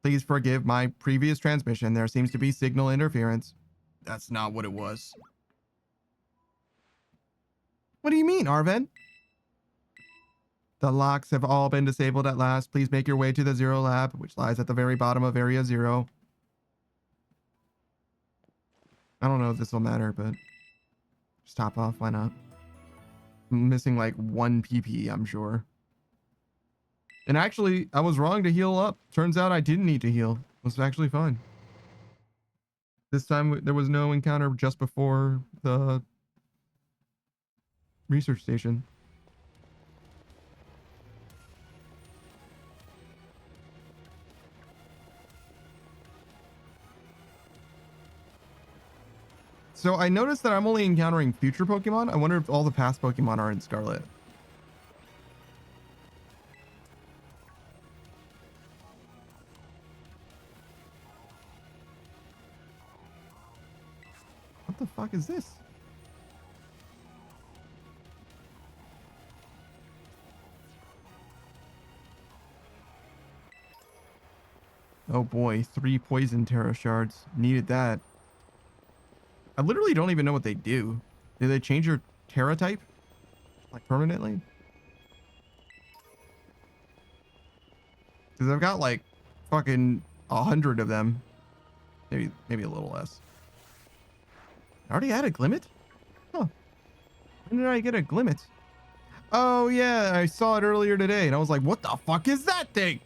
Please forgive my previous transmission. There seems to be signal interference. That's not what it was. What do you mean, Arven? The locks have all been disabled at last. Please make your way to the Zero Lab, which lies at the very bottom of Area 0. I don't know if this will matter, but just top off. Why not? I'm missing like 1 PP, I'm sure. And actually, I was wrong to heal up. Turns out I didn't need to heal. It was actually fine. This time, there was no encounter just before the research station. So I noticed that I'm only encountering future Pokemon. I wonder if all the past Pokemon are in Scarlet. What the fuck is this? Oh boy, 3 Poison Terra Shards. Needed that. I literally don't even know what they do. Do they change your Terra type? Like permanently? Because I've got like fucking 100 of them. Maybe a little less. I already had a Glimmet? Huh. When did I get a Glimmet? Oh yeah, I saw it earlier today and I was like, what the fuck is that thing?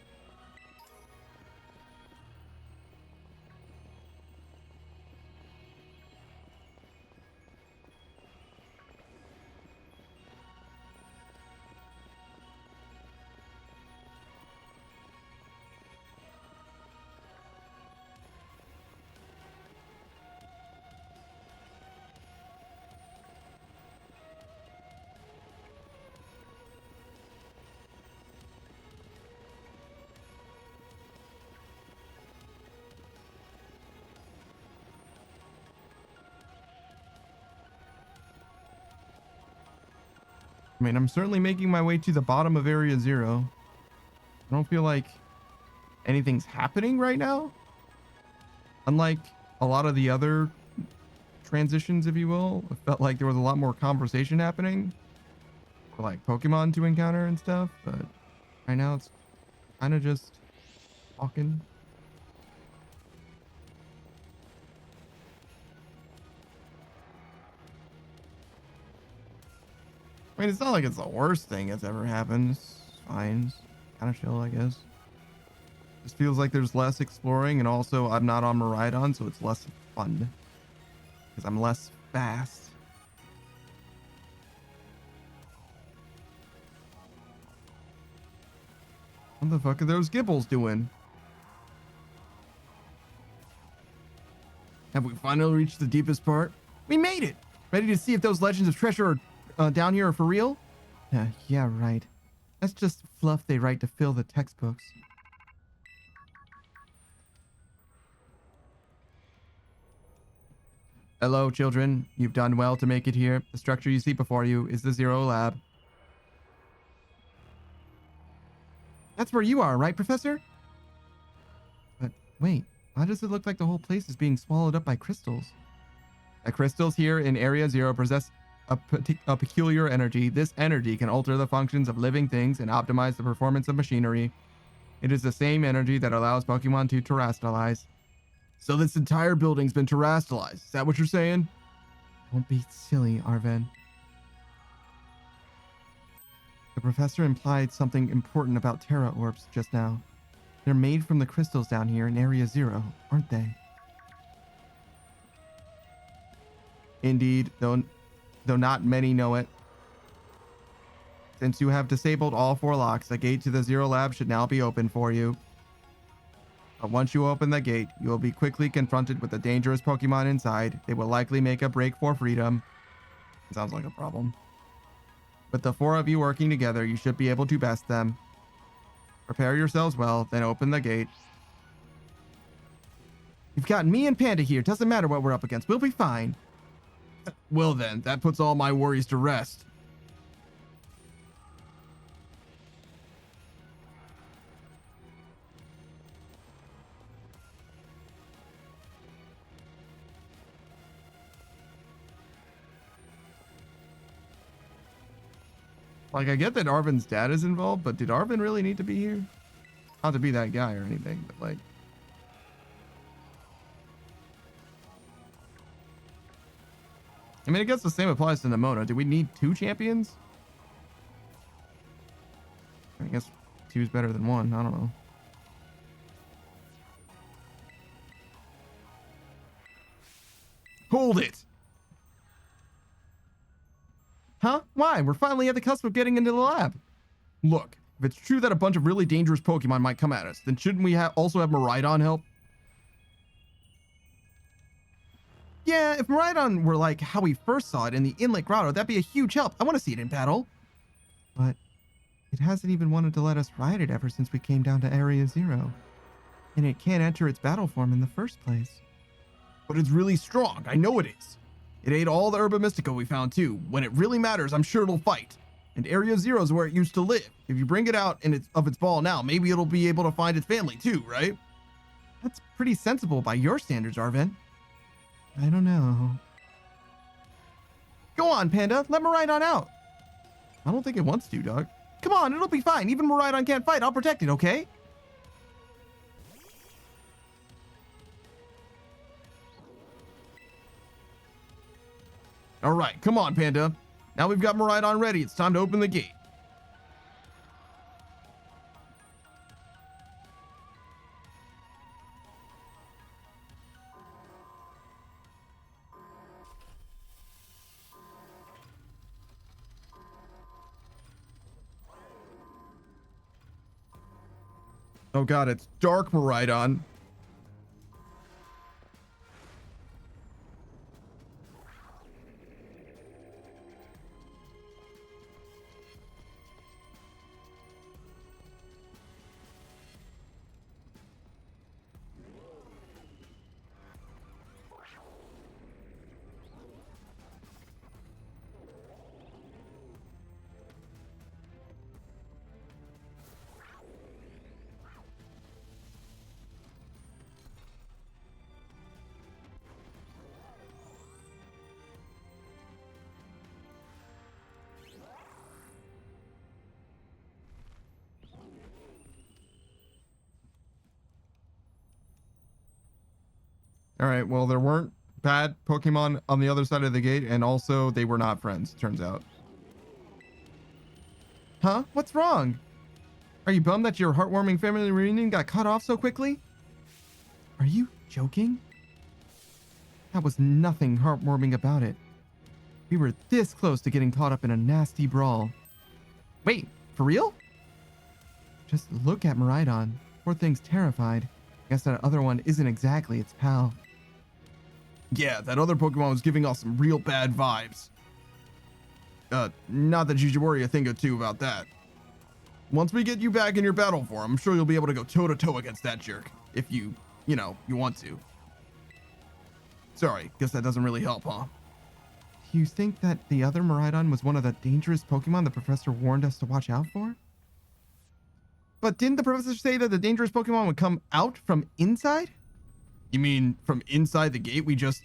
I mean, I'm certainly making my way to the bottom of Area 0. I don't feel like anything's happening right now. Unlike a lot of the other transitions, if you will. It felt like there was a lot more conversation happening. For like Pokemon to encounter and stuff. But right now it's kind of just talking. I mean, it's not like it's the worst thing that's ever happened. It's fine. It's kind of chill, I guess. Just feels like there's less exploring, and also I'm not on Miraidon, so it's less fun. Because I'm less fast. What the fuck are those Gibbles doing? Have we finally reached the deepest part? We made it! Ready to see if those legends of treasure are down here are for real? Yeah, right. That's just fluff they write to fill the textbooks. Hello, children. You've done well to make it here. The structure you see before you is the Zero Lab. That's where you are, right, Professor? But wait, why does it look like the whole place is being swallowed up by crystals? The crystals here in Area 0 possess a peculiar energy. This energy can alter the functions of living things and optimize the performance of machinery. It is the same energy that allows Pokemon to terrestrialize. So this entire building's been terrestrialized. Is that what you're saying? Don't be silly, Arven. The professor implied something important about Terra Orbs just now. They're made from the crystals down here in Area 0, aren't they? Indeed, though not many know it. Since you have disabled all 4 locks, the gate to the Zero Lab should now be open for you. But once you open the gate, you will be quickly confronted with a dangerous Pokemon inside. They will likely make a break for freedom. Sounds like a problem. With the 4 of you working together, you should be able to best them. Prepare yourselves well, then open the gate. You've got me and Panda here. Doesn't matter what we're up against. We'll be fine. Well then, that puts all my worries to rest. Like, I get that Arvin's dad is involved, but did Arvin really need to be here? Not to be that guy or anything, but like... I mean, I guess the same applies to Nemona. Do we need 2 champions? I guess 2 is better than 1. I don't know. Hold it! Huh? Why? We're finally at the cusp of getting into the lab. Look, if it's true that a bunch of really dangerous Pokemon might come at us, then shouldn't we also have Miraidon help? Yeah, if Miraidon were like how we first saw it in the Inlet Grotto, that'd be a huge help. I want to see it in battle. But it hasn't even wanted to let us ride it ever since we came down to Area 0. And it can't enter its battle form in the first place. But it's really strong. I know it is. It ate all the Herba Mystica we found too. When it really matters, I'm sure it'll fight. And Area 0 is where it used to live. If you bring it out of its ball now, maybe it'll be able to find its family too, right? That's pretty sensible by your standards, Arven. I don't know. Go on, Panda. Let Miraidon out. I don't think it wants to, dog. Come on, it'll be fine. Even Miraidon can't fight. I'll protect it, okay? All right, come on, Panda. Now we've got Miraidon ready. It's time to open the gate. Oh god, it's Dark Miraidon. All right, well, there weren't bad Pokemon on the other side of the gate, and also they were not friends, turns out. Huh? What's wrong? Are you bummed that your heartwarming family reunion got cut off so quickly? Are you joking? That was nothing heartwarming about it. We were this close to getting caught up in a nasty brawl. Wait, for real? Just look at Miraidon. Poor thing's terrified. Guess that other one isn't exactly its pal. Yeah, that other Pokemon was giving off some real bad vibes. Not that you should worry a thing or two about that. Once we get you back in your battle form, I'm sure you'll be able to go toe-to-toe against that jerk. If you want to. Sorry, guess that doesn't really help, huh? You think that the other Miraidon was one of the dangerous Pokemon the professor warned us to watch out for? But didn't the professor say that the dangerous Pokemon would come out from inside? You mean from inside the gate we just...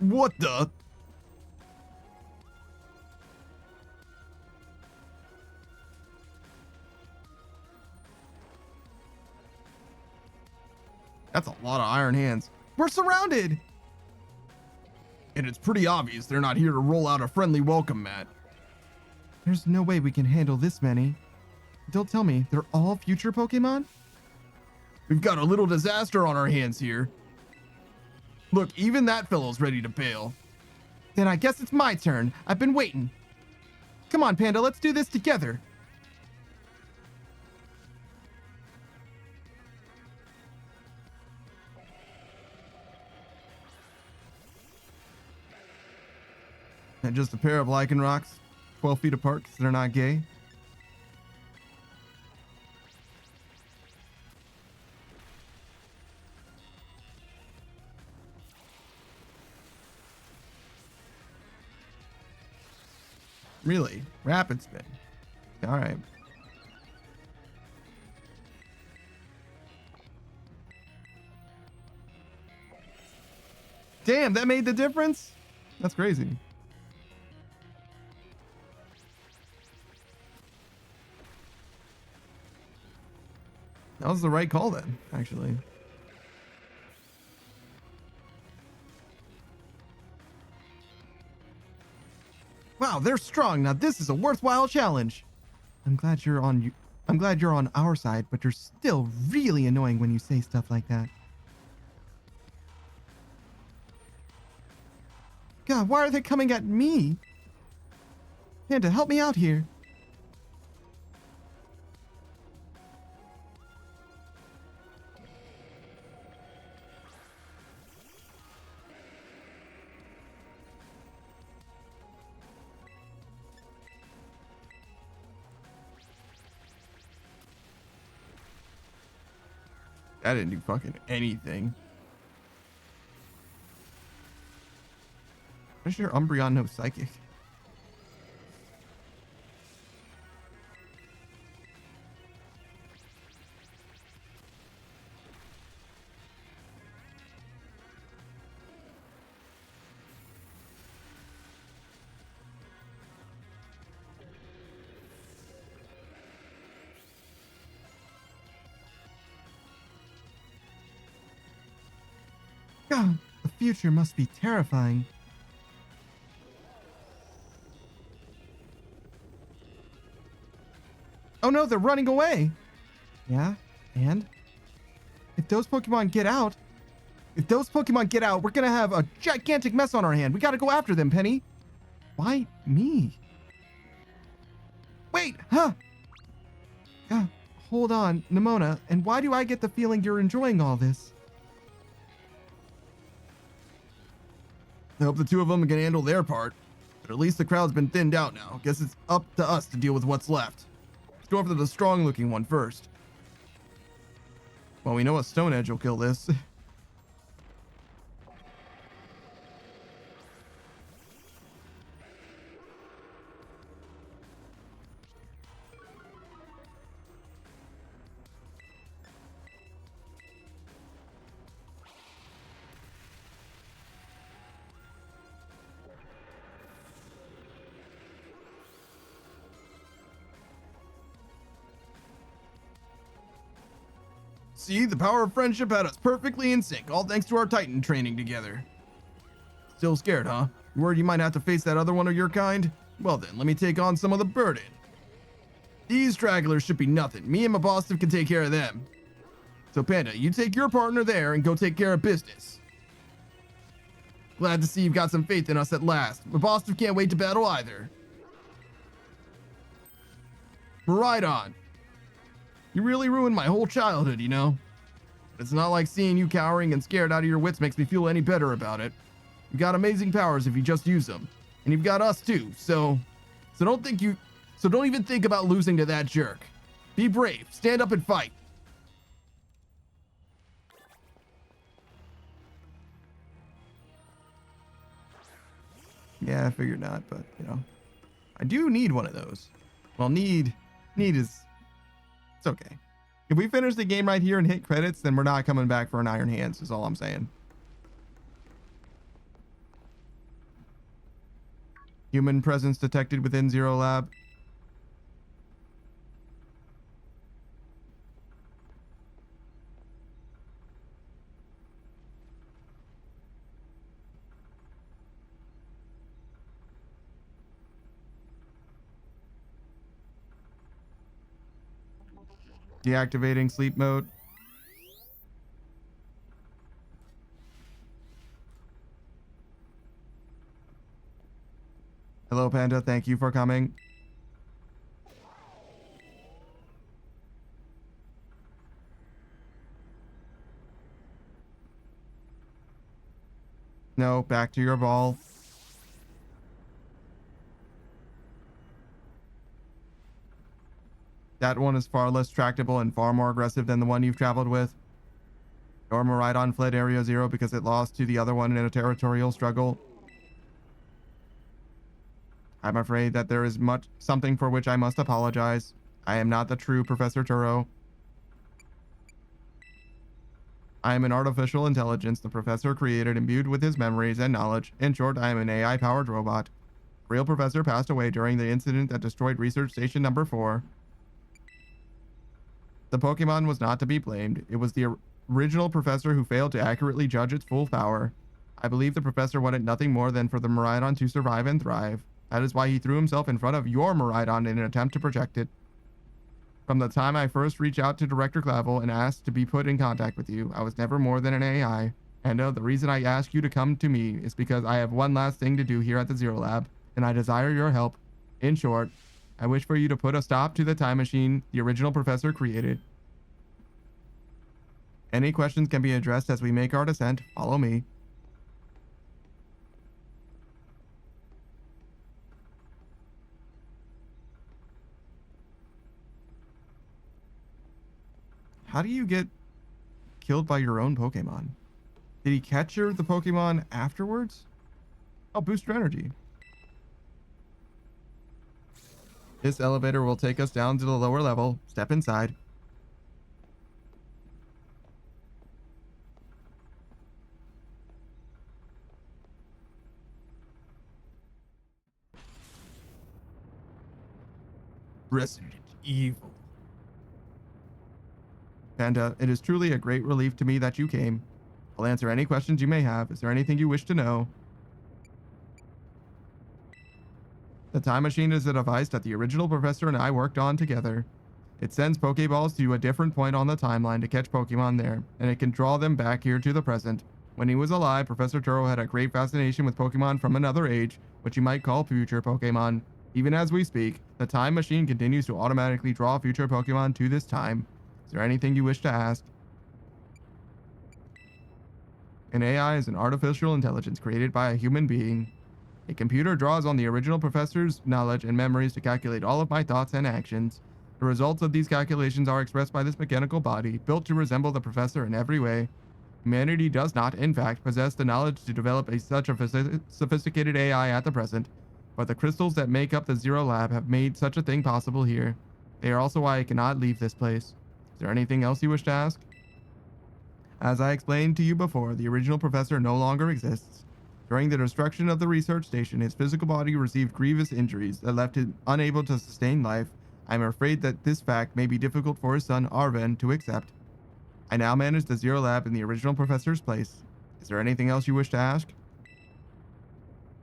What the? That's a lot of Iron Hands. We're surrounded! And it's pretty obvious they're not here to roll out a friendly welcome mat. There's no way we can handle this many. Don't tell me, they're all future Pokemon? We've got a little disaster on our hands here. Look, even that fellow's ready to bail. Then I guess it's my turn. I've been waiting. Come on, Panda, let's do this together. And just a pair of Lycanrocs, 12 feet apart because they're not gay. Really? Rapid spin. All right. Damn, that made the difference? That's crazy. That was the right call then, actually. Wow, they're strong. Now this is a worthwhile challenge. I'm glad you're on our side, but you're still really annoying when you say stuff like that. God, why are they coming at me? Panda, help me out here. That didn't do fucking anything. I'm sure Umbreon knows Psychic. God, the future must be terrifying. Oh no, they're running away. Yeah, and? If those Pokemon get out, we're gonna have a gigantic mess on our hand. We gotta go after them, Penny. Why me? Wait, huh? Hold on, Nimona, and why do I get the feeling you're enjoying all this? I hope the two of them can handle their part, but at least the crowd's been thinned out now. Guess it's up to us to deal with what's left. Let's go after the strong-looking one first. Well, we know a Stone Edge will kill this. See, the power of friendship had us perfectly in sync, all thanks to our Titan training together. Still scared, huh? You worried you might have to face that other one of your kind? Well then, let me take on some of the burden. These stragglers should be nothing. Me and Mabostiv can take care of them. So Panda, you take your partner there and go take care of business. Glad to see you've got some faith in us at last. Mabostiv can't wait to battle either. Right on. You really ruined my whole childhood, you know? But it's not like seeing you cowering and scared out of your wits makes me feel any better about it. You've got amazing powers if you just use them. And you've got us too, so don't even think about losing to that jerk. Be brave, stand up and fight. Yeah, I figured not, but you know, I do need one of those. Well, need is, it's okay. If we finish the game right here and hit credits, then we're not coming back for an Iron Hands, is all I'm saying. Human presence detected within Zero Lab. Deactivating sleep mode. Hello, Panda. Thank you for coming. No, back to your ball. That one is far less tractable and far more aggressive than the one you've traveled with. Your Miraidon fled Area 0 because it lost to the other one in a territorial struggle. I'm afraid that there is something for which I must apologize. I am not the true Professor Turo. I am an artificial intelligence the professor created imbued with his memories and knowledge. In short, I am an AI-powered robot. The real professor passed away during the incident that destroyed Research Station number 4. The Pokemon was not to be blamed. It was the original professor who failed to accurately judge its full power. I believe the professor wanted nothing more than for the Miraidon to survive and thrive. That is why he threw himself in front of your Miraidon in an attempt to protect it. From the time I first reached out to Director Clavel and asked to be put in contact with you, I was never more than an AI. And the reason I ask you to come to me is because I have one last thing to do here at the Zero Lab, and I desire your help. In short, I wish for you to put a stop to the time machine the original professor created. Any questions can be addressed as we make our descent. Follow me. How do you get killed by your own Pokemon? Did he catch the Pokemon afterwards? Oh, boost your energy. This elevator will take us down to the lower level. Step inside. Resident Evil. Panda, it is truly a great relief to me that you came. I'll answer any questions you may have. Is there anything you wish to know? The time machine is a device that the original professor and I worked on together. It sends Pokeballs to a different point on the timeline to catch Pokemon there, and it can draw them back here to the present. When he was alive, Professor Turo had a great fascination with Pokemon from another age, which you might call future Pokemon. Even as we speak, the time machine continues to automatically draw future Pokemon to this time. Is there anything you wish to ask? An AI is an artificial intelligence created by a human being. A computer draws on the original professor's knowledge and memories to calculate all of my thoughts and actions. The results of these calculations are expressed by this mechanical body, built to resemble the professor in every way. Humanity does not, in fact, possess the knowledge to develop such a sophisticated AI at the present, but the crystals that make up the Zero Lab have made such a thing possible here. They are also why I cannot leave this place. Is there anything else you wish to ask? As I explained to you before, the original professor no longer exists. During the destruction of the research station, his physical body received grievous injuries that left him unable to sustain life. I am afraid that this fact may be difficult for his son, Arven, to accept. I now manage the Zero Lab in the original professor's place. Is there anything else you wish to ask?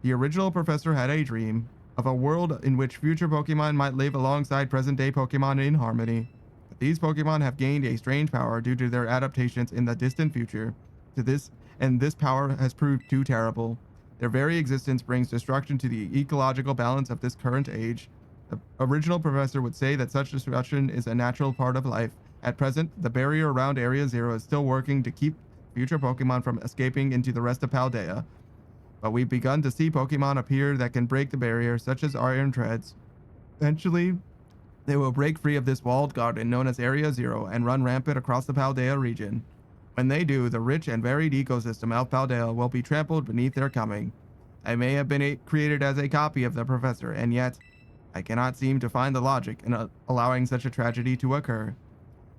The original professor had a dream of a world in which future Pokemon might live alongside present-day Pokemon in harmony. But these Pokemon have gained a strange power due to their adaptations in the distant future. This power has proved too terrible. Their very existence brings destruction to the ecological balance of this current age. The original professor would say that such destruction is a natural part of life. At present, the barrier around Area Zero is still working to keep future Pokemon from escaping into the rest of Paldea. But we've begun to see Pokemon appear that can break the barrier, such as Iron Treads. Eventually, they will break free of this walled garden known as Area Zero and run rampant across the Paldea region. When they do, the rich and varied ecosystem of Paldea will be trampled beneath their coming. I may have been created as a copy of the professor, and yet I cannot seem to find the logic in allowing such a tragedy to occur.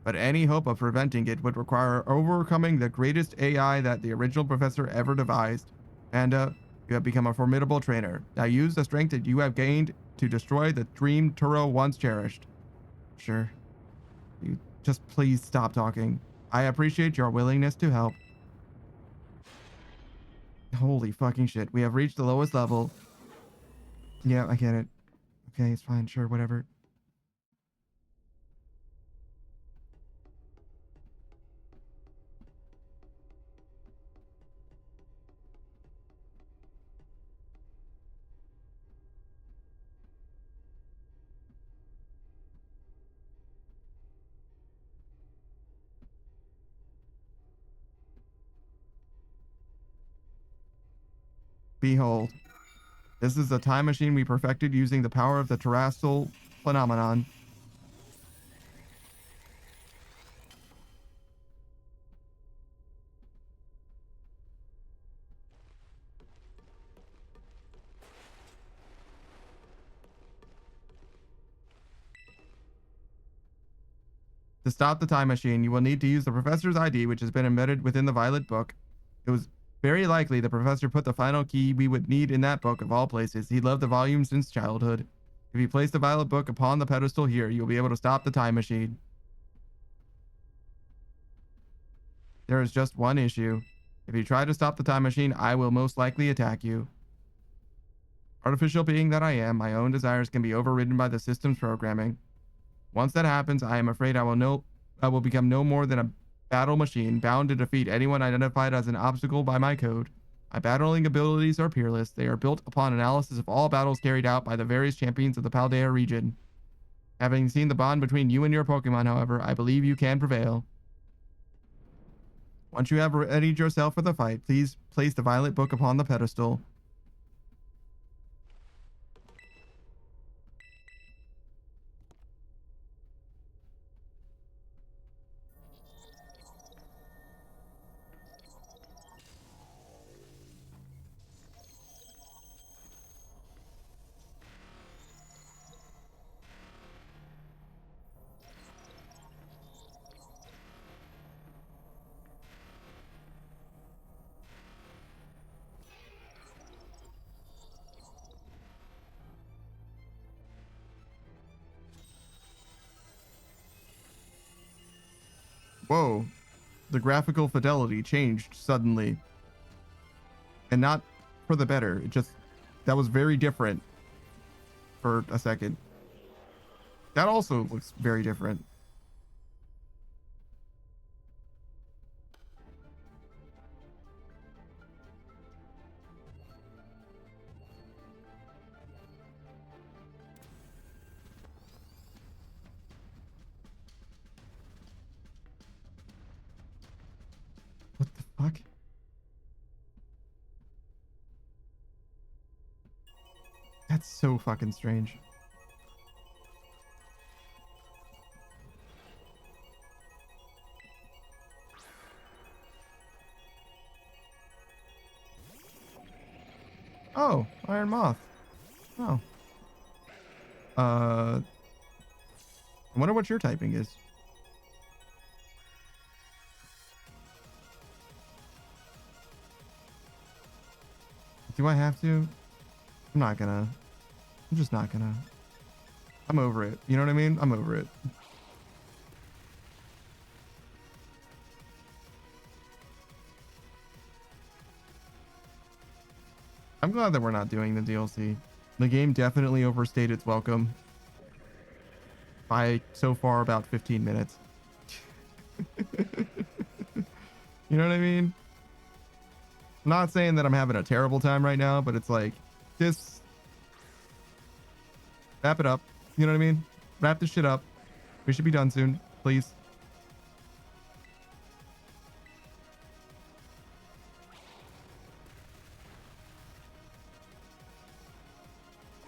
But any hope of preventing it would require overcoming the greatest AI that the original professor ever devised. Panda, you have become a formidable trainer. Now use the strength that you have gained to destroy the dream Turo once cherished. Sure. You just please stop talking. I appreciate your willingness to help. Holy fucking shit. We have reached the lowest level. Yeah, I get it. Okay, it's fine. Sure, whatever. Behold. This is the time machine we perfected using the power of the terrestrial phenomenon. To stop the time machine, you will need to use the professor's ID, which has been embedded within the Violet book. It was very likely the professor put the final key we would need in that book of all places. He loved the volume since childhood. If you place the Violet book upon the pedestal here, you'll be able to stop the time machine. There is just one issue. If you try to stop the time machine, I will most likely attack you. Artificial being that I am, my own desires can be overridden by the system's programming. Once that happens, I am afraid I will become no more than a battle machine, bound to defeat anyone identified as an obstacle by my code. My battling abilities are peerless. They are built upon analysis of all battles carried out by the various champions of the Paldea region. Having seen the bond between you and your Pokemon, however, I believe you can prevail. Once you have readied yourself for the fight, please place the Violet book upon the pedestal. Whoa. The graphical fidelity changed suddenly. And not for the better. That was very different for a second. That also looks very different. What the fuck? That's so fucking strange. Oh, Iron Moth. Oh. I wonder what your typing is. Do I have to? I'm not gonna. I'm just not gonna. I'm over it. You know what I mean? I'm over it. I'm glad that we're not doing the DLC. The game definitely overstayed its welcome by so far about 15 minutes. You know what I mean? I'm not saying that I'm having a terrible time right now, but it's like, just wrap it up. You know what I mean? Wrap this shit up. We should be done soon, please.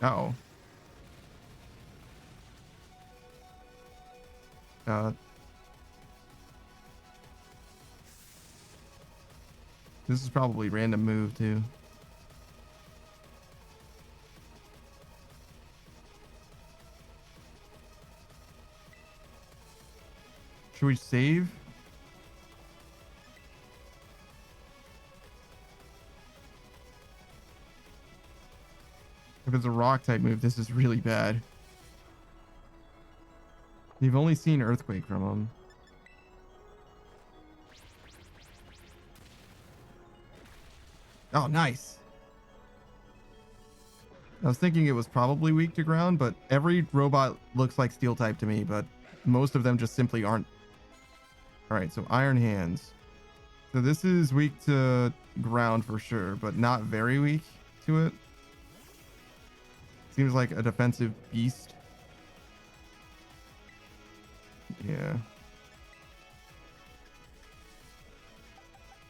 Uh-oh. This is probably random move too. Should we save? If it's a rock type move, this is really bad. You've only seen Earthquake from him. Oh, nice. I was thinking it was probably weak to ground, but every robot looks like steel type to me, but most of them just simply aren't. All right, so Iron Hands. So this is weak to ground for sure, but not very weak to it. Seems like a defensive beast. Yeah.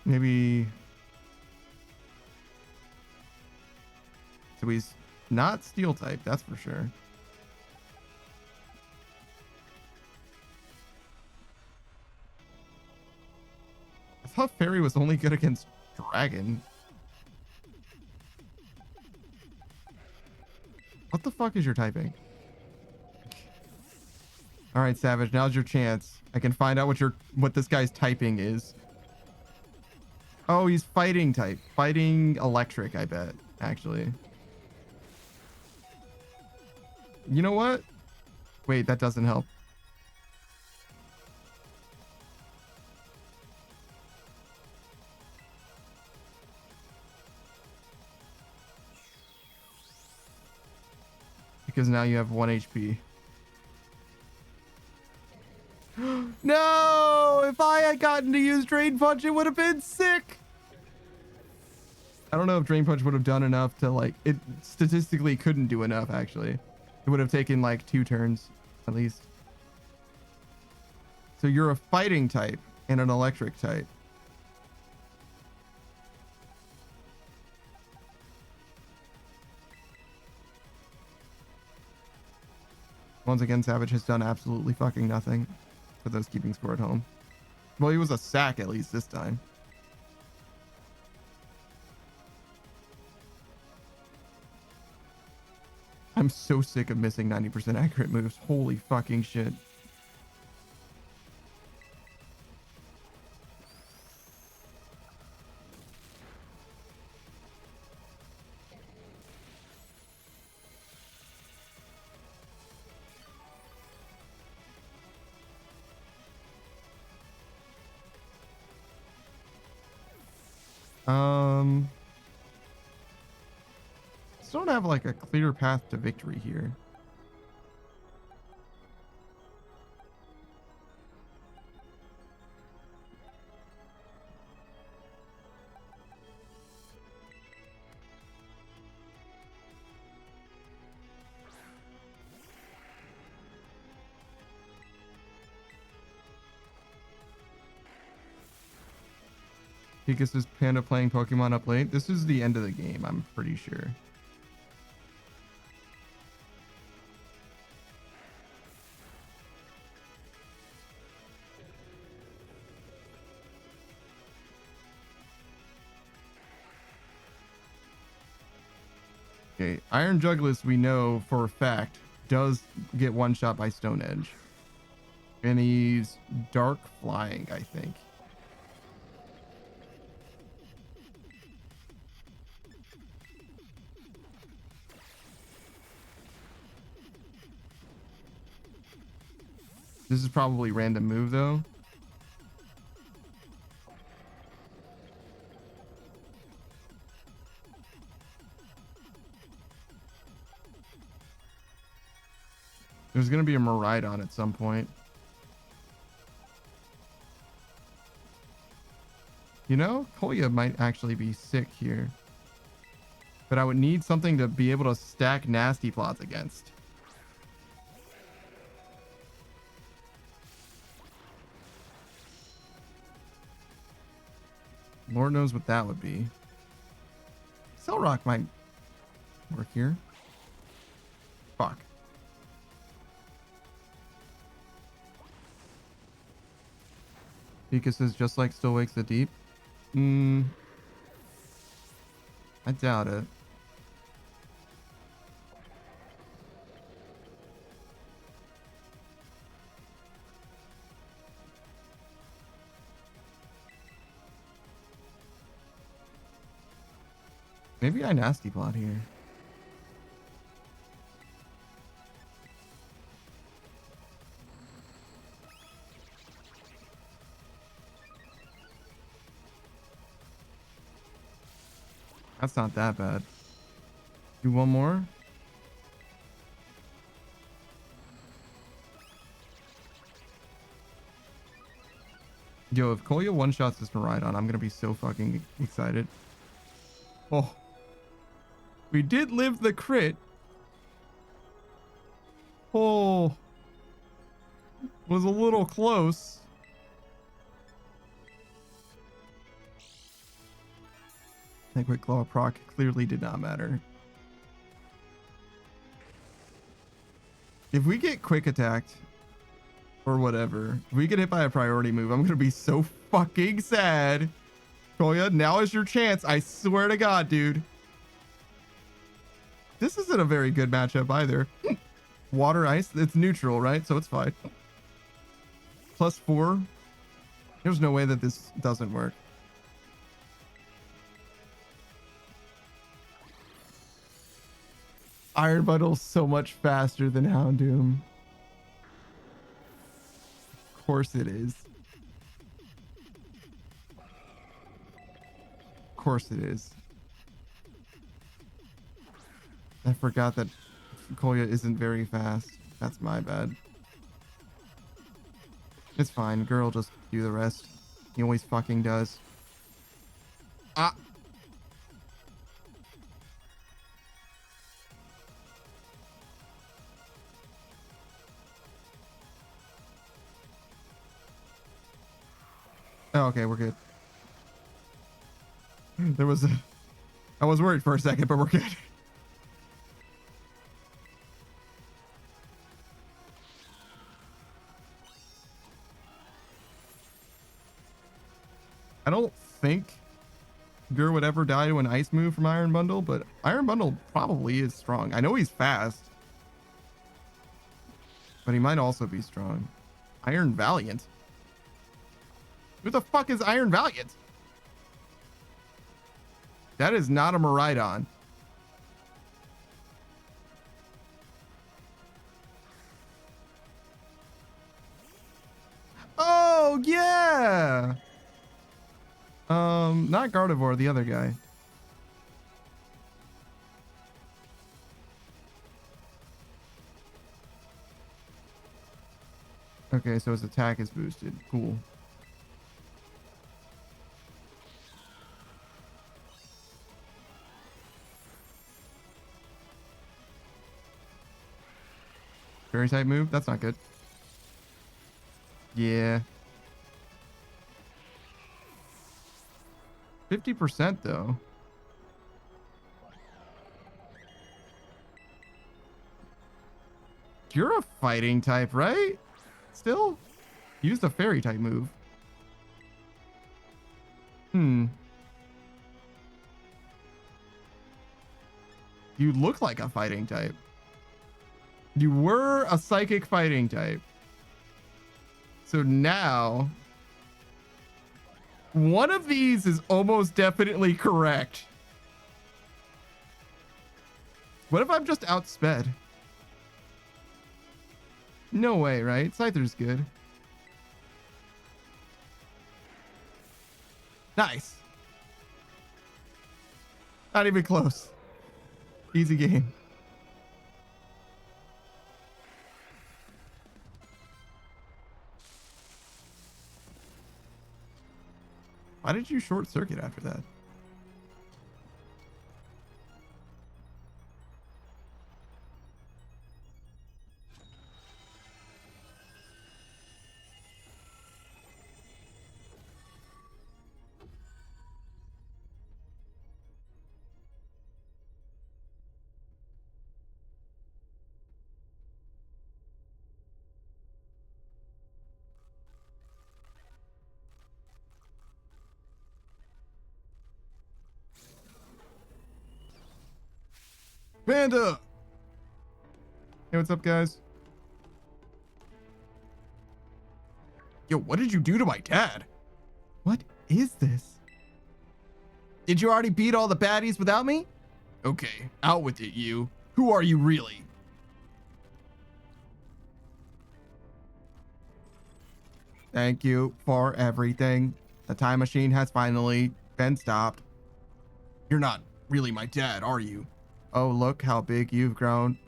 Maybe. So he's not steel type, that's for sure. I thought Fairy was only good against Dragon. What the fuck is your typing? All right, Savage, now's your chance. I can find out what this guy's typing is. Oh, he's fighting type. Fighting electric, I bet, actually. You know what? Wait, that doesn't help. Because now you have 1 HP. No! If I had gotten to use Drain Punch, it would have been sick! I don't know if Drain Punch would have done enough to, like... It statistically couldn't do enough, actually. It would have taken, like, 2 turns, at least. So you're a fighting type and an electric type. Once again, Savage has done absolutely fucking nothing for those keeping score at home. Well, he was a sack at least this time. I'm so sick of missing 90% accurate moves. Holy fucking shit. Still don't have like a clear path to victory here. Pika's Panda playing Pokemon up late. This is the end of the game, I'm pretty sure. Okay, Iron Jugless, we know for a fact, does get one shot by Stone Edge. And he's dark flying, I think. This is probably random move though. There's going to be a Miraidon at some point. You know, Kolya might actually be sick here. But I would need something to be able to stack nasty plots against. Lord knows what that would be. Cell Rock might work here. Fuck. Pika says just like Still Wakes the Deep. I doubt it. Maybe I nasty plot here. That's not that bad. Do one more. Yo, if Kolya one-shots this Miraidon, I'm gonna be so fucking excited. Oh. We did live the crit. Oh. Was a little close. That quick claw proc clearly did not matter. If we get quick attacked or whatever, if we get hit by a priority move, I'm gonna be so fucking sad. Kolya, now is your chance. I swear to God, dude. This isn't a very good matchup either. Water ice, it's neutral, right? So it's fine. +4. There's no way that this doesn't work. Iron Bundle's so much faster than Houndoom. Of course it is. Of course it is. I forgot that Kolya isn't very fast. That's my bad. It's fine. Girl, just do the rest. He always fucking does. Ah! Oh, okay, we're good. There was a... I was worried for a second, but we're good. I don't think Gur would ever die to an ice move from Iron Bundle, but Iron Bundle probably is strong. I know he's fast, but he might also be strong. Iron Valiant? Who the fuck is Iron Valiant? That is not a Miraidon. Oh, yeah! Not Gardevoir, the other guy. Okay, so his attack is boosted. Cool. Fairy type move? That's not good. Yeah. 50% though. You're a fighting type, right? Still? Use the fairy type move. You look like a fighting type. You were a psychic fighting type. So now, one of these is almost definitely correct. What if I'm just outsped? No way, right? Scyther's good. Nice. Not even close. Easy game. Why did you short circuit after that? Panda! Hey, what's up, guys? Yo, what did you do to my dad? What is this? Did you already beat all the baddies without me? Okay, out with it, you. Who are you really? Thank you for everything. The time machine has finally been stopped. You're not really my dad, are you? Oh, look how big you've grown.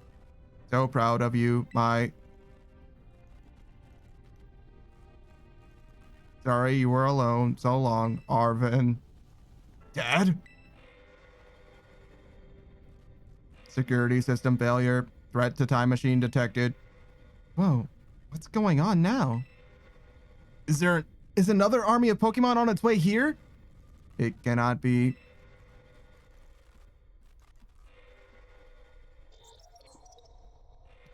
So proud of you, my... Sorry you were alone so long, Arvin. Dad? Security system failure. Threat to time machine detected. Whoa, what's going on now? Is another army of Pokemon on its way here? It cannot be.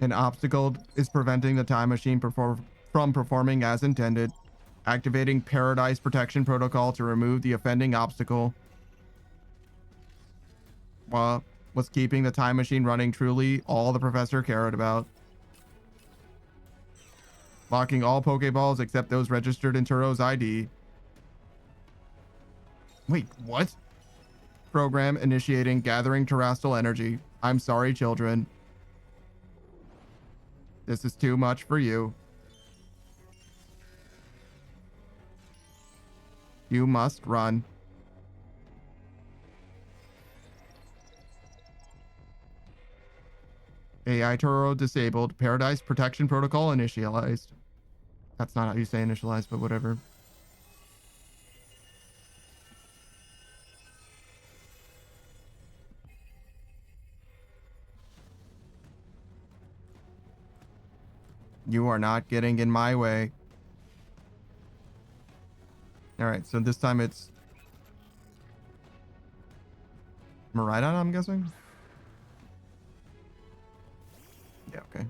An obstacle is preventing the time machine from performing as intended. Activating Paradise Protection Protocol to remove the offending obstacle. Was keeping the time machine running truly all the professor cared about? Locking all Pokeballs except those registered in Turo's ID. Wait, what? Program initiating gathering terrestrial energy. I'm sorry, children. This is too much for you. You must run. AI Turo disabled. Paradise Protection Protocol initialized. That's not how you say initialized, but whatever. You are not getting in my way. All right, so this time it's Miraidon, I'm guessing? Yeah, okay.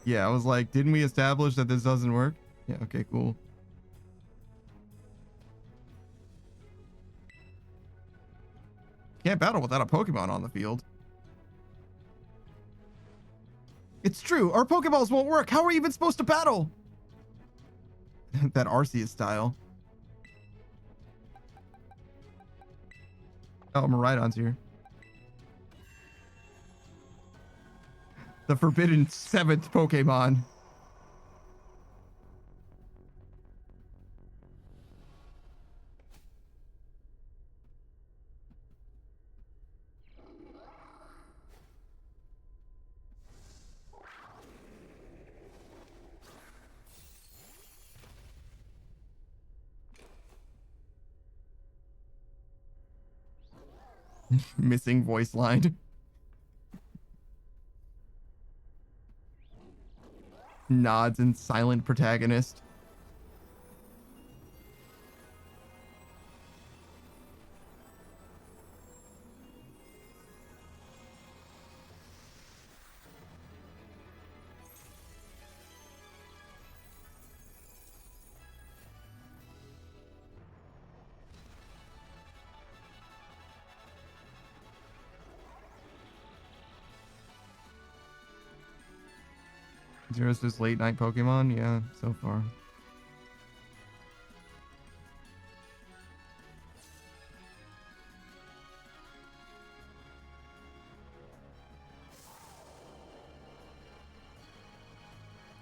Yeah, I was like, didn't we establish that this doesn't work? Yeah, okay, cool. Can't battle without a Pokemon on the field. It's true, our Pokeballs won't work. How are we even supposed to battle? That Arceus style. Oh, Miraidon's here. The forbidden 7th Pokemon. Missing voice line. Nods and silent protagonist. Zero's just late night Pokemon? Yeah, so far.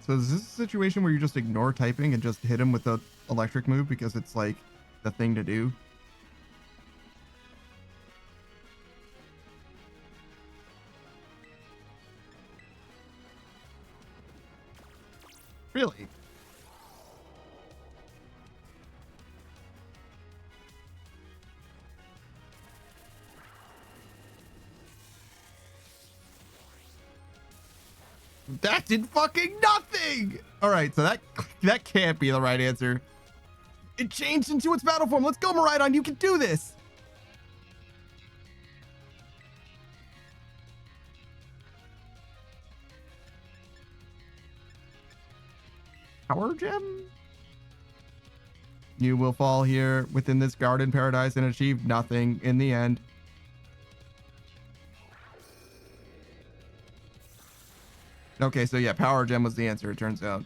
So is this a situation where you just ignore typing and just hit him with the electric move because it's like the thing to do? Really? That did fucking nothing! Alright, so that can't be the right answer. It changed into its battle form. Let's go, Miraidon. You can do this! Power Gem? You will fall here within this garden paradise and achieve nothing in the end. Okay, so yeah, Power Gem was the answer, it turns out.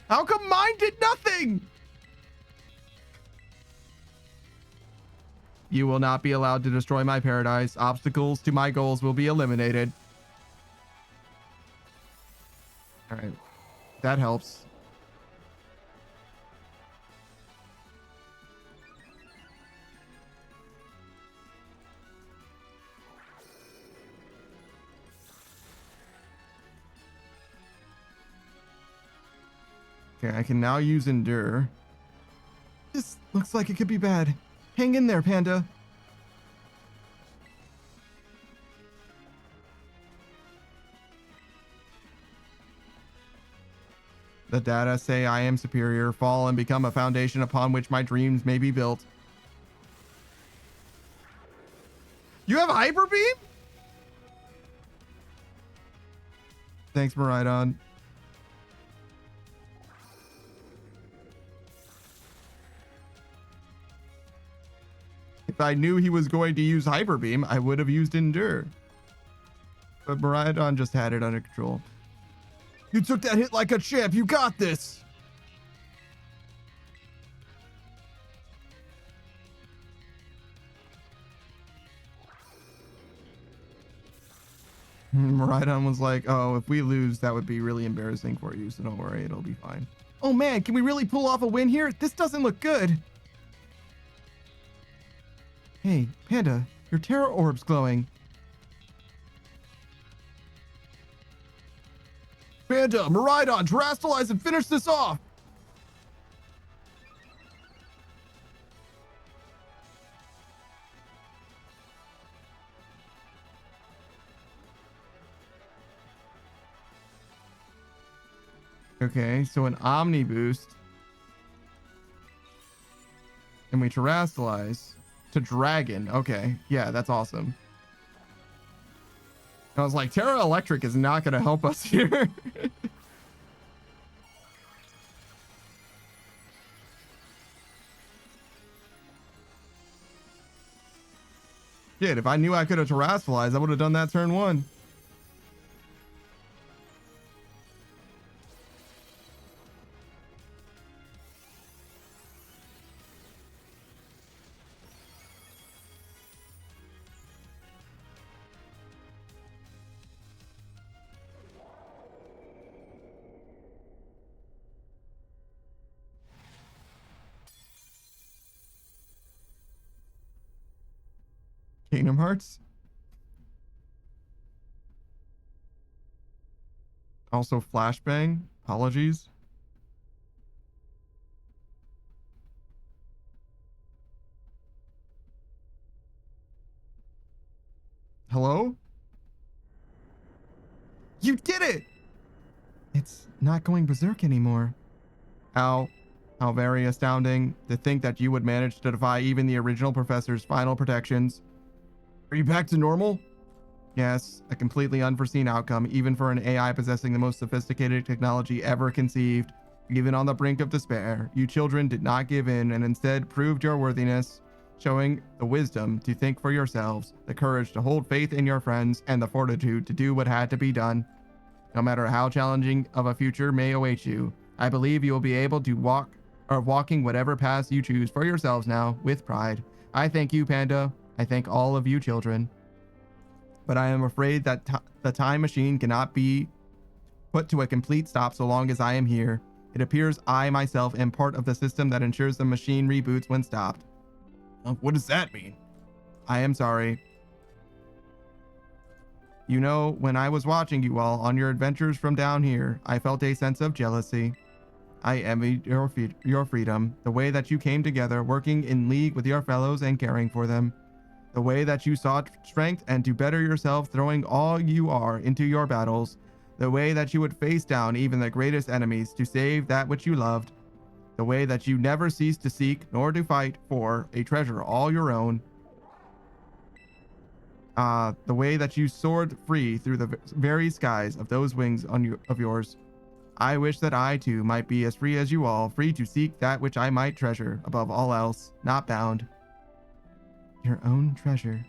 How come mine did nothing? You will not be allowed to destroy my paradise. Obstacles to my goals will be eliminated. All right, that helps. Okay, I can now use Endure. This looks like it could be bad. Hang in there, Panda. The data say I am superior. Fall and become a foundation upon which my dreams may be built. You have Hyper Beam? Thanks, Miraidon. If I knew he was going to use Hyper Beam, I would have used Endure. But Miraidon just had it under control. You took that hit like a champ. You got this. Miraidon was like, oh, if we lose, that would be really embarrassing for you. So don't worry, it'll be fine. Oh man, can we really pull off a win here? This doesn't look good. Hey, Panda, your Terra Orb's glowing. Panda, Miraidon, terrestrialize and finish this off. Okay, so an Omni boost. And we terrestrialize to Dragon. Okay, yeah, that's awesome. I was like, Terra Electric is not going to help us here. Shit, if I knew I could have terrestrialized, I would have done that turn one. Kingdom Hearts. Also Flashbang. Apologies. Hello? You did it! It's not going berserk anymore. How very astounding to think that you would manage to defy even the original professor's final protections. Are you back to normal? Yes, a completely unforeseen outcome, even for an AI possessing the most sophisticated technology ever conceived. Even on the brink of despair, you children did not give in and instead proved your worthiness, showing the wisdom to think for yourselves, the courage to hold faith in your friends, and the fortitude to do what had to be done. No matter how challenging of a future may await you, I believe you will be able to walking whatever paths you choose for yourselves now, with pride. I thank you, Panda. I thank all of you children. But I am afraid that the time machine cannot be put to a complete stop so long as I am here. It appears I myself am part of the system that ensures the machine reboots when stopped. What does that mean? I am sorry. You know, when I was watching you all on your adventures from down here, I felt a sense of jealousy. I envied your freedom, the way that you came together, working in league with your fellows and caring for them. The way that you sought strength and to better yourself, throwing all you are into your battles. The way that you would face down even the greatest enemies to save that which you loved. The way that you never ceased to seek nor to fight for a treasure all your own. The way that you soared free through the very skies of those wings of yours. I wish that I too might be as free as you all, free to seek that which I might treasure above all else, not bound. Your own treasure.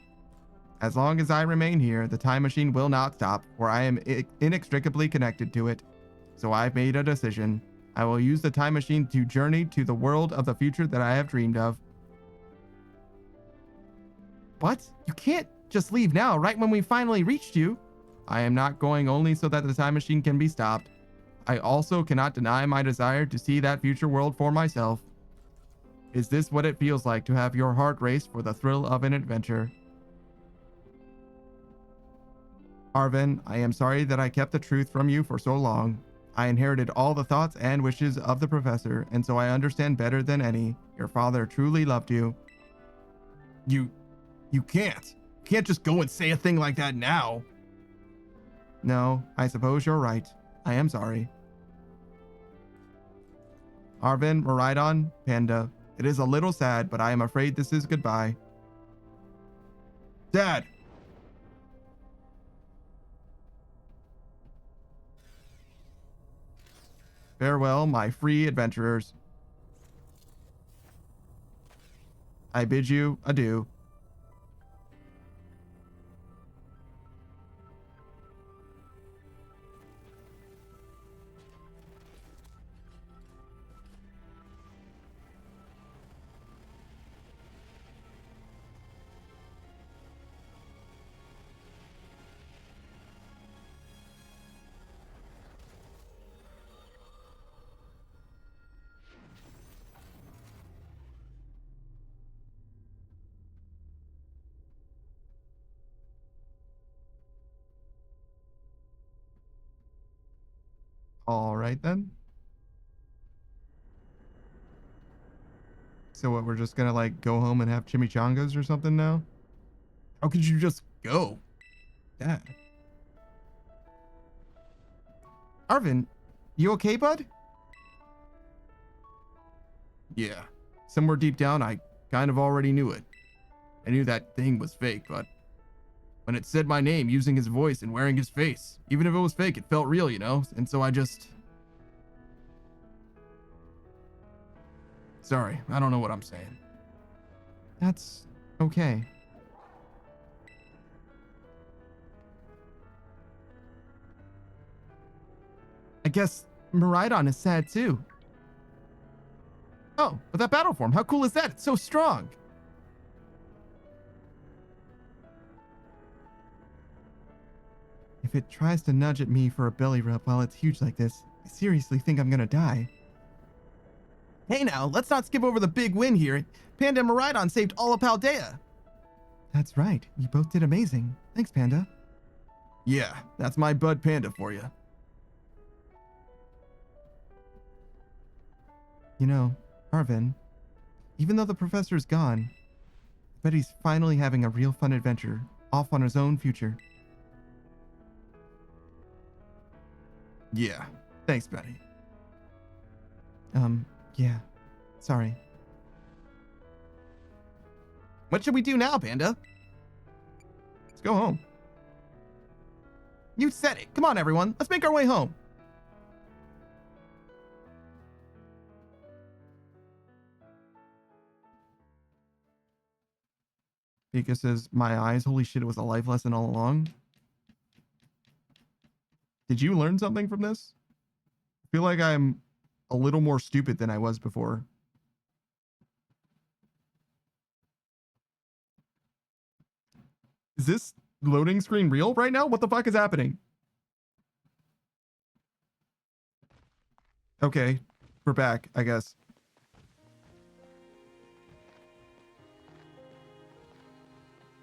As long as I remain here, the time machine will not stop, for I am inextricably connected to it. So I've made a decision. I will use the time machine to journey to the world of the future that I have dreamed of. What? You can't just leave now, right when we finally reached you. I am not going only so that the time machine can be stopped. I also cannot deny my desire to see that future world for myself. Is this what it feels like to have your heart race for the thrill of an adventure? Arven, I am sorry that I kept the truth from you for so long. I inherited all the thoughts and wishes of the professor, and so I understand better than any. Your father truly loved you. You can't. You can't just go and say a thing like that now. No, I suppose you're right. I am sorry. Arven, Miraidon, Panda. It is a little sad, but I am afraid this is goodbye. Dad! Farewell, my free adventurers. I bid you adieu. All right then. So what, we're just gonna like go home and have chimichangas or something now? How could you just go? Dad. Arvin, you okay, bud? Yeah. Somewhere deep down, I kind of already knew it. I knew that thing was fake, but when it said my name using his voice and wearing his face, even if it was fake, it felt real, you know? And so I just... Sorry, I don't know what I'm saying. That's okay. I guess Miraidon is sad too. Oh, but that battle form, how cool is that? It's so strong. If it tries to nudge at me for a belly rub while it's huge like this, I seriously think I'm gonna die. Hey now, let's not skip over the big win here. Panda and Miraidon saved all of Paldea. That's right, you both did amazing. Thanks, Panda. Yeah, that's my bud Panda for you. You know, Arvin, even though the professor's gone, I bet he's finally having a real fun adventure, off on his own future. Yeah, thanks, Betty. Yeah, sorry. What should we do now, Panda? Let's go home. You said it. Come on, everyone. Let's make our way home. Pika says, my eyes, holy shit, it was a life lesson all along. Did you learn something from this? I feel like I'm a little more stupid than I was before. Is this loading screen real right now? What the fuck is happening? Okay, we're back, I guess.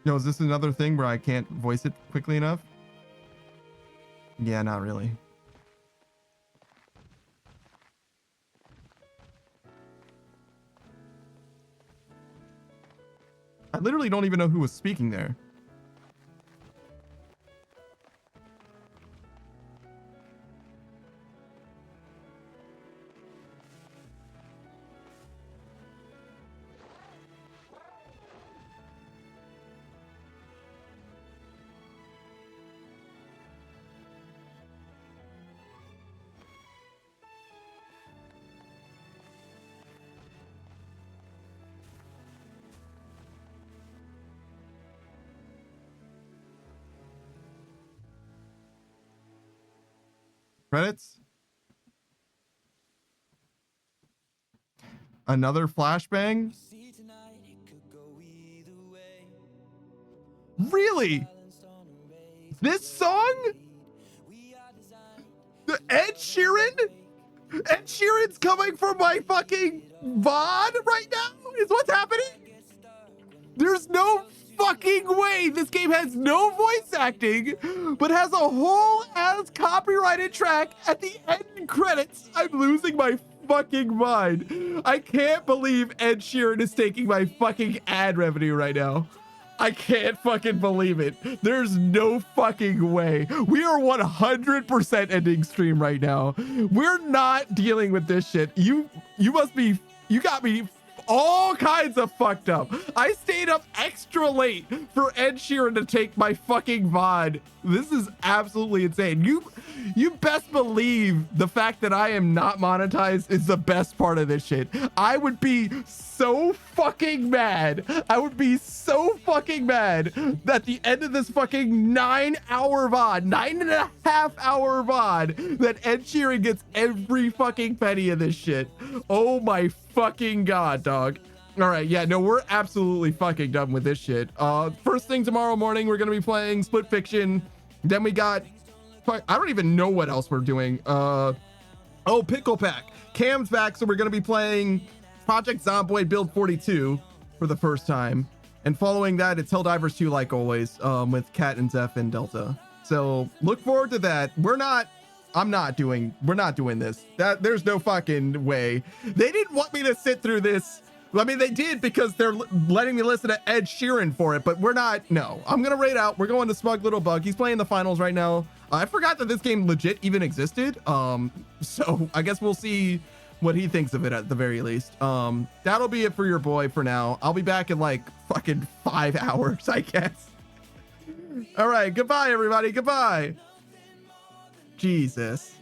No, is this another thing where I can't voice it quickly enough? Yeah, not really. I literally don't even know who was speaking there. Credits? Another flashbang? Really? This song? The Ed Sheeran? Ed Sheeran's coming for my fucking VOD right now? Is what's happening? There's no fucking way this game has no voice acting, but has a whole ass copyrighted track at the end credits. I'm losing my fucking mind. I can't believe Ed Sheeran is taking my fucking ad revenue right now. I can't fucking believe it. There's no fucking way. We are 100% ending stream right now. We're not dealing with this shit. You got me all kinds of fucked up. I stayed up extra late for Ed Sheeran to take my fucking VOD. This is absolutely insane. You best believe the fact that I am not monetized is the best part of this shit. I would be so fucking mad. I would be so fucking mad that at the end of this fucking 9-hour VOD, 9.5-hour VOD, that Ed Sheeran gets every fucking penny of this shit. Oh my fucking god, dog. All right, yeah, no, we're absolutely fucking done with this shit. First thing tomorrow morning, we're gonna be playing Split Fiction. Then we got, I don't even know what else we're doing. Oh, Pickle Pack. Cam's back, so we're gonna be playing Project Zomboid Build 42 for the first time. And following that, it's Helldivers 2 like always, with Kat and Zeph and Delta. So look forward to that. We're not we're not doing this. There's no fucking way. They didn't want me to sit through this. I mean, they did because they're letting me listen to Ed Sheeran for it, but we're not. No, I'm gonna raid out. We're going to Smug Little Bug. He's playing the finals right now. I forgot that this game legit even existed. So I guess we'll see what he thinks of it at the very least. That'll be it for your boy for now. I'll be back in like fucking 5 hours, I guess. All right, goodbye, everybody. Goodbye. Jesus.